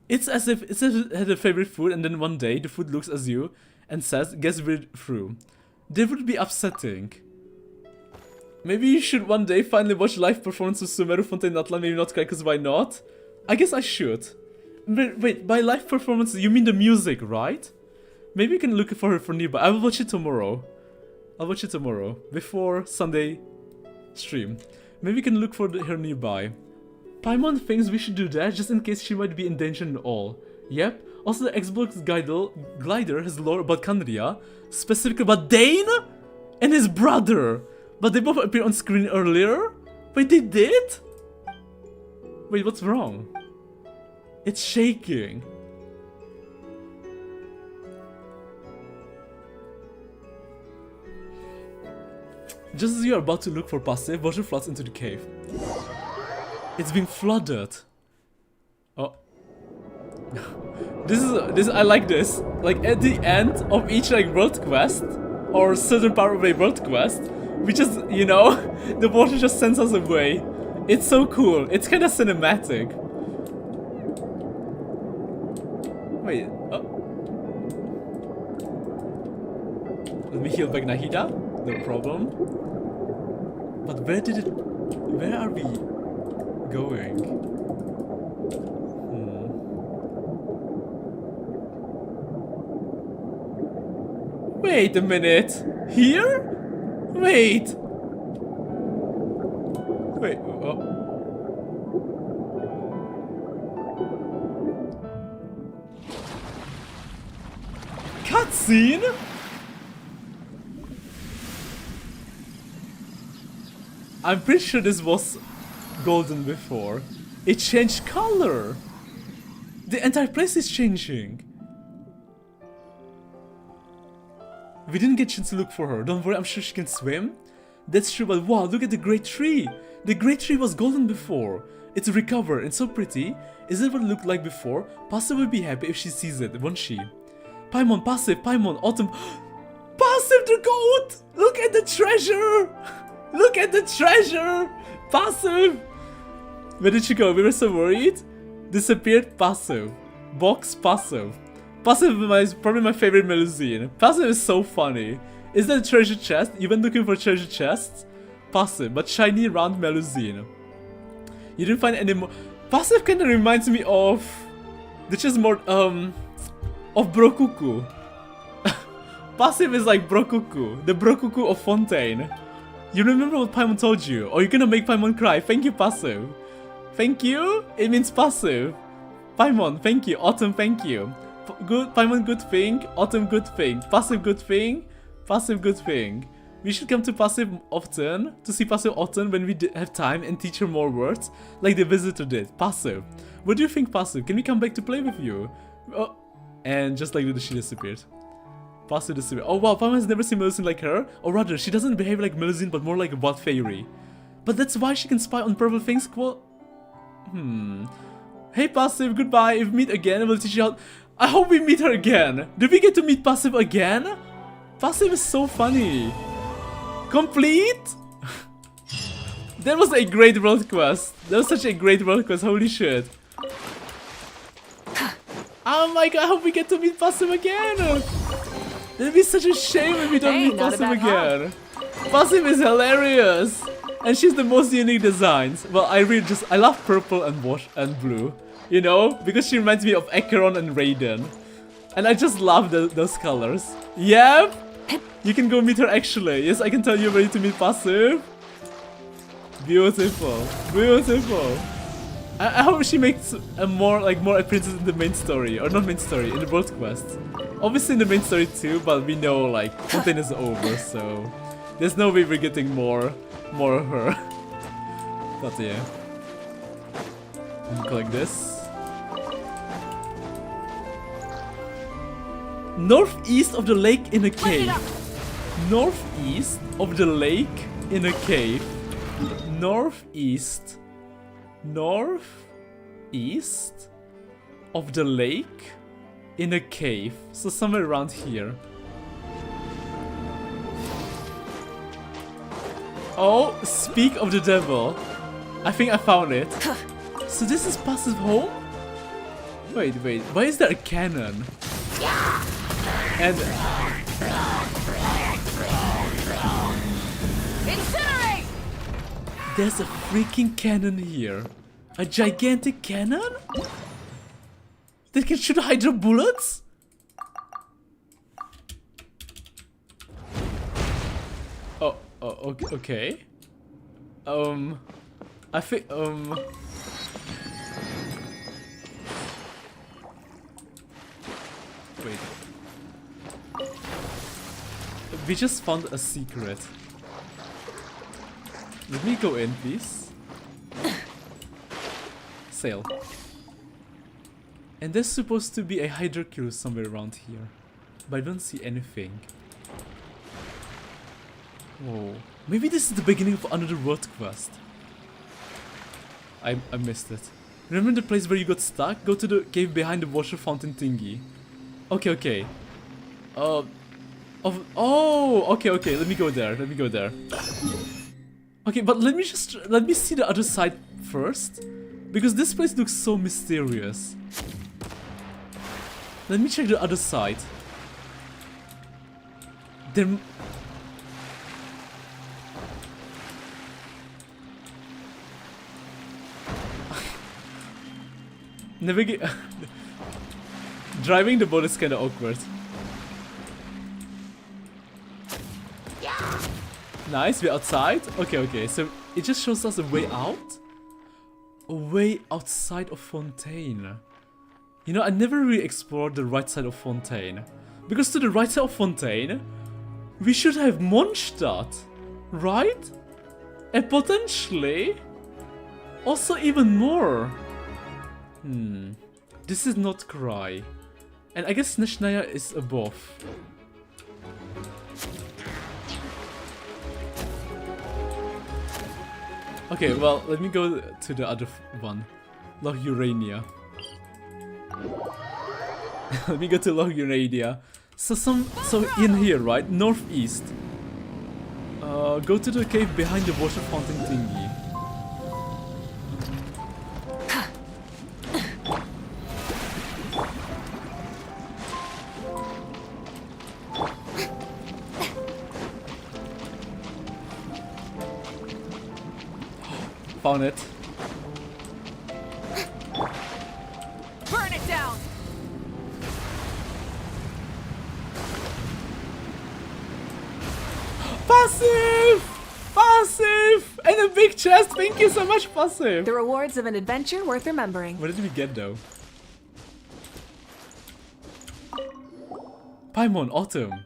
It's as if it had a favorite food and then one day the food looks at you and says, guess we're through. That would be upsetting. Maybe you should one day finally watch live performance of Sumeru, Fontaine, Natlan, maybe not cry, cause why not? I guess I should. But wait, by live performance you mean the music, right? Maybe you can look for her for nearby. I will watch it tomorrow. I'll watch it tomorrow, before Sunday stream. Maybe you can look for her nearby. Paimon thinks we should do that just in case she might be in danger and all. Yep. Also the Xbox glider has lore about Canria, specifically about Dane and his brother. But they both appeared on screen earlier? Wait, they did? Wait, what's wrong? It's shaking. Just as you are about to look for Passive, water floods into the cave. It's being flooded. Oh. This I like this. Like at the end of each like world quest or certain part of a world quest, we just, you know, the water just sends us away. It's so cool. It's kind of cinematic. Wait. Oh. Let me heal back Nahida. No problem. But where are we going? Wait a minute. Here? Wait. Wait. Oh. Cutscene? I'm pretty sure this was golden before. It changed color. The entire place is changing. We didn't get a chance to look for her. Don't worry, I'm sure she can swim. That's true, but wow, look at the great tree. The great tree was golden before. It's recovered and so pretty. Is it what it looked like before? Passive will be happy if she sees it, won't she? Paimon, Passive, Paimon, Autumn. Passive the goat! Look at the treasure! Look at the treasure! Passive! Where did she go? We were so worried. Disappeared, Passive. Box, Passive. Passive is probably my favorite Melusine. Passive is so funny. Is that a treasure chest? You've been looking for treasure chests? Passive, but shiny round Melusine. You didn't find any more. Passive kinda reminds me of the chest more of Brokuku. Passive is like Brokuku, the Brokuku of Fontaine. You remember what Paimon told you? Or you're gonna make Paimon cry. Thank you, Passive. Thank you? It means Passive. Paimon, thank you. Autumn, thank you. Good, Paimon, good thing. Autumn, good thing. Passive, good thing. Passive, good thing. We should come to Passive often, to see Passive often when we have time and teach her more words, like the visitor did. Passive. What do you think, Passive? Can we come back to play with you? Oh. And just like that, she disappeared. Passive the same. Oh wow, Paimon has never seen Melusine like her. Or rather, she doesn't behave like Melusine, but more like a bot fairy. But that's why she can spy on purple things. Hey Passive, goodbye. If we meet again, we'll teach you how. I hope we meet her again. Did we get to meet Passive again? Passive is so funny. Complete? That was a great world quest. That was such a great world quest. Holy shit. Oh my god, I hope we get to meet Passive again. That'd be such a shame if we don't meet Passive again. Passive is hilarious. And she's the most unique designs. Well, I love purple and wash and blue. You know, because she reminds me of Acheron and Raiden. And I just love those colors. Yep. You can go meet her actually. Yes, I can tell you're ready to meet Passive. Beautiful. Beautiful. I hope she makes more appearances in the main story. Or not main story, in the world quest. Obviously in the main story too, but we know like Fontaine is over, so there's no way we're getting more of her. But yeah. Collect this. Northeast of the lake in a cave. Northeast of the lake in a cave. Northeast of the lake in a cave. So somewhere around here. Oh, speak of the devil. I think I found it. So this is Passive home? Wait, why is there a cannon? And Incinerate! There's a freaking cannon here. A gigantic cannon? That can shoot hydro bullets? Oh, okay. I think, wait. We just found a secret. Let me go in, please. Sail. And there's supposed to be a hydrocure somewhere around here. But I don't see anything. Whoa. Maybe this is the beginning of another world quest. I missed it. Remember the place where you got stuck? Go to the cave behind the water fountain thingy. Okay. Okay, let me go there. Okay, but let me see the other side first. Because this place looks so mysterious. Let me check the other side. There... Navigate... Driving the boat is kinda awkward. Nice, we're outside. Okay, so it just shows us a way out. A way outside of Fontaine. You know, I never really explored the right side of Fontaine. Because to the right side of Fontaine, we should have Mondstadt, right? And potentially also even more. This is not Cry. And I guess Neshnaya is above. Okay, well, let me go to the other one. Loch Urania. Let me go to Loch Urania. So in here, right? Northeast. Go to the cave behind the water fountain thingy. Found it. Burn it down. Passive! Passive! And a big chest. Thank you so much, Passive. The rewards of an adventure worth remembering. What did we get though? Paimon, Autumn.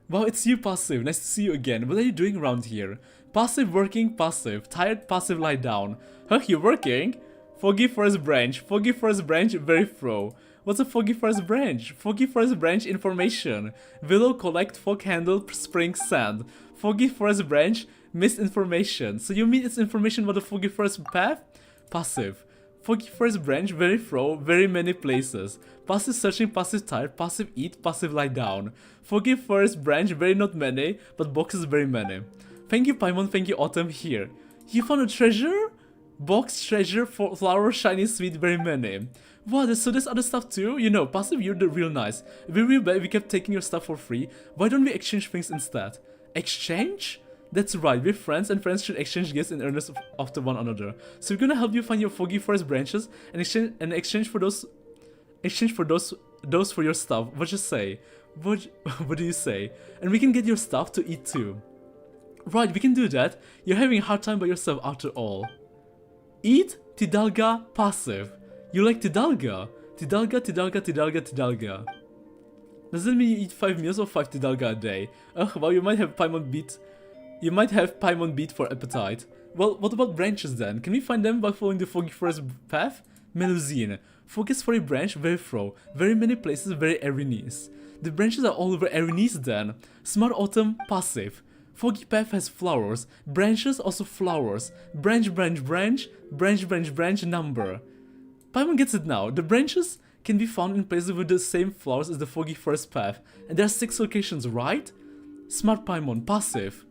Wow, it's you, Passive. Nice to see you again. What are you doing around here? Passive working, Passive. Tired, Passive lie down. Huh, you're working? Foggy Forest Branch. Foggy Forest Branch, very throw. What's a Foggy Forest branch? Foggy Forest branch information. Willow collect fog handle spring sand. Foggy Forest branch missed information. So you mean it's information about the Foggy Forest path? Passive. Foggy Forest branch very throw, very many places. Passive searching, passive tired, passive eat, passive lie down. Foggy Forest branch very not many, but boxes very many. Thank you Paimon, thank you Autumn here. You found a treasure? Box, treasure, flower, shiny, sweet, very many. Wow, so there's other stuff too? You know, passive, you're the real nice. We're real bad, we kept taking your stuff for free. Why don't we exchange things instead? Exchange? That's right, we're friends and friends should exchange gifts in earnest after one another. So we're gonna help you find your Foggy Forest branches and exchange for those for your stuff. What you say? What do you say? And we can get your stuff to eat too. Right, we can do that. You're having a hard time by yourself after all. Eat Tidalga passive. You like Tidalga? Tidalga, Tidalga, Tidalga, Tidalga. Does that mean you eat 5 meals or 5 Tidalga a day? Ugh, well, you might have Paimon beat. You might have Paimon beat for appetite. Well, what about branches then? Can we find them by following the Foggy Forest path? Melusine. Focus for a branch, very throw. Very many places, very Arenes. The branches are all over Arenes then. Smart Autumn, passive. Foggy path has flowers. Branches, also flowers. Branch, branch, branch. Branch, branch, branch, number. Paimon gets it now. The branches can be found in places with the same flowers as the Foggy Forest path. And there are 6 locations, right? Smart Paimon, passive.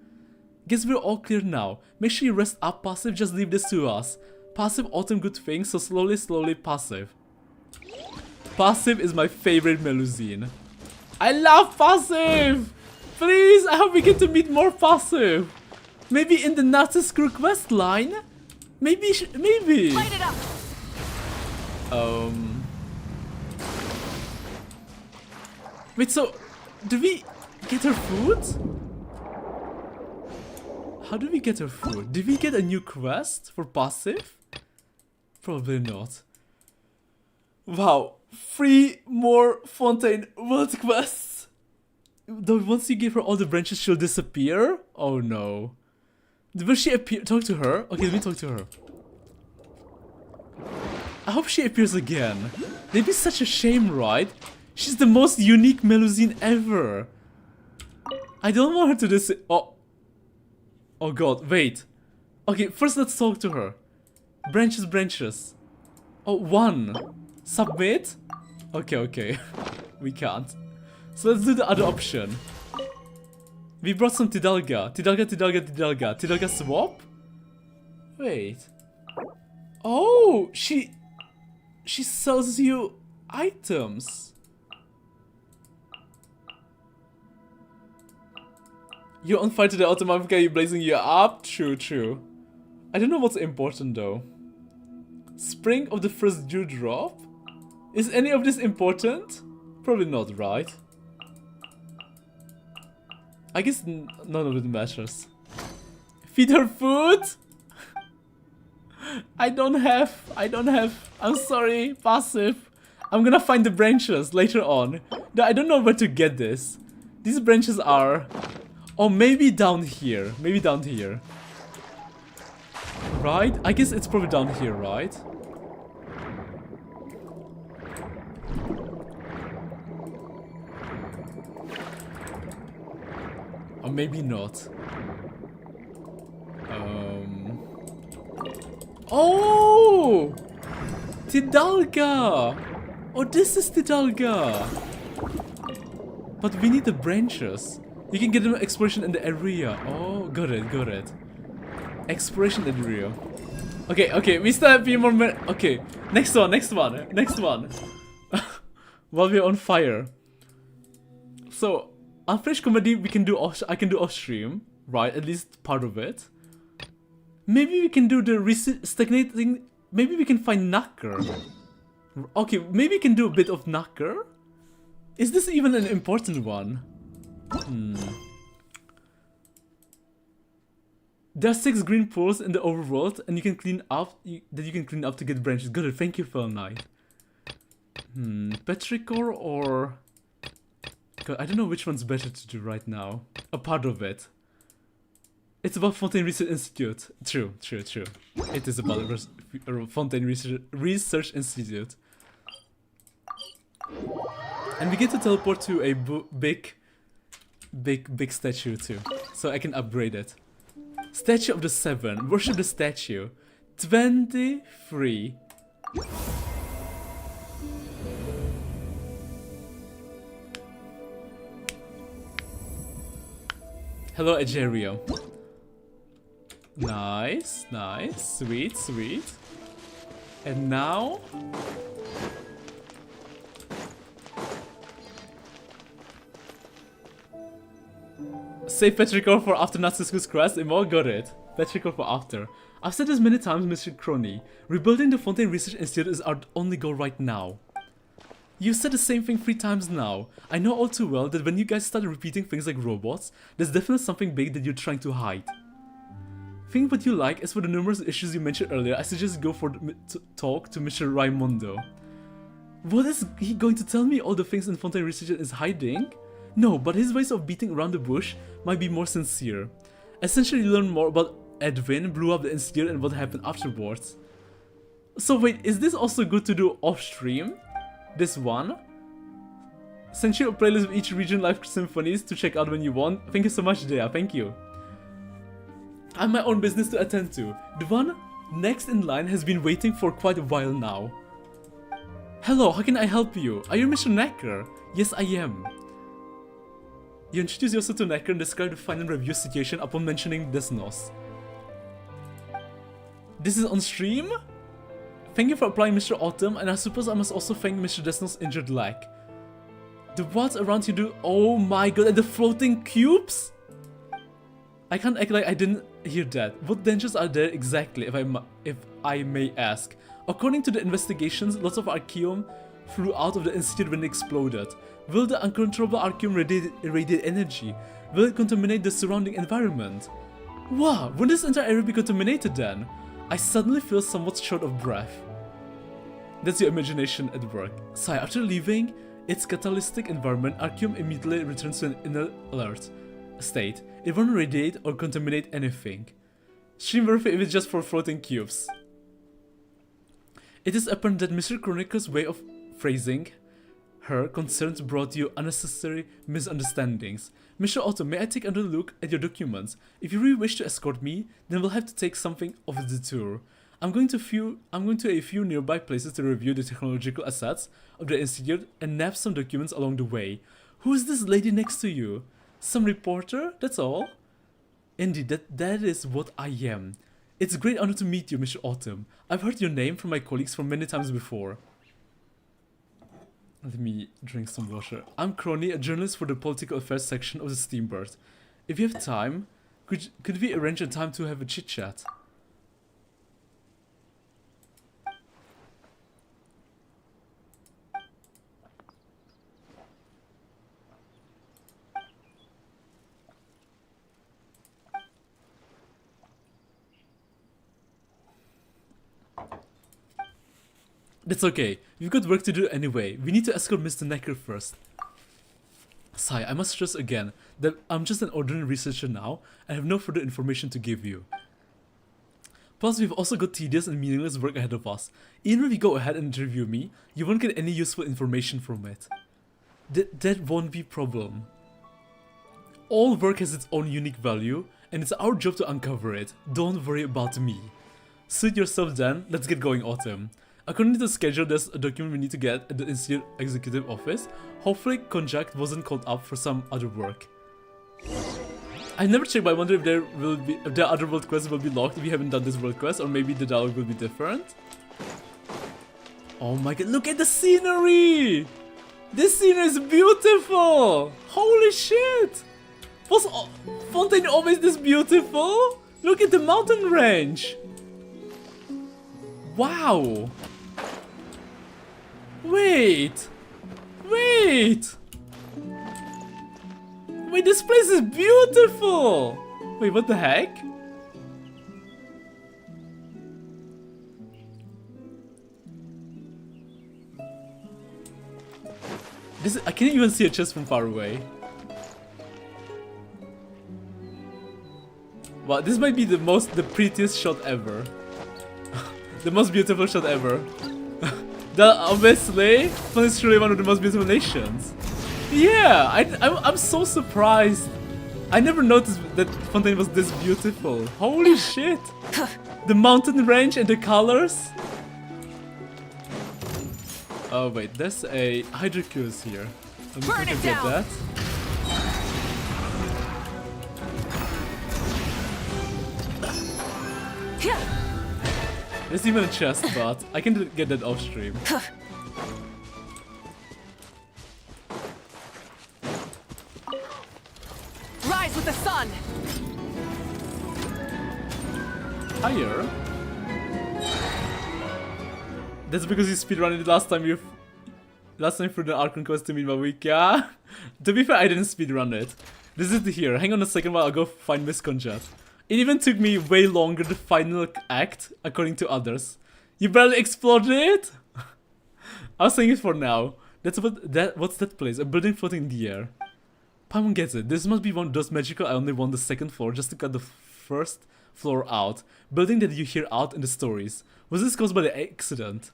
Guess we're all clear now. Make sure you rest up, passive, just leave this to us. Passive, Autumn, good thing, so slowly, slowly, passive. Passive is my favorite Melusine. I love passive! Please, I hope we get to meet more passive. Maybe in the Nazis Crew quest line? Maybe, maybe. Light it up. Wait, so, do we get her food? How do we get her food? Did we get a new quest for passive? Probably not. Wow, 3 more Fontaine world quests. Though once you give her all the branches, she'll disappear? Oh no. Will she appear? Talk to her? Okay, let me talk to her. I hope she appears again. That'd be such a shame, right? She's the most unique Melusine ever. I don't want her to Oh god, wait. Okay, first let's talk to her. Branches, branches. Oh, 1. Submit? Okay. We can't. So let's do the other option. We brought some Tidalga. Tidalga swap? Wait. Oh, she sells you items. You're on fire today, automatically blazing you up? True. I don't know what's important though. Spring of the first dewdrop? Is any of this important? Probably not, right? I guess none of it matters. Feed her food? I don't have. I'm sorry, passive. I'm gonna find the branches later on. I don't know where to get this. These branches are... Oh, maybe down here. Right? I guess it's probably down here, right? Or maybe not. Oh! Tidalga! Oh, this is Tidalga! But we need the branches. You can get an exploration in the area. Oh, got it. Exploration in the area. Okay, we still have a few more minutes. Okay, next one. While we're on fire. So, unfinished comedy I can do off stream, right? At least part of it. Maybe we can do the stagnating. Maybe we can find Knacker. Okay, maybe we can do a bit of Knacker. Is this even an important one? There are 6 green pools in the overworld, and you can clean up to get branches. Got it. Thank you, Fell Knight. Petrichor or... God, I don't know which one's better to do right now. A part of it. It's about Fontaine Research Institute. True. It is about Fontaine Research Institute. And we get to teleport to a big statue too. So I can upgrade it. Statue of the 7. Worship the statue. 23. Hello, Egerio. Nice, nice, sweet, sweet. And now... Save Petrichor for after Natsusku's quest. Imo got it. Petrichor for after. I've said this many times, Mr. Crony. Rebuilding the Fontaine Research Institute is our only goal right now. You said the same thing 3 times now. I know all too well that when you guys started repeating things like robots, there's definitely something big that you're trying to hide. Think what you like. As for the numerous issues you mentioned earlier, I suggest go for talk to Mr. Raimundo. What is he going to tell me all the things in Fontaine Research is hiding? No, but his ways of beating around the bush might be more sincere. Essentially, you learn more about Edwin, blew up the Institute, and what happened afterwards. So wait, is this also good to do off-stream? This one? Send you a playlist of each region live symphonies to check out when you want. Thank you so much, Dea. Thank you. I have my own business to attend to. The one next in line has been waiting for quite a while now. Hello, how can I help you? Are you Mr. Necker? Yes, I am. You introduce yourself to Necker and describe the final review situation upon mentioning Desnos. This is on stream? Thank you for applying, Mr. Autumn, and I suppose I must also thank Mr. Desnos' injured leg. The what around you do? Oh my god, and the floating cubes? I can't act like I didn't hear that. What dangers are there exactly, if I may ask? According to the investigations, lots of Archeum flew out of the Institute when it exploded. Will the uncontrollable Archeum irradiate energy? Will it contaminate the surrounding environment? Wow, wouldn't this entire area be contaminated then? I suddenly feel somewhat short of breath. That's your imagination at work. Sigh, after leaving its catalytic environment, Archeum immediately returns to an inert state. It won't radiate or contaminate anything. Stream worthy if it's just for floating cubes. It is apparent that Mr. Chronica's way of phrasing her concerns brought you unnecessary misunderstandings. Mr. Otto, may I take another look at your documents? If you really wish to escort me, then we'll have to take something of a detour. I'm going to a few nearby places to review the technological assets of the Institute and nab some documents along the way. Who is this lady next to you? Some reporter? That's all? Indeed, that is what I am. It's a great honor to meet you, Mr. Autumn. I've heard your name from my colleagues from many times before. Let me drink some water. I'm Crony, a journalist for the political affairs section of the Steambird. If you have time, could we arrange a time to have a chit-chat? That's okay, we've got work to do anyway. We need to escort Mr. Necker first. Sigh, I must stress again that I'm just an ordinary researcher now and have no further information to give you. Plus, we've also got tedious and meaningless work ahead of us. Even if you go ahead and interview me, you won't get any useful information from it. That won't be a problem. All work has its own unique value, and it's our job to uncover it. Don't worry about me. Suit yourself then, let's get going, Autumn. According to the schedule, there's a document we need to get at the Institute Executive Office. Hopefully, Konjak wasn't called up for some other work. I never checked, but I wonder if their other world quests will be locked if we haven't done this world quest, or maybe the dialogue will be different. Oh my god, look at the scenery! This scenery is beautiful! Holy shit! Was Fontaine always this beautiful? Look at the mountain range! Wow! Wait! Wait! Wait, this place is beautiful! Wait, what the heck? I can't even see a chest from far away. Wow, this might be the prettiest shot ever. The most beautiful shot ever. That obviously, Fontaine is truly one of the most beautiful nations. Yeah, I'm so surprised. I never noticed that Fontaine was this beautiful. Holy shit! The mountain range and the colors. Oh wait, there's a Hydrocurus here. Let me get that. There's even a chest, but I can get that off stream. Rise with the sun. Higher. That's because you speedrun it last time through the Archon quest to meet my week. Yeah. To be fair, I didn't speedrun it. This is here. Hang on a second while I go find Miss Conjet. It even took me way longer the final act, according to others. You barely explored it? I was saying it for now. What's that place? A building floating in the air. Paimon gets it. This must be one of those magical I only want the second floor just to cut the first floor out. Building that you hear out in the stories. Was this caused by the accident?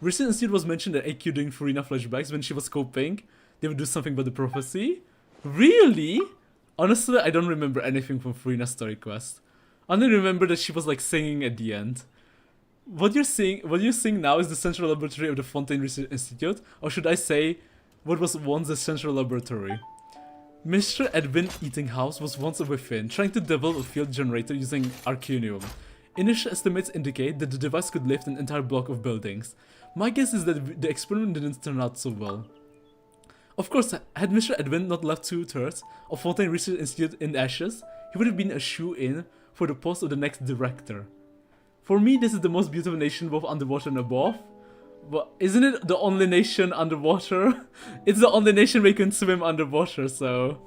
Recent Institute was mentioned at AQ during Furina flashbacks when she was scoping. They would do something about the prophecy? Really? Honestly, I don't remember anything from Furina's story quest. I only remember that she was like singing at the end. What you're seeing now is the central laboratory of the Fontaine Research Institute, or should I say, what was once the central laboratory. Mr. Edwin Eatinghouse was once within, trying to develop a field generator using Arcanium. Initial estimates indicate that the device could lift an entire block of buildings. My guess is that the experiment didn't turn out so well. Of course, had Mr. Edwin not left 2/3 of Fontaine Research Institute in ashes, he would have been a shoe-in for the post of the next director. For me, this is the most beautiful nation both underwater and above. But isn't it the only nation underwater? It's the only nation where you can swim underwater, so...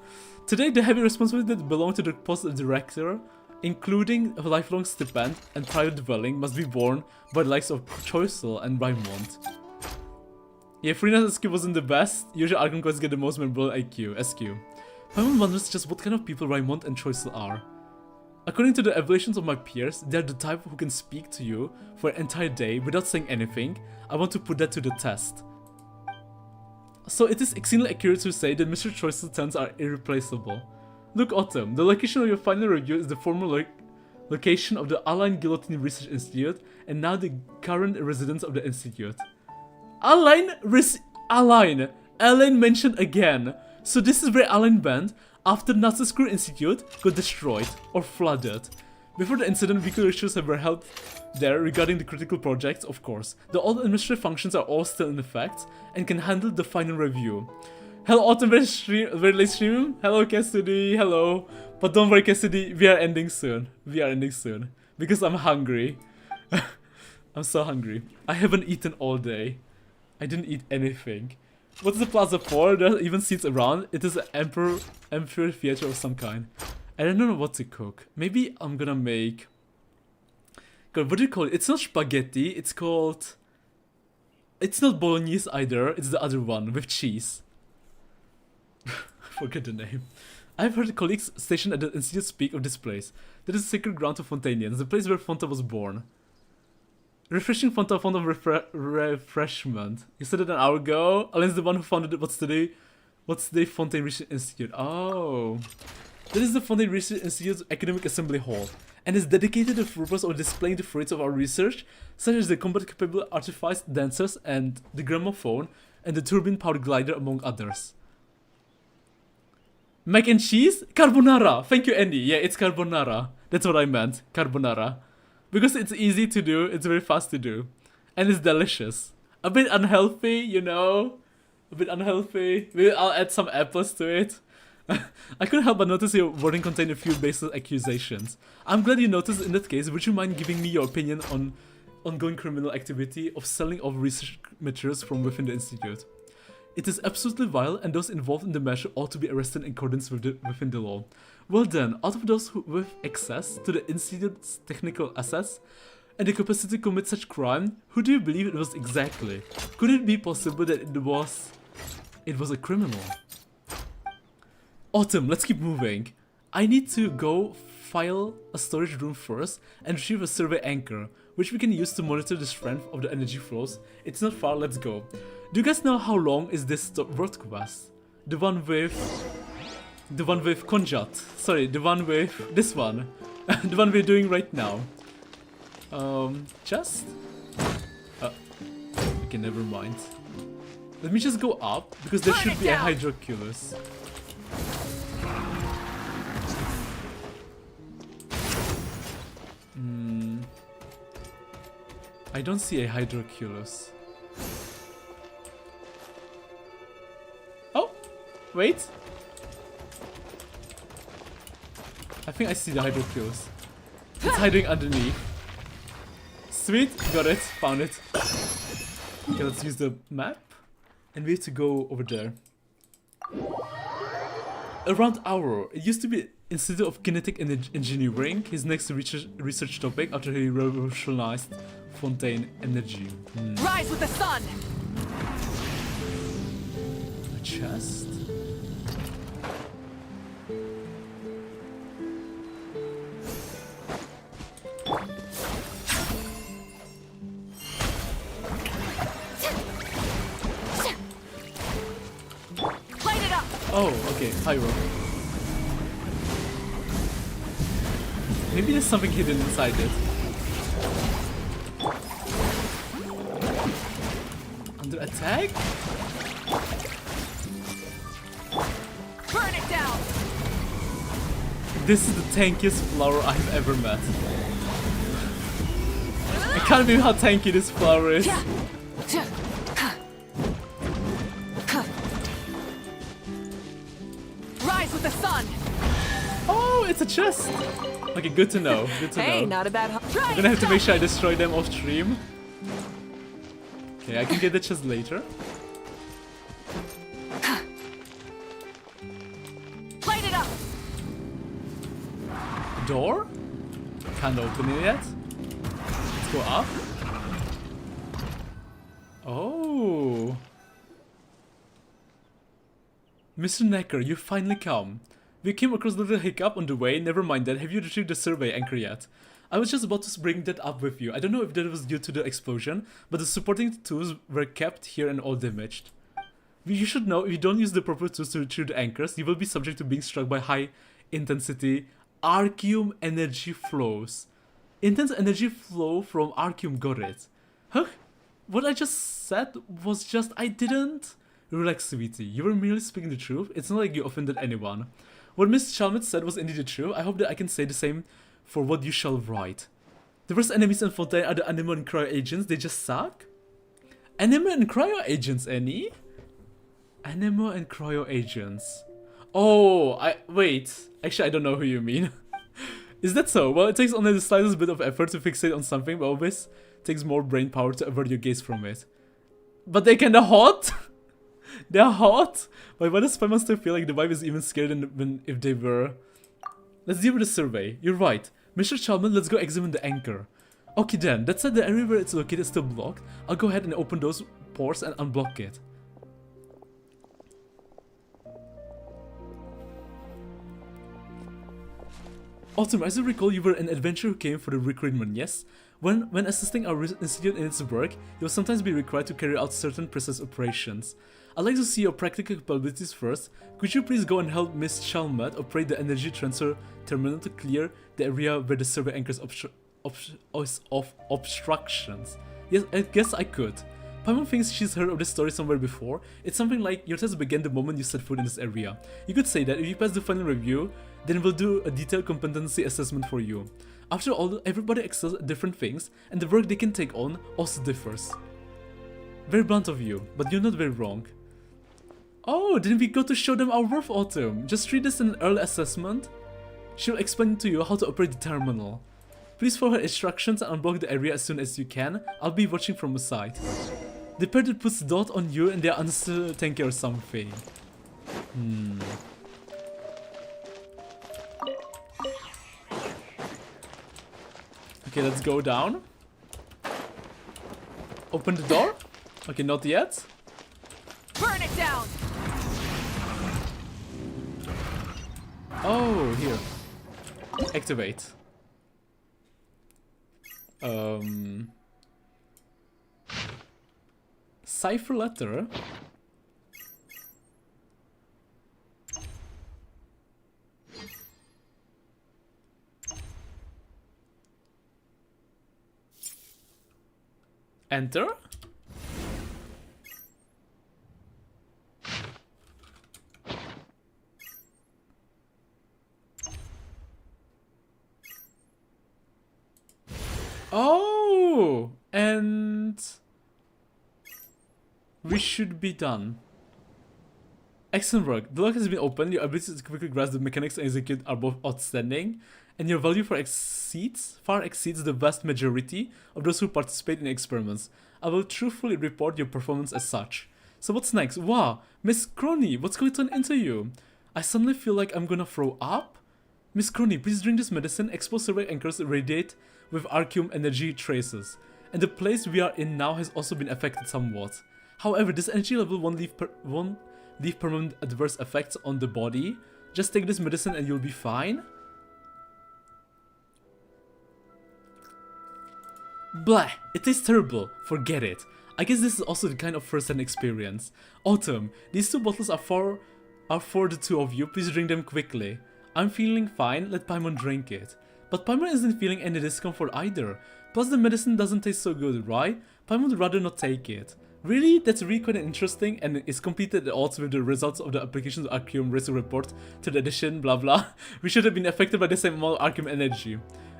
Today, the heavy responsibility that belongs to the post of director, including a lifelong stipend and private dwelling, must be borne by the likes of Choiseul and Raimond. Yeah, Lyney SQ wasn't the best. Usually Archon quests get the most memorable SQ. Paimon wonders just what kind of people Raimond and Choiseul are. According to the evaluations of my peers, they're the type who can speak to you for an entire day without saying anything. I want to put that to the test. So it is extremely accurate to say that Mr. Choiseul's tents are irreplaceable. Look, Autumn, the location of your final review is the former location of the Align Guillotine Research Institute and now the current residence of the institute. Align mentioned again. So this is where Align went after Natsuscrew Institute got destroyed or flooded. Before the incident, weekly rituals were held there regarding the critical projects, of course. The old administrative functions are all still in effect and can handle the final review. Hello Autumn, very late stream. Hello Cassidy, hello. But don't worry Cassidy, we are ending soon. Because I'm hungry. I'm so hungry. I haven't eaten all day. I didn't eat anything. What's the plaza for? There are even seats around. It is an amphitheater of some kind. I don't know what to cook. Maybe I'm gonna make... God, what do you call it? It's not spaghetti, it's called... It's not bolognese either, it's the other one, with cheese. Forget the name. I've heard colleagues stationed at the institute speak of this place. That is a sacred ground to Fontainians, the place where Fonta was born. Refreshing Fonta, fond of refreshment. You said it an hour ago? Alain's the one who founded what's today Fontaine Research Institute. Oh. That is the Fontaine Research Institute's Academic Assembly Hall, and is dedicated to the purpose of displaying the fruits of our research, such as the combat-capable artifice dancers and the gramophone and the turbine-powered glider, among others. Mac and cheese? Carbonara! Thank you, Andy. Yeah, it's carbonara. That's what I meant. Carbonara. Because it's easy to do, it's very fast to do. And it's delicious. A bit unhealthy, you know? A bit unhealthy. Maybe I'll add some apples to it. I couldn't help but notice your wording contained a few baseless accusations. I'm glad you noticed. In that case, would you mind giving me your opinion on ongoing criminal activity of selling of research materials from within the institute? It is absolutely vile, and those involved in the measure ought to be arrested in accordance with within the law. Well then, out of those with access to the institute's technical assets and the capacity to commit such crime, who do you believe it was exactly? Could it be possible that it was a criminal? Autumn, let's keep moving. I need to go file a storage room first and retrieve a survey anchor, which we can use to monitor the strength of the energy flows. It's not far, let's go. Do you guys know how long is this world quest? The one with Konjat. Sorry, the one with this one. The one we're doing right now. Okay, never mind. Let me just go up, because there should be a Hydroculus. I don't see a Hydroculus. Oh! Wait! I think I see the Hydroculus. It's hiding underneath. Sweet! Got it. Found it. Okay, let's use the map. And we have to go over there. Around Auro. It used to be Institute of Kinetic Engineering, his next research topic after he revolutionized Fontaine energy. Rise with the sun! A chest? Oh, okay, pyro. Maybe there's something hidden inside it. Under attack? Burn it down! This is the tankiest flower I've ever met. I can't believe how tanky this flower is. Rise with the sun! Oh, it's a chest! Okay, good to know. Good to know. Hey, not a bad. I'm gonna have to make sure I destroy them off stream. Okay, I can get the chest later. Light it up! Door? Can't open it yet. Let's go up. Oh. Mr. Necker, you finally come. We came across a little hiccup on the way. Never mind that. Have you retrieved the survey anchor yet? I was just about to bring that up with you. I don't know if that was due to the explosion, but the supporting tools were kept here and all damaged. You should know, if you don't use the proper tools to retrieve the anchors, you will be subject to being struck by high intensity Arceum energy flows. Intense energy flow from Arceum, got it. Huh? What I just said was just, I didn't. Relax, sweetie. You were merely speaking the truth. It's not like you offended anyone. What Miss Chalmers said was indeed the truth. I hope that I can say the same for what you shall write. The worst enemies in Fontaine are the Anemo and Cryo agents. They just suck. Anemo and Cryo agents, Annie? Anemo and Cryo agents. Oh, wait. Actually, I don't know who you mean. Is that so? Well, it takes only the slightest bit of effort to fixate on something, but always takes more brain power to avert your gaze from it. But they're kinda hot? They're hot? But why does Paimon still feel like the vibe is even scarier than if they were? Let's deal with the survey. You're right. Mr. Chalmers, let's go examine the anchor. Okay then, that said, the area where it's located is still blocked. I'll go ahead and open those pores and unblock it. Autumn, as you recall, you were an adventurer who came for the recruitment, yes? When assisting our institute in its work, you'll sometimes be required to carry out certain precise operations. I'd like to see your practical capabilities first. Could you please go and help Miss Chalmers operate the energy transfer terminal to clear the area where the survey anchors of obstructions? Yes, I guess I could. Paimon thinks she's heard of this story somewhere before. It's something like, your test began the moment you set foot in this area. You could say that if you pass the final review, then we'll do a detailed competency assessment for you. After all, everybody excels at different things, and the work they can take on also differs. Very blunt of you, but you're not very wrong. Oh, then we got to show them our work, Autumn. Just treat this as an early assessment. She'll explain to you how to operate the terminal. Please follow her instructions and unblock the area as soon as you can. I'll be watching from the side. The pair that puts dot on you and they're under tanky or something. Okay, let's go down. Open the door. Okay, not yet. Burn it down. Oh, here. Activate. Cipher letter. Enter. Oh, and we should be done. Excellent work. The lock has been opened. Your ability to quickly grasp the mechanics and execute are both outstanding, and your value far exceeds the vast majority of those who participate in experiments. I will truthfully report your performance as such. So what's next? Wow, Miss Crony, what's going to turn into you? I suddenly feel like I'm gonna throw up. Miss Crony, please drink this medicine. Exposed survey anchors radiate with Arceum energy traces, and the place we are in now has also been affected somewhat. However, this energy level won't leave permanent adverse effects on the body. Just take this medicine and you'll be fine. Blah, it tastes terrible. Forget it. I guess this is also the kind of first-hand experience. Autumn, these 2 bottles are for the 2 of you. Please drink them quickly. I'm feeling fine. Let Paimon drink it. But Paimon isn't feeling any discomfort either. Plus the medicine doesn't taste so good, right? Paimon would rather not take it. Really? That's really quite interesting and is completed at odds with the results of the application of Arceum risk report to the addition, blah blah. We should have been affected by the same amount of Arceum energy.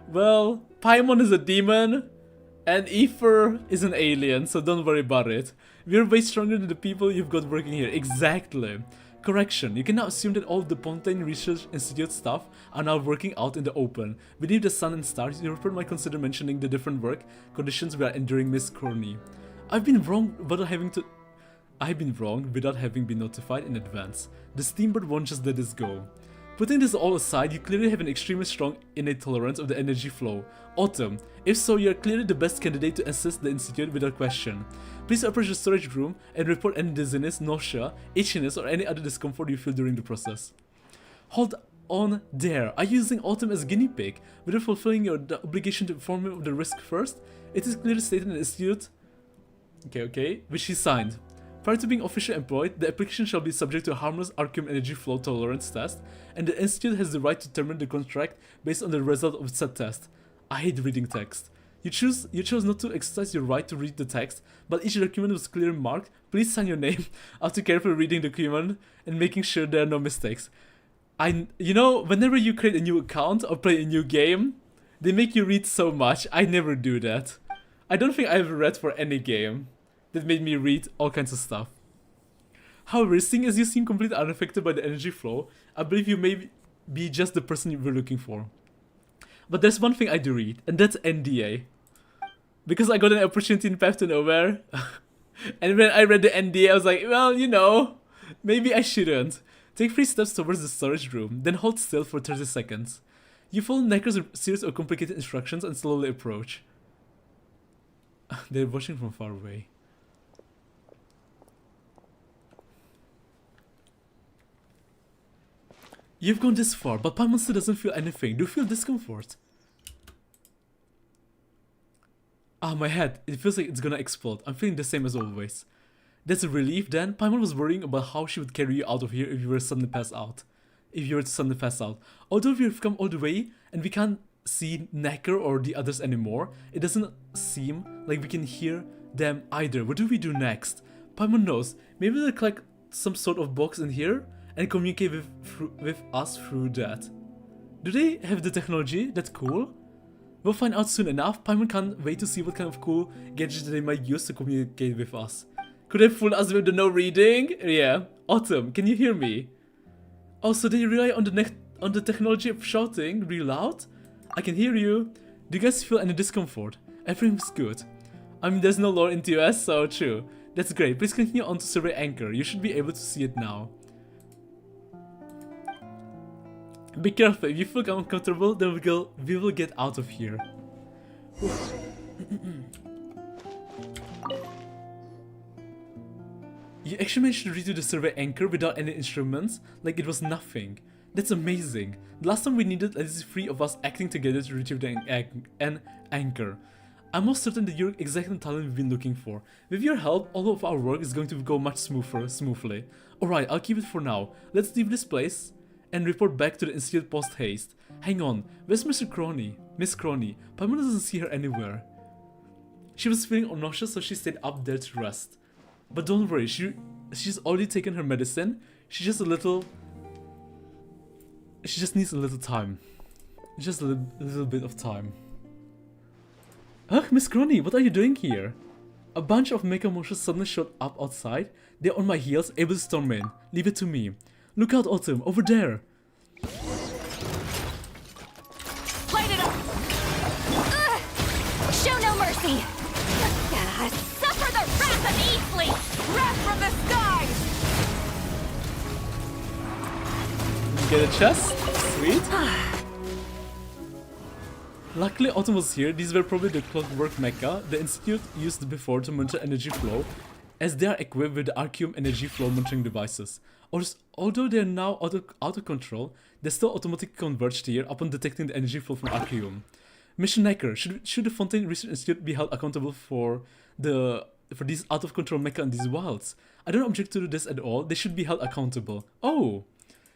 Well, Paimon is a demon, and Aether is an alien, so don't worry about it. We're way stronger than the people you've got working here. Exactly. Correction, you can now assume that all the Fontaine Research Institute staff are now working out in the open. Beneath the sun and stars, your report might consider mentioning the different work conditions we are enduring, Miss Crony. I've been wrong without having been notified in advance. The Steamboat won't just let this go. Putting this all aside, you clearly have an extremely strong innate tolerance of the energy flow. Autumn, if so, you are clearly the best candidate to assist the Institute without question. Please approach the storage room and report any dizziness, nausea, itchiness, or any other discomfort you feel during the process. Hold on there. Are you using Autumn as guinea pig without fulfilling your obligation to inform me of the risk first? It is clearly stated in the Institute, which she signed. Prior to being officially employed, the application shall be subject to a harmless Arceum energy flow tolerance test, and the Institute has the right to terminate the contract based on the result of said test. I hate reading text. You chose not to exercise your right to read the text, but each document was clearly marked. Please sign your name after carefully reading the document and making sure there are no mistakes. You know, whenever you create a new account or play a new game, they make you read so much. I never do that. I don't think I ever read for any game that made me read all kinds of stuff. However, seeing as you seem completely unaffected by the energy flow, I believe you may be just the person you were looking for. But there's one thing I do read, and that's NDA. Because I got an opportunity in Path to Nowhere, and when I read the NDA, I was like, well, you know, maybe I shouldn't. Take 3 steps towards the storage room, then hold still for 30 seconds. You follow Necro's series of complicated instructions and slowly approach. They're watching from far away. You've gone this far, but Paimon still doesn't feel anything. Do you feel discomfort? Ah, my head. It feels like it's gonna explode. I'm feeling the same as always. That's a relief then. Paimon was worrying about how she would carry you out of here if you were to suddenly pass out. Although we've come all the way and we can't see Necker or the others anymore, it doesn't seem like we can hear them either. What do we do next? Paimon knows. Maybe they'll collect some sort of box in here and communicate with us through that. Do they have the technology? That's cool. We'll find out soon enough. Paimon can't wait to see what kind of cool gadgets they might use to communicate with us. Could they fool us with the no reading? Yeah. Autumn, can you hear me? Oh, so they rely on the technology of shouting real loud? I can hear you. Do you guys feel any discomfort? Everything's good. I mean, there's no lore in TOS, so true. That's great. Please continue on to survey Anchor. You should be able to see it now. Be careful. If you feel uncomfortable, then we will get out of here. You actually managed to redo the survey Anchor without any instruments, like it was nothing. That's amazing. The last time we needed at least 3 of us acting together to retrieve an anchor. I'm most certain that you're exactly the talent we've been looking for. With your help, all of our work is going to go much smoothly. Alright, I'll keep it for now. Let's leave this place and report back to the Institute post-haste. Hang on, where's Miss Crony? Paimon doesn't see her anywhere. She was feeling nauseous, so she stayed up there to rest. But don't worry, she's already taken her medicine. She just needs a little time. Just a little bit of time. Ugh, Miss Crony, what are you doing here? A bunch of mecha monsters suddenly showed up outside. They're on my heels, able to storm in. Leave it to me. Look out, Autumn, over there. Light it up! Show no mercy! Suffer the wrath of Eastly! Wrath from the skies! Get a chest? Sweet. Luckily, Autumn was here. These were probably the clockwork mecha the Institute used before to monitor energy flow, as they are equipped with the Arceum energy flow monitoring devices. Although they are now out of control, they still automatically converged here upon detecting the energy flow from Arceum. Mission Necker, should the Fontaine Research Institute be held accountable for these out of control mecha in these wilds? I don't object to this at all. They should be held accountable. Oh,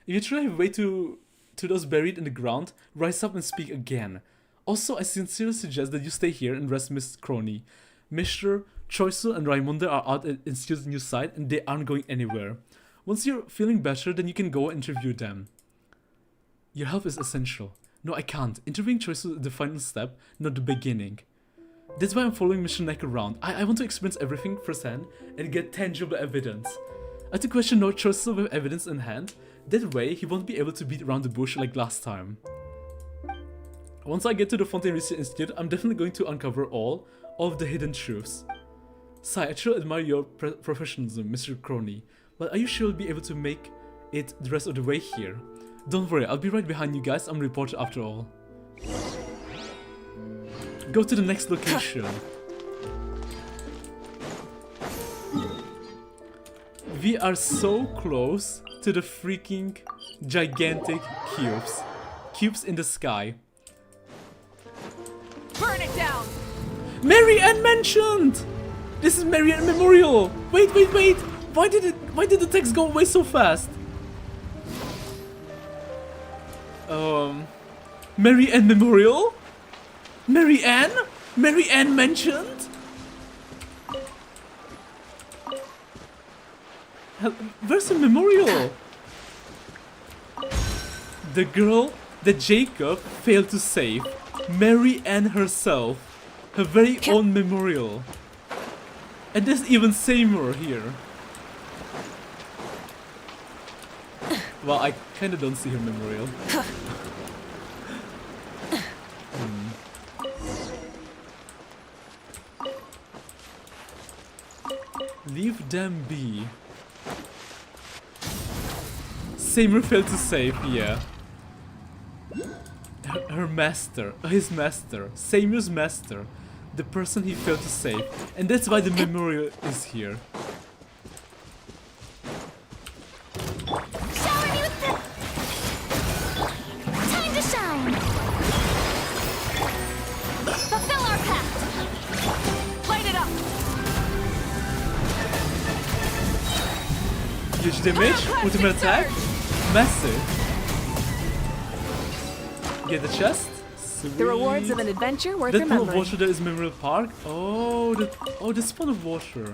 if you truly have a way to those buried in the ground, rise up and speak again. Also, I sincerely suggest that you stay here and rest Miss Crony. Mr. Choisu and Raimonde are out at Institute's new site and they aren't going anywhere. Once you're feeling better, then you can go and interview them. Your help is essential. No, I can't. Interviewing Choisu is the final step, not the beginning. That's why I'm following Mission Neck around. I want to experience everything firsthand and get tangible evidence. I have to question no Choisu with evidence in hand. That way, he won't be able to beat around the bush like last time. Once I get to the Fontaine Research Institute, I'm definitely going to uncover all of the hidden truths. Sai, I truly admire your professionalism, Mr. Crony, but are you sure you'll be able to make it the rest of the way here? Don't worry, I'll be right behind you guys. I'm a reporter after all. Go to the next location. We are so close to the freaking gigantic cubes. Cubes in the sky. Burn it down! Mary Ann mentioned! This is Mary Ann Memorial! Wait! Why did the text go away so fast? Mary Ann Memorial? Mary Ann? Mary Ann mentioned? Where's the memorial? The girl that Jacob failed to save. Mary Ann herself. Her very own memorial. And there's even Seymour here. Well, I kinda don't see her memorial. Leave them be. Seymour failed to save, yeah. Her master, his master, Seymour's master, the person he failed to save, and that's why the memorial is here. Shower me with the... Time to shine! Fulfill our pact! Light it up! Huge damage, ultimate attack, massive. Get the chest. Sweet. The rewards of an adventure worth that remembering. pool of water there is Memorial Park. Oh, the spawn of water.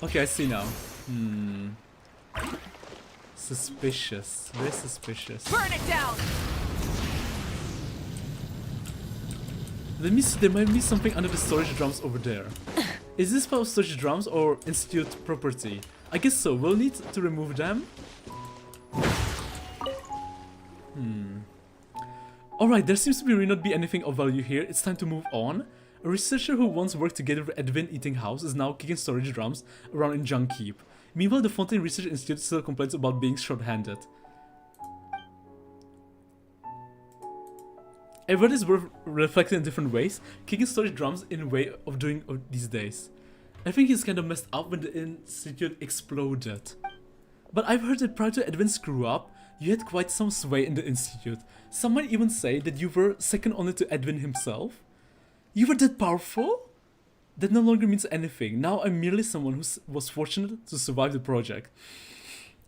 Okay, I see now. Suspicious. Very suspicious. Burn it down! Let me see. There might be something under the storage drums over there. Is this part of storage drums or Institute property? I guess so. We'll need to remove them. Alright, there seems to really not be anything of value here. It's time to move on. A researcher who once worked together with Edwin Eating House is now kicking storage drums around in Junk Keep. Meanwhile, the Fontaine Research Institute still complains about being short-handed. Everyone is worth reflecting in different ways, kicking storage drums in a way of doing these days. I think he's kind of messed up when the Institute exploded. But I've heard that prior to Edwin's screw up, You had quite some sway in the Institute. Some might even say that you were second only to Edwin himself. You were that powerful? That no longer means anything. Now I'm merely someone who was fortunate to survive the project.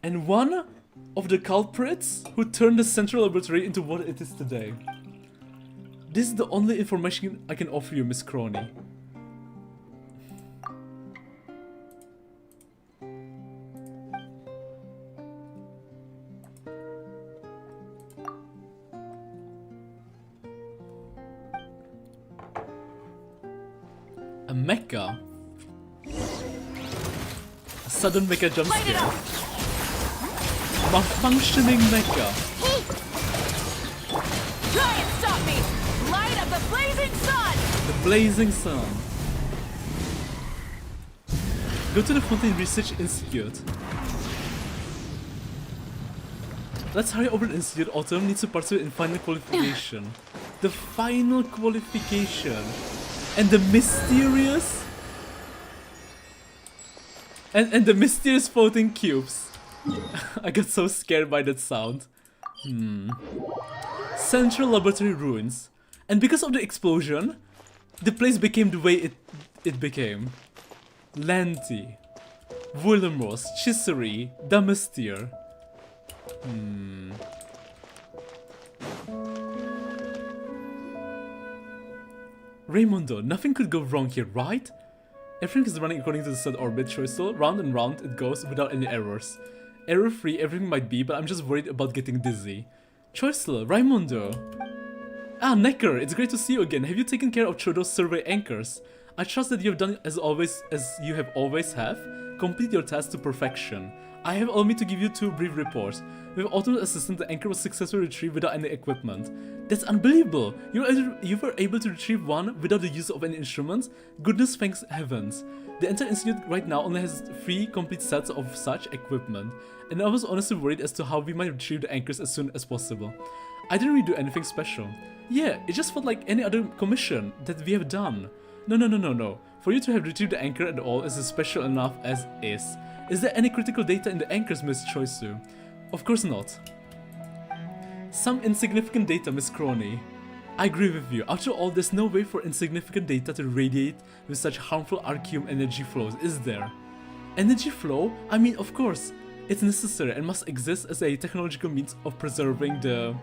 And one of the culprits who turned the Central Laboratory into what it is today. This is the only information I can offer you, Miss Crony. A mecha? A sudden mecha jump scare. Malfunctioning mecha. Try and stop me! Light of the blazing sun! The blazing sun. Go to the Fontaine Research Institute. Let's hurry over the Institute. Autumn needs to participate in final qualification. The final qualification. And the mysterious... And the mysterious floating cubes. I got so scared by that sound. Central Laboratory ruins. And because of the explosion, the place became the way it became. Lanty, Willemros, Chisery, Damestir. Raimundo, nothing could go wrong here, right? Everything is running according to the set orbit choice, so round and round it goes without any errors. Error-free everything might be, but I'm just worried about getting dizzy. Choiceless, Raimundo. Ah, Necker, it's great to see you again. Have you taken care of Chodo's survey anchors? I trust that you have done as you have always have. Complete your task to perfection. I have allowed me to give you 2 brief reports. With Autumn's assistance, the anchor was successfully retrieved without any equipment. That's unbelievable! You were able to retrieve one without the use of any instruments? Goodness thanks heavens. The entire institute right now only has 3 complete sets of such equipment, and I was honestly worried as to how we might retrieve the anchors as soon as possible. I didn't really do anything special. Yeah, it just felt like any other commission that we have done. No. For you to have retrieved the anchor at all is special enough as is. Is there any critical data in the anchors, Miss Choisu? Of course not. Some insignificant data, Miss Crony. I agree with you. After all, there's no way for insignificant data to radiate with such harmful arcane energy flows, is there? Energy flow? I mean, of course. It's necessary and must exist as a technological means of preserving the...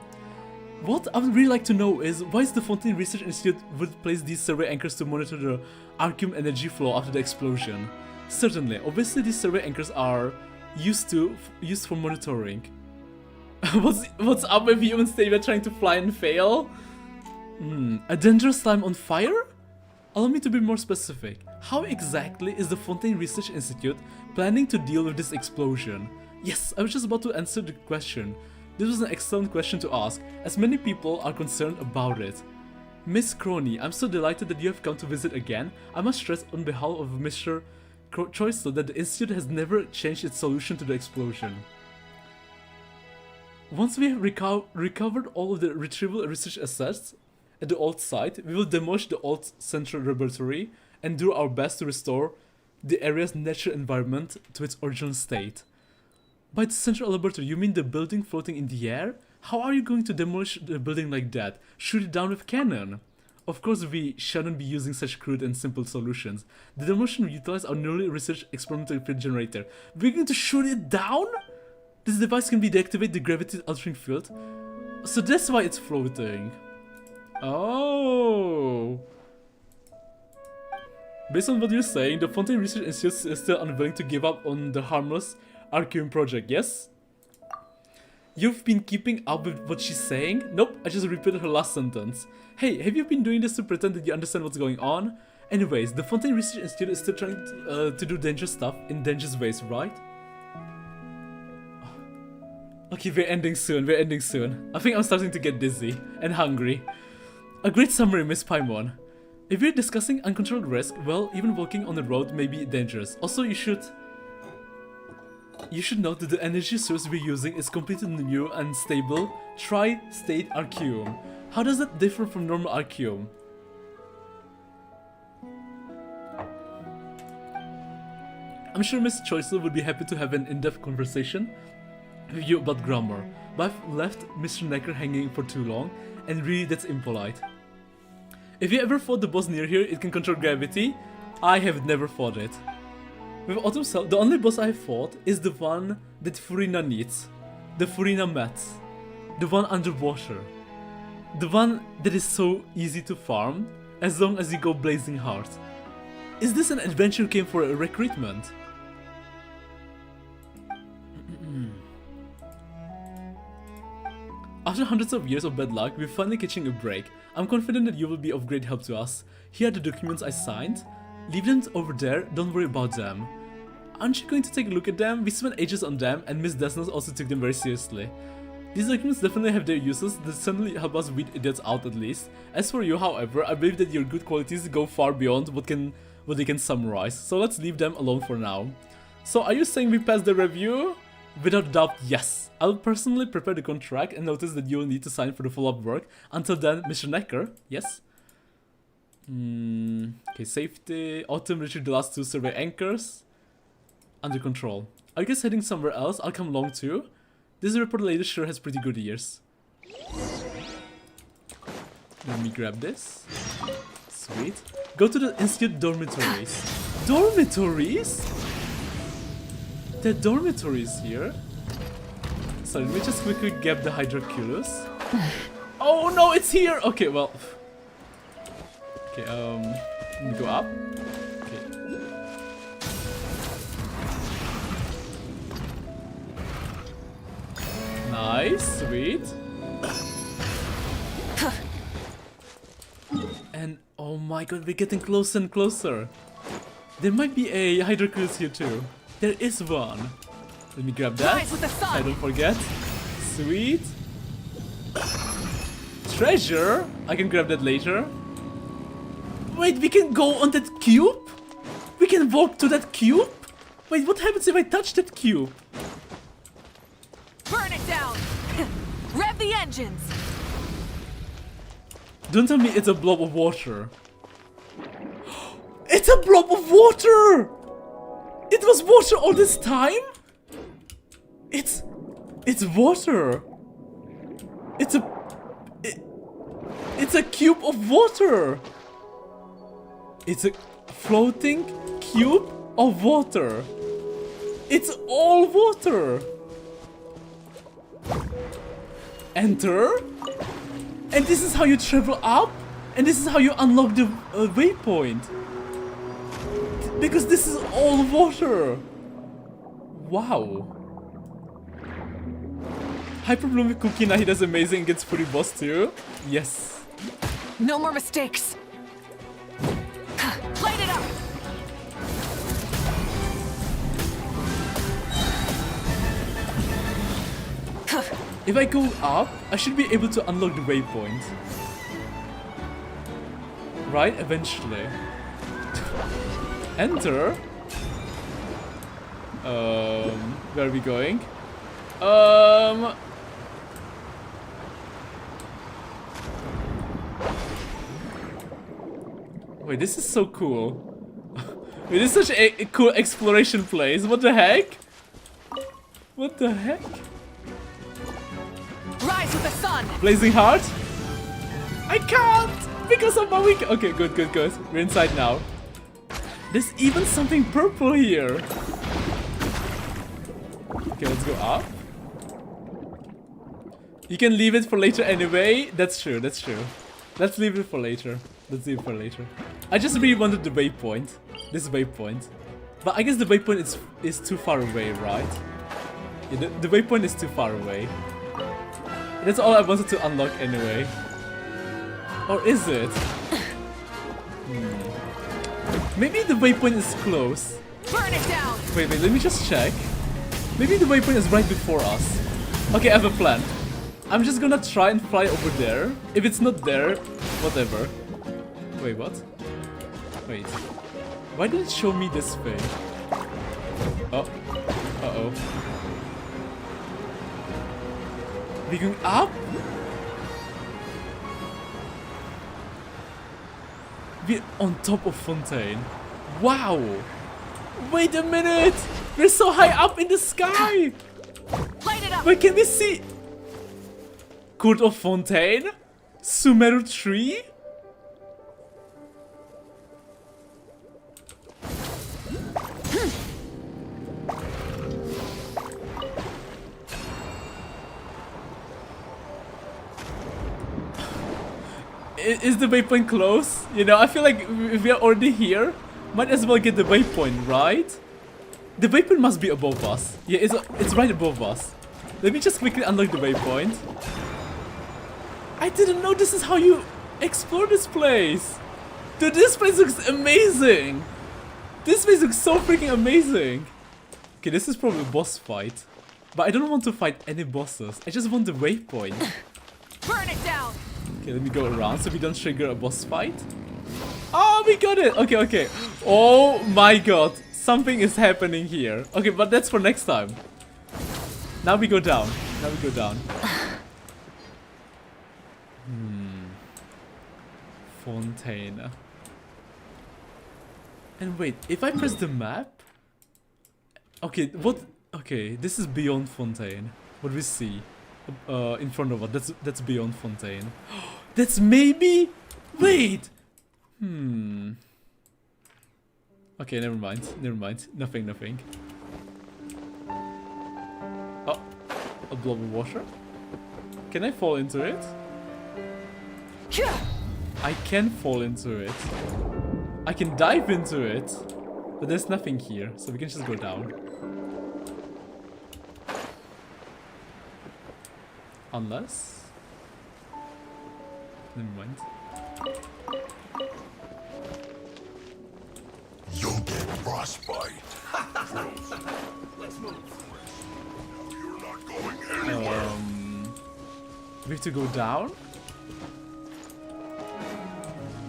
What I would really like to know is why is the Fontaine Research Institute would place these survey anchors to monitor the arcane energy flow after the explosion? Certainly, obviously these survey anchors are used for monitoring. What's up with you and Stavia trying to fly and fail? A dangerous slime on fire? Allow me to be more specific. How exactly is the Fontaine Research Institute planning to deal with this explosion? Yes, I was just about to answer the question. This was an excellent question to ask, as many people are concerned about it. Miss Crony, I'm so delighted that you have come to visit again. I must stress on behalf of Mr. Choiceless that the Institute has never changed its solution to the explosion. Once we have recovered all of the retrieval research assets at the old site, we will demolish the old central laboratory and do our best to restore the area's natural environment to its original state. By the central laboratory, you mean the building floating in the air? How are you going to demolish the building like that? Shoot it down with cannon? Of course, we shouldn't be using such crude and simple solutions. The demolition will utilize our newly researched experimental field generator. We're going to shoot it down? This device can be deactivate the gravity altering field. So that's why it's floating. Oh. Based on what you're saying, the Fontaine Research Institute is still unwilling to give up on the harmless Archeum project, yes? You've been keeping up with what she's saying? Nope, I just repeated her last sentence. Hey, have you been doing this to pretend that you understand what's going on? Anyways, the Fontaine Research Institute is still trying to do dangerous stuff in dangerous ways, right? Okay, we're ending soon. I think I'm starting to get dizzy and hungry. A great summary, Miss Paimon. If we're discussing uncontrolled risk, well, even walking on the road may be dangerous. Also, you should note that the energy source we're using is completely new and stable tri-state Archeum. How does that differ from normal Archeum? I'm sure Miss Choiceless would be happy to have an in-depth conversation review about grammar, but I've left Mr. Necker hanging for too long, and really that's impolite. If you ever fought the boss near here, it can control gravity. I have never fought it. With Autumn Cell, the only boss I fought is the one that Furina needs. The Furina met. The one underwater. The one that is so easy to farm, as long as you go blazing hard. Is this an adventure game for a recruitment? After hundreds of years of bad luck, we're finally catching a break. I'm confident that you will be of great help to us. Here are the documents I signed. Leave them over there, don't worry about them. Aren't you going to take a look at them? We spent ages on them, and Miss Desnos also took them very seriously. These documents definitely have their uses that certainly help us weed idiots out at least. As for you, however, I believe that your good qualities go far beyond what they can summarize, so let's leave them alone for now. So are you saying we passed the review? Without doubt, yes. I'll personally prepare the contract and notice that you'll need to sign for the follow-up work. Until then, Mr. Necker, yes? Okay, safety. Autumn retrieved the last 2 survey anchors. Under control. Are you guys heading somewhere else? I'll come along too. This report lady sure has pretty good ears. Let me grab this. Sweet. Go to the Institute dormitories. Dormitories? There are dormitories here. So let me just quickly grab the Hydroculus. Oh no, it's here! Okay, well. Okay, let me go up. Okay. Nice, sweet. And oh my god, we're getting closer and closer. There might be a Hydroculus here too. There is one. Let me grab that. I don't forget. Sweet. Treasure? I can grab that later. Wait, we can go on that cube? We can walk to that cube? Wait, what happens if I touch that cube? Burn it down! Rev the engines! Don't tell me it's a blob of water. It's a blob of water! It was water all this time? It's water. It's a cube of water. It's a floating cube of water. It's all water. Enter. And this is how you travel up. And this is how you unlock the waypoint. Because this is all water. Wow. Hyperblumic Cookie Nahida's amazing and gets pretty boss too. Yes. No more mistakes. Light it up. If I go up, I should be able to unlock the waypoint. Right? Eventually. Enter. Where are we going? Wait, this is so cool. Wait, this is such a cool exploration place. What the heck? What the heck? Rise with the sun. Blazing hard? I can't because of my weak. Okay, good. We're inside now. There's even something purple here. Okay, let's go up. You can leave it for later anyway. That's true. Let's leave it for later. I just really wanted the waypoint. This waypoint. But I guess the waypoint is too far away, right? Yeah, the waypoint is too far away. That's all I wanted to unlock anyway. Or is it? Maybe the waypoint is close. Burn it down. Wait, let me just check. Maybe the waypoint is right before us. Okay, I have a plan. I'm just gonna try and fly over there. If it's not there, whatever. Wait, what? Wait. Why did it show me this way? Oh. Uh-oh. We going up? We're on top of Fontaine. Wow! Wait a minute! We're so high up in the sky! Light it up. Wait, can we see? Court of Fontaine? Sumeru Tree? Is the waypoint close? You know, I feel like if we are already here, might as well get the waypoint, right? The waypoint must be above us. Yeah, it's right above us. Let me just quickly unlock the waypoint. I didn't know this is how you explore this place. Dude, this place looks amazing. This place looks so freaking amazing. Okay, this is probably a boss fight. But I don't want to fight any bosses. I just want the waypoint. Burn it down. Okay, let me go around so we don't trigger a boss fight. Oh, we got it. Okay, okay. Oh my god. Something is happening here. Okay, but that's for next time. Now we go down. Now we go down. Fontaine. And wait, if I press the map? Okay, what? Okay, this is beyond Fontaine. What we see in front of us, that's beyond Fontaine. That's maybe? Wait! Okay, never mind. Never mind. Nothing, nothing. Oh, a blob of water. Can I fall into it? I can fall into it. I can dive into it. But there's nothing here, so we can just go down. Unless... Never mind. You'll get frostbite. Let's move. You're not going anywhere. We have to go down?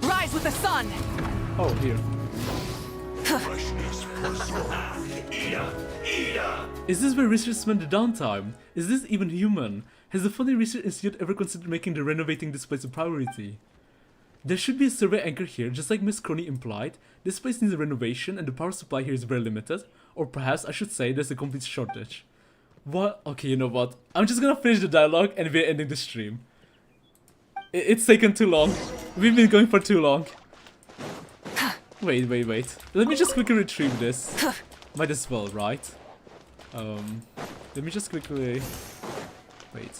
Rise with the sun. Oh, here. Freshness preserved. Is this where research spend the downtime? Is this even human? Has the Fontaine Research Institute ever considered making the renovating this place a priority? There should be a survey anchor here, just like Miss Crony implied. This place needs a renovation and the power supply here is very limited. Or perhaps I should say there's a complete shortage. What? Okay, you know what? I'm just gonna finish the dialogue and we're ending the stream. It's taken too long. We've been going for too long. Wait, wait, wait. Let me just quickly retrieve this. Might as well, right? Let me just quickly... Wait.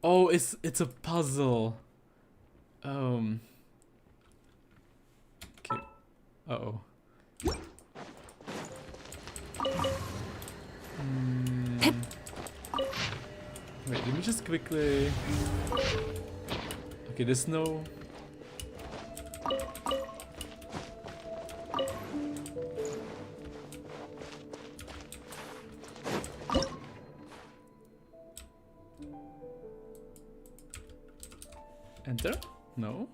Oh, it's a puzzle. Okay. Uh-oh. Wait, let me just quickly... Okay, there's no... Enter? No?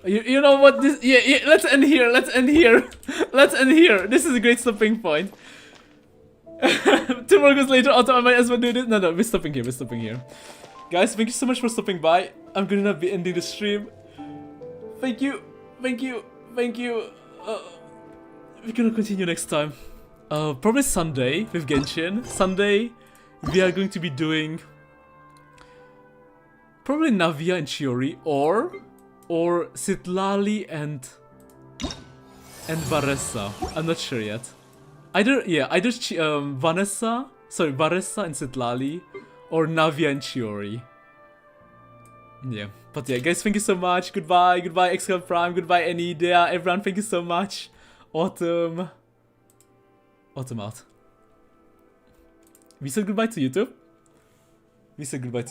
You know what? This yeah, let's end here. Let's end here. Let's end here. This is a great stopping point. 2 more goes later. Also, I might as well do this. No, we're stopping here. We're stopping here. Guys, thank you so much for stopping by. I'm gonna be ending the stream. Thank you. Thank you. Thank you. We're gonna continue next time. Probably Sunday with Genshin. Sunday, we are going to be doing probably Navia and Chiori, or Citlali and Varessa. I'm not sure yet. Either Varessa and Citlali, or Navia and Chiori. Yeah, but yeah, guys, thank you so much. Goodbye, goodbye, Xcom Prime, goodbye, Anidea, everyone, thank you so much. Autumn out. We said goodbye to YouTube. We said goodbye to